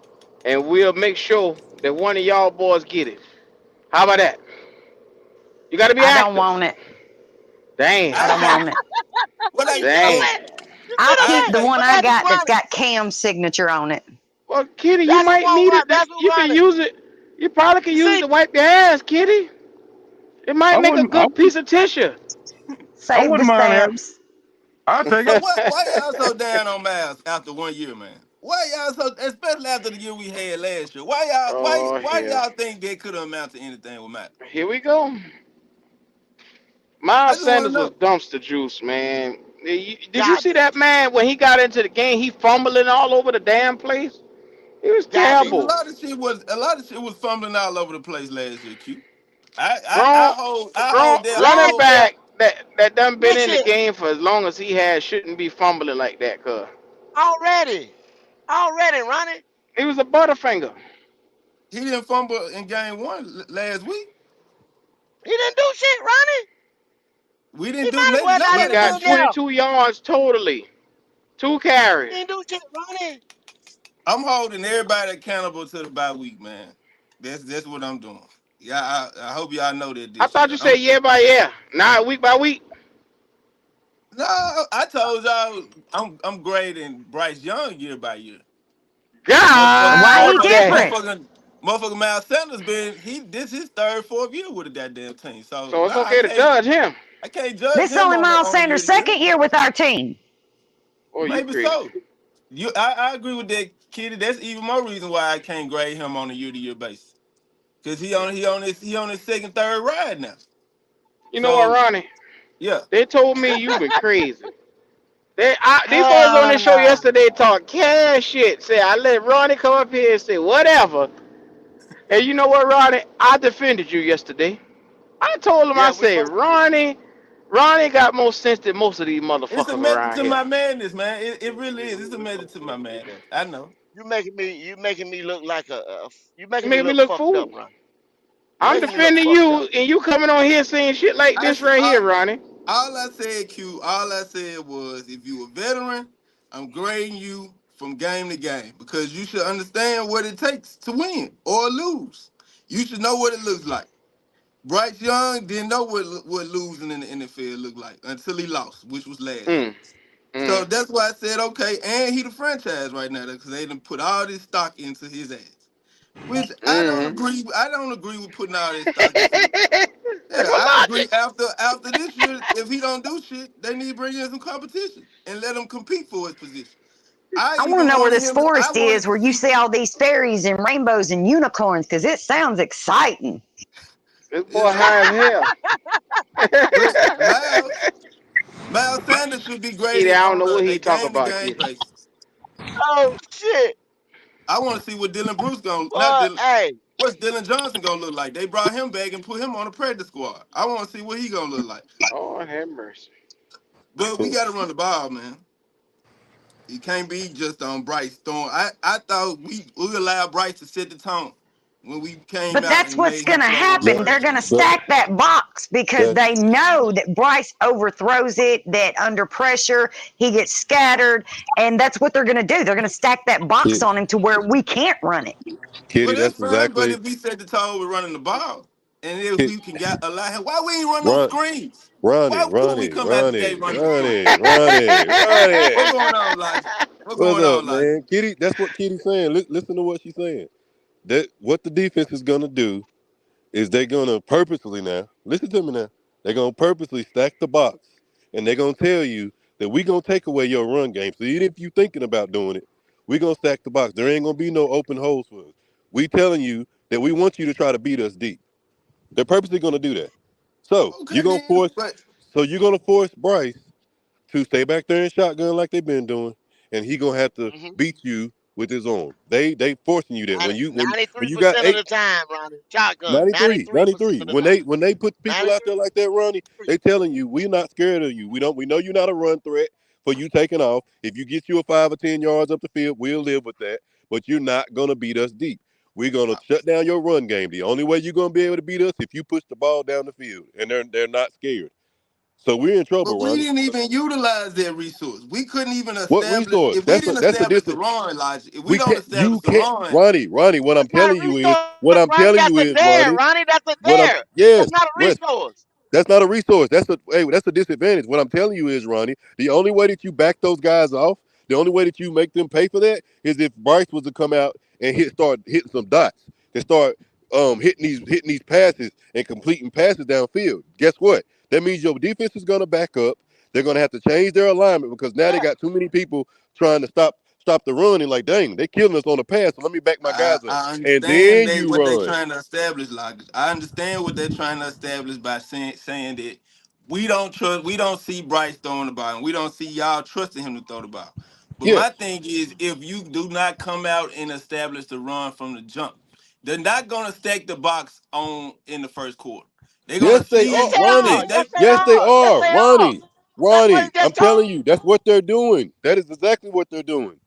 Speaker 1: and we'll make sure that one of y'all boys get it. How about that? You got to be
Speaker 6: I don't
Speaker 1: active.
Speaker 6: want it.
Speaker 1: Damn.
Speaker 6: I don't want it.
Speaker 2: what
Speaker 5: You
Speaker 2: I
Speaker 5: see what I'm
Speaker 1: Damn.
Speaker 5: saying? You see
Speaker 6: I'll
Speaker 5: what I'm
Speaker 6: keep
Speaker 5: saying?
Speaker 6: the
Speaker 2: I
Speaker 6: one
Speaker 5: But
Speaker 6: I
Speaker 5: that's who
Speaker 6: got that's
Speaker 5: Ronnie.
Speaker 6: got Cam's signature on it.
Speaker 1: Well, Kitty, you
Speaker 5: That's who
Speaker 1: might
Speaker 5: want
Speaker 1: need
Speaker 5: Ronnie.
Speaker 1: it.
Speaker 5: That's who
Speaker 1: You can
Speaker 5: Ronnie.
Speaker 1: use it. You probably can
Speaker 5: You
Speaker 1: use it
Speaker 5: see,
Speaker 1: to wipe your ass, Kitty. It might
Speaker 9: I
Speaker 1: make a
Speaker 9: wouldn't.
Speaker 1: good piece of tissue.
Speaker 9: I
Speaker 6: Save the
Speaker 9: wouldn't mind having.
Speaker 6: stamps.
Speaker 9: I'll take
Speaker 2: so
Speaker 9: it.
Speaker 2: why y'all so down on Miles after one year, man? Why y'all so, especially after the year we had last year? Why y'all why
Speaker 1: Oh
Speaker 2: why
Speaker 1: hell.
Speaker 2: y'all think they could have amounted to anything with Miles?
Speaker 1: Here we go.
Speaker 2: I
Speaker 1: Miles
Speaker 2: just want to
Speaker 1: Sanders was
Speaker 2: know.
Speaker 1: dumpster juice, man. Did you see
Speaker 5: garbage,
Speaker 1: that man when he got into the game? He fumbling all over the damn place. He was
Speaker 2: It was
Speaker 5: garbage.
Speaker 1: terrible.
Speaker 2: a lot of shit was fumbling all over the place last year, Q.
Speaker 1: Grown,
Speaker 2: I
Speaker 1: grown
Speaker 2: hold that
Speaker 1: running
Speaker 5: Last
Speaker 2: full.
Speaker 5: year,
Speaker 1: back that done been
Speaker 5: this
Speaker 1: in the
Speaker 5: year,
Speaker 1: game for as long as he has shouldn't be fumbling like that, cuz.
Speaker 5: already, Ronnie.
Speaker 1: He was a butterfinger.
Speaker 2: He didn't fumble in game one last week.
Speaker 5: He didn't do shit, Ronnie.
Speaker 2: We
Speaker 5: He
Speaker 2: didn't do
Speaker 5: might as well not
Speaker 1: He
Speaker 2: nobody
Speaker 5: even
Speaker 1: got
Speaker 2: did
Speaker 5: been
Speaker 2: shit.
Speaker 5: there.
Speaker 1: 22 yards totally. 2 carries.
Speaker 5: He didn't do shit, Ronnie.
Speaker 2: I'm holding everybody accountable to the bye week, man. That's what I'm doing. Yeah, I hope y'all know that
Speaker 1: I
Speaker 2: this
Speaker 1: thought
Speaker 2: year.
Speaker 1: you said year by year, not week by week.
Speaker 2: No, I told y'all I'm grading Bryce Young year by year.
Speaker 6: Why he
Speaker 1: God damn.
Speaker 6: different?
Speaker 2: Motherfucker Miles Sanders this his third, fourth year with the goddamn team. So
Speaker 1: So
Speaker 2: no,
Speaker 1: it's okay to judge him.
Speaker 2: I can't judge
Speaker 6: This is
Speaker 2: him
Speaker 6: only
Speaker 2: on
Speaker 6: Miles
Speaker 2: a year
Speaker 6: Sanders'
Speaker 2: to year.
Speaker 6: second year with our team.
Speaker 1: Boy, you
Speaker 2: Maybe
Speaker 1: crazy.
Speaker 2: so. I agree with that, Kitty. That's even more reason why I can't grade him on a year to year basis. Cause
Speaker 1: Yeah.
Speaker 2: he on his second, third ride now.
Speaker 1: You know what,
Speaker 2: So
Speaker 1: Ronnie?
Speaker 2: yeah.
Speaker 1: They told me you been crazy. These boys on this show
Speaker 5: Ah,
Speaker 1: yesterday talk cash shit. Say I let Ronnie come up here and say whatever. And you know what, Ronnie? I defended you yesterday. I told him, I
Speaker 5: yeah, we
Speaker 1: said,
Speaker 5: both did.
Speaker 1: Ronnie got more sense than most of these
Speaker 2: It's a
Speaker 1: motherfuckers
Speaker 2: method
Speaker 1: around
Speaker 2: to
Speaker 1: here.
Speaker 2: my madness, man. It really is. It's a method to my madness. I know.
Speaker 5: you making me look like you
Speaker 1: You
Speaker 5: making me
Speaker 1: making me
Speaker 5: look
Speaker 1: look
Speaker 5: fucked up,
Speaker 1: fool.
Speaker 5: Ronnie. You
Speaker 1: I'm
Speaker 5: making me look
Speaker 1: defending
Speaker 5: fucked up.
Speaker 1: you, and you coming on here saying shit like
Speaker 2: I,
Speaker 1: this right here, Ronnie.
Speaker 2: all I said, Q, all I said was if you a veteran, I'm grading you from game to game because you should understand what it takes to win or lose. You should know what it looks like. Bryce Young didn't know what losing in the NFL looked like until he lost, which was last year.
Speaker 1: Mm,
Speaker 2: So
Speaker 1: mm,
Speaker 2: that's why I said, okay, and he the franchise right now because they done put all this stock into his ass. Which I don't
Speaker 1: mm.
Speaker 2: agree. I don't agree with putting all this stock into.
Speaker 1: That's
Speaker 2: Yeah,
Speaker 1: my
Speaker 2: I agree.
Speaker 1: logic.
Speaker 2: After this year, if he don't do shit, they need to bring in some competition and let him compete for his position. I
Speaker 6: I want to
Speaker 2: even
Speaker 6: know where
Speaker 2: wanted
Speaker 6: this
Speaker 2: him. I
Speaker 6: forest
Speaker 2: wanted
Speaker 6: is
Speaker 2: to
Speaker 6: where you
Speaker 2: see.
Speaker 6: see all these fairies and rainbows and unicorns because it sounds exciting.
Speaker 1: This boy
Speaker 2: It's
Speaker 1: high as hell.
Speaker 2: but Miles Sanders should be
Speaker 1: Kitty,
Speaker 2: graded
Speaker 1: I don't
Speaker 2: on
Speaker 1: know what
Speaker 2: a
Speaker 1: he talking
Speaker 2: game to
Speaker 1: about,
Speaker 2: game
Speaker 1: Kitty.
Speaker 2: basis.
Speaker 5: Oh shit!
Speaker 2: I want to see what Dylan Bruce going not
Speaker 5: But
Speaker 2: Dylan.
Speaker 5: hey,
Speaker 2: What's Dylan Johnson gonna look like? They brought him back and put him on the practice squad. I want to see what he gonna look like.
Speaker 1: Lord have mercy.
Speaker 2: But we got to run the ball, man. It can't be just on Bryce throwing. I thought we allowed Bryce to set the tone when we came
Speaker 6: But
Speaker 2: out
Speaker 6: that's
Speaker 2: and
Speaker 6: what's
Speaker 2: made
Speaker 6: going
Speaker 2: him
Speaker 6: to
Speaker 2: throw on the
Speaker 9: That
Speaker 6: happen. They're
Speaker 2: first
Speaker 6: going to
Speaker 2: drive.
Speaker 9: that
Speaker 6: stack that box because
Speaker 9: that
Speaker 6: they know that Bryce overthrows it, that under pressure, he gets scattered. And that's what they're going to do. They're going to stack that box
Speaker 9: Kitty,
Speaker 6: on him to where we can't run it.
Speaker 2: Well,
Speaker 9: Kitty,
Speaker 2: that's
Speaker 9: that's
Speaker 2: fine. But
Speaker 9: exactly
Speaker 2: if we set the tone with running the ball, and if
Speaker 9: Kit,
Speaker 2: we can get allow him, why we ain't run no
Speaker 9: Ron,
Speaker 2: screens?
Speaker 9: Ronnie,
Speaker 2: Why couldn't we
Speaker 9: Ronnie,
Speaker 2: come out today
Speaker 9: Ronnie,
Speaker 2: running screens?
Speaker 9: Ronnie, Ronnie,
Speaker 2: What
Speaker 9: Ronnie.
Speaker 2: going on, Logic? What
Speaker 9: What's
Speaker 2: going
Speaker 9: up,
Speaker 2: on, Logic?
Speaker 9: man? Kitty, that's what Kitty's saying. Listen to what she's saying. That what the defense is gonna do is they're gonna purposely now. Listen to me now. They're gonna purposely stack the box, and they're gonna tell you that we gonna take away your run game. So even if you thinking about doing it, we gonna stack the box. There ain't gonna be no open holes for us. We telling you that we want you to try to beat us deep. They're purposely gonna do that. So
Speaker 2: Okay,
Speaker 9: you're gonna
Speaker 2: then.
Speaker 9: force.
Speaker 2: But
Speaker 9: So you're gonna force Bryce to stay back there and shotgun like they've been doing, and he gonna have to
Speaker 5: mhm.
Speaker 9: beat you with his arm. They forcing you that when you got
Speaker 5: 93% of
Speaker 9: eight.
Speaker 5: the time, Ronnie, shotgun.
Speaker 9: 93,
Speaker 5: 93%
Speaker 9: 93.
Speaker 5: of the time.
Speaker 9: When they put people out there like that, Ronnie,
Speaker 5: 93.
Speaker 9: they telling you we're not scared of you. We know you're not a run threat for you taking off. If you get you a 5 or 10 yards up the field, we'll live with that. But you're not gonna beat us deep. We're gonna shut down your run game. The only way you're gonna be able to beat us if you push the ball down the field, and they're not scared. So we're in trouble,
Speaker 2: we
Speaker 9: Ronnie.
Speaker 2: didn't even utilize that resource. We couldn't even
Speaker 9: What
Speaker 2: establish
Speaker 9: resource?
Speaker 2: if we didn't
Speaker 9: That's a
Speaker 2: establish the
Speaker 9: dis.
Speaker 2: run, Logic. If we
Speaker 9: We
Speaker 2: don't
Speaker 9: can't.
Speaker 2: establish
Speaker 9: You
Speaker 2: the
Speaker 9: can't,
Speaker 2: run,
Speaker 9: Ronnie.
Speaker 5: That's not a resource,
Speaker 9: What I'm
Speaker 5: Ronnie.
Speaker 9: telling
Speaker 5: That's
Speaker 9: you
Speaker 5: a
Speaker 9: is,
Speaker 5: dare,
Speaker 9: Ronnie.
Speaker 5: Ronnie. That's a
Speaker 9: What I'm
Speaker 5: dare.
Speaker 9: yes,
Speaker 5: That's not a
Speaker 9: yes.
Speaker 5: resource.
Speaker 9: That's not a resource. That's a disadvantage. What I'm telling you is, Ronnie, the only way that you back those guys off, the only way that you make them pay for that is if Bryce was to come out and start hitting some dots and start hitting these passes and completing passes downfield. Guess what? That means your defense is gonna back up. They're gonna have to change their alignment because now they
Speaker 5: Yeah.
Speaker 9: got too many people trying to stop the run and like, dang, they killing us on the pass. So let me back my guys up.
Speaker 2: I
Speaker 9: And
Speaker 2: understand
Speaker 9: then
Speaker 2: they
Speaker 9: you
Speaker 2: what they're
Speaker 9: run.
Speaker 2: trying to establish, Logic. I understand what they're trying to establish by saying that we don't see Bryce throwing the ball, and we don't see y'all trusting him to throw the ball. But
Speaker 9: Yeah.
Speaker 2: my thing is, if you do not come out and establish the run from the jump, they're not gonna stack the box on in the first quarter. They're gonna
Speaker 9: Yes, they
Speaker 5: Yes,
Speaker 9: are,
Speaker 2: see
Speaker 5: they
Speaker 2: they
Speaker 5: are.
Speaker 9: Ronnie.
Speaker 5: Yes,
Speaker 2: they
Speaker 5: they
Speaker 9: Yes, they
Speaker 5: are. Yes,
Speaker 9: are,
Speaker 5: they are.
Speaker 9: Ronnie.
Speaker 5: That's what he
Speaker 9: Ronnie, I'm
Speaker 5: just
Speaker 9: telling
Speaker 5: told
Speaker 9: you,
Speaker 5: you.
Speaker 9: that's what they're doing. That is exactly what they're doing.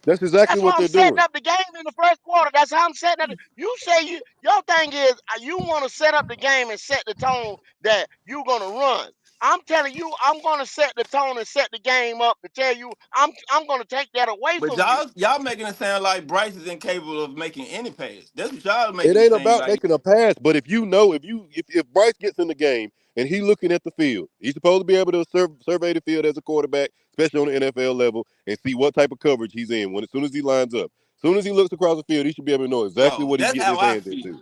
Speaker 9: That's exactly
Speaker 5: That's why
Speaker 9: what
Speaker 5: I'm
Speaker 9: they're
Speaker 5: setting
Speaker 9: doing.
Speaker 5: up the game in the first quarter. That's how I'm setting up. You say your thing is you want to set up the game and set the tone that you're gonna run. I'm telling you, I'm gonna set the tone and set the game up to tell you I'm gonna take that away
Speaker 2: but
Speaker 5: from you.
Speaker 2: y'all making it sound like Bryce is incapable of making any pass. That's what y'all
Speaker 9: It
Speaker 2: making it
Speaker 9: ain't
Speaker 2: seem
Speaker 9: about
Speaker 2: like.
Speaker 9: making a pass, but if you know, if Bryce gets in the game and he looking at the field, he's supposed to be able to survey the field as a quarterback, especially on the NFL level, and see what type of coverage he's in. When as soon as he lines up, as soon as he looks across the field, he should be able to know exactly
Speaker 2: No,
Speaker 9: what he's
Speaker 2: that's
Speaker 9: getting
Speaker 2: how
Speaker 9: his
Speaker 2: I
Speaker 9: hands
Speaker 2: feel.
Speaker 9: into.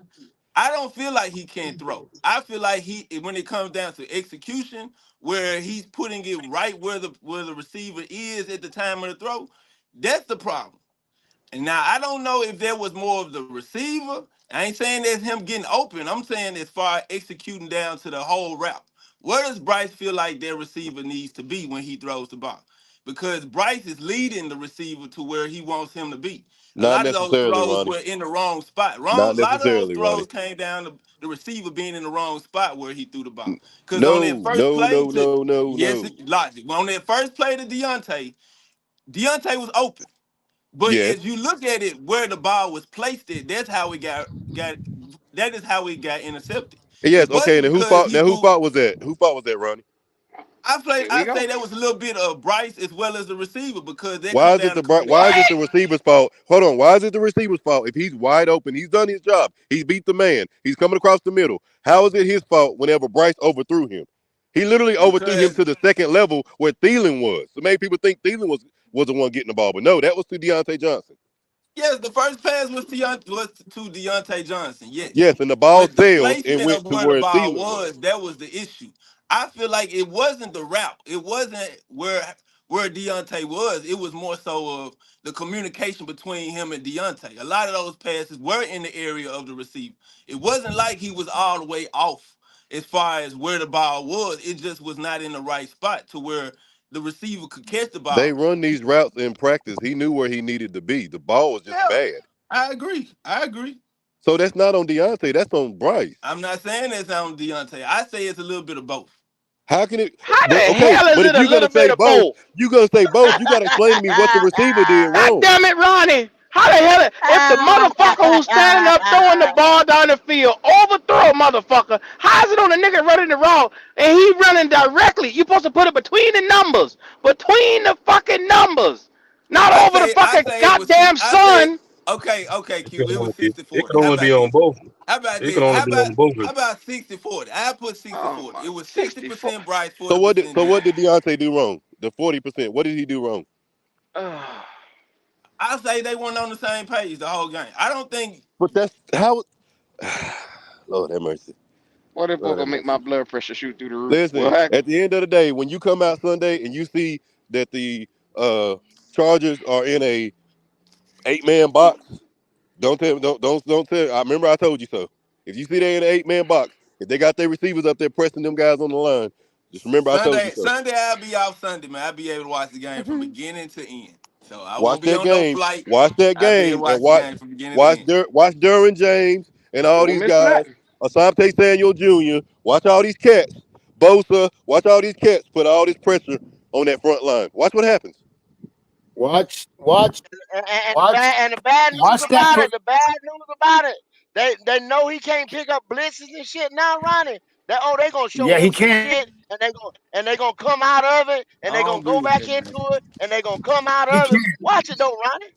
Speaker 2: I don't feel like he can't throw. I feel like when it comes down to execution, where he's putting it right where the receiver is at the time of the throw, that's the problem. And now I don't know if that was more of the receiver. I ain't saying that's him getting open. I'm saying as far as executing down to the whole route. Where does Bryce feel like their receiver needs to be when he throws the ball? Because Bryce is leading the receiver to where he wants him to be. A
Speaker 9: Not
Speaker 2: lot of those
Speaker 9: necessarily,
Speaker 2: throws
Speaker 9: Ronnie.
Speaker 2: were in the wrong spot.
Speaker 9: Not
Speaker 2: Wrong. A lot of those
Speaker 9: necessarily, Ronnie.
Speaker 2: throws came down to the receiver being in the wrong spot where he threw the ball. Because on that
Speaker 9: No,
Speaker 2: first
Speaker 9: no,
Speaker 2: play
Speaker 9: no,
Speaker 2: to
Speaker 9: no, no,
Speaker 2: yes,
Speaker 9: no.
Speaker 2: logic. On that first play to Deontay was open. But
Speaker 9: Yes.
Speaker 2: as you look at it, where the ball was placed at, that's how it got. That is how it got intercepted.
Speaker 9: Yes.
Speaker 2: It
Speaker 9: Okay.
Speaker 2: wasn't
Speaker 9: And who
Speaker 2: because
Speaker 9: fault?
Speaker 2: he
Speaker 9: Now who
Speaker 2: moved.
Speaker 9: fault was that? Who fault was that, Ronnie?
Speaker 1: Here we
Speaker 2: I
Speaker 1: go.
Speaker 2: say that was a little bit of Bryce as well as the receiver because that
Speaker 9: Why
Speaker 2: come
Speaker 9: is it
Speaker 2: down to
Speaker 9: why is it
Speaker 2: communication.
Speaker 9: the
Speaker 1: What?
Speaker 9: receiver's fault? Hold on. Why is it the receiver's fault? If he's wide open, he's done his job. He's beat the man. He's coming across the middle. How is it his fault whenever Bryce overthrew him? He literally overthrew him
Speaker 2: Because
Speaker 9: to the second level where Thielen was. So many people think Thielen was the one getting the ball, but no, that was to Deontay Johnson.
Speaker 2: yes, the first pass was to Deontay Johnson. Yes,
Speaker 9: Yes, and the ball
Speaker 2: but the
Speaker 9: sailed and
Speaker 2: placement
Speaker 9: went
Speaker 2: of
Speaker 9: to
Speaker 2: where the
Speaker 9: where
Speaker 2: ball
Speaker 9: Thielen was.
Speaker 2: was, that was the issue. I feel like it wasn't the route. It wasn't where Deontay was. It was more so of the communication between him and Deontay. A lot of those passes were in the area of the receiver. It wasn't like he was all the way off as far as where the ball was. It just was not in the right spot to where the receiver could catch the
Speaker 9: They
Speaker 2: ball.
Speaker 9: run these routes in practice. He knew where he needed to be. The ball was just
Speaker 2: Yeah,
Speaker 9: bad.
Speaker 2: I agree. I agree.
Speaker 9: So that's not on Deontay. That's on Bryce.
Speaker 2: I'm not saying that's on Deontay. I say it's a little bit of both.
Speaker 9: How can it?
Speaker 1: How the
Speaker 9: Okay,
Speaker 1: hell is
Speaker 9: but if
Speaker 1: it a
Speaker 9: you're gonna
Speaker 1: little
Speaker 9: say
Speaker 1: bit of
Speaker 9: both,
Speaker 1: both?
Speaker 9: You got to explain to me what the receiver did
Speaker 1: God
Speaker 9: wrong.
Speaker 1: damn it, Ronnie. How the hell if the motherfucker who's standing up throwing the ball down the field overthrow a motherfucker, how is it on the nigga running the route and he running directly? You supposed to put it between the numbers. Between the fucking numbers. Not over the
Speaker 2: I
Speaker 1: fucking
Speaker 2: say it was
Speaker 1: goddamn
Speaker 2: I say
Speaker 1: sun.
Speaker 2: okay,
Speaker 10: It could
Speaker 2: Q. It was
Speaker 10: only be, it
Speaker 2: 60-40.
Speaker 10: could
Speaker 2: How
Speaker 10: only be
Speaker 2: about
Speaker 10: on
Speaker 2: this?
Speaker 10: both.
Speaker 2: How about
Speaker 10: It could
Speaker 2: this?
Speaker 10: only be on both.
Speaker 2: How about 60-40? I put
Speaker 1: Oh
Speaker 2: 60-40.
Speaker 1: my
Speaker 2: It was
Speaker 1: 64.
Speaker 2: 60% Bryce,
Speaker 9: So what did
Speaker 2: 40% Deontay.
Speaker 9: Deontay do wrong? The 40%. What did he do wrong?
Speaker 2: I say they weren't on the same page the whole game. I don't think
Speaker 9: But that's how. Lord have mercy.
Speaker 1: What if
Speaker 9: Lord
Speaker 1: gonna
Speaker 9: have
Speaker 1: make
Speaker 9: mercy.
Speaker 1: my blood pressure shoot through the roof?
Speaker 9: Listen,
Speaker 1: What?
Speaker 9: at the end of the day, when you come out Sunday and you see that the Chargers are in a 8-man box, don't tell. I remember I told you so. If you see they in an 8-man box, if they got their receivers up there pressing them guys on the line, just remember I told you so.
Speaker 2: Sunday I'll be off Sunday, man. I'll be able to watch the game from beginning to end. So I
Speaker 9: Watch
Speaker 2: won't be
Speaker 9: that
Speaker 2: on no
Speaker 9: game.
Speaker 2: flight.
Speaker 9: Watch that
Speaker 2: I'll be able
Speaker 9: game
Speaker 2: to
Speaker 9: and
Speaker 2: watch the game from beginning to end.
Speaker 9: watch Derwin James and all
Speaker 1: Won't
Speaker 9: these
Speaker 1: miss
Speaker 9: guys.
Speaker 1: nothing.
Speaker 9: Asante Samuel Jr. Watch all these cats. Bosa. Watch all these cats put all this pressure on that front line. Watch what happens.
Speaker 5: And, and the bad news
Speaker 11: Watch that.
Speaker 5: about it, they know he can't pick up blitzes and shit now, Ronnie. They gonna show
Speaker 11: Yeah,
Speaker 5: him
Speaker 11: he
Speaker 5: some
Speaker 11: can't.
Speaker 5: shit, and they gonna come out of it, and
Speaker 2: I
Speaker 5: they
Speaker 2: don't
Speaker 5: gonna
Speaker 2: agree
Speaker 5: go
Speaker 2: with
Speaker 5: back
Speaker 2: that, man.
Speaker 5: into it, and they gonna come out
Speaker 11: He
Speaker 5: of it.
Speaker 11: can't.
Speaker 5: Watch it though, Ronnie.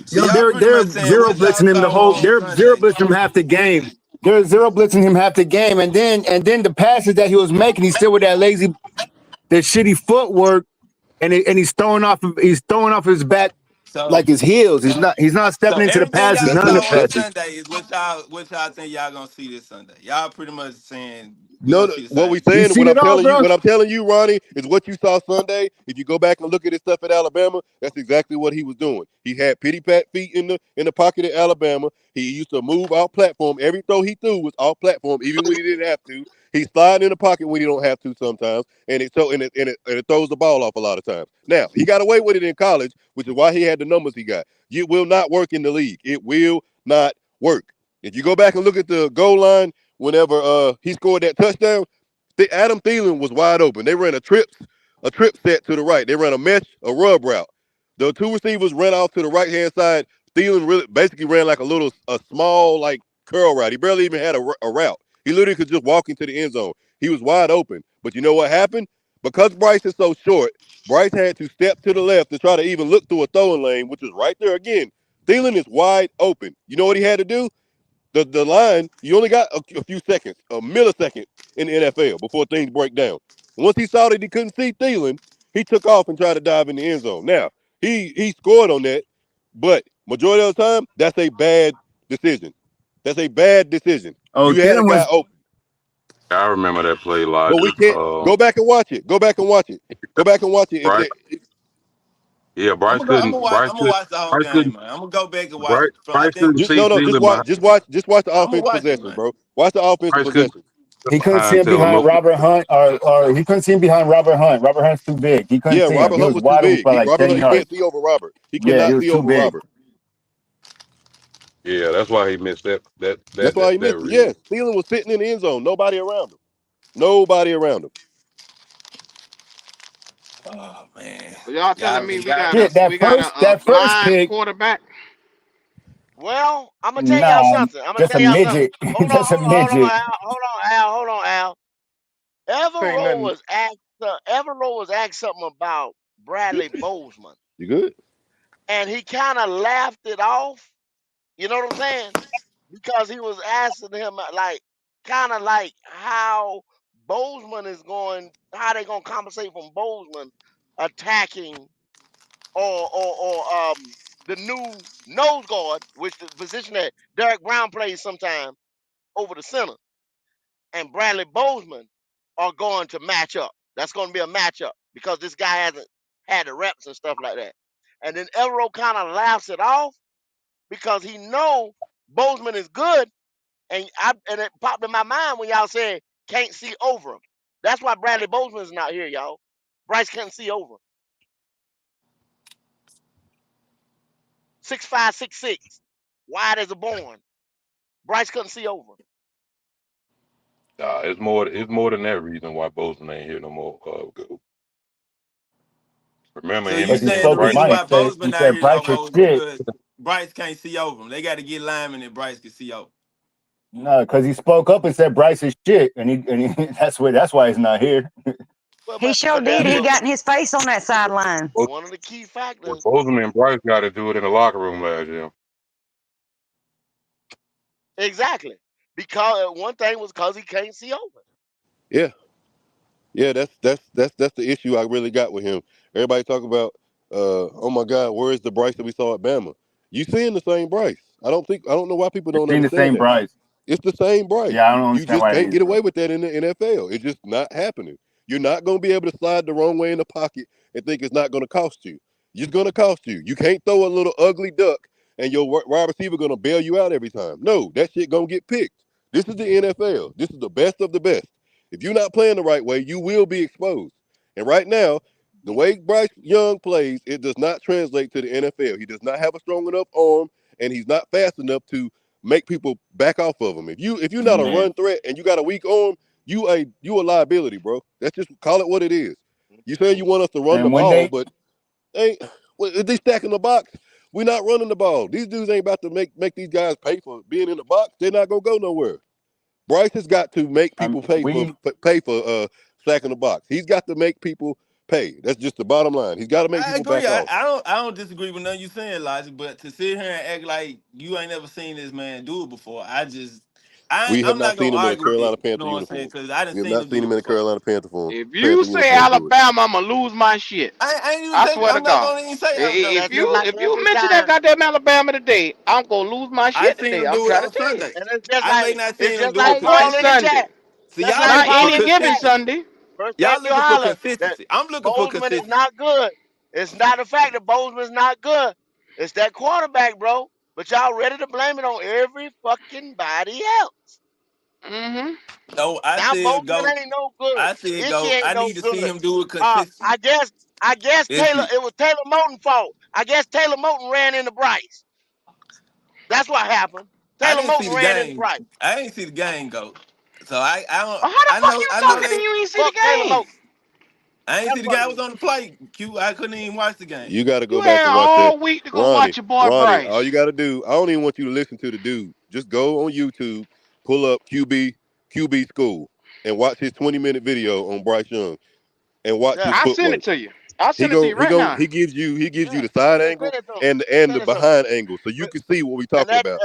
Speaker 2: So
Speaker 11: Yo,
Speaker 2: y'all pretty
Speaker 11: they're
Speaker 2: much saying
Speaker 11: zero
Speaker 2: what y'all
Speaker 11: blitzing him the
Speaker 2: saw
Speaker 11: whole.
Speaker 2: on
Speaker 11: They're zero
Speaker 2: Sunday.
Speaker 11: blitzing him half the game. They're zero blitzing him half the game, and then the passes that he was making, he's still with that lazy, that shitty footwork, and he's throwing off his back
Speaker 2: So
Speaker 11: like his heels. He's not
Speaker 2: so
Speaker 11: stepping into the
Speaker 2: everything
Speaker 11: passes.
Speaker 2: y'all
Speaker 9: That's
Speaker 11: None of
Speaker 9: a
Speaker 11: the
Speaker 2: saw on
Speaker 9: that's
Speaker 11: passes.
Speaker 2: Sunday is what y'all think y'all gonna see this Sunday. Y'all pretty much saying we
Speaker 9: no,
Speaker 2: gonna see the
Speaker 9: what
Speaker 2: same
Speaker 9: we
Speaker 2: thing.
Speaker 11: You
Speaker 9: saying,
Speaker 11: seen it all, bro.
Speaker 9: what I'm telling you, Ronnie, is what you saw Sunday. If you go back and look at his stuff at Alabama, that's exactly what he was doing. He had pity pat feet in the pocket at Alabama. He used to move off platform. Every throw he threw was off platform, even when he didn't have to. He's sliding in the pocket when he don't have to sometimes, and it throws the ball off a lot of times. Now he got away with it in college, which is why he had the numbers he got. It will not work in the league. It will not work. If you go back and look at the goal line whenever he scored that touchdown, Adam Thielen was wide open. They ran a trip set to the right. They ran a rub route. The two receivers ran off to the right hand side. Thielen really basically ran like a small like curl route. He barely even had a route. He literally could just walk into the end zone. He was wide open. But you know what happened? Because Bryce is so short, Bryce had to step to the left to try to even look through a throwing lane, which is right there again. Thielen is wide open. You know what he had to do? The line, you only got a few seconds, a millisecond in the NFL before things break down. Once he saw that he couldn't see Thielen, he took off and tried to dive in the end zone. Now, he scored on that, but majority of the time, that's a bad decision. That's a bad decision.
Speaker 11: Oh,
Speaker 9: You had a
Speaker 11: Thielen
Speaker 9: guy
Speaker 11: was.
Speaker 9: open,
Speaker 10: I remember that play
Speaker 9: but
Speaker 10: live.
Speaker 9: we can't go back and watch it. Go back and watch it. Go back and watch it.
Speaker 10: Bryce, yeah, Bryce couldn't. Bryce
Speaker 2: I'm gonna
Speaker 10: could.
Speaker 2: watch the whole
Speaker 10: Bryce
Speaker 2: game,
Speaker 10: couldn't.
Speaker 2: man. I'm gonna go back and watch
Speaker 10: Bryce,
Speaker 2: it from I
Speaker 10: Bryce
Speaker 2: think
Speaker 10: couldn't
Speaker 9: just
Speaker 10: see
Speaker 9: no, no,
Speaker 10: Thielen behind.
Speaker 9: just watch the
Speaker 2: I'm gonna
Speaker 9: offensive
Speaker 2: watch it,
Speaker 9: possessions,
Speaker 2: man.
Speaker 9: bro. Watch the offensive
Speaker 10: Bryce couldn't
Speaker 9: possessions.
Speaker 11: He couldn't see
Speaker 10: behind
Speaker 11: him
Speaker 10: till
Speaker 11: behind
Speaker 10: Mo.
Speaker 11: Robert Hunt, or he couldn't see him behind Robert Hunt. Robert Hunt's too big. He couldn't
Speaker 9: Yeah,
Speaker 11: see him.
Speaker 9: Robert
Speaker 11: He
Speaker 9: Hunt
Speaker 11: was
Speaker 9: was too
Speaker 11: wide open
Speaker 9: big.
Speaker 11: by like
Speaker 9: Robert
Speaker 11: 10
Speaker 9: Hunt, he can't
Speaker 11: yards.
Speaker 9: see over Robert. He
Speaker 11: Yeah, he
Speaker 9: cannot
Speaker 11: was
Speaker 9: see
Speaker 11: too
Speaker 9: over
Speaker 11: big.
Speaker 9: Robert.
Speaker 10: Yeah, that's why he missed
Speaker 9: That's why he
Speaker 10: that
Speaker 9: missed it.
Speaker 10: read.
Speaker 9: Yes, Thielen was sitting in the end zone. Nobody around him. Nobody around him.
Speaker 2: Oh man,
Speaker 1: So y'all telling
Speaker 2: y'all,
Speaker 1: me
Speaker 2: y'all.
Speaker 11: Shit,
Speaker 1: we got a
Speaker 11: that first
Speaker 1: blind
Speaker 11: pick,
Speaker 1: quarterback?
Speaker 5: Well, I'm gonna tell y'all
Speaker 11: nah,
Speaker 5: something. I'm gonna
Speaker 11: just
Speaker 5: tell
Speaker 11: a
Speaker 5: y'all something.
Speaker 11: midget. Just a
Speaker 5: Hold on,
Speaker 11: midget.
Speaker 5: Al. Hold on, Al.
Speaker 9: Ain't nothing.
Speaker 5: Everett was asked something about Bradley Bozeman,
Speaker 9: You good?
Speaker 5: and he kind of laughed it off. You know what I'm saying? Because he was asking him like, kind of like how Bozeman is going, how they gonna compensate from Bozeman attacking or the new nose guard, which the position that Derek Brown plays sometime over the center, and Bradley Bozeman are going to match up. That's going to be a matchup because this guy hasn't had the reps and stuff like that. And then Elro kind of laughs it off because he know Bozeman is good, and it popped in my mind when y'all said can't see over him. That's why Bradley Bozeman is not here, y'all. Bryce can't see over him. 6'5", 6'6", wide as a born. Bryce couldn't see over him.
Speaker 10: Nah, it's more. It's more than that reason why Bosa ain't here no more. Go. Remember
Speaker 2: So
Speaker 10: him
Speaker 2: you
Speaker 11: Because he
Speaker 10: and
Speaker 2: saying the
Speaker 11: spoke his
Speaker 10: Bryce.
Speaker 2: reason
Speaker 11: mind.
Speaker 2: why
Speaker 11: He
Speaker 2: Bozeman not
Speaker 11: said
Speaker 2: here no
Speaker 11: Bryce was
Speaker 2: more is
Speaker 11: shit.
Speaker 2: because Bryce can't see over him. They got to get linemen that Bryce can see over.
Speaker 11: No, because he spoke up and said Bryce is shit, that's why he's not here.
Speaker 5: Well,
Speaker 6: He sure
Speaker 5: but
Speaker 6: did.
Speaker 5: that
Speaker 6: He
Speaker 5: but
Speaker 6: got in his face on that sideline.
Speaker 10: Both,
Speaker 5: one of the key factors.
Speaker 10: Bozeman and Bryce got to do it in the locker room last year.
Speaker 5: Exactly. Because one thing was because he can't see over.
Speaker 9: Yeah. Yeah, that's the issue I really got with him. Everybody talk about, oh my God, where is the Bryce that we saw at Bama? You seeing the same Bryce? I don't know why people
Speaker 11: It's
Speaker 9: don't
Speaker 11: seen the
Speaker 9: understand
Speaker 11: same
Speaker 9: that.
Speaker 11: Bryce.
Speaker 9: It's the same Bryce.
Speaker 11: Yeah, I don't
Speaker 9: You
Speaker 11: understand
Speaker 9: just
Speaker 11: why that
Speaker 9: can't
Speaker 11: is,
Speaker 9: get away
Speaker 11: bro.
Speaker 9: with that in the NFL. It's just not happening. You're not going to be able to slide the wrong way in the pocket and think it's not going to cost you. It's going to cost you. You can't throw a little ugly duck and your wide receiver going to bail you out every time. No, that shit going to get picked. This is the NFL. This is the best of the best. If you're not playing the right way, you will be exposed. And right now, the way Bryce Young plays, it does not translate to the NFL. He does not have a strong enough arm, and he's not fast enough to make people back off of him. If you're not a
Speaker 11: Man.
Speaker 9: run threat and you got a weak arm, you a liability, bro. That's just call it what it is. You say you want us to run the
Speaker 11: And when
Speaker 9: ball,
Speaker 11: they
Speaker 9: but ain't if they stacking the box. We're not running the ball. These dudes ain't about to make these guys pay for being in the box. They're not gonna go nowhere. Bryce has got to make
Speaker 11: I mean
Speaker 9: people pay for stacking the box. He's got to make people pay. That's just the bottom line. He's got to make
Speaker 2: I
Speaker 9: people
Speaker 2: agree.
Speaker 9: back off.
Speaker 2: I don't disagree with nothing you saying, Logic. But to sit here and act like you ain't never seen this man do it before,
Speaker 9: We have
Speaker 2: I'm
Speaker 9: not
Speaker 2: not
Speaker 9: seen
Speaker 2: gonna
Speaker 9: him in a
Speaker 2: argue with that.
Speaker 9: Carolina
Speaker 2: You know
Speaker 9: Panther
Speaker 2: what I'm saying?
Speaker 9: uniform.
Speaker 2: Because I didn't
Speaker 9: We have
Speaker 2: seen
Speaker 9: not
Speaker 2: him
Speaker 9: seen
Speaker 2: do
Speaker 9: him
Speaker 2: it
Speaker 9: in a
Speaker 2: before.
Speaker 9: Carolina
Speaker 1: If you
Speaker 9: Panther
Speaker 1: say
Speaker 9: uniform do it.
Speaker 1: Alabama, I'ma lose my shit.
Speaker 2: I ain't even
Speaker 1: I
Speaker 2: say
Speaker 1: swear to
Speaker 2: I'm not
Speaker 1: God.
Speaker 2: gonna even say Alabama.
Speaker 1: If
Speaker 5: That's just
Speaker 1: you
Speaker 5: like
Speaker 1: if you
Speaker 5: every
Speaker 1: mention that
Speaker 5: time.
Speaker 1: goddamn Alabama today, I'm gonna lose my
Speaker 2: I
Speaker 1: shit
Speaker 2: seen
Speaker 1: today.
Speaker 2: him
Speaker 1: I'm
Speaker 2: do it
Speaker 1: trying to
Speaker 2: on
Speaker 1: tell you.
Speaker 2: Sunday.
Speaker 5: And
Speaker 2: I may not
Speaker 5: it's
Speaker 2: seen him
Speaker 5: just
Speaker 2: do it
Speaker 5: like
Speaker 1: On what
Speaker 5: Paul in the
Speaker 2: consistently.
Speaker 1: Sunday?
Speaker 5: chat.
Speaker 2: See,
Speaker 5: Just
Speaker 2: y'all
Speaker 5: like
Speaker 1: Not
Speaker 2: looking for
Speaker 5: Paul
Speaker 1: any
Speaker 5: in the
Speaker 1: given
Speaker 5: chat.
Speaker 2: consistency.
Speaker 1: Sunday.
Speaker 5: First
Speaker 2: Y'all
Speaker 5: take you
Speaker 2: looking for
Speaker 5: holler that
Speaker 2: consistency. I'm looking for
Speaker 5: Bozeman is
Speaker 2: consistency.
Speaker 5: not good. It's not the fact that Bozeman's not good. It's that quarterback, bro. But y'all ready to blame it on every fucking body else.
Speaker 1: Mm-hmm.
Speaker 2: No,
Speaker 5: Now Bozeman ain't no good. Icky ain't
Speaker 2: I
Speaker 5: no
Speaker 2: need to see
Speaker 5: good.
Speaker 2: him do it
Speaker 5: Uh,
Speaker 2: consistent.
Speaker 5: I guess I guess
Speaker 2: It's
Speaker 5: Taylor it was Taylor Moton's fault. I guess Taylor Moton ran into Bryce. That's what happened.
Speaker 2: I
Speaker 5: Taylor
Speaker 2: didn't see
Speaker 5: Moton
Speaker 2: the
Speaker 5: ran into
Speaker 2: game.
Speaker 5: Bryce.
Speaker 2: I didn't see the game go. So I don't
Speaker 1: Well, how the fuck you
Speaker 2: I know
Speaker 1: talking and
Speaker 2: they
Speaker 1: you ain't see the
Speaker 5: Fuck Taylor
Speaker 1: game?
Speaker 5: Moton.
Speaker 2: I ain't see
Speaker 5: That's
Speaker 2: the
Speaker 5: what
Speaker 2: guy
Speaker 5: it
Speaker 2: was
Speaker 5: is.
Speaker 2: on the plate. Q I couldn't even watch the game.
Speaker 9: You got to
Speaker 1: You
Speaker 9: go back
Speaker 1: had
Speaker 9: and watch that.
Speaker 1: all week to go
Speaker 9: Ronnie,
Speaker 1: watch your boy
Speaker 9: Ronnie, all you
Speaker 1: Bryce.
Speaker 9: got to do, I don't even want you to listen to the dude. Just go on YouTube, pull up QB School, and watch his 20-minute video on Bryce Young and watch
Speaker 5: Yeah.
Speaker 9: his
Speaker 1: I'll send it
Speaker 9: footwork.
Speaker 1: to you. I'll
Speaker 9: He
Speaker 1: send it to
Speaker 9: gon'
Speaker 1: you
Speaker 9: he
Speaker 1: right
Speaker 9: gon'
Speaker 1: now.
Speaker 9: he gives you
Speaker 5: Yeah.
Speaker 9: the side
Speaker 5: Send
Speaker 9: angle
Speaker 5: it to him.
Speaker 9: and the
Speaker 5: Send it to him.
Speaker 9: behind angle so you can see what we
Speaker 5: And
Speaker 9: talking
Speaker 5: that
Speaker 9: about.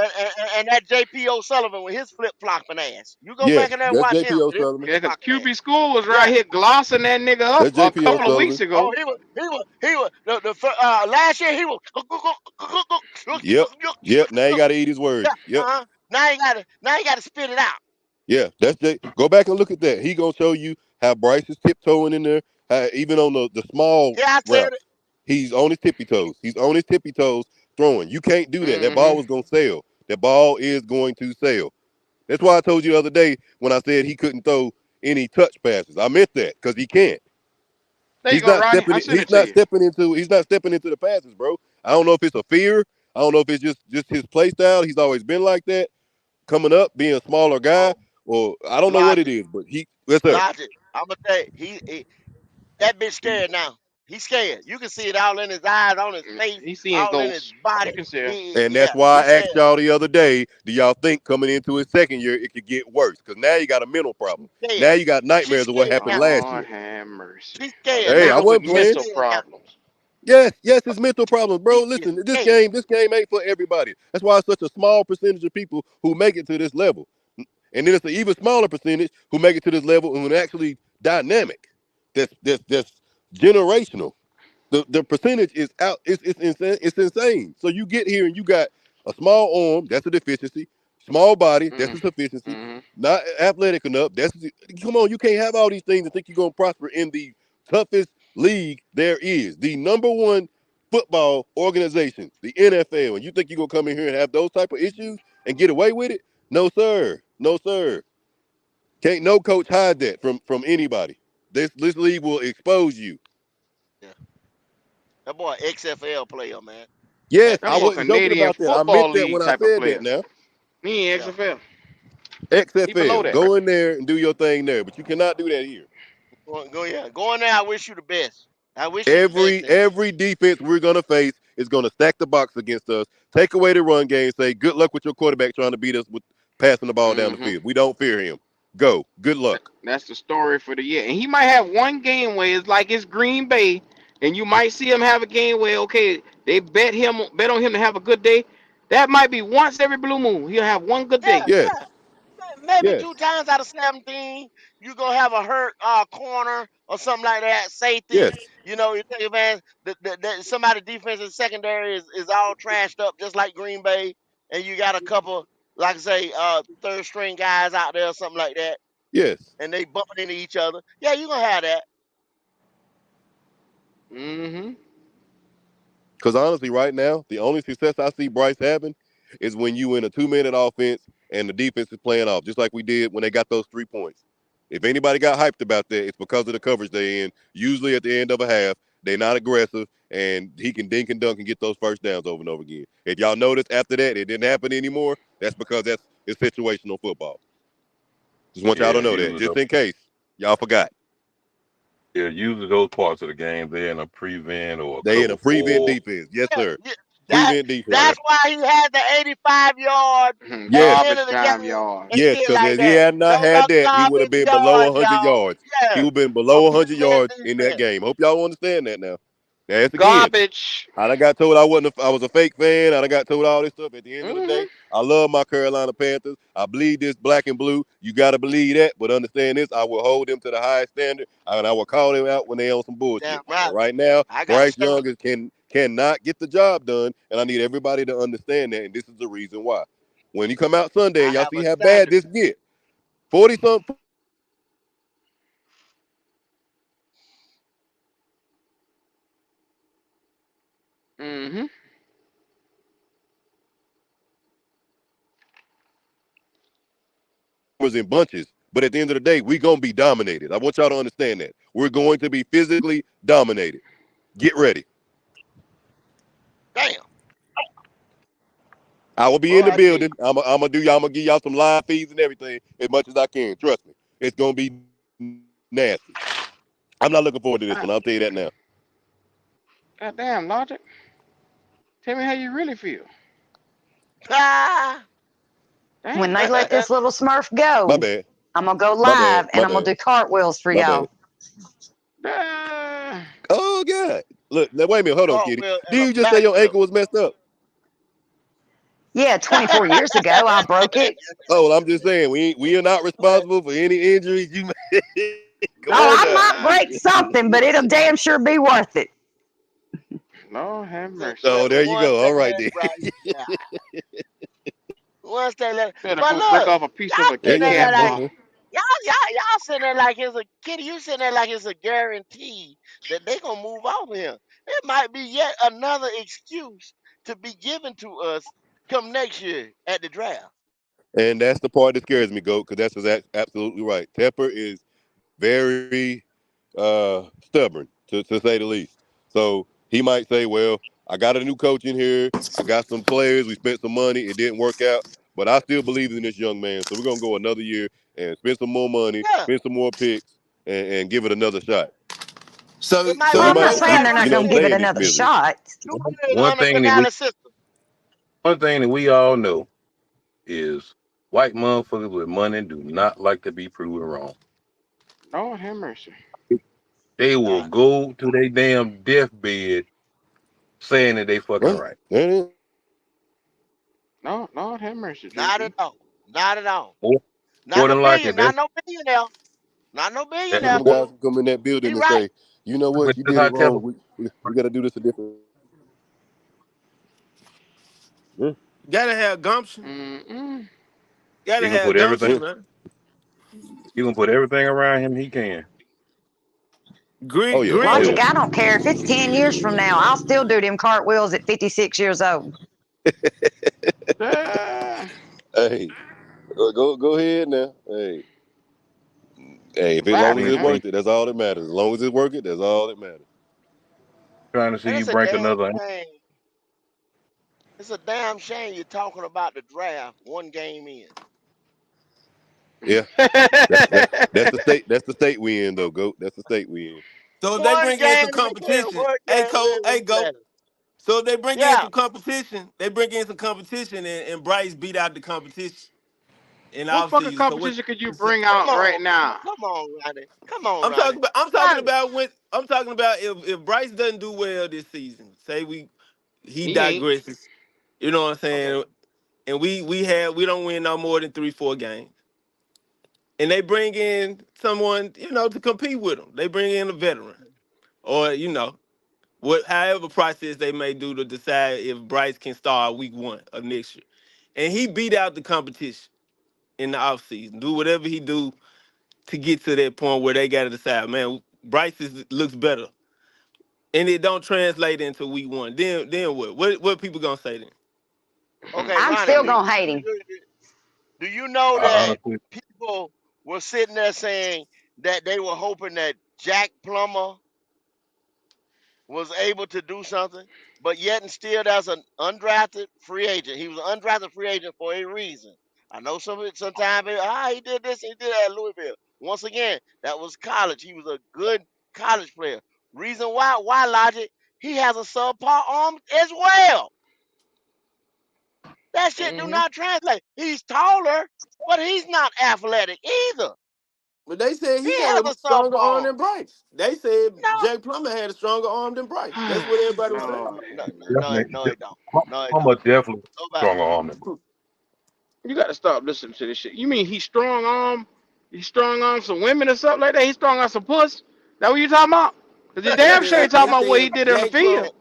Speaker 5: and that JP O'Sullivan with his flip flopping ass. You go
Speaker 9: Yeah,
Speaker 5: back in there and
Speaker 9: that's
Speaker 5: watch
Speaker 9: JP
Speaker 5: him with his
Speaker 9: O'Sullivan.
Speaker 5: flip
Speaker 1: Yeah, because
Speaker 5: flopping ass.
Speaker 1: QB School was
Speaker 5: Yeah.
Speaker 1: right here glossing that nigga up
Speaker 9: That's
Speaker 1: a
Speaker 9: JP
Speaker 1: couple of
Speaker 9: O'Sullivan.
Speaker 1: weeks
Speaker 5: Oh,
Speaker 1: ago.
Speaker 5: he was last year he was
Speaker 9: Yep. Yep. Now you gotta eat his words.
Speaker 5: yeah,
Speaker 9: Yep.
Speaker 5: now you gotta spit it out.
Speaker 9: Yeah. That's J. Go back and look at that. He gonna show you how Bryce is tiptoeing in there. How even on the small
Speaker 5: Yeah, I said it.
Speaker 9: routes, he's on his tippy toes. He's on his tippy toes throwing. You can't do that. That ball
Speaker 1: Mm-hmm.
Speaker 9: was gonna sail. That ball is going to sail. That's why I told you the other day when I said he couldn't throw any touch passes. I meant that because he can't.
Speaker 1: There you go, Ronnie. I sent it to you.
Speaker 9: He's not stepping into the passes, bro. I don't know if it's a fear. I don't know if it's just his play style. He's always been like that, coming up, being a smaller guy,
Speaker 5: Oh,
Speaker 9: or I don't know what it
Speaker 5: logic,
Speaker 9: is, but yes sir.
Speaker 5: logic. I'm gonna tell you, that bitch scared now. He's scared. You can see it all in his eyes, on his face,
Speaker 1: He's seeing
Speaker 5: all in his
Speaker 1: ghosts.
Speaker 5: body.
Speaker 1: You can see him.
Speaker 9: And that's
Speaker 5: Yeah,
Speaker 9: why
Speaker 5: he's
Speaker 9: I asked
Speaker 5: scared.
Speaker 9: y'all the other day, do y'all think coming into his second year it could get worse? Because now you got a mental problem.
Speaker 5: She's scared.
Speaker 9: Now you got
Speaker 5: She's
Speaker 9: nightmares of what
Speaker 5: scared
Speaker 9: happened
Speaker 5: now.
Speaker 9: last
Speaker 1: Lord
Speaker 9: year.
Speaker 1: have mercy.
Speaker 5: She's
Speaker 1: A
Speaker 5: scared
Speaker 9: Hey, I
Speaker 5: now.
Speaker 1: nigga with
Speaker 9: wasn't
Speaker 5: She's
Speaker 9: playing.
Speaker 1: mental
Speaker 5: scared now.
Speaker 1: problems.
Speaker 9: Yes, it's mental problems, bro.
Speaker 5: She's
Speaker 9: Listen,
Speaker 5: scared.
Speaker 9: this game ain't for everybody. That's why it's such a small percentage of people who make it to this level. And then it's an even smaller percentage who make it to this level and actually dynamic. That's generational. The percentage is out. It's insane. It's insane. So you get here and you got a small arm. That's a deficiency. Small body. That's
Speaker 1: Mm,
Speaker 9: a sufficiency.
Speaker 1: mm-hmm.
Speaker 9: Not athletic enough. Come on. You can't have all these things and think you're gonna prosper in the toughest league there is. The number one football organization, the NFL. And you think you're gonna come in here and have those type of issues and get away with it? No, sir. No, sir. Can't no coach hide that from anybody. This league will expose you.
Speaker 5: Yeah, that boy XFL player, man.
Speaker 9: Yes,
Speaker 5: That's
Speaker 1: That
Speaker 9: I
Speaker 1: boy
Speaker 5: big.
Speaker 9: wasn't joking
Speaker 1: Canadian
Speaker 9: about that. I meant
Speaker 1: Football
Speaker 9: that
Speaker 1: League
Speaker 9: when I
Speaker 1: type of
Speaker 9: said that
Speaker 1: player.
Speaker 9: now.
Speaker 1: He ain't
Speaker 5: Yeah,
Speaker 1: XFL. He below
Speaker 9: XFL.
Speaker 1: that.
Speaker 9: Go in there and do your thing there. But you cannot do that here.
Speaker 5: yeah. Go in there. I wish you the best. I wish you the best
Speaker 9: Every
Speaker 5: in there.
Speaker 9: every defense we're gonna face is gonna stack the box against us, take away the run game, say good luck with your quarterback trying to beat us with passing the ball down the
Speaker 1: Mm-hmm.
Speaker 9: field. We don't fear him. Go. Good luck.
Speaker 1: That's the story for the year. And he might have one game where it's like it's Green Bay, and you might see him have a game where okay, they bet on him to have a good day. That might be once every blue moon. He'll have one good
Speaker 5: Yeah,
Speaker 1: day.
Speaker 9: Yes.
Speaker 5: yeah. Maybe
Speaker 9: Yes.
Speaker 5: two times out of 17, you gonna have a hurt corner or something like that, safety.
Speaker 9: Yes.
Speaker 5: You know, you think, man, somebody defensive secondary is all trashed up just like Green Bay, and you got a couple, like I say, third string guys out there or something like that,
Speaker 9: Yes.
Speaker 5: and they bumping into each other. Yeah, you gonna have that.
Speaker 1: Mm-hmm.
Speaker 9: Because honestly, right now, the only success I see Bryce having is when you in a 2 minute offense and the defense is playing off, just like we did when they got those 3 points. If anybody got hyped about that, it's because of the coverage they in. Usually at the end of a half, they're not aggressive, and he can dink and dunk and get those first downs over and over again. If y'all notice after that it didn't happen anymore, that's because it's situational football. Just want y'all to
Speaker 10: Yeah,
Speaker 9: know that,
Speaker 10: usually
Speaker 9: just in case y'all forgot.
Speaker 10: usually those parts of the game they're in a prevent or a
Speaker 9: They in a
Speaker 10: cover
Speaker 9: prevent
Speaker 10: four.
Speaker 9: defense, yes
Speaker 5: Yeah,
Speaker 9: sir.
Speaker 5: yeah, that
Speaker 9: Prevent defense.
Speaker 10: Yeah,
Speaker 5: that's why he had the 85 yard at the
Speaker 9: Yes.
Speaker 5: end
Speaker 1: Garbage
Speaker 5: of the
Speaker 1: time
Speaker 5: game and
Speaker 1: yards.
Speaker 9: Yes,
Speaker 5: shit
Speaker 9: because
Speaker 5: like
Speaker 9: if he
Speaker 5: that.
Speaker 9: had not
Speaker 5: Those
Speaker 9: had
Speaker 5: are
Speaker 9: that, he would have
Speaker 5: garbage
Speaker 9: been below
Speaker 5: yards,
Speaker 9: 100
Speaker 5: y'all.
Speaker 9: yards. He
Speaker 5: Yeah,
Speaker 9: would have been
Speaker 5: for
Speaker 9: below 100
Speaker 5: prevent
Speaker 9: yards in that
Speaker 5: defense.
Speaker 9: game. Hope y'all understand that now. That's again.
Speaker 1: Garbage.
Speaker 9: I done got told I wasn't. I was a fake fan. I done got told all this stuff. At the end of the day,
Speaker 1: Mm-hmm.
Speaker 9: I love my Carolina Panthers. I bleed this black and blue. You got to believe that, but understand this: I will hold them to the highest standard, and I will call them out when they on some
Speaker 5: Damn
Speaker 9: bullshit.
Speaker 5: right.
Speaker 9: But right now,
Speaker 5: I got a
Speaker 9: Bryce
Speaker 5: shirt.
Speaker 9: Young cannot get the job done, and I need everybody to understand that. And this is the reason why. When you come out Sunday and
Speaker 5: I
Speaker 9: y'all
Speaker 5: have
Speaker 9: see
Speaker 5: a
Speaker 9: how bad
Speaker 5: standard.
Speaker 9: this get, 40 something
Speaker 1: Mm-hmm.
Speaker 9: was in bunches. But at the end of the day, we're gonna be dominated. I want y'all to understand that. We're going to be physically dominated. Get ready.
Speaker 5: Damn.
Speaker 9: I will be
Speaker 5: Boy,
Speaker 9: in the
Speaker 5: I tell you.
Speaker 9: building. I'm gonna give y'all some live feeds and everything as much as I can. Trust me. It's gonna be nasty. I'm not looking forward to this
Speaker 1: God,
Speaker 9: one. I'll tell you that now.
Speaker 1: God damn, Logic. Tell me how you really feel.
Speaker 5: Ah.
Speaker 6: When
Speaker 1: Damn.
Speaker 6: they let this little Smurf
Speaker 9: My
Speaker 6: go,
Speaker 9: bad.
Speaker 6: I'm gonna go
Speaker 9: My bad.
Speaker 6: live
Speaker 9: My
Speaker 6: and I'm gonna
Speaker 9: bad.
Speaker 6: do cartwheels for
Speaker 9: My bad.
Speaker 6: y'all.
Speaker 1: Uh,
Speaker 9: Oh God. Look, now wait a minute. Hold on, Kitty.
Speaker 5: Cartwheel and
Speaker 9: Did
Speaker 5: a
Speaker 9: you just say your
Speaker 5: backflip.
Speaker 9: ankle was messed up?
Speaker 6: Yeah, 24 years ago I broke it.
Speaker 9: Oh, well, I'm just saying we are not responsible for any injuries you may. Come
Speaker 6: Oh,
Speaker 9: on
Speaker 6: I
Speaker 9: now.
Speaker 6: might
Speaker 1: uh,
Speaker 6: break something, but it'll damn sure be worth it.
Speaker 1: Lord have mercy.
Speaker 9: Oh, there you
Speaker 5: Once
Speaker 9: go.
Speaker 5: they
Speaker 9: All right
Speaker 5: let
Speaker 9: then.
Speaker 5: Bryce die. Once they let,
Speaker 1: Better
Speaker 5: but
Speaker 1: go break
Speaker 5: look,
Speaker 1: off a piece of
Speaker 5: y'all
Speaker 1: a
Speaker 9: There
Speaker 1: Kit
Speaker 5: sitting
Speaker 9: you
Speaker 5: there
Speaker 1: Kat
Speaker 5: like
Speaker 1: bar.
Speaker 9: go.
Speaker 5: y'all sitting there like it's a kitty. You sitting there like it's a guarantee that they gonna move off him. It might be yet another excuse to be given to us come next year at the draft.
Speaker 9: And that's the part that scares me, Goat, because that's absolutely right. Tepper is very stubborn, to say the least. So he might say, well, I got a new coach in here. I got some players. We spent some money. It didn't work out. But I still believe in this young man. So we're going to go another year and spend some more money,
Speaker 5: Yeah,
Speaker 9: spend some more picks, and give it another shot.
Speaker 2: So
Speaker 5: It might
Speaker 6: Well,
Speaker 2: so
Speaker 5: work
Speaker 6: I'm
Speaker 2: you
Speaker 6: not
Speaker 5: out. It
Speaker 2: ain't
Speaker 6: saying
Speaker 5: might
Speaker 6: they're
Speaker 5: work
Speaker 6: not
Speaker 9: You
Speaker 5: for
Speaker 9: know
Speaker 6: going
Speaker 9: what
Speaker 6: to
Speaker 9: I'm
Speaker 6: give
Speaker 5: them.
Speaker 6: it
Speaker 9: saying? It's
Speaker 6: another
Speaker 9: misery.
Speaker 6: shot.
Speaker 5: Too
Speaker 10: one,
Speaker 5: early
Speaker 10: one
Speaker 5: under
Speaker 10: thing that we
Speaker 5: Canali system.
Speaker 10: one thing that we all know is white motherfuckers with money do not like to be proven wrong.
Speaker 1: Lord have mercy.
Speaker 10: They will
Speaker 5: Nah,
Speaker 10: go to their damn deathbed saying that they fucking
Speaker 9: Well,
Speaker 10: right.
Speaker 9: there it is.
Speaker 1: No, Lord have mercy,
Speaker 5: not at
Speaker 1: JP.
Speaker 5: all. Not at all.
Speaker 10: More,
Speaker 5: Not
Speaker 10: more
Speaker 5: no
Speaker 10: than likely,
Speaker 5: billion. Not no billionaire. Not no
Speaker 10: that's
Speaker 9: Some of
Speaker 5: billionaire.
Speaker 9: them
Speaker 10: what
Speaker 9: guys
Speaker 5: Q.
Speaker 9: can come in that
Speaker 5: He
Speaker 9: building and
Speaker 5: right.
Speaker 9: say, you know what,
Speaker 10: but
Speaker 9: you
Speaker 10: just
Speaker 9: did it
Speaker 10: I tell
Speaker 9: wrong.
Speaker 10: them
Speaker 9: We got to do this a different. Yeah,
Speaker 2: gotta have gumption.
Speaker 1: Mm-mm.
Speaker 2: Gotta
Speaker 10: he gonna
Speaker 2: have
Speaker 10: put everything
Speaker 9: yeah.
Speaker 2: gumption, man.
Speaker 10: he gonna put everything around him he can.
Speaker 9: Oh
Speaker 2: Grit,
Speaker 9: yeah, oh
Speaker 2: grit.
Speaker 9: yeah.
Speaker 6: Logic, I don't care. If it's 10 years from now, I'll still do them cartwheels at 56 years old.
Speaker 1: Ah,
Speaker 9: Hey, go ahead now. Hey, if as long as
Speaker 1: clapping,
Speaker 10: Seems
Speaker 9: it's
Speaker 10: to
Speaker 1: huh?
Speaker 10: be
Speaker 9: worth it, that's all that matters. As long as it's worth it, that's all that matters.
Speaker 10: trying to see
Speaker 5: And
Speaker 10: you
Speaker 5: it's a
Speaker 10: break
Speaker 5: damn
Speaker 10: another.
Speaker 5: shame. It's a damn shame you're talking about the draft one game in.
Speaker 9: Yeah, that's the state. That's the state we in though. Go. That's the state we in.
Speaker 2: So if they
Speaker 5: One
Speaker 2: bring in
Speaker 5: game
Speaker 2: some
Speaker 5: in.
Speaker 2: competition,
Speaker 5: One
Speaker 2: hey
Speaker 5: game
Speaker 2: Cole,
Speaker 5: in
Speaker 2: hey
Speaker 5: with
Speaker 2: go.
Speaker 5: Gladys.
Speaker 2: So if they bring in
Speaker 5: Yeah.
Speaker 2: some competition, they bring in some competition, and Bryce beat out the competition in the
Speaker 1: What fucking
Speaker 2: offseason. So what?
Speaker 1: competition could you
Speaker 2: So,
Speaker 1: bring
Speaker 5: Come
Speaker 1: out right
Speaker 5: on.
Speaker 1: now?
Speaker 5: Come on, Ronnie. Come on,
Speaker 2: I'm talking
Speaker 5: Ronnie.
Speaker 2: about. I'm talking
Speaker 5: Ronnie.
Speaker 2: about when. I'm talking about if Bryce doesn't do well this season. Say he
Speaker 1: He ain't.
Speaker 2: digresses. You know what I'm
Speaker 5: Okay.
Speaker 2: saying? And we don't win no more than 3-4 games. And they bring in someone to compete with them. They bring in a veteran, or however process they may do to decide if Bryce can start week 1 of next year. And he beat out the competition in the offseason. Do whatever he do to get to that point where they got to decide, man, looks better. And it don't translate into week 1. Then what? What people gonna say then?
Speaker 5: Okay,
Speaker 6: I'm
Speaker 5: Ronnie.
Speaker 6: still going to hate him.
Speaker 5: Do you know
Speaker 10: I
Speaker 5: that
Speaker 10: honestly,
Speaker 5: people were sitting there saying that they were hoping that Jack Plummer was able to do something, but yet and still there's an undrafted free agent. He was an undrafted free agent for a reason. I know sometimes he did this, he did that at Louisville. Once again, that was college. He was a good college player. Reason why Logic? He has a subpar arm as well. That shit do
Speaker 1: Mm-hmm.
Speaker 5: not translate. He's taller, but he's not athletic either.
Speaker 2: But they said
Speaker 5: He
Speaker 2: he got
Speaker 5: has
Speaker 2: a
Speaker 5: a
Speaker 2: stronger
Speaker 5: subpar
Speaker 2: arm
Speaker 5: arm.
Speaker 2: than Bryce. They said
Speaker 5: No,
Speaker 2: Jake Plummer had a stronger arm than Bryce. That's what everybody was saying.
Speaker 1: No,
Speaker 5: no, no, no,
Speaker 10: definitely,
Speaker 5: no, it don't. No, it
Speaker 10: I'm
Speaker 5: don't.
Speaker 10: a definitely
Speaker 5: Nobody.
Speaker 10: stronger arm than
Speaker 1: you got to stop listening to this shit. You mean he's strong arm? He's strong on some women or something like that? He's strong on some puss? That what you talking about? Cause you
Speaker 2: They
Speaker 1: damn sure ain't
Speaker 2: said
Speaker 1: talking
Speaker 2: they
Speaker 1: about what he
Speaker 2: said
Speaker 1: did on the
Speaker 2: Jake
Speaker 1: field.
Speaker 2: Plum.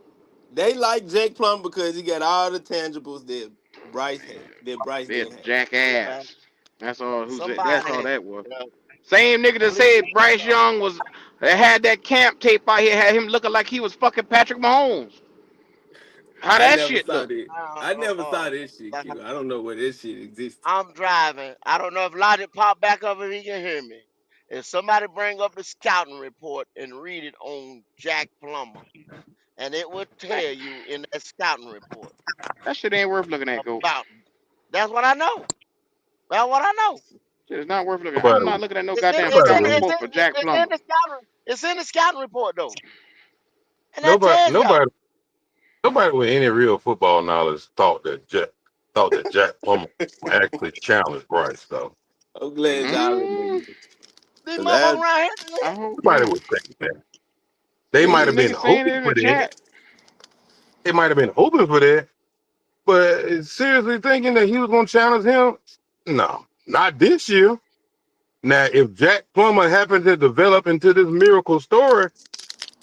Speaker 2: They like Jake Plum because he got all the tangibles that Bryce had, that Bryce
Speaker 1: This
Speaker 2: didn't have.
Speaker 5: Somebody,
Speaker 1: jackass. That's all. Who's that? That's all
Speaker 5: somebody,
Speaker 1: that was.
Speaker 5: uh,
Speaker 1: Same nigga that
Speaker 5: please,
Speaker 1: said Bryce Young was that had that camp tape out here had him looking like he was fucking Patrick Mahomes. How
Speaker 2: I
Speaker 1: that
Speaker 2: never
Speaker 1: shit
Speaker 2: saw
Speaker 1: look?
Speaker 2: that. I never saw this shit, Q. I don't know where this shit existed.
Speaker 5: I'm driving. I don't know if Logic pop back up if he can hear me. If somebody bring up the scouting report and read it on Jack Plummer, and it will
Speaker 1: Man,
Speaker 5: tell you in that scouting report
Speaker 1: that shit ain't worth looking at, go.
Speaker 5: about. That's what I know. That's what I know.
Speaker 1: Shit is not worth looking at. I'm
Speaker 10: nobody.
Speaker 1: not looking at no
Speaker 5: It's in
Speaker 1: goddamn
Speaker 5: it's
Speaker 10: Nobody
Speaker 5: in
Speaker 1: scouting
Speaker 10: would.
Speaker 5: it's
Speaker 1: report
Speaker 5: in
Speaker 1: for Jack
Speaker 5: it's in
Speaker 1: Plummer.
Speaker 5: the scouting it's in the scouting report though, and that
Speaker 10: Nobody.
Speaker 5: tells y'all.
Speaker 10: Nobody. Nobody with any real football knowledge thought that Jack Plummer would actually challenge Bryce though.
Speaker 2: I'm glad y'all
Speaker 1: Mm,
Speaker 2: admitted it.
Speaker 5: These
Speaker 2: 'Cause
Speaker 5: motherfuckers around here did.
Speaker 1: I hope
Speaker 10: Nobody
Speaker 1: not.
Speaker 10: would think that. They
Speaker 1: There's
Speaker 10: might
Speaker 1: some
Speaker 10: have been
Speaker 1: niggas saying it
Speaker 10: hoping
Speaker 1: in the
Speaker 10: for that.
Speaker 1: chat.
Speaker 10: They might have been hoping for that. But seriously thinking that he was going to challenge him, no, not this year. Now, if Jack Plummer happened to develop into this miracle story,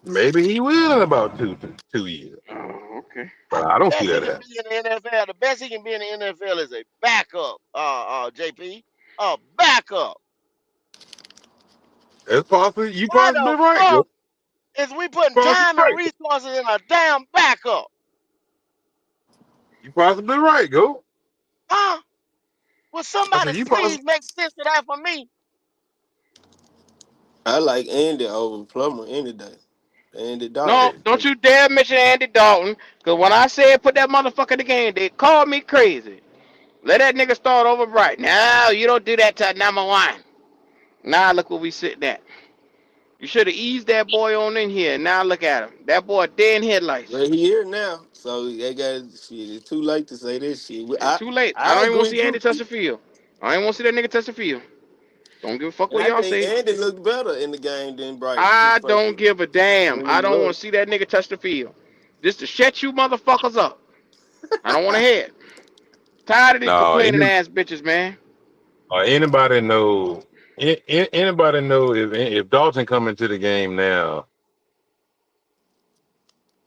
Speaker 10: maybe he will in about 2 years.
Speaker 1: Oh, okay.
Speaker 10: But I don't see
Speaker 5: Best he
Speaker 10: that
Speaker 5: can
Speaker 10: happening.
Speaker 5: be in the NFL. The best he can be in the NFL is a backup. JP, a backup.
Speaker 10: It's possible. You
Speaker 5: Why
Speaker 10: possibly
Speaker 5: the
Speaker 10: right.
Speaker 5: fuck
Speaker 10: You
Speaker 5: is we putting
Speaker 10: possibly
Speaker 5: time and
Speaker 10: right.
Speaker 5: resources in a damn backup?
Speaker 10: You possibly right. Go.
Speaker 5: Huh? Will
Speaker 10: I
Speaker 5: somebody
Speaker 10: said you
Speaker 5: please
Speaker 10: possibly.
Speaker 5: make sense of that for me?
Speaker 2: I like Andy over Plummer any day. Andy
Speaker 1: No,
Speaker 2: Dalton.
Speaker 1: don't you dare mention Andy Dalton. Cause when I said put that motherfucker in the game, they called me crazy. Let that nigga start over bright. No, you don't do that to number one. Now look where we sitting at. You should have eased that boy on in here. Now look at him. That boy dead in headlights.
Speaker 2: Well, he here now, so they got shit. It's too late to say this shit.
Speaker 1: It's too late. I
Speaker 2: I
Speaker 1: don't even want
Speaker 2: agree
Speaker 1: to see Andy
Speaker 2: too.
Speaker 1: touch the field. I ain't want to see that nigga touch the field. Don't give a fuck
Speaker 2: And
Speaker 1: what
Speaker 2: I
Speaker 1: y'all
Speaker 2: think
Speaker 1: say.
Speaker 2: Andy looked better in the game than Bryce his
Speaker 1: I
Speaker 2: first
Speaker 1: don't
Speaker 2: one.
Speaker 1: give a damn.
Speaker 2: When he
Speaker 1: I don't
Speaker 2: was.
Speaker 1: want to see that nigga touch the field. Just to shut you motherfuckers up. I don't want to hear it. Tired of these
Speaker 10: No,
Speaker 1: complaining ass bitches, man.
Speaker 10: anybody know? Anybody know if Dalton come into the game now,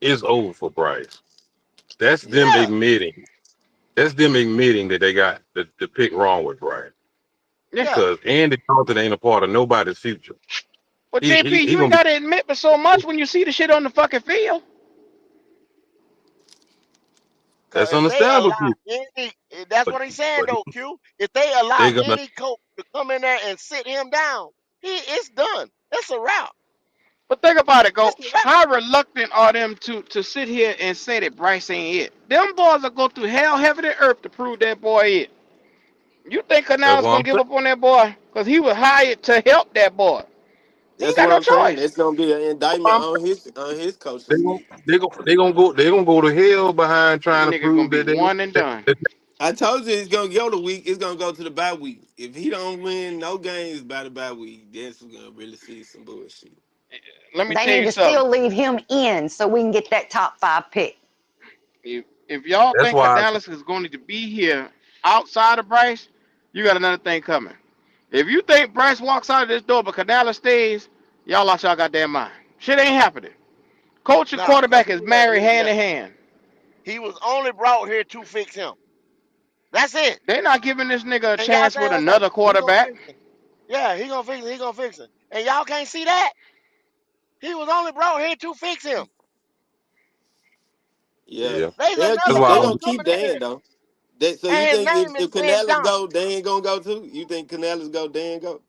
Speaker 10: it's over for Bryce. That's them
Speaker 5: Yeah,
Speaker 10: admitting. That's them admitting that they got the pick wrong with Bryce.
Speaker 1: Yeah.
Speaker 5: yeah.
Speaker 10: Because Andy Dalton ain't a part of nobody's future.
Speaker 1: But JP,
Speaker 10: He
Speaker 1: you ain't
Speaker 10: gonna be.
Speaker 1: gotta admit but so much when you see the shit on the fucking field.
Speaker 5: Cause
Speaker 10: That's
Speaker 5: if they
Speaker 10: understandable,
Speaker 5: allow
Speaker 10: Q.
Speaker 5: any, that's
Speaker 10: But
Speaker 5: what he's saying
Speaker 10: but
Speaker 5: though, Q. If they allow
Speaker 10: they gonna
Speaker 5: any coach to come in there and sit him down, it's done. That's a wrap.
Speaker 1: But think about it,
Speaker 5: That's
Speaker 1: go.
Speaker 5: a wrap.
Speaker 1: How reluctant are them to sit here and say that Bryce ain't it? Them boys will go through hell, heaven, and earth to prove that boy it. You think
Speaker 10: that's
Speaker 1: Canales
Speaker 10: what
Speaker 1: gonna
Speaker 10: I'm
Speaker 1: give
Speaker 10: saying.
Speaker 1: up on that boy? Cause he was hired to help that boy. He ain't
Speaker 2: That's
Speaker 1: got
Speaker 2: what
Speaker 1: no
Speaker 2: I'm saying.
Speaker 1: choice.
Speaker 2: It's gonna be an indictment
Speaker 10: I'm
Speaker 2: on his
Speaker 10: They
Speaker 2: coaching
Speaker 10: gonna
Speaker 2: skill.
Speaker 10: they gonna go to hell behind
Speaker 1: That
Speaker 10: trying to
Speaker 1: nigga gonna
Speaker 10: prove
Speaker 1: be
Speaker 10: that
Speaker 1: one and done.
Speaker 2: I told you it's gonna go the week. It's gonna go to the bye week. If he don't win no games by the bye week, that's gonna really see some bullshit.
Speaker 1: Let me
Speaker 6: They
Speaker 1: tell
Speaker 6: need
Speaker 1: you
Speaker 6: to
Speaker 1: something.
Speaker 6: still leave him in so we can get that top 5 pick.
Speaker 1: If y'all
Speaker 10: that's
Speaker 1: think
Speaker 10: why
Speaker 1: Canales is going to be here outside of Bryce, you got another thing coming. If you think Bryce walks out of this door but Canales stays, y'all lost y'all goddamn mind. Shit ain't happening. Coach and
Speaker 5: Nah, cause
Speaker 1: quarterback is married hand in hand.
Speaker 5: he was only brought here to fix him. That's it.
Speaker 1: They're not giving this nigga a
Speaker 5: And y'all
Speaker 1: chance
Speaker 5: think
Speaker 1: with
Speaker 5: okay,
Speaker 1: another
Speaker 5: he gonna
Speaker 1: quarterback.
Speaker 5: fix it. Yeah, he gonna fix it. He gonna fix it. And y'all can't see that. He was only brought here to fix him.
Speaker 2: Yeah,
Speaker 10: yeah.
Speaker 5: There's
Speaker 10: That's
Speaker 5: another
Speaker 10: why I
Speaker 2: they
Speaker 5: coach
Speaker 10: don't
Speaker 2: gonna
Speaker 5: coming
Speaker 2: keep
Speaker 5: in
Speaker 2: Dan
Speaker 5: here,
Speaker 2: though. So you
Speaker 5: and his
Speaker 2: think
Speaker 5: name is
Speaker 2: if
Speaker 5: Ben
Speaker 2: Canales
Speaker 5: Johnson.
Speaker 2: go, they ain't gonna go too? You think Canales go, Dan go?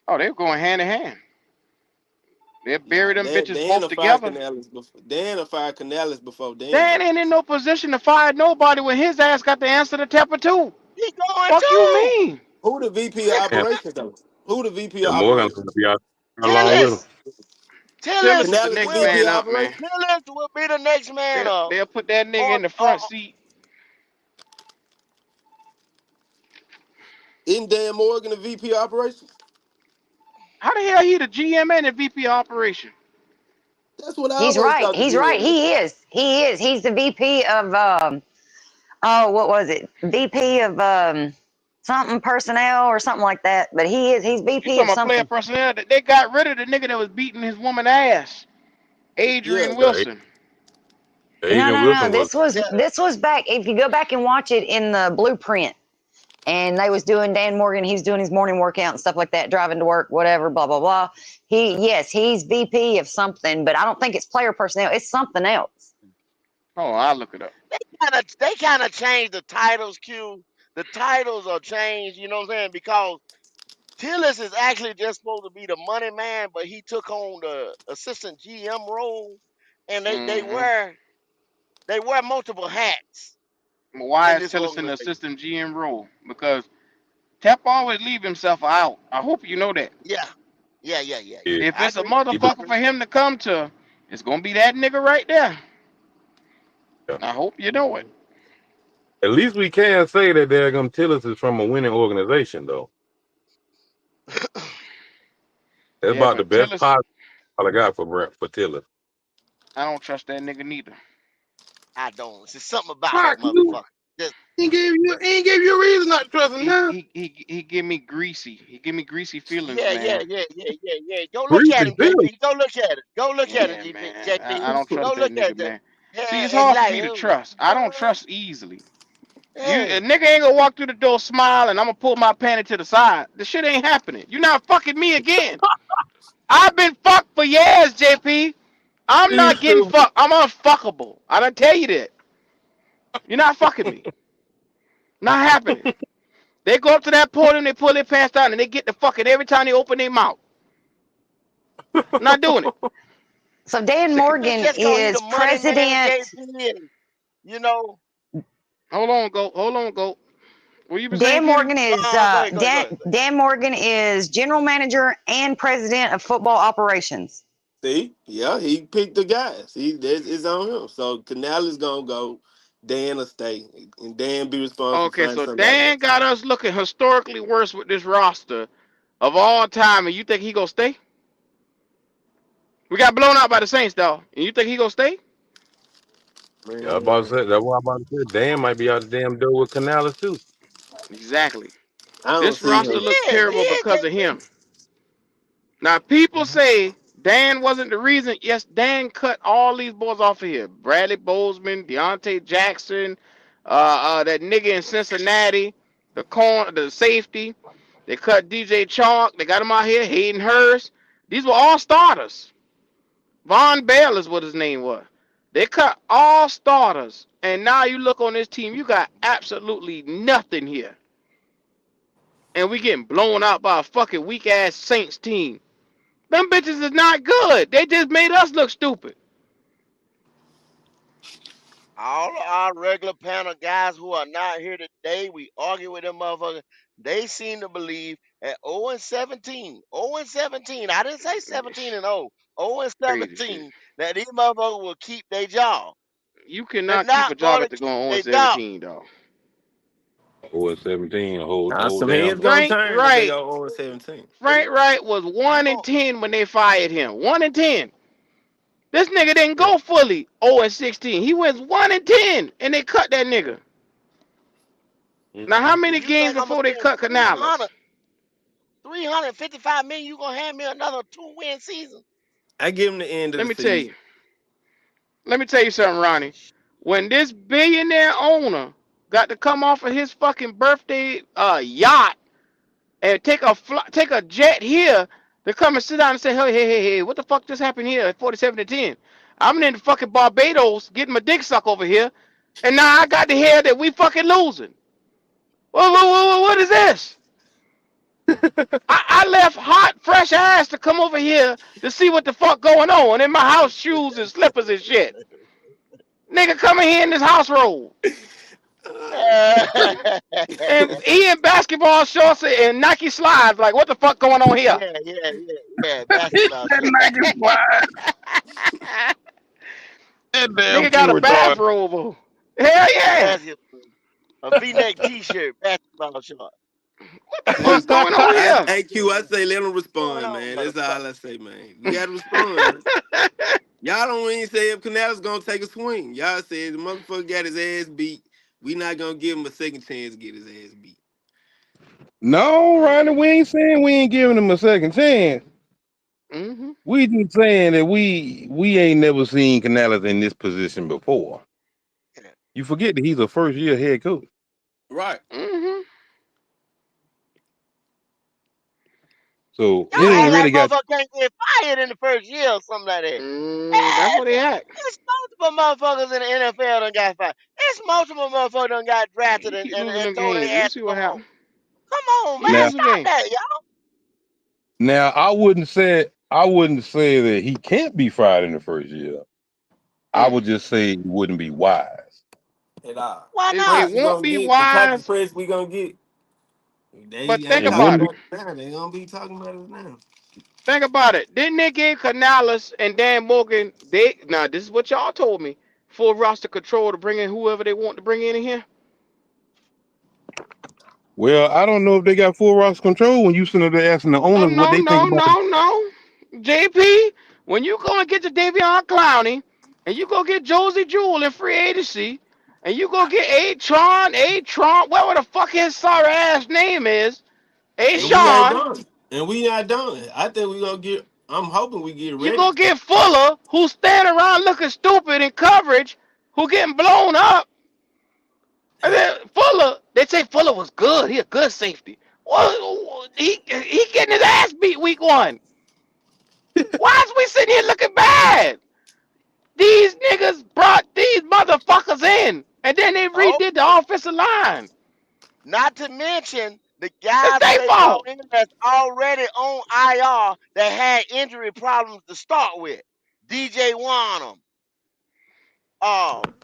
Speaker 1: Oh, they're going hand in hand. They'll bury
Speaker 2: Nah,
Speaker 1: them bitches
Speaker 2: Dan
Speaker 1: both
Speaker 2: will fire
Speaker 1: together.
Speaker 2: Canales before Dan will fire Canales before Dan
Speaker 1: Dan
Speaker 2: do.
Speaker 1: ain't in no position to fire nobody when his ass got the answer to Tepper too.
Speaker 5: He going
Speaker 1: Fuck you
Speaker 5: too.
Speaker 1: mean?
Speaker 2: Who the VP of
Speaker 10: have
Speaker 2: operations though? Who the VP of
Speaker 10: yeah, Morgan's gonna
Speaker 2: operations?
Speaker 10: be out along with him.
Speaker 5: Tillis,
Speaker 1: Tillis
Speaker 5: Tillis
Speaker 1: is the
Speaker 2: Canales the
Speaker 1: next
Speaker 5: will
Speaker 2: VP
Speaker 1: man
Speaker 2: of
Speaker 1: up, man.
Speaker 2: operations?
Speaker 5: Tillis will be the next man up
Speaker 1: They'll put that nigga
Speaker 5: on
Speaker 1: in the front seat.
Speaker 2: Isn't Dan Morgan the VP of operations?
Speaker 1: How the hell he the GM and the VP of operation?
Speaker 2: That's what I
Speaker 6: He's
Speaker 2: always
Speaker 6: right.
Speaker 2: thought the
Speaker 6: He's right.
Speaker 2: GM was.
Speaker 6: He is. He is. He's the VP of oh, what was it? VP of something personnel or something like that. But he is. He's
Speaker 1: You
Speaker 6: VP
Speaker 1: talking
Speaker 6: of
Speaker 1: about player
Speaker 6: something.
Speaker 1: personnel? They got rid of the nigga that was beating his woman ass,
Speaker 2: Yeah,
Speaker 1: Adrian
Speaker 10: Yeah,
Speaker 1: Wilson.
Speaker 6: No,
Speaker 10: Adrian
Speaker 6: no, no.
Speaker 10: Wilson was
Speaker 5: yeah.
Speaker 6: This was back. If you go back and watch it in the blueprint, and they was doing Dan Morgan. He's doing his morning workout and stuff like that, driving to work, whatever, blah blah blah. He's VP of something, but I don't think it's player personnel. It's something else.
Speaker 1: Oh, I'll look it up.
Speaker 5: They kind of changed the titles. Q. The titles are changed. You know what I'm saying? Because Tillis is actually just supposed to be the money man, but he took on the assistant GM role, and
Speaker 1: Mm-hmm.
Speaker 5: they wear multiple hats
Speaker 1: Why
Speaker 5: in
Speaker 1: is
Speaker 5: this
Speaker 1: Tillison the
Speaker 5: organization.
Speaker 1: assistant GM role? Because Tep always leave himself out. I hope you know that.
Speaker 5: Yeah, yeah.
Speaker 10: yeah.
Speaker 1: If
Speaker 5: I
Speaker 1: it's a
Speaker 5: agree.
Speaker 10: He,
Speaker 5: I
Speaker 1: motherfucker
Speaker 5: agree.
Speaker 1: for him to come to, it's gonna be that nigga right there.
Speaker 10: yeah.
Speaker 1: I hope you know it.
Speaker 10: At least we can say that Dergum Tillis is from a winning organization, though. That's
Speaker 1: Yeah,
Speaker 10: about the
Speaker 1: but
Speaker 10: best
Speaker 1: Tillis,
Speaker 10: positive I got for for Tillis.
Speaker 1: I don't trust that nigga neither.
Speaker 5: I don't. It's something about
Speaker 10: Why?
Speaker 5: that motherfucker. Just
Speaker 10: He ain't gave you a reason not to trust him
Speaker 1: He
Speaker 10: now.
Speaker 1: he he give me greasy. He give me greasy feelings,
Speaker 5: yeah,
Speaker 1: man.
Speaker 5: Go look at
Speaker 10: Greasy
Speaker 5: him,
Speaker 10: feelings.
Speaker 5: JP. Go look at it. Go look at it,
Speaker 1: Yeah, man.
Speaker 5: JP.
Speaker 1: I don't
Speaker 5: Go
Speaker 1: trust that
Speaker 5: look at
Speaker 1: nigga,
Speaker 5: it.
Speaker 1: man. See,
Speaker 5: Yeah,
Speaker 1: it's
Speaker 5: it's
Speaker 1: hard for
Speaker 5: like,
Speaker 1: me to trust. I don't
Speaker 5: what?
Speaker 1: trust easily. You a
Speaker 5: Hey,
Speaker 1: nigga ain't gonna walk through the door smile and I'm gonna pull my panty to the side. The shit ain't happening. You not fucking me again. I've been fucked for years, JP. I'm
Speaker 10: He's
Speaker 1: not getting
Speaker 10: stupid.
Speaker 1: fucked. I'm unfuckable. I done tell you that. You're not fucking me. Not happening. They go up to that podium, they pull their pants down, and they get the fucking every time they open their mouth. Not doing it.
Speaker 6: So Dan
Speaker 1: Sick of
Speaker 5: it's
Speaker 1: that
Speaker 6: Morgan
Speaker 1: shit.
Speaker 5: just cause he
Speaker 6: is
Speaker 5: the money man,
Speaker 6: president.
Speaker 5: JP, and you know,
Speaker 1: Hold on, go. Hold on, go. What you been saying, Kenny?
Speaker 5: Go ahead, go ahead, go ahead.
Speaker 6: Dan Morgan is general manager and president of football operations.
Speaker 2: See, yeah, he picked the guys. It's on him. So Canal is gonna go. Dan will stay, and Dan be responsible for
Speaker 1: Okay,
Speaker 2: finding
Speaker 1: so
Speaker 2: somebody
Speaker 1: Dan
Speaker 2: else.
Speaker 1: got us looking historically worse with this roster of all time, and you think he gonna stay? We got blown out by the Saints, though, and you think he gonna stay?
Speaker 10: Yeah, I about to
Speaker 2: Man,
Speaker 10: say that's what I'm about to say. Dan might be out the damn door with Canales too.
Speaker 1: Exactly.
Speaker 2: I don't
Speaker 1: This
Speaker 2: see
Speaker 1: roster
Speaker 2: him.
Speaker 1: look
Speaker 5: He
Speaker 1: terrible
Speaker 5: is
Speaker 1: because
Speaker 5: just
Speaker 1: of him. Now, people say Dan wasn't the reason. Yes, Dan cut all these boys off of here. Bradley Bozeman, Deontay Jackson, that nigga in Cincinnati, the safety. They cut DJ Chalk. They got him out here. Hayden Hurst. These were all starters. Von Bell is what his name was. They cut all starters. And now you look on this team, you got absolutely nothing here. And we getting blown out by a fucking weak ass Saints team. Them bitches is not good. They just made us look stupid.
Speaker 5: all of our regular panel guys who are not here today. We argue with them motherfuckers. They seem to believe at 0 and 17. 0 and 17. I didn't say 17 and 0. 0 and
Speaker 1: Crazy shit.
Speaker 5: 17 that these motherfuckers will keep their job.
Speaker 1: You
Speaker 5: They're
Speaker 1: cannot keep a
Speaker 5: not
Speaker 1: job
Speaker 5: going to
Speaker 1: after
Speaker 5: keep
Speaker 1: going
Speaker 5: their
Speaker 1: 0
Speaker 5: job.
Speaker 1: 17, dog.
Speaker 10: Or 17, whole
Speaker 2: Some
Speaker 10: damn
Speaker 2: heads
Speaker 10: time.
Speaker 2: gonna
Speaker 1: Frank
Speaker 2: turn if they
Speaker 1: Wright.
Speaker 2: go 0-17.
Speaker 1: Frank Wright was
Speaker 5: You
Speaker 1: 1 and
Speaker 5: going
Speaker 1: 10 when they fired him. 1 and 10. This nigga didn't
Speaker 10: Yeah.
Speaker 1: go fully 0 and 16. He went 1 and 10, and they cut that nigga. Now, how
Speaker 10: Mm-hmm.
Speaker 1: many
Speaker 5: you
Speaker 1: games
Speaker 5: think I'm gonna
Speaker 1: before they
Speaker 5: spend
Speaker 1: cut Canales?
Speaker 5: 355 million, you gonna hand me another 2-win season?
Speaker 2: I give him the end of
Speaker 1: Let
Speaker 2: the
Speaker 1: me tell
Speaker 2: season.
Speaker 1: you. Let me tell you something, Ronnie. When this billionaire owner got to come off of his fucking birthday yacht and take a jet here to come and sit down and say, hey, what the fuck just happened here at 47-10? I'm in the fucking Barbados getting my dick sucked over here, and now I got to hear that we fucking losing. What is this? I left hot, fresh ass to come over here to see what the fuck going on in my house shoes and slippers and shit. Nigga coming here in this house robe.
Speaker 5: yeah,
Speaker 1: And he in basketball shorts and Nike slides. Like, what the fuck going on here?
Speaker 5: yeah. Basketball short.
Speaker 10: That damn
Speaker 1: Nigga
Speaker 10: Q
Speaker 1: got a
Speaker 10: retarded.
Speaker 1: bathrobe on. Hell yeah.
Speaker 5: Basketball. A V-neck T-shirt, basketball short.
Speaker 1: What the fuck going on here?
Speaker 2: I say let him
Speaker 5: Going
Speaker 2: respond,
Speaker 5: on,
Speaker 2: man. That's
Speaker 5: motherfucker?
Speaker 2: all I say, man. You gotta respond, man. Y'all don't even say if Canales gonna take a swing. Y'all said the motherfucker got his ass beat. We not gonna give him a second chance to get his ass beat.
Speaker 10: No, Ronnie, we ain't saying we ain't giving him a second chance.
Speaker 1: Mm-hmm.
Speaker 10: We just saying that we ain't never seen Canales in this position before.
Speaker 5: Yeah.
Speaker 10: You forget that he's a first year head coach.
Speaker 2: Right.
Speaker 1: Mm-hmm.
Speaker 10: So
Speaker 5: Y'all
Speaker 10: it
Speaker 5: act
Speaker 10: ain't really
Speaker 5: like
Speaker 10: got
Speaker 5: motherfucker can't get fired in the first year or something like that.
Speaker 1: That's
Speaker 5: Eh,
Speaker 1: what they at.
Speaker 5: It's multiple motherfuckers in the NFL done got fired. It's multiple motherfuckers done got drafted
Speaker 1: You
Speaker 5: and,
Speaker 1: keep
Speaker 5: and,
Speaker 1: losing
Speaker 5: and
Speaker 1: them
Speaker 5: told
Speaker 1: games.
Speaker 5: their
Speaker 1: We'll
Speaker 5: ass
Speaker 1: see
Speaker 5: to
Speaker 1: what
Speaker 5: come home.
Speaker 1: happens.
Speaker 5: Come on,
Speaker 1: You
Speaker 5: man.
Speaker 10: now.
Speaker 1: losing
Speaker 5: Stop
Speaker 1: games.
Speaker 5: that, y'all.
Speaker 10: Now I wouldn't say that he can't be fired in the first year. I
Speaker 1: Mm.
Speaker 10: would just say it wouldn't be wise.
Speaker 2: At all.
Speaker 5: Why
Speaker 2: The
Speaker 1: It
Speaker 5: not?
Speaker 2: press we
Speaker 1: won't
Speaker 2: gonna
Speaker 1: be
Speaker 2: get, the type of
Speaker 1: wise,
Speaker 2: press we gonna get,
Speaker 1: but
Speaker 2: they
Speaker 1: think
Speaker 2: ain't
Speaker 10: It
Speaker 2: talking
Speaker 1: about
Speaker 10: wouldn't
Speaker 1: it.
Speaker 10: be.
Speaker 2: about it now. They gonna be talking about it now.
Speaker 1: Think about it. Didn't they give Canales and Dan Morgan? Now this is what y'all told me. Full roster control to bring in whoever they want to bring in here.
Speaker 10: Well, I don't know if they got full roster control when you sitting up there asking the
Speaker 1: Oh
Speaker 10: owners what
Speaker 1: no
Speaker 10: they think
Speaker 1: no
Speaker 10: about the.
Speaker 1: no no. JP, when you go and get the Davion Clowney, and you go get Josie Jewell in free agency, and you go get A-Tron, whatever the fuck his sorry ass name is,
Speaker 2: And we not
Speaker 1: A-Sean,
Speaker 2: done. And we not done. I think we gonna get. I'm hoping we get
Speaker 1: you
Speaker 2: ready.
Speaker 1: go get Fuller, who's standing around looking stupid in coverage, who getting blown up. And then Fuller, they say Fuller was good. He a good safety. Well, he getting his ass beat week 1. Why is we sitting here looking bad? These niggas brought these motherfuckers in, and then they
Speaker 5: Oh,
Speaker 1: redid the offensive line.
Speaker 5: not to mention the
Speaker 1: It's
Speaker 5: guys who
Speaker 1: their
Speaker 5: they brought
Speaker 1: fault.
Speaker 5: in that's already on IR that had injury problems to start with. DJ Wanham, um,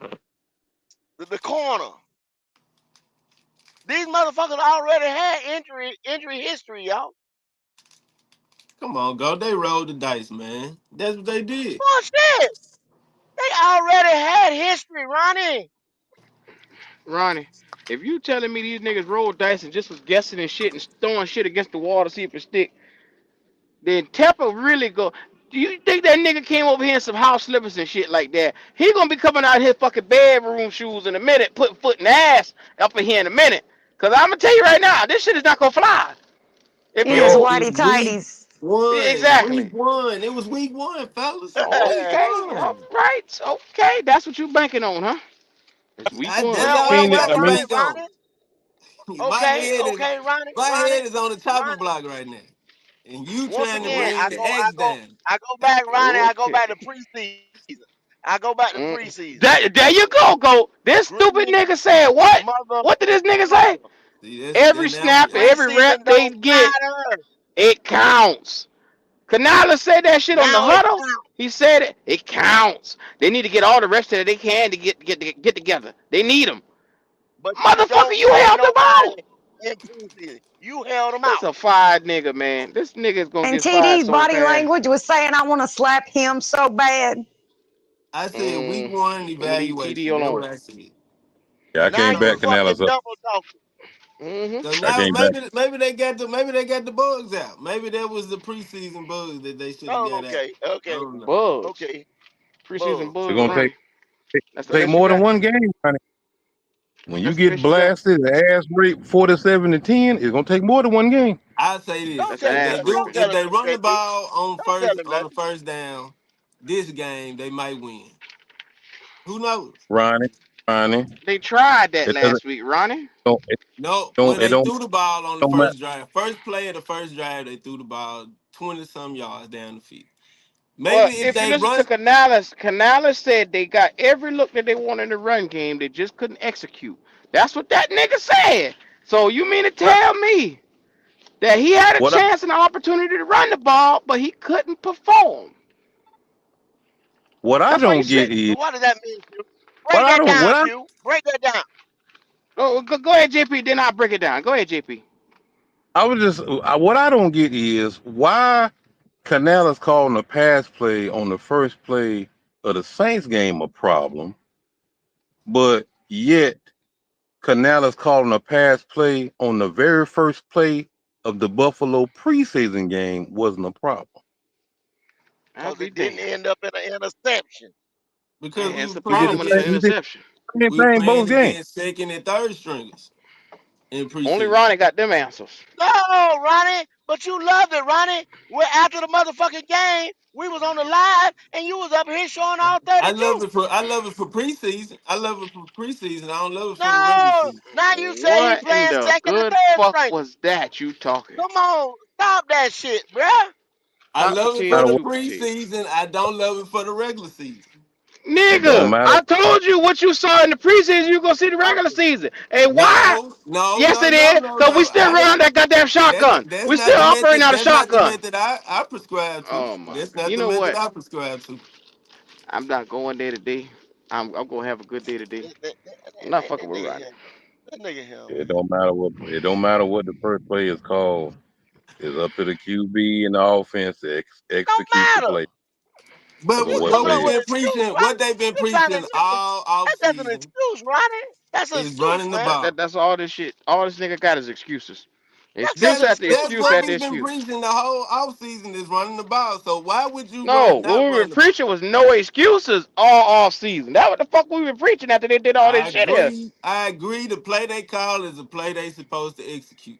Speaker 5: the corner, These motherfuckers already had injury history, y'all.
Speaker 2: Come on, go. They rolled the dice, man. That's what they did.
Speaker 5: Bullshit. They already had history, Ronnie.
Speaker 1: Ronnie, if you telling me these niggas rolled dice and just was guessing and shit and throwing shit against the wall to see if it stick, then Tepper really go. Do you think that nigga came over here in some house slippers and shit like that? He gonna be coming out his fucking bedroom shoes in a minute, putting foot in the ass up in here in a minute. Cause I'm gonna tell you right now, this shit is not gonna fly. If
Speaker 6: In
Speaker 1: you
Speaker 6: his
Speaker 2: Bro,
Speaker 1: hold
Speaker 2: it's
Speaker 6: whitey
Speaker 2: week
Speaker 6: tighties.
Speaker 2: one. Week
Speaker 1: exactly.
Speaker 2: one. It was week one, fellas. Week
Speaker 1: Okay, all
Speaker 2: one.
Speaker 1: right, okay, that's what you banking on, huh? It's week
Speaker 2: That's
Speaker 1: one.
Speaker 5: well,
Speaker 2: all I
Speaker 5: well,
Speaker 9: mean,
Speaker 5: well,
Speaker 2: got
Speaker 9: I
Speaker 2: to
Speaker 9: mean,
Speaker 5: Ronnie,
Speaker 2: bank on.
Speaker 5: Ronnie.
Speaker 2: My
Speaker 5: Okay,
Speaker 2: head is
Speaker 5: okay, Ronnie,
Speaker 2: my
Speaker 5: Ronnie,
Speaker 2: head is on the chopping
Speaker 5: Ronnie.
Speaker 2: block right now. And you
Speaker 5: Once
Speaker 2: trying to
Speaker 5: again,
Speaker 2: bring
Speaker 5: I
Speaker 2: the
Speaker 5: go, I
Speaker 2: X
Speaker 5: go,
Speaker 2: down.
Speaker 5: I go back, Ronnie. I go
Speaker 1: Okay.
Speaker 5: back to preseason. I go back to preseason.
Speaker 1: There you go. This stupid
Speaker 5: Green
Speaker 1: nigga said what? What did this nigga say?
Speaker 5: motherfucker.
Speaker 2: See, that's
Speaker 1: Every
Speaker 2: now
Speaker 1: snap, every rep
Speaker 5: Preseason
Speaker 1: they
Speaker 5: don't
Speaker 1: get,
Speaker 5: matter.
Speaker 1: it counts. Canala said that shit on the
Speaker 5: Now it
Speaker 1: huddle.
Speaker 5: counts.
Speaker 1: He said it. It counts. They need to get all the rest that they can to get together. They need them.
Speaker 5: But you
Speaker 1: Motherfucker,
Speaker 5: don't
Speaker 1: you
Speaker 5: play
Speaker 1: held them out.
Speaker 5: nobody in preseason. You held them
Speaker 1: This
Speaker 5: out.
Speaker 1: a fired nigga, man. This nigga is gonna
Speaker 6: And
Speaker 1: get fired
Speaker 6: TD's
Speaker 1: so
Speaker 6: body
Speaker 1: fast.
Speaker 6: language was saying, I want to slap him so bad.
Speaker 2: I said week
Speaker 1: Mm,
Speaker 2: one
Speaker 1: I'm gonna leave TD
Speaker 2: evaluation. That's what
Speaker 1: alone.
Speaker 2: I said.
Speaker 9: yeah, I
Speaker 5: Now
Speaker 9: can't
Speaker 5: you
Speaker 9: back
Speaker 2: So
Speaker 5: fucking
Speaker 9: Canales up.
Speaker 5: double talking.
Speaker 1: Mm-hmm.
Speaker 2: so
Speaker 9: I
Speaker 2: now
Speaker 9: can't back.
Speaker 2: maybe they got the bugs out. Maybe that was the preseason bugs that they should have
Speaker 5: Oh,
Speaker 2: got out.
Speaker 5: okay,
Speaker 2: I
Speaker 5: okay,
Speaker 2: don't know.
Speaker 1: Bugs.
Speaker 5: okay.
Speaker 1: Preseason
Speaker 5: Bugs.
Speaker 9: It's
Speaker 1: bugs,
Speaker 9: gonna
Speaker 5: Bugs.
Speaker 1: Ronnie. That's the
Speaker 9: take
Speaker 1: best you
Speaker 9: more than
Speaker 1: got.
Speaker 9: one game, honey. When you
Speaker 1: That's the
Speaker 9: get
Speaker 1: best you got.
Speaker 9: blasted, the ass rate 47-10, it's gonna take more than one game.
Speaker 2: I say this:
Speaker 5: Don't
Speaker 1: That's an
Speaker 5: tell
Speaker 2: if
Speaker 5: him.
Speaker 2: they
Speaker 1: ass
Speaker 2: do,
Speaker 5: Don't
Speaker 1: raping.
Speaker 5: tell
Speaker 2: if
Speaker 5: him
Speaker 2: they
Speaker 5: nothing,
Speaker 2: run the
Speaker 5: JP.
Speaker 2: ball
Speaker 5: Don't tell him
Speaker 2: on
Speaker 5: nothing.
Speaker 2: the first down, this game they might win. Who knows?
Speaker 9: Ronnie, Ronnie,
Speaker 1: They tried that
Speaker 9: it doesn't
Speaker 1: last week, Ronnie.
Speaker 9: don't it
Speaker 2: No, when
Speaker 9: don't it
Speaker 2: they
Speaker 9: don't
Speaker 2: threw the ball on the
Speaker 9: don't matter.
Speaker 2: first drive, first play of the first drive, they threw the ball 20 some yards down the field.
Speaker 1: Well,
Speaker 2: Maybe if
Speaker 1: if you
Speaker 2: they
Speaker 1: listen to
Speaker 2: run,
Speaker 1: Canales said they got every look that they wanted in the run game, they just couldn't execute. That's what that nigga said. So you mean to
Speaker 9: What
Speaker 1: tell me that he had a
Speaker 9: what I,
Speaker 1: chance and an opportunity to run the ball, but he couldn't perform?
Speaker 9: what I
Speaker 1: That's why you
Speaker 9: don't
Speaker 1: said.
Speaker 9: get is
Speaker 5: So what does that mean, Q?
Speaker 9: what
Speaker 5: Break
Speaker 9: I
Speaker 5: that
Speaker 9: don't
Speaker 5: down,
Speaker 9: what I
Speaker 5: Q. Break that down.
Speaker 1: Oh, go ahead, JP. Then I'll break it down. Go ahead, JP.
Speaker 9: I was just what I don't get is why Canales calling a pass play on the first play of the Saints game a problem, but yet Canales calling a pass play on the very first play of the Buffalo preseason game wasn't a problem.
Speaker 1: I'll
Speaker 5: Because
Speaker 1: be
Speaker 5: it didn't
Speaker 1: damned.
Speaker 5: end up in an interception.
Speaker 2: because
Speaker 1: And
Speaker 2: we
Speaker 1: it's
Speaker 2: were
Speaker 1: the
Speaker 9: We did
Speaker 2: playing
Speaker 9: the
Speaker 1: problem when it's
Speaker 9: same.
Speaker 1: an
Speaker 2: against
Speaker 9: We did
Speaker 1: interception.
Speaker 9: the same
Speaker 2: we were
Speaker 9: thing both
Speaker 2: playing
Speaker 9: games.
Speaker 2: against second and third stringers in
Speaker 1: Only
Speaker 2: preseason.
Speaker 1: Ronnie got them answers.
Speaker 5: No, Ronnie, but you loved it, Ronnie. We're after the motherfucking game. We was on the live, and you was up here showing all 32.
Speaker 2: I love it for preseason. I love it for preseason. I don't love it for the regular
Speaker 5: No,
Speaker 2: season.
Speaker 5: now you say he
Speaker 1: What in
Speaker 5: playing
Speaker 1: the
Speaker 5: second and
Speaker 1: good
Speaker 5: third
Speaker 1: fuck
Speaker 5: string.
Speaker 1: was that you talking?
Speaker 5: Come on, stop that shit, bruh.
Speaker 2: I
Speaker 1: Papa
Speaker 2: love it
Speaker 1: tail,
Speaker 2: for the
Speaker 1: Tuka tail.
Speaker 2: preseason. I don't love it for the regular season.
Speaker 9: It don't
Speaker 1: Nigga,
Speaker 9: matter.
Speaker 1: I told you what you saw in the preseason, you gonna see the regular
Speaker 5: Okay.
Speaker 1: season. And why?
Speaker 2: No, no,
Speaker 1: Yes,
Speaker 2: no,
Speaker 1: it
Speaker 2: no,
Speaker 1: is.
Speaker 2: no,
Speaker 1: Cause we
Speaker 2: no.
Speaker 1: still
Speaker 2: I
Speaker 1: run
Speaker 2: didn't.
Speaker 1: that goddamn shotgun.
Speaker 2: That's
Speaker 1: We
Speaker 2: not
Speaker 1: still
Speaker 2: the
Speaker 1: operating
Speaker 2: method.
Speaker 1: out of
Speaker 2: That's not the
Speaker 1: shotgun.
Speaker 2: method I prescribe to.
Speaker 1: Oh my
Speaker 2: That's
Speaker 1: god.
Speaker 2: not
Speaker 1: You
Speaker 2: the
Speaker 1: know
Speaker 2: method
Speaker 1: what?
Speaker 2: I prescribe to.
Speaker 1: I'm not going day to day. I'm gonna have a good day today.
Speaker 5: That, that, that,
Speaker 1: I'm
Speaker 5: that,
Speaker 1: not
Speaker 5: that,
Speaker 1: fucking
Speaker 5: that
Speaker 1: with
Speaker 5: nigga
Speaker 1: Ronnie.
Speaker 5: here. That nigga here,
Speaker 9: It
Speaker 5: man.
Speaker 9: don't matter what. It don't matter what the first play is called. It's up to the QB and the offense to
Speaker 5: Don't
Speaker 9: execute the
Speaker 5: matter.
Speaker 9: play
Speaker 2: But
Speaker 9: of
Speaker 5: You
Speaker 9: what
Speaker 2: what
Speaker 5: coming up
Speaker 2: we've
Speaker 9: plays.
Speaker 5: with
Speaker 2: been
Speaker 5: an excuse,
Speaker 2: preaching, what
Speaker 5: Ronnie?
Speaker 2: they've been
Speaker 5: You trying to
Speaker 2: preaching all off
Speaker 5: that's just an
Speaker 2: season
Speaker 5: excuse, Ronnie. That's an
Speaker 2: is
Speaker 5: excuse,
Speaker 2: running the
Speaker 5: man.
Speaker 2: ball.
Speaker 1: That's all this shit. All this nigga got is excuses.
Speaker 5: That's just
Speaker 1: Excuse
Speaker 5: an
Speaker 1: after
Speaker 5: excuse,
Speaker 2: That's
Speaker 1: excuse
Speaker 2: what
Speaker 1: after
Speaker 5: Ronnie.
Speaker 2: we've been
Speaker 1: excuse.
Speaker 2: preaching the whole off season is running the ball. So why would you
Speaker 1: No, what
Speaker 2: not
Speaker 1: we
Speaker 2: run
Speaker 1: been
Speaker 2: the ball?
Speaker 1: preaching was no excuses all off season. That what the fuck we been preaching after they did all this
Speaker 2: I
Speaker 1: shit here.
Speaker 2: agree. I agree. The play they call is the play they supposed to execute.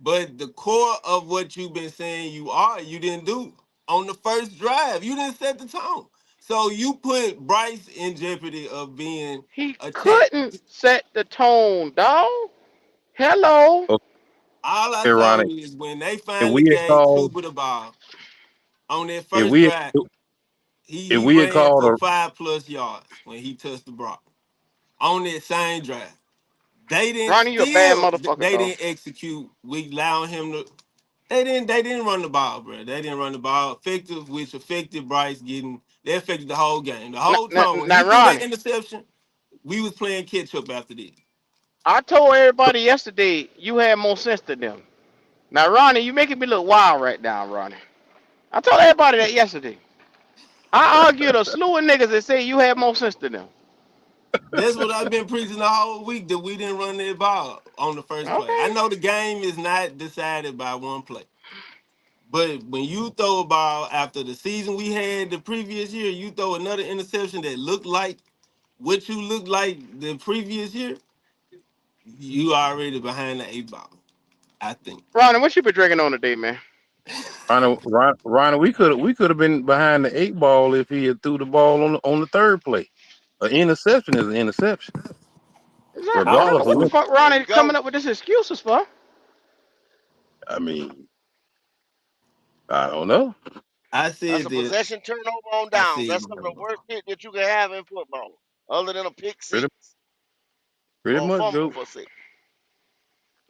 Speaker 2: But the core of what you've been saying you didn't do on the first drive. You didn't set the tone. So you put Bryce in jeopardy of being
Speaker 1: He
Speaker 2: attacked.
Speaker 1: couldn't set the tone, dog. Hello.
Speaker 9: Okay,
Speaker 2: All I saw
Speaker 9: Ronnie.
Speaker 2: is when they
Speaker 9: If
Speaker 2: finally
Speaker 9: we had
Speaker 2: gave
Speaker 9: called,
Speaker 2: Chuba the ball on that
Speaker 9: if
Speaker 2: first
Speaker 9: we had,
Speaker 2: drive,
Speaker 9: if
Speaker 2: he
Speaker 9: we had
Speaker 2: ran
Speaker 9: called
Speaker 2: for
Speaker 9: a
Speaker 2: 5+ yards when he touched the ball on that same drive. They didn't
Speaker 1: Ronnie, you a bad
Speaker 2: still
Speaker 1: motherfucker,
Speaker 2: they
Speaker 1: dog.
Speaker 2: didn't execute. We allowing him to. They didn't run the ball, bro. They didn't run the ball effective, which affected Bryce getting. They affected the whole game, the
Speaker 1: Now,
Speaker 2: whole
Speaker 1: now,
Speaker 2: tone. When he
Speaker 1: now
Speaker 2: threw that
Speaker 1: Ronnie,
Speaker 2: interception, we was playing catch up after this.
Speaker 1: I told everybody yesterday you had more sense than them. Now, Ronnie, you making me look wild right now, Ronnie. I told everybody that yesterday. I argued a slew of niggas that say you had more sense than them.
Speaker 2: That's what I've been preaching the whole week, that we didn't run that ball on the first play. I
Speaker 1: Okay.
Speaker 2: know the game is not decided by one play. But when you throw a ball after the season we had the previous year, you throw another interception that looked like what you looked like the previous year, you already behind the eight ball, I think.
Speaker 1: Ronnie, what you been drinking on today, man?
Speaker 10: Ronnie, we could have been behind the eight ball if he had threw the ball on the third play. An interception is an interception,
Speaker 1: Exactly. I don't know
Speaker 10: regardless of
Speaker 1: what the
Speaker 10: what.
Speaker 1: fuck
Speaker 5: There you
Speaker 1: Ronnie
Speaker 5: go.
Speaker 1: coming up with this excuses for.
Speaker 10: I mean, I don't know.
Speaker 2: I
Speaker 5: That's
Speaker 2: said
Speaker 5: a
Speaker 2: that.
Speaker 5: possession turnover on
Speaker 2: I
Speaker 5: downs.
Speaker 2: said
Speaker 5: That's some of the worst shit that you can have in football, other than a pick
Speaker 10: Pretty,
Speaker 5: six
Speaker 10: pretty
Speaker 5: or a
Speaker 10: much,
Speaker 5: fumble
Speaker 10: go.
Speaker 5: for six.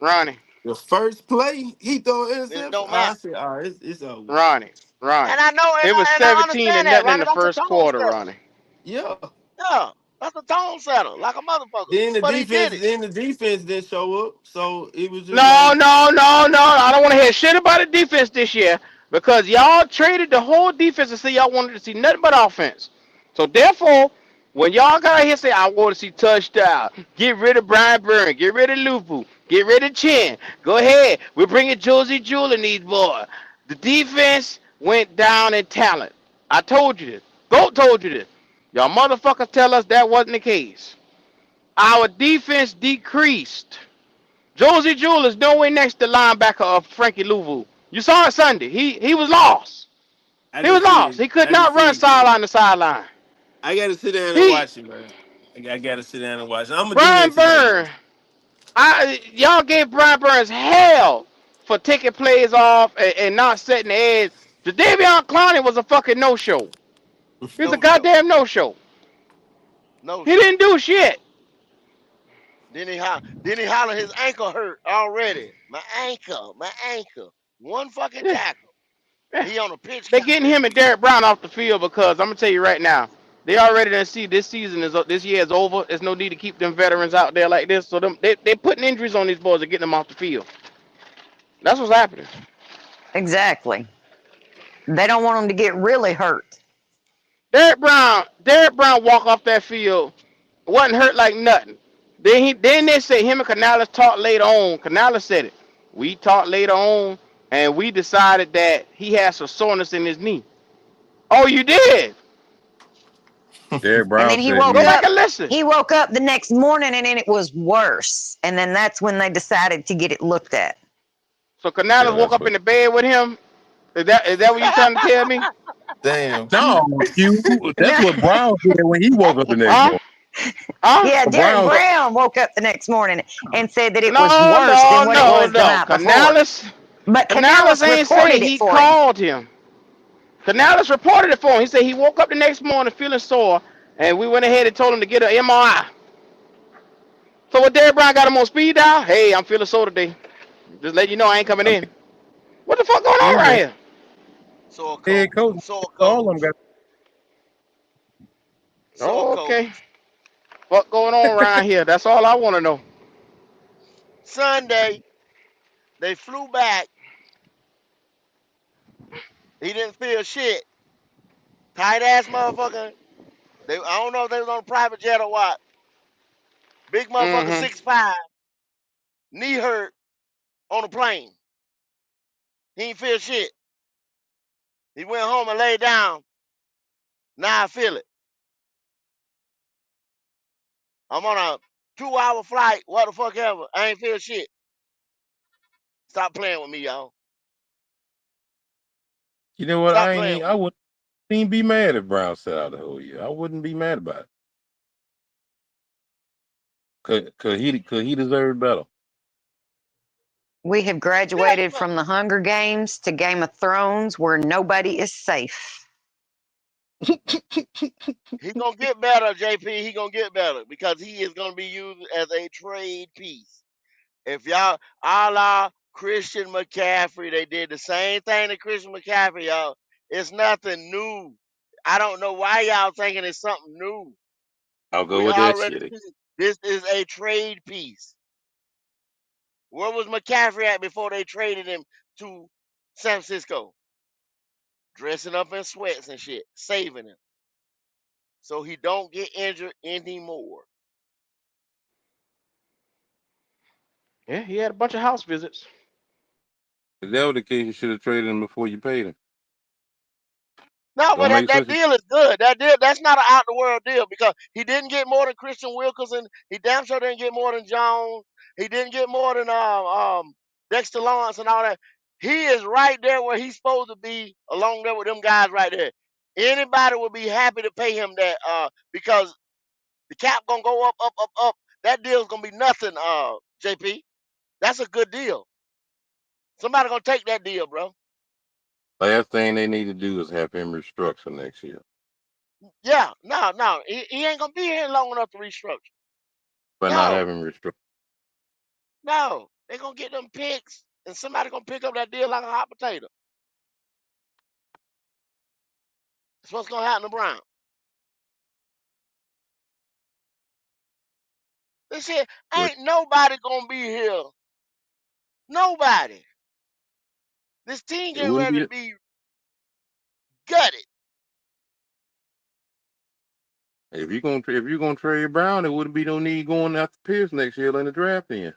Speaker 1: Ronnie,
Speaker 2: the first play he throw an
Speaker 5: It
Speaker 2: interception.
Speaker 5: don't
Speaker 2: I
Speaker 5: matter.
Speaker 2: said, all right, it's over with.
Speaker 1: Ronnie, Ronnie.
Speaker 5: And I know,
Speaker 1: It was
Speaker 5: and I
Speaker 1: 17 to
Speaker 5: understand that,
Speaker 1: nothing in
Speaker 5: Ronnie.
Speaker 1: the
Speaker 5: That's a
Speaker 1: first
Speaker 5: tone
Speaker 1: quarter,
Speaker 5: setter.
Speaker 1: Ronnie.
Speaker 2: Yeah.
Speaker 5: Yeah, that's a tone setter, like a motherfucker. But he did it.
Speaker 2: Then the defense didn't show up. So it was just
Speaker 1: No,
Speaker 2: like,
Speaker 1: no, no, no. I don't want to hear shit about the defense this year because y'all traded the whole defense and say y'all wanted to see nothing but offense. So therefore, when y'all got out here say I want to see touchdown, get rid of Brian Byrne, get rid of Lupu, get rid of Chin. Go ahead, we're bringing Josie Jewell in these boys. The defense went down in talent. I told you this. Goat told you this. Y'all motherfuckers tell us that wasn't the case. Our defense decreased. Josie Jewell is nowhere next to linebacker of Frankie Louvu. You saw it Sunday. He was lost.
Speaker 2: I
Speaker 1: He was
Speaker 2: just
Speaker 1: lost.
Speaker 2: said,
Speaker 1: He could
Speaker 2: I just
Speaker 1: not run
Speaker 2: said that.
Speaker 1: sideline to sideline.
Speaker 2: I got to sit down and
Speaker 1: He
Speaker 2: watch it, man. I got to sit down and watch it. I'm gonna do that
Speaker 1: Brian
Speaker 2: tonight, though.
Speaker 1: Burns. Y'all gave Brian Burns hell for taking plays off and not setting the edge. The Davion Clowney was a fucking no show. He was a
Speaker 5: No show.
Speaker 1: goddamn no show.
Speaker 5: No
Speaker 1: He
Speaker 5: show.
Speaker 1: didn't do shit.
Speaker 5: Then he holler his ankle hurt already. My ankle. My ankle. One fucking
Speaker 1: Yeah,
Speaker 5: tackle.
Speaker 1: yeah.
Speaker 5: He on a pitch
Speaker 1: They
Speaker 5: count
Speaker 1: getting
Speaker 5: this
Speaker 1: him and
Speaker 5: week.
Speaker 1: Derek Brown off the field because I'm gonna tell you right now, they already done see this year is over. There's no need to keep them veterans out there like this. So they putting injuries on these boys and getting them off the field. That's what's happening.
Speaker 6: Exactly. They don't want them to get really hurt.
Speaker 1: Derek Brown walk off that field, wasn't hurt like nothing. Then they say him and Canales talked later on. Canales said it. We talked later on, and we decided that he has some soreness in his knee. Oh, you did?
Speaker 10: Derek
Speaker 6: And
Speaker 10: Brown
Speaker 6: then
Speaker 10: said
Speaker 1: Go
Speaker 10: he.
Speaker 1: back and listen.
Speaker 6: he woke up the next morning and then it was worse. And then that's when they decided to get it looked at.
Speaker 1: So Canales
Speaker 10: Yeah,
Speaker 1: woke
Speaker 10: that's
Speaker 1: up
Speaker 10: what.
Speaker 1: in the bed with him. Is that what you trying to tell me?
Speaker 2: Damn,
Speaker 10: No,
Speaker 2: Q.
Speaker 10: Q. That's
Speaker 6: No,
Speaker 10: what Brown said when he woke up the next
Speaker 1: Huh?
Speaker 10: morning.
Speaker 1: Huh?
Speaker 6: yeah, Derek
Speaker 10: Brown.
Speaker 6: Brown woke up the next morning and said that it was
Speaker 1: No,
Speaker 6: worse
Speaker 1: no,
Speaker 6: than what it
Speaker 1: no,
Speaker 6: was the
Speaker 1: no.
Speaker 6: night before. But
Speaker 1: Canales
Speaker 6: Canales
Speaker 1: ain't say
Speaker 6: reported it
Speaker 1: he
Speaker 6: for him.
Speaker 1: called him. Canales reported it for him. He said he woke up the next morning feeling sore, and we went ahead and told him to get an MRI. So what Derek Brown got him on speed dial? Hey, I'm feeling sore today. Just let you know I ain't coming
Speaker 10: I
Speaker 1: in. What the fuck going on
Speaker 10: mean,
Speaker 1: right
Speaker 10: yeah,
Speaker 1: here?
Speaker 5: Sore
Speaker 10: head
Speaker 5: coat.
Speaker 10: coach.
Speaker 5: Sore
Speaker 10: All of
Speaker 5: coat.
Speaker 10: them got.
Speaker 5: Sore
Speaker 1: Oh,
Speaker 5: coat.
Speaker 1: okay. What going on around here? That's all I want to know.
Speaker 5: Sunday, they flew back. He didn't feel shit. Tight ass motherfucker. I don't know if they was on a private jet or what. Big motherfucker
Speaker 1: Mm-hmm.
Speaker 5: 6'5", knee hurt on a plane. He ain't feel shit. He went home and laid down. Now I feel it. I'm on a 2-hour flight. What the fuck ever. I ain't feel shit. Stop playing with me, y'all.
Speaker 10: You know what?
Speaker 5: Stop playing with
Speaker 10: I
Speaker 5: me.
Speaker 10: wouldn't even be mad if Brown sat out the whole year. I wouldn't be mad about it. Cause he deserved better.
Speaker 6: We have
Speaker 5: Yeah,
Speaker 6: graduated from the Hunger Games to Game of Thrones where nobody is safe.
Speaker 5: he gonna get better, JP. He gonna get better because he is gonna be used as a trade piece. If y'all, a la Christian McCaffrey, they did the same thing to Christian McCaffrey, y'all. It's nothing new. I don't know why y'all thinking it's something new.
Speaker 10: I'll go
Speaker 5: We
Speaker 10: with that
Speaker 5: already
Speaker 10: shit.
Speaker 5: see this is a trade piece. Where was McCaffrey at before they traded him to San Francisco? Dressing up in sweats and shit, saving him so he don't get injured anymore.
Speaker 1: Yeah, he had a bunch of house visits.
Speaker 10: If that was the case, you should have traded him before you paid him.
Speaker 5: No, but
Speaker 10: Don't make
Speaker 5: that
Speaker 10: sense.
Speaker 5: deal is good. That's not an out the world deal because he didn't get more than Christian Wilkerson. He damn sure didn't get more than Jones. He didn't get more than Dexter Lawrence and all that. He is right there where he's supposed to be, along there with them guys right there. Anybody would be happy to pay him that because the cap gonna go up, up, up, up. That deal's gonna be nothing, JP. That's a good deal. Somebody gonna take that deal, bro.
Speaker 10: Last thing they need to do is have him restructure next year.
Speaker 5: Yeah, no, he ain't gonna be here long enough to restructure.
Speaker 10: But not
Speaker 5: No,
Speaker 10: have him restructure.
Speaker 5: no, they gonna get them picks, and somebody gonna pick up that deal like a hot potato. That's what's gonna happen to Brown. This shit
Speaker 10: But
Speaker 5: ain't nobody gonna be here. Nobody. This team
Speaker 10: it
Speaker 5: getting
Speaker 10: wouldn't
Speaker 5: ready
Speaker 10: be
Speaker 5: to be gutted.
Speaker 10: if you're gonna trade Brown, it wouldn't be no need going after Pierce next year in the draft then.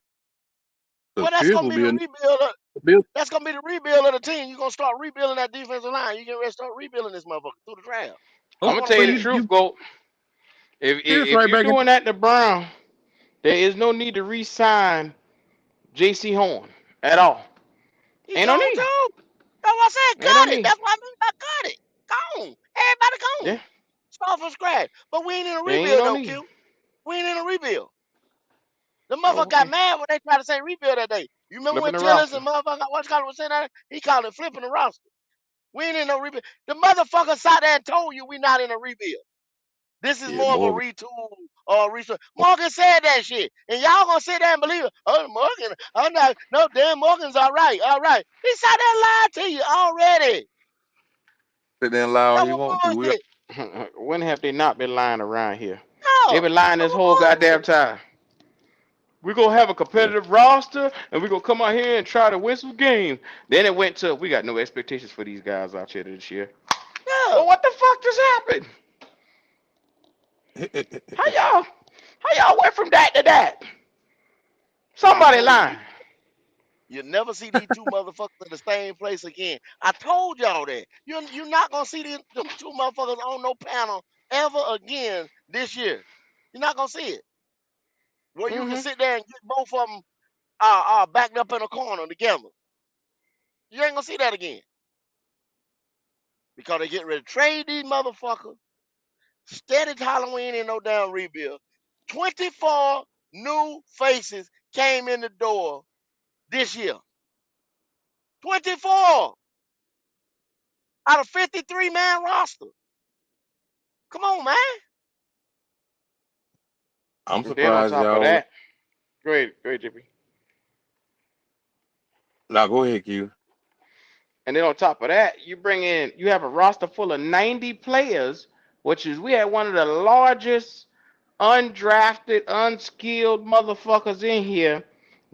Speaker 10: Because
Speaker 5: Well, that's
Speaker 10: Pierce
Speaker 5: gonna
Speaker 10: will
Speaker 5: be
Speaker 10: be
Speaker 5: the
Speaker 10: a
Speaker 5: rebuild.
Speaker 10: Bill.
Speaker 5: That's gonna be the rebuild of the team. You're gonna start rebuilding that defensive line. You can start rebuilding this motherfucker through the draft.
Speaker 1: I'm
Speaker 5: That's
Speaker 10: Oh,
Speaker 1: gonna
Speaker 5: what
Speaker 1: tell
Speaker 5: I'm
Speaker 10: so
Speaker 1: you the
Speaker 5: saying.
Speaker 1: truth,
Speaker 10: you
Speaker 1: Gold. If,
Speaker 10: Pierce
Speaker 1: if
Speaker 10: right
Speaker 1: you're
Speaker 10: back in.
Speaker 1: doing that to Brown, there is no need to re-sign J.C. Horn at all.
Speaker 5: He
Speaker 1: Ain't no
Speaker 5: gone
Speaker 1: need.
Speaker 5: too. That's what I said.
Speaker 1: Ain't no
Speaker 5: Cut it.
Speaker 1: need.
Speaker 5: That's what I mean by cut it. Gone. Everybody
Speaker 1: Yeah,
Speaker 5: gone. Start from scratch. But we ain't in a
Speaker 1: there ain't
Speaker 5: rebuild
Speaker 1: no
Speaker 5: though,
Speaker 1: need.
Speaker 5: Q. We ain't in a rebuild. The
Speaker 1: Oh,
Speaker 5: motherfucker got
Speaker 1: okay.
Speaker 5: mad when they tried to say rebuild that day. You remember
Speaker 1: Flipping
Speaker 5: when
Speaker 1: the
Speaker 5: Tillis
Speaker 1: roster.
Speaker 5: and motherfucker what's called was saying that? He called it flipping the roster. We ain't in no rebuild. The motherfucker sat there and told you we not in a rebuild. This is
Speaker 10: Yeah,
Speaker 5: more of a
Speaker 10: Morgan.
Speaker 5: retool or a research. Morgan said that shit. And y'all gonna sit there and believe it. Oh, Morgan, I'm not, no, damn, Morgan's all right, all right. He sat there and lied to you already.
Speaker 10: Sit there and lie all
Speaker 5: That
Speaker 10: he
Speaker 5: was
Speaker 10: want to. We
Speaker 5: bullshit.
Speaker 1: When have they not been lying around here? They've
Speaker 5: No,
Speaker 1: been lying
Speaker 5: that
Speaker 1: this
Speaker 5: was
Speaker 1: whole goddamn
Speaker 5: bullshit.
Speaker 1: time. We're gonna have a
Speaker 10: yeah.
Speaker 1: competitive roster and we're gonna come out here and try to win some games. Then it went to we got no expectations for these guys out here this year.
Speaker 5: Yeah.
Speaker 1: Well, what the fuck just happened? How y'all went from that to that?
Speaker 5: I
Speaker 1: Somebody
Speaker 5: told you,
Speaker 1: lying.
Speaker 5: you'll never see these two motherfuckers in the same place again. I told y'all that. You're not gonna see them two motherfuckers on no panel ever again this year. You're not gonna see it. Where you can
Speaker 1: Mm-hmm.
Speaker 5: sit there and get both of them backed up in a corner together. You ain't gonna see that again because they get ready to trade these motherfuckers. Steady Halloween ain't no damn rebuild. 24 new faces came in the door this year. 24 out of 53-man roster. Come on, man.
Speaker 10: I'm
Speaker 1: And then on
Speaker 10: surprised
Speaker 1: top of
Speaker 10: y'all.
Speaker 1: that, great, JP.
Speaker 10: Now go ahead, Q.
Speaker 1: And then on top of that, you have a roster full of 90 players, which is we had one of the largest undrafted, unskilled motherfuckers in here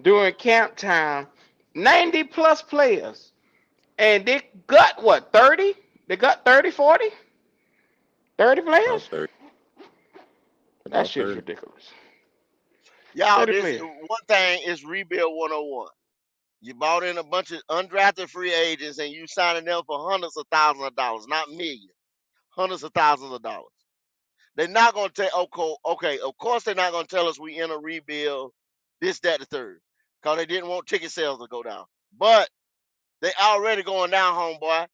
Speaker 1: during camp time. 90 plus players. And they got what, 30? They got 30, 40? 30
Speaker 10: About
Speaker 1: players?
Speaker 10: 30.
Speaker 1: That
Speaker 10: About
Speaker 1: shit is
Speaker 10: 30.
Speaker 1: ridiculous.
Speaker 5: Y'all,
Speaker 1: 30
Speaker 5: this
Speaker 1: players.
Speaker 5: one thing is rebuild 101. You bought in a bunch of undrafted free agents and you signing them for hundreds of thousands of dollars, not millions, hundreds of thousands of dollars. They're not going to tell, okay, of course they're not going to tell us we in a rebuild, this, that, the third, because they didn't want ticket sales to go down. But they already going down, homeboy.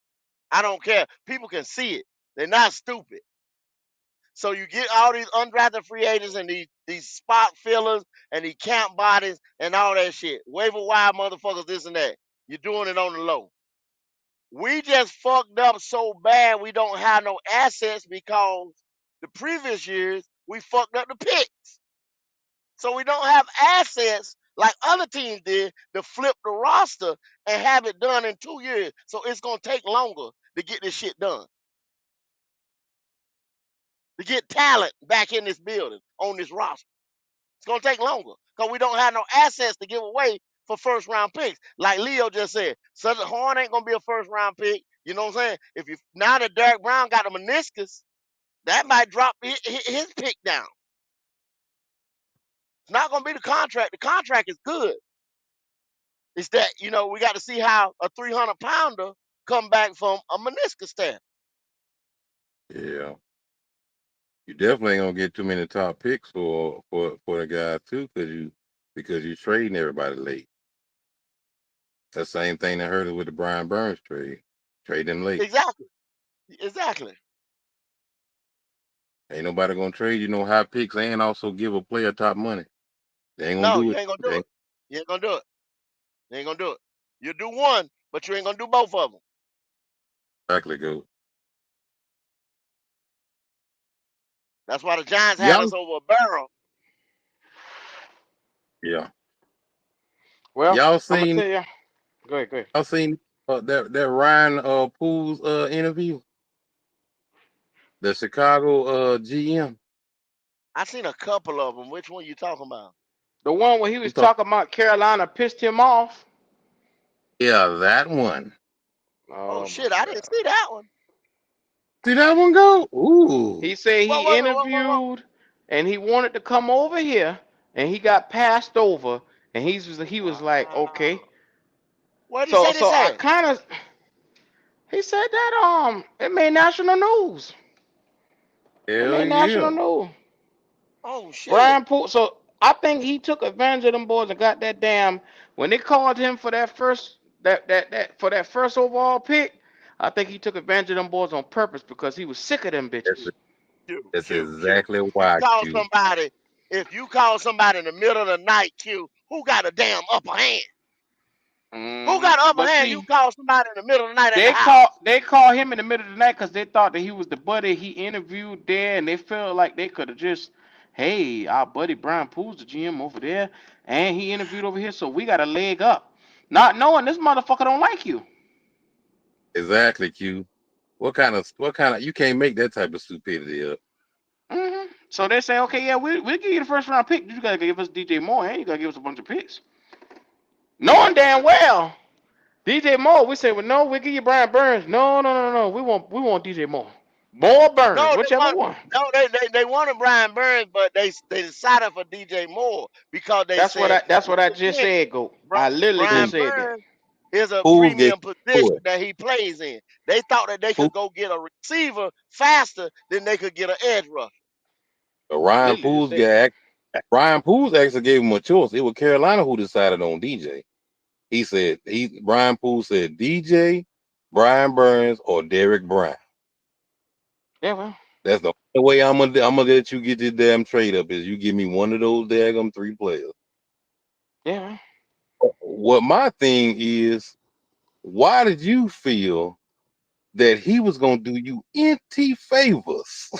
Speaker 5: I don't care. People can see it. They're not stupid. So you get all these undrafted free agents and these spot fillers and these camp bodies and all that shit. Waiver wire motherfuckers, this and that. You're doing it on the low. We just fucked up so bad we don't have no assets because the previous years we fucked up the picks. So we don't have assets like other teams did to flip the roster and have it done in 2 years. So it's gonna take longer to get this shit done. To get talent back in this building on this roster. It's gonna take longer because we don't have no assets to give away for first round picks. Like Leo just said, Southern Horn ain't gonna be a first round pick. You know what I'm saying? If you now that Derek Brown got a meniscus, that might drop his pick down. It's not gonna be the contract. The contract is good. It's that we got to see how a 300-pounder come back from a meniscus tear.
Speaker 10: Yeah, you definitely ain't gonna get too many top picks for the guy too, because you trading everybody late. That's the same thing that hurt us with the Brian Burns trade. Trade them late.
Speaker 5: Exactly. Exactly.
Speaker 10: Ain't nobody gonna trade you no high picks and also give a player top money. They ain't gonna
Speaker 5: No,
Speaker 10: do
Speaker 5: you
Speaker 10: it.
Speaker 5: ain't gonna
Speaker 10: They
Speaker 5: do it.
Speaker 10: ain't
Speaker 5: You ain't gonna do it. You ain't gonna do it. You do one, but you ain't gonna do both of them.
Speaker 10: exactly go.
Speaker 5: That's why the Giants had us
Speaker 10: Y'all,
Speaker 5: over a barrel.
Speaker 10: yeah.
Speaker 1: Well,
Speaker 10: Y'all
Speaker 1: I'm gonna
Speaker 10: seen
Speaker 1: tell you. Go ahead, go ahead.
Speaker 10: y'all seen that Ryan Poole's interview, the Chicago GM.
Speaker 5: I seen a couple of them. Which one you talking about?
Speaker 1: The one where he
Speaker 10: I'm
Speaker 1: was
Speaker 10: talking.
Speaker 1: talking about Carolina pissed him off.
Speaker 10: Yeah, that one.
Speaker 5: Oh
Speaker 1: Oh my
Speaker 5: shit, I didn't
Speaker 1: god.
Speaker 5: see that one.
Speaker 10: See that one go? Ooh.
Speaker 1: He said
Speaker 5: What
Speaker 1: he
Speaker 5: was it? What?
Speaker 1: interviewed and he wanted to come over here and he got passed over and he was like,
Speaker 5: Wow.
Speaker 1: okay.
Speaker 5: Where did he
Speaker 1: So
Speaker 5: say
Speaker 1: so
Speaker 5: this
Speaker 1: I
Speaker 5: at?
Speaker 1: kind of he said that it made national news. It
Speaker 10: Hell
Speaker 1: made national
Speaker 10: yeah.
Speaker 1: news.
Speaker 5: Oh shit.
Speaker 1: Brian Poole. So I think he took advantage of them boys and got that damn when they called him for that first that for that first overall pick. I think he took advantage of them boys on purpose because he was sick of them
Speaker 10: That's
Speaker 1: bitches.
Speaker 10: that's
Speaker 5: Q.
Speaker 10: exactly
Speaker 5: You
Speaker 10: why
Speaker 5: call
Speaker 10: Q.
Speaker 5: somebody. If you call somebody in the middle of the night, Q, who got a damn upper hand? Who got upper
Speaker 1: But
Speaker 5: hand? You
Speaker 1: see,
Speaker 5: call somebody in the middle of the night at the
Speaker 1: they
Speaker 5: house.
Speaker 1: call they call him in the middle of the night because they thought that he was the buddy he interviewed there, and they felt like they could have just, hey, our buddy Brian Poole's the GM over there, and he interviewed over here, so we got a leg up, not knowing this motherfucker don't like you.
Speaker 10: Exactly Q. What kind of you can't make that type of stupidity up.
Speaker 1: So they say, okay, yeah, we'll give you the first round pick. You gotta give us DJ Moore, and you gotta give us a bunch of picks, knowing damn well DJ Moore. We say, well, no, we'll give you Brian Burns. No, no, no, no, we want DJ Moore, Moore Burns,
Speaker 5: No,
Speaker 1: whichever one.
Speaker 5: they wanted Brian Burns, but they decided for DJ Moore because they said
Speaker 1: That's what
Speaker 5: once
Speaker 1: I just
Speaker 5: again,
Speaker 1: said, go. I literally just
Speaker 5: Brian
Speaker 1: said that.
Speaker 5: Burns is a
Speaker 10: Fools get
Speaker 5: premium position
Speaker 10: to it.
Speaker 5: that he plays in. They thought that they
Speaker 10: Fool,
Speaker 5: could go get a receiver faster than they could get an edge rusher.
Speaker 1: I
Speaker 10: Ryan
Speaker 1: literally just
Speaker 10: Poole's
Speaker 1: said that.
Speaker 10: guy. Ryan Poole's actually gave him a choice. It was Carolina who decided on DJ. He said Brian Poole said DJ, Brian Burns, or Derek Brown.
Speaker 1: Yeah, well,
Speaker 10: That's the only way I'm gonna let you get this damn trade up is you give me one of those daggum three players.
Speaker 1: yeah, well.
Speaker 10: What my thing is, why did you feel that he was gonna do you any favors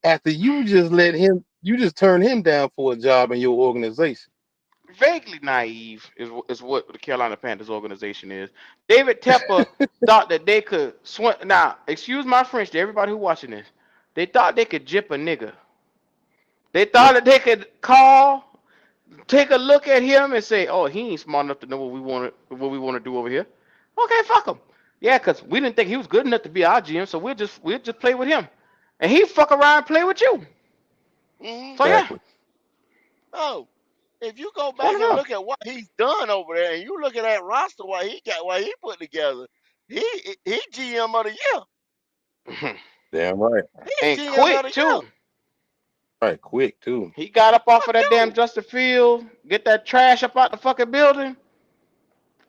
Speaker 10: after you just turned him down for a job in your organization?
Speaker 1: Vaguely naive is what the Carolina Panthers organization is. David Tepper thought that they could swing. Now, excuse my French to everybody who watching this. They thought they could jip a nigga. They thought that they could take a look at him and say, "Oh, he ain't smart enough to know what we want to do over here." Okay, fuck him. Yeah, cause we didn't think he was good enough to be our GM, so we'll just play with him, and he fuck around and play with you.
Speaker 5: Hmm.
Speaker 1: So yeah,
Speaker 10: Exactly.
Speaker 5: Oh, if you go
Speaker 1: one
Speaker 5: back
Speaker 1: of
Speaker 5: and
Speaker 1: them.
Speaker 5: look at what he's done over there, and you look at that roster, what he put together, he GM of the year.
Speaker 10: Damn right.
Speaker 5: He's
Speaker 1: And
Speaker 5: GM of the
Speaker 1: quick
Speaker 5: year.
Speaker 1: too.
Speaker 10: Right, quick too.
Speaker 1: He got up off
Speaker 5: Fuck
Speaker 1: of that damn
Speaker 5: you.
Speaker 1: Justin Field, get that trash up out the fucking building.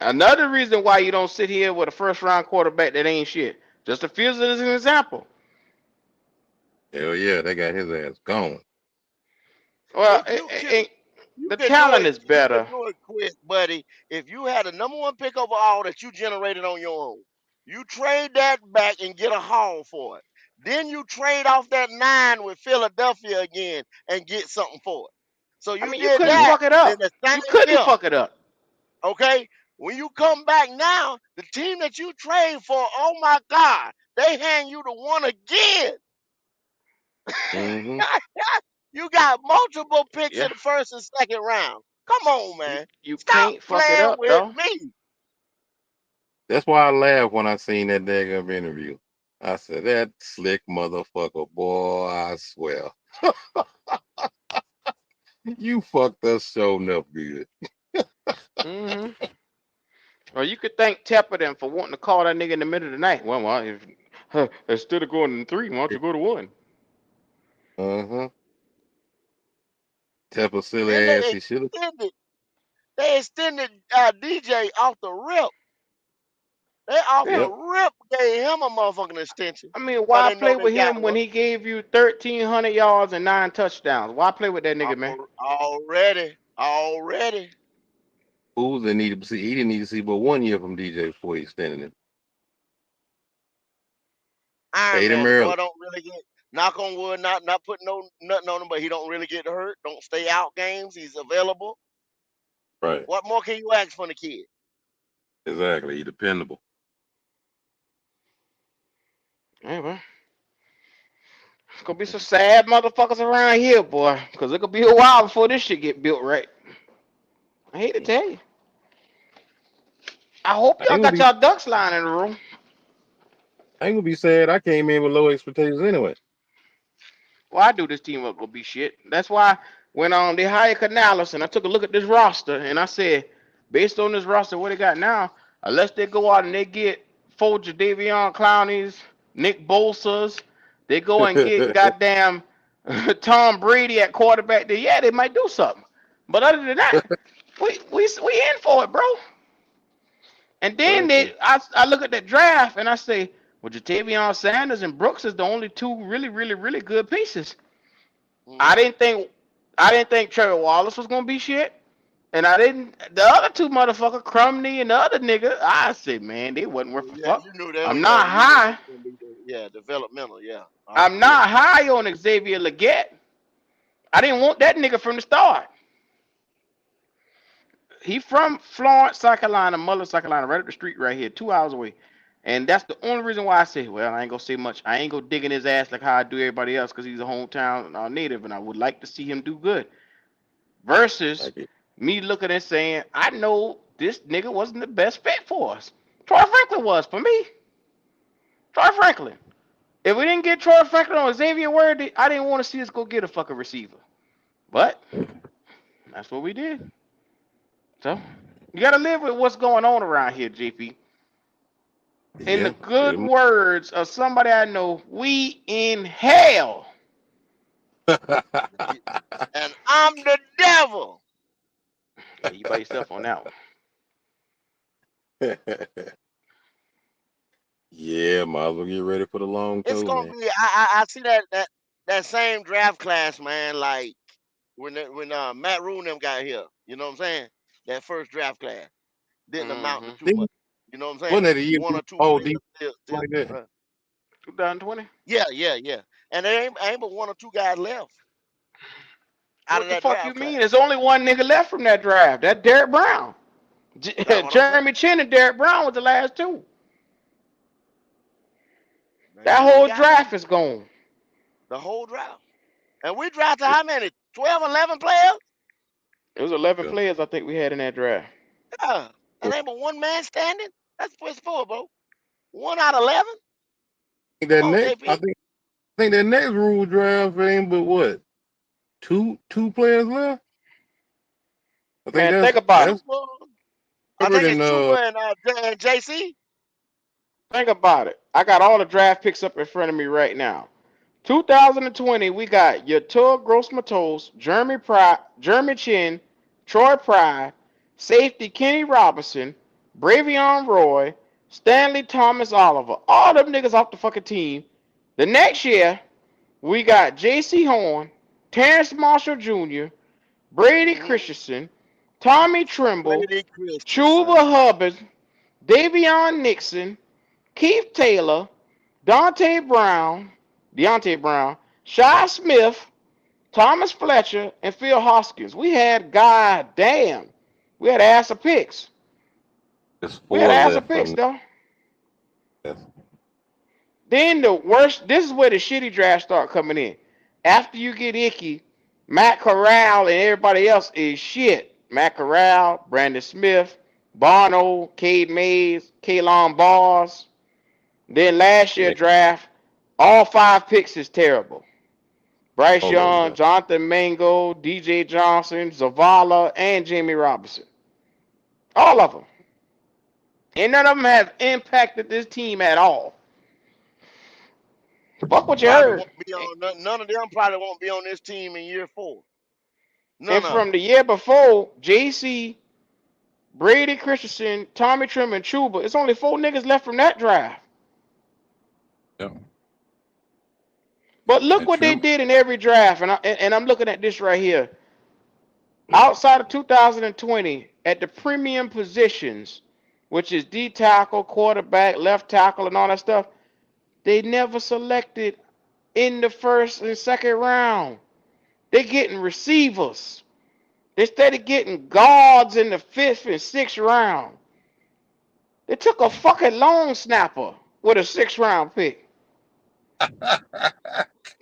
Speaker 1: Another reason why you don't sit here with a first round quarterback that ain't shit. Justin Fields is an example.
Speaker 10: Hell yeah, they got his ass gone.
Speaker 1: Well,
Speaker 5: If you Q,
Speaker 1: the talent is
Speaker 5: you could
Speaker 1: better.
Speaker 5: do it quick, buddy. If you had a number 1 pick overall that you generated on your own, you trade that back and get a haul for it. Then you trade off that 9 with Philadelphia again and get something for it. So
Speaker 1: I
Speaker 5: you
Speaker 1: mean, you
Speaker 5: did
Speaker 1: couldn't
Speaker 10: Mhm.
Speaker 5: that.
Speaker 1: fuck it
Speaker 5: Then
Speaker 1: up.
Speaker 5: the
Speaker 1: You
Speaker 5: same
Speaker 1: couldn't
Speaker 5: pick,
Speaker 1: fuck it up.
Speaker 5: okay? When you come back now, the team that you trade for, oh my God, they hand you the one again.
Speaker 10: Mhm.
Speaker 5: You got multiple picks
Speaker 1: Yeah,
Speaker 5: in the first and second round. Come on,
Speaker 1: You
Speaker 5: man.
Speaker 1: you
Speaker 5: Stop
Speaker 1: can't fuck it
Speaker 5: playing
Speaker 1: up,
Speaker 5: with
Speaker 1: though.
Speaker 5: me.
Speaker 10: That's why I laughed when I seen that daggone interview. I said, that slick motherfucker, boy, I swear. You fucked us so enough good.
Speaker 1: Mm-hmm. Or you could thank Tepperton for wanting to call that nigga in the middle of the night. Well, if, instead of going in 3, why don't you go to 1?
Speaker 10: Uh-huh. Tepper silly
Speaker 5: Then
Speaker 10: ass, he should have.
Speaker 5: they extended DJ off the rip. They off the
Speaker 1: Yeah.
Speaker 10: Yep.
Speaker 5: rip gave him a motherfucking extension.
Speaker 1: I mean,
Speaker 5: Cause
Speaker 1: why
Speaker 5: they
Speaker 1: play
Speaker 5: know they
Speaker 1: with
Speaker 5: got
Speaker 1: him when
Speaker 5: one.
Speaker 1: he gave you 1,300 yards and 9 touchdowns? Why play with that nigga, man?
Speaker 5: Already.
Speaker 10: Fools that need to see, he didn't need to see but 1 year from DJ before he extended him.
Speaker 5: Iron
Speaker 10: Paid him
Speaker 5: Man, the
Speaker 10: early.
Speaker 5: boy don't really get knock on wood, not putting no nothing on him, but he don't really get hurt. Don't stay out games. He's available.
Speaker 10: Right.
Speaker 5: What more can you ask from the kid?
Speaker 10: Exactly. He dependable.
Speaker 1: Anyway, it's gonna be some sad motherfuckers around here, boy. Cause it could be a while before this shit get built right. I hate to tell you. I hope
Speaker 10: I
Speaker 1: y'all
Speaker 10: ain't gonna
Speaker 1: got
Speaker 10: be
Speaker 1: y'all ducks lying in the room.
Speaker 10: I ain't gonna be sad. I came in with low expectations anyway.
Speaker 1: Well, I do this team up gonna be shit. That's why when they hired Canales and I took a look at this roster and I said, based on this roster, what they got now, unless they go out and they get 4 Jadavion Clowneys, Nick Bosa's, they go and get goddamn Tom Brady at quarterback, then yeah, they might do something. But other than that, we in for it, bro. And then
Speaker 10: Exactly.
Speaker 1: I look at that draft and I say, well, Jatavion Sanders and Brooks is the only 2 really, really, really good pieces. I
Speaker 5: Mm-hmm.
Speaker 1: didn't think I didn't think Trevor Wallace was gonna be shit. And I didn't the other 2 motherfucker, Crumney and the other nigga, I said, man, they wasn't worth a
Speaker 5: Yeah,
Speaker 1: fuck.
Speaker 5: you knew they were.
Speaker 1: I'm
Speaker 5: Yeah,
Speaker 1: not
Speaker 5: you knew they
Speaker 1: high.
Speaker 5: were gonna be. Yeah, developmental. Yeah,
Speaker 1: I'm
Speaker 5: yeah.
Speaker 1: not high on Xavier Leggett. I didn't want that nigga from the start. He from Florence, South Carolina, Muller, South Carolina, right up the street right here, 2 hours away. And that's the only reason why I say, well, I ain't gonna say much. I ain't gonna dig in his ass like how I do everybody else because he's a hometown native, and I would like to see him do good. Versus
Speaker 10: Like it.
Speaker 1: me looking and saying, I know this nigga wasn't the best fit for us. Troy Franklin was for me. Troy Franklin. If we didn't get Troy Franklin or Xavier Word, I didn't want to see us go get a fucking receiver. But that's what we did. So you gotta live with what's going on around here, JP. In the
Speaker 10: Yeah.
Speaker 1: good words of somebody I know, we in hell.
Speaker 5: And I'm the devil.
Speaker 1: Yeah, you by yourself on that one.
Speaker 10: Yeah, might as well get ready for the long
Speaker 5: It's
Speaker 10: toe,
Speaker 5: gonna
Speaker 10: man.
Speaker 5: be. I see that same draft class, man. Like when Matt Rule them got here. You know what I'm saying? That first draft class didn't amount to
Speaker 1: Mm-hmm.
Speaker 5: too
Speaker 10: Didn't-
Speaker 5: much. You know what I'm saying?
Speaker 10: Wasn't that a year?
Speaker 5: One or two
Speaker 10: Oh,
Speaker 5: players
Speaker 10: deep
Speaker 5: still.
Speaker 10: like that.
Speaker 1: 2020.
Speaker 5: Yeah. And there ain't but one or two guys left out of
Speaker 1: What the
Speaker 5: that
Speaker 1: fuck you
Speaker 5: draft
Speaker 1: mean?
Speaker 5: class.
Speaker 1: There's only one nigga left from that draft. That Derek Brown.
Speaker 5: That's what I'm saying.
Speaker 1: Jeremy Chin and Derek Brown was the last 2.
Speaker 5: Man,
Speaker 1: That
Speaker 5: you only
Speaker 1: whole
Speaker 5: got
Speaker 1: draft
Speaker 5: them
Speaker 1: is gone.
Speaker 5: the whole draft. And we drafted how many? 12, 11 players?
Speaker 1: It was 11
Speaker 10: Yeah.
Speaker 1: players I think we had in that draft.
Speaker 5: Yeah. And ain't but one man standing? That's what it's for, bro. 1 out of 11? Come
Speaker 10: That
Speaker 5: on,
Speaker 10: next,
Speaker 5: JP.
Speaker 10: I think that next rule draft ain't but what two players left. I think
Speaker 1: Man, think about it.
Speaker 10: that's
Speaker 5: Chuba. I
Speaker 10: third
Speaker 5: think
Speaker 10: and
Speaker 5: it's Chuba and JC.
Speaker 1: Think about it. I got all the draft picks up in front of me right now. 2020, we got Yatur Gross-Matos, Jeremy Chin, Troy Pride, safety Kenny Robinson, Bravion Roy, Stanley Thomas Oliver. All them niggas off the fucking team. The next year, we got J.C. Horn, Terrence Marshall Jr., Brady
Speaker 5: Mm-hmm.
Speaker 1: Christensen, Tommy Trimble,
Speaker 5: Brady Christensen.
Speaker 1: Chuba Hubbard, Davion Nixon, Keith Taylor, Deontay Brown, Shy Smith, Thomas Fletcher, and Phil Hoskins. We had goddamn. We had ass of picks.
Speaker 10: there's
Speaker 1: We had
Speaker 10: four
Speaker 1: ass of
Speaker 10: left
Speaker 1: picks
Speaker 10: from
Speaker 1: though.
Speaker 10: that.
Speaker 1: Then the worst. This is where the shitty draft start coming in. After you get Icky, Matt Corral and everybody else is shit. Matt Corral, Brandon Smith, Barno, Cade Mays, Kalon Bars. Then last year
Speaker 9: Yeah,
Speaker 1: draft, all 5 picks is terrible. Bryce
Speaker 9: all of them
Speaker 1: Young,
Speaker 9: bad.
Speaker 1: Jonathan Mango, DJ Johnson, Zavala, and Jamie Robinson. All of them. And none of them have impacted this team at all. Fuck what you
Speaker 5: Probably
Speaker 1: heard.
Speaker 5: won't be on. None of them probably won't be on this team in year 4.
Speaker 1: And
Speaker 5: None of
Speaker 1: from
Speaker 5: them.
Speaker 1: the year before, JC, Brady Christensen, Tommy Trim, and Chuba, it's only 4 niggas left from that draft.
Speaker 9: Yeah.
Speaker 1: But look
Speaker 9: And
Speaker 1: what they
Speaker 9: true.
Speaker 1: did in every draft, and I'm looking at this right here. Outside of 2020, at the premium positions, which is D tackle, quarterback, left tackle, and all that stuff, they never selected in the first and second round. They getting receivers. They started getting guards in the 5th and 6th round. They took a fucking long snapper with a 6th round pick.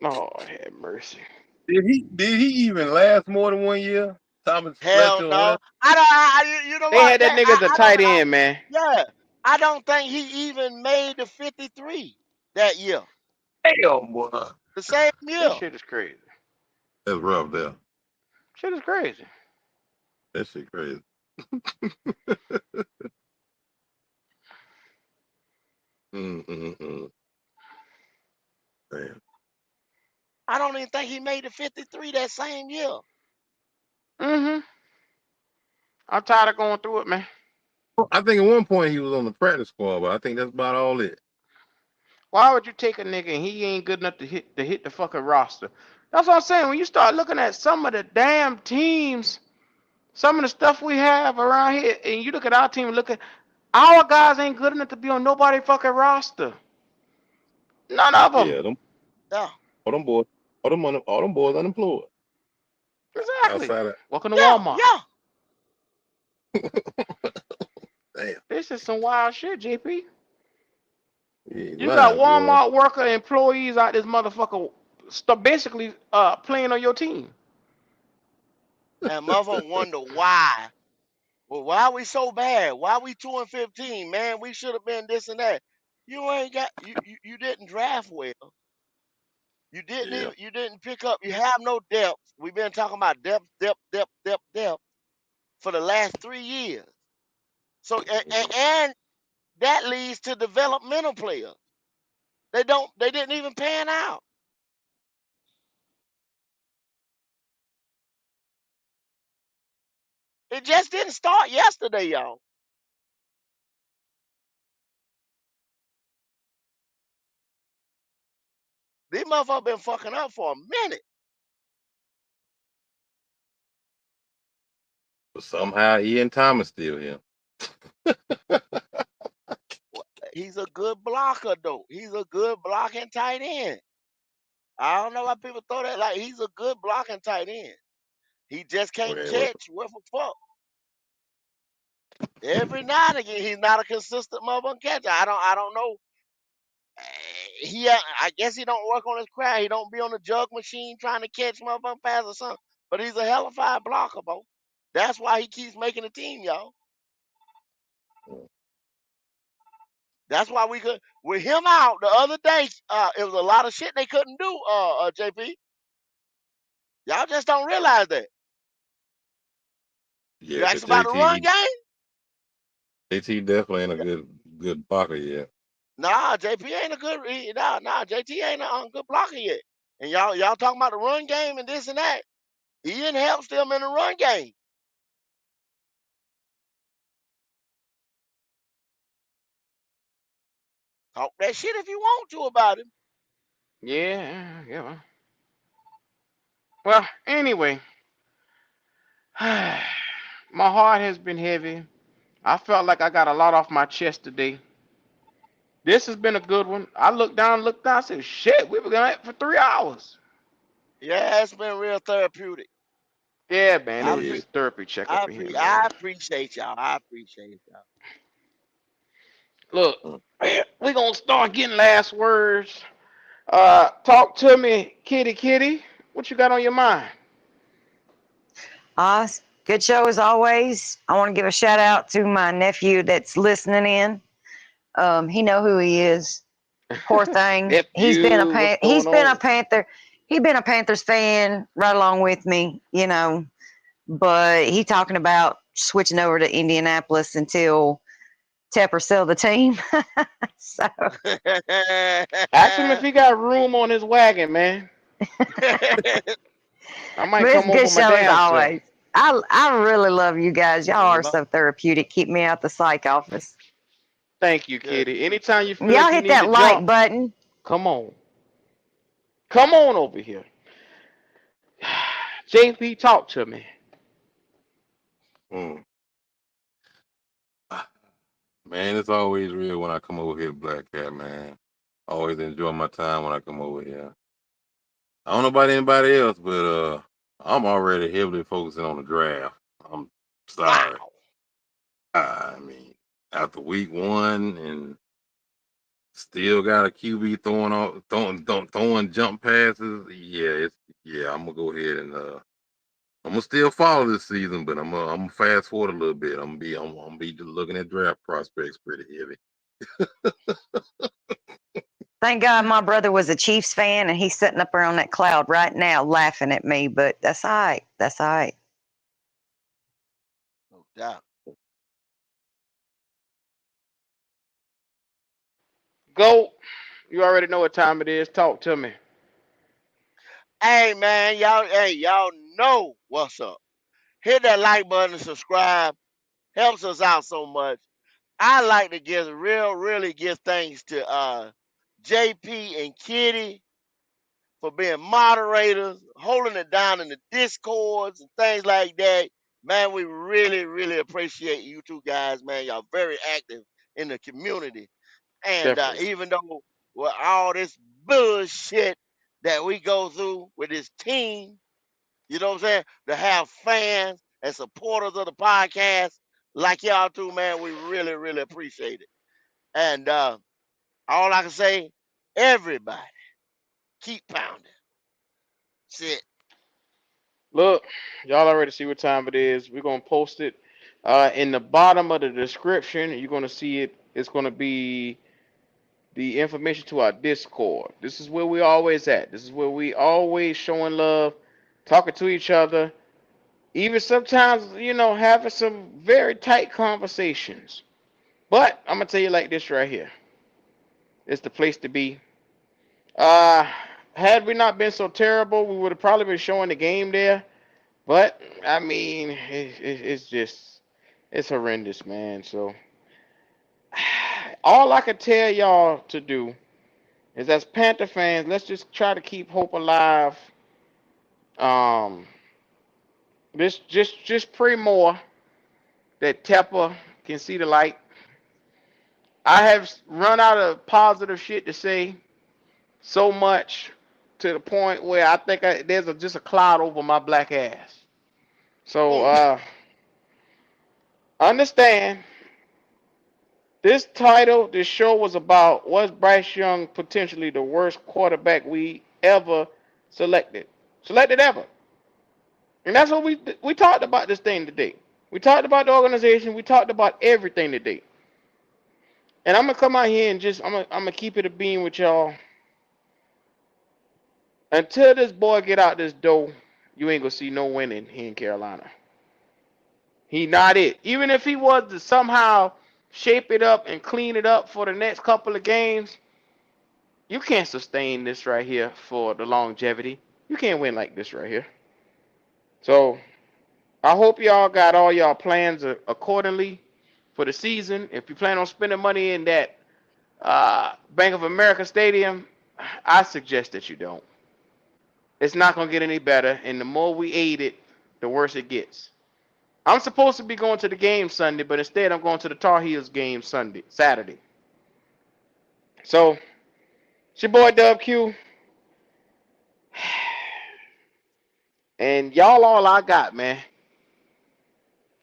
Speaker 1: Oh, have mercy.
Speaker 10: Did he even last more than 1 year? Thomas
Speaker 5: Hell
Speaker 10: Fletcher or
Speaker 5: no.
Speaker 10: whatever.
Speaker 5: I don't. You know
Speaker 1: They
Speaker 5: what?
Speaker 1: had that
Speaker 5: That
Speaker 1: nigga as a
Speaker 5: I don't.
Speaker 1: tight end, man.
Speaker 5: Yeah. I don't think he even made the 53 that year.
Speaker 10: Damn, boy.
Speaker 5: The same
Speaker 1: This
Speaker 5: year.
Speaker 1: shit is crazy.
Speaker 10: That's rough there.
Speaker 1: Shit is crazy.
Speaker 10: That shit crazy. Mm. Damn.
Speaker 5: I don't even think he made the 53 that same year.
Speaker 1: Mm-hmm. I'm tired of going through it, man.
Speaker 10: I think at one point he was on the practice squad, but I think that's about all it.
Speaker 1: Why would you take a nigga and he ain't good enough to hit the fucking roster? That's what I'm saying. When you start looking at some of the damn teams, some of the stuff we have around here, and you look at our team and look at our guys ain't good enough to be on nobody fucking roster. None of them.
Speaker 10: Yeah, them
Speaker 5: Yeah.
Speaker 10: all them boys, all them boys unemployed.
Speaker 1: Exactly.
Speaker 10: Outside of
Speaker 1: Welcome to
Speaker 5: Yeah.
Speaker 1: Walmart.
Speaker 5: Yeah.
Speaker 10: damn,
Speaker 1: This is some wild shit, JP.
Speaker 10: you ain't
Speaker 1: You got
Speaker 10: lying, boy.
Speaker 1: Walmart worker employees out this motherfucker basically playing on your team.
Speaker 5: And motherfucker wonder why. Well, why are we so bad? Why we 2-15, man? We should have been this and that. You ain't got you didn't draft well.
Speaker 10: Yeah,
Speaker 5: You didn't pick up. You have no depth. We've been talking about depth for the last 3 years. So and that leads to developmental players. They didn't even pan out. It just didn't start yesterday, y'all. These motherfuckers been fucking up for a minute.
Speaker 10: but somehow Ian Thomas still here.
Speaker 5: He's a good blocker though. He's a good blocking tight end. I don't know why people throw that like he's a good blocking tight end. He just can't
Speaker 10: Okay, well,
Speaker 5: catch worth a fuck. Every now and again, he's not a consistent motherfucking catcher. I don't know. I guess he don't work on his craft. He don't be on the jug machine trying to catch motherfucking pass or something. But he's a hell of a blocker, bro. That's why he keeps making the team, y'all. That's why we could with him out the other day. It was a lot of shit they couldn't do. JP, y'all just don't realize that. You
Speaker 10: yeah,
Speaker 5: ask
Speaker 10: but
Speaker 5: about the run game?
Speaker 10: JT definitely ain't a
Speaker 5: Yeah.
Speaker 10: good blocker yet.
Speaker 5: Nah, JP ain't a good. Nah, JT ain't a good blocker yet. And y'all talking about the run game and this and that. Ian helps them in the run game. Talk that shit if you want to about him.
Speaker 1: Yeah, yeah. Well, anyway, my heart has been heavy. I felt like I got a lot off my chest today. This has been a good one. I looked down, said, shit, we were going for 3 hours.
Speaker 5: Yeah, it's been real therapeutic.
Speaker 1: Yeah, man, it
Speaker 5: I
Speaker 1: was
Speaker 10: Yeah,
Speaker 5: pre
Speaker 1: just therapy check up in here, man.
Speaker 5: I appreciate y'all. I appreciate y'all.
Speaker 1: Look,
Speaker 10: mm.
Speaker 1: we gonna start getting last words. Talk to me, kitty kitty. What you got on your mind?
Speaker 6: I Good show as always. I want to give a shout out to my nephew that's listening in. He know who he is. Poor thing.
Speaker 1: Nephew, what's
Speaker 6: He's
Speaker 1: going
Speaker 6: been a
Speaker 1: on?
Speaker 6: Panther. He's been a Panthers fan right along with me, But he talking about switching over to Indianapolis until Tepper sell the team. So
Speaker 1: Ask him if he got room on his wagon, man. I might
Speaker 6: but it's
Speaker 1: come
Speaker 6: a good
Speaker 1: over my
Speaker 6: show as
Speaker 1: damn self.
Speaker 6: always. I really love you guys. Y'all are
Speaker 5: No,
Speaker 6: so therapeutic. Keep me out the psych office.
Speaker 1: Thank you,
Speaker 5: good.
Speaker 1: Kitty. Anytime you feel
Speaker 6: Y'all
Speaker 1: like you
Speaker 6: hit
Speaker 1: need
Speaker 6: that
Speaker 1: to
Speaker 6: like
Speaker 1: jump,
Speaker 6: button.
Speaker 1: come on. Come on over here. JP, talk to me.
Speaker 10: Mm. Man, it's always real when I come over here to Black Cat, man. Always enjoy my time when I come over here. I don't know about anybody else, but I'm already heavily focusing on the draft. I'm sorry.
Speaker 5: Wow.
Speaker 10: I mean, after week 1 and still got a QB throwing jump passes. Yeah. I'm gonna go ahead and I'm gonna still follow this season, but I'm gonna fast forward a little bit. I'm gonna be looking at draft prospects pretty heavy.
Speaker 6: Thank God my brother was a Chiefs fan and he's sitting up there on that cloud right now laughing at me, but that's all right. That's all right.
Speaker 5: No doubt.
Speaker 1: Go. You already know what time it is. Talk to me.
Speaker 5: Hey man, y'all know what's up. Hit that like button and subscribe. Helps us out so much. I like to really give thanks to JP and Kitty for being moderators, holding it down in the discords and things like that. Man, we really appreciate you two guys, man. Y'all very active in the community. And
Speaker 1: Definitely.
Speaker 5: even though with all this bullshit that we go through with this team, you know what I'm saying? To have fans and supporters of the podcast like y'all too, man, we really appreciate it. And all I can say, everybody, keep pounding. Shit.
Speaker 1: Look, y'all already see what time it is. We're gonna post it in the bottom of the description. You're gonna see it. It's gonna be the information to our Discord. This is where we always at. This is where we always showing love, talking to each other, even sometimes, having some very tight conversations. But I'm gonna tell you like this right here. It's the place to be. Uh, had we not been so terrible, we would have probably been showing the game there. But I mean, it's just it's horrendous, man. So all I can tell y'all to do is, as Panther fans, let's just try to keep hope alive. Um, this just pray more that Tepper can see the light. I have run out of positive shit to say so much to the point where I think there's just a cloud over my black ass. So
Speaker 5: Mm.
Speaker 1: understand this title, this show was about, was Bryce Young potentially the worst quarterback we ever selected, selected ever, and that's what we talked about this thing today. We talked about the organization. We talked about everything today. And I'm gonna come out here and just I'm gonna keep it a beam with y'all. Until this boy get out this door, you ain't gonna see no winning here in Carolina. He not it. Even if he was to somehow shape it up and clean it up for the next couple of games, you can't sustain this right here for the longevity. You can't win like this right here. So I hope y'all got all y'all plans accordingly for the season. If you plan on spending money in that Bank of America Stadium, I suggest that you don't. It's not gonna get any better, and the more we aid it, the worse it gets. I'm supposed to be going to the game Sunday, but instead I'm going to the Tar Heels game Saturday. So, it's your boy Dub Q, and y'all all I got, man.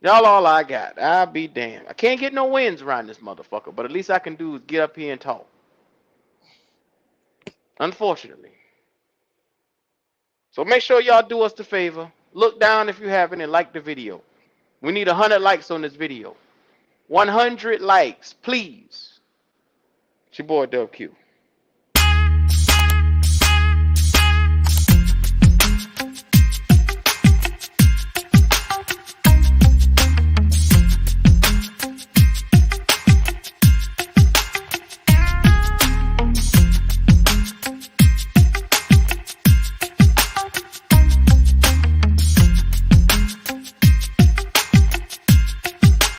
Speaker 1: Y'all all I got. I'll be damned. I can't get no wins around this motherfucker, but at least I can do is get up here and talk. Unfortunately. So make sure y'all do us the favor. Look down if you haven't and like the video. We need 100 likes on this video. 100 likes, please. It's your boy Dub Q.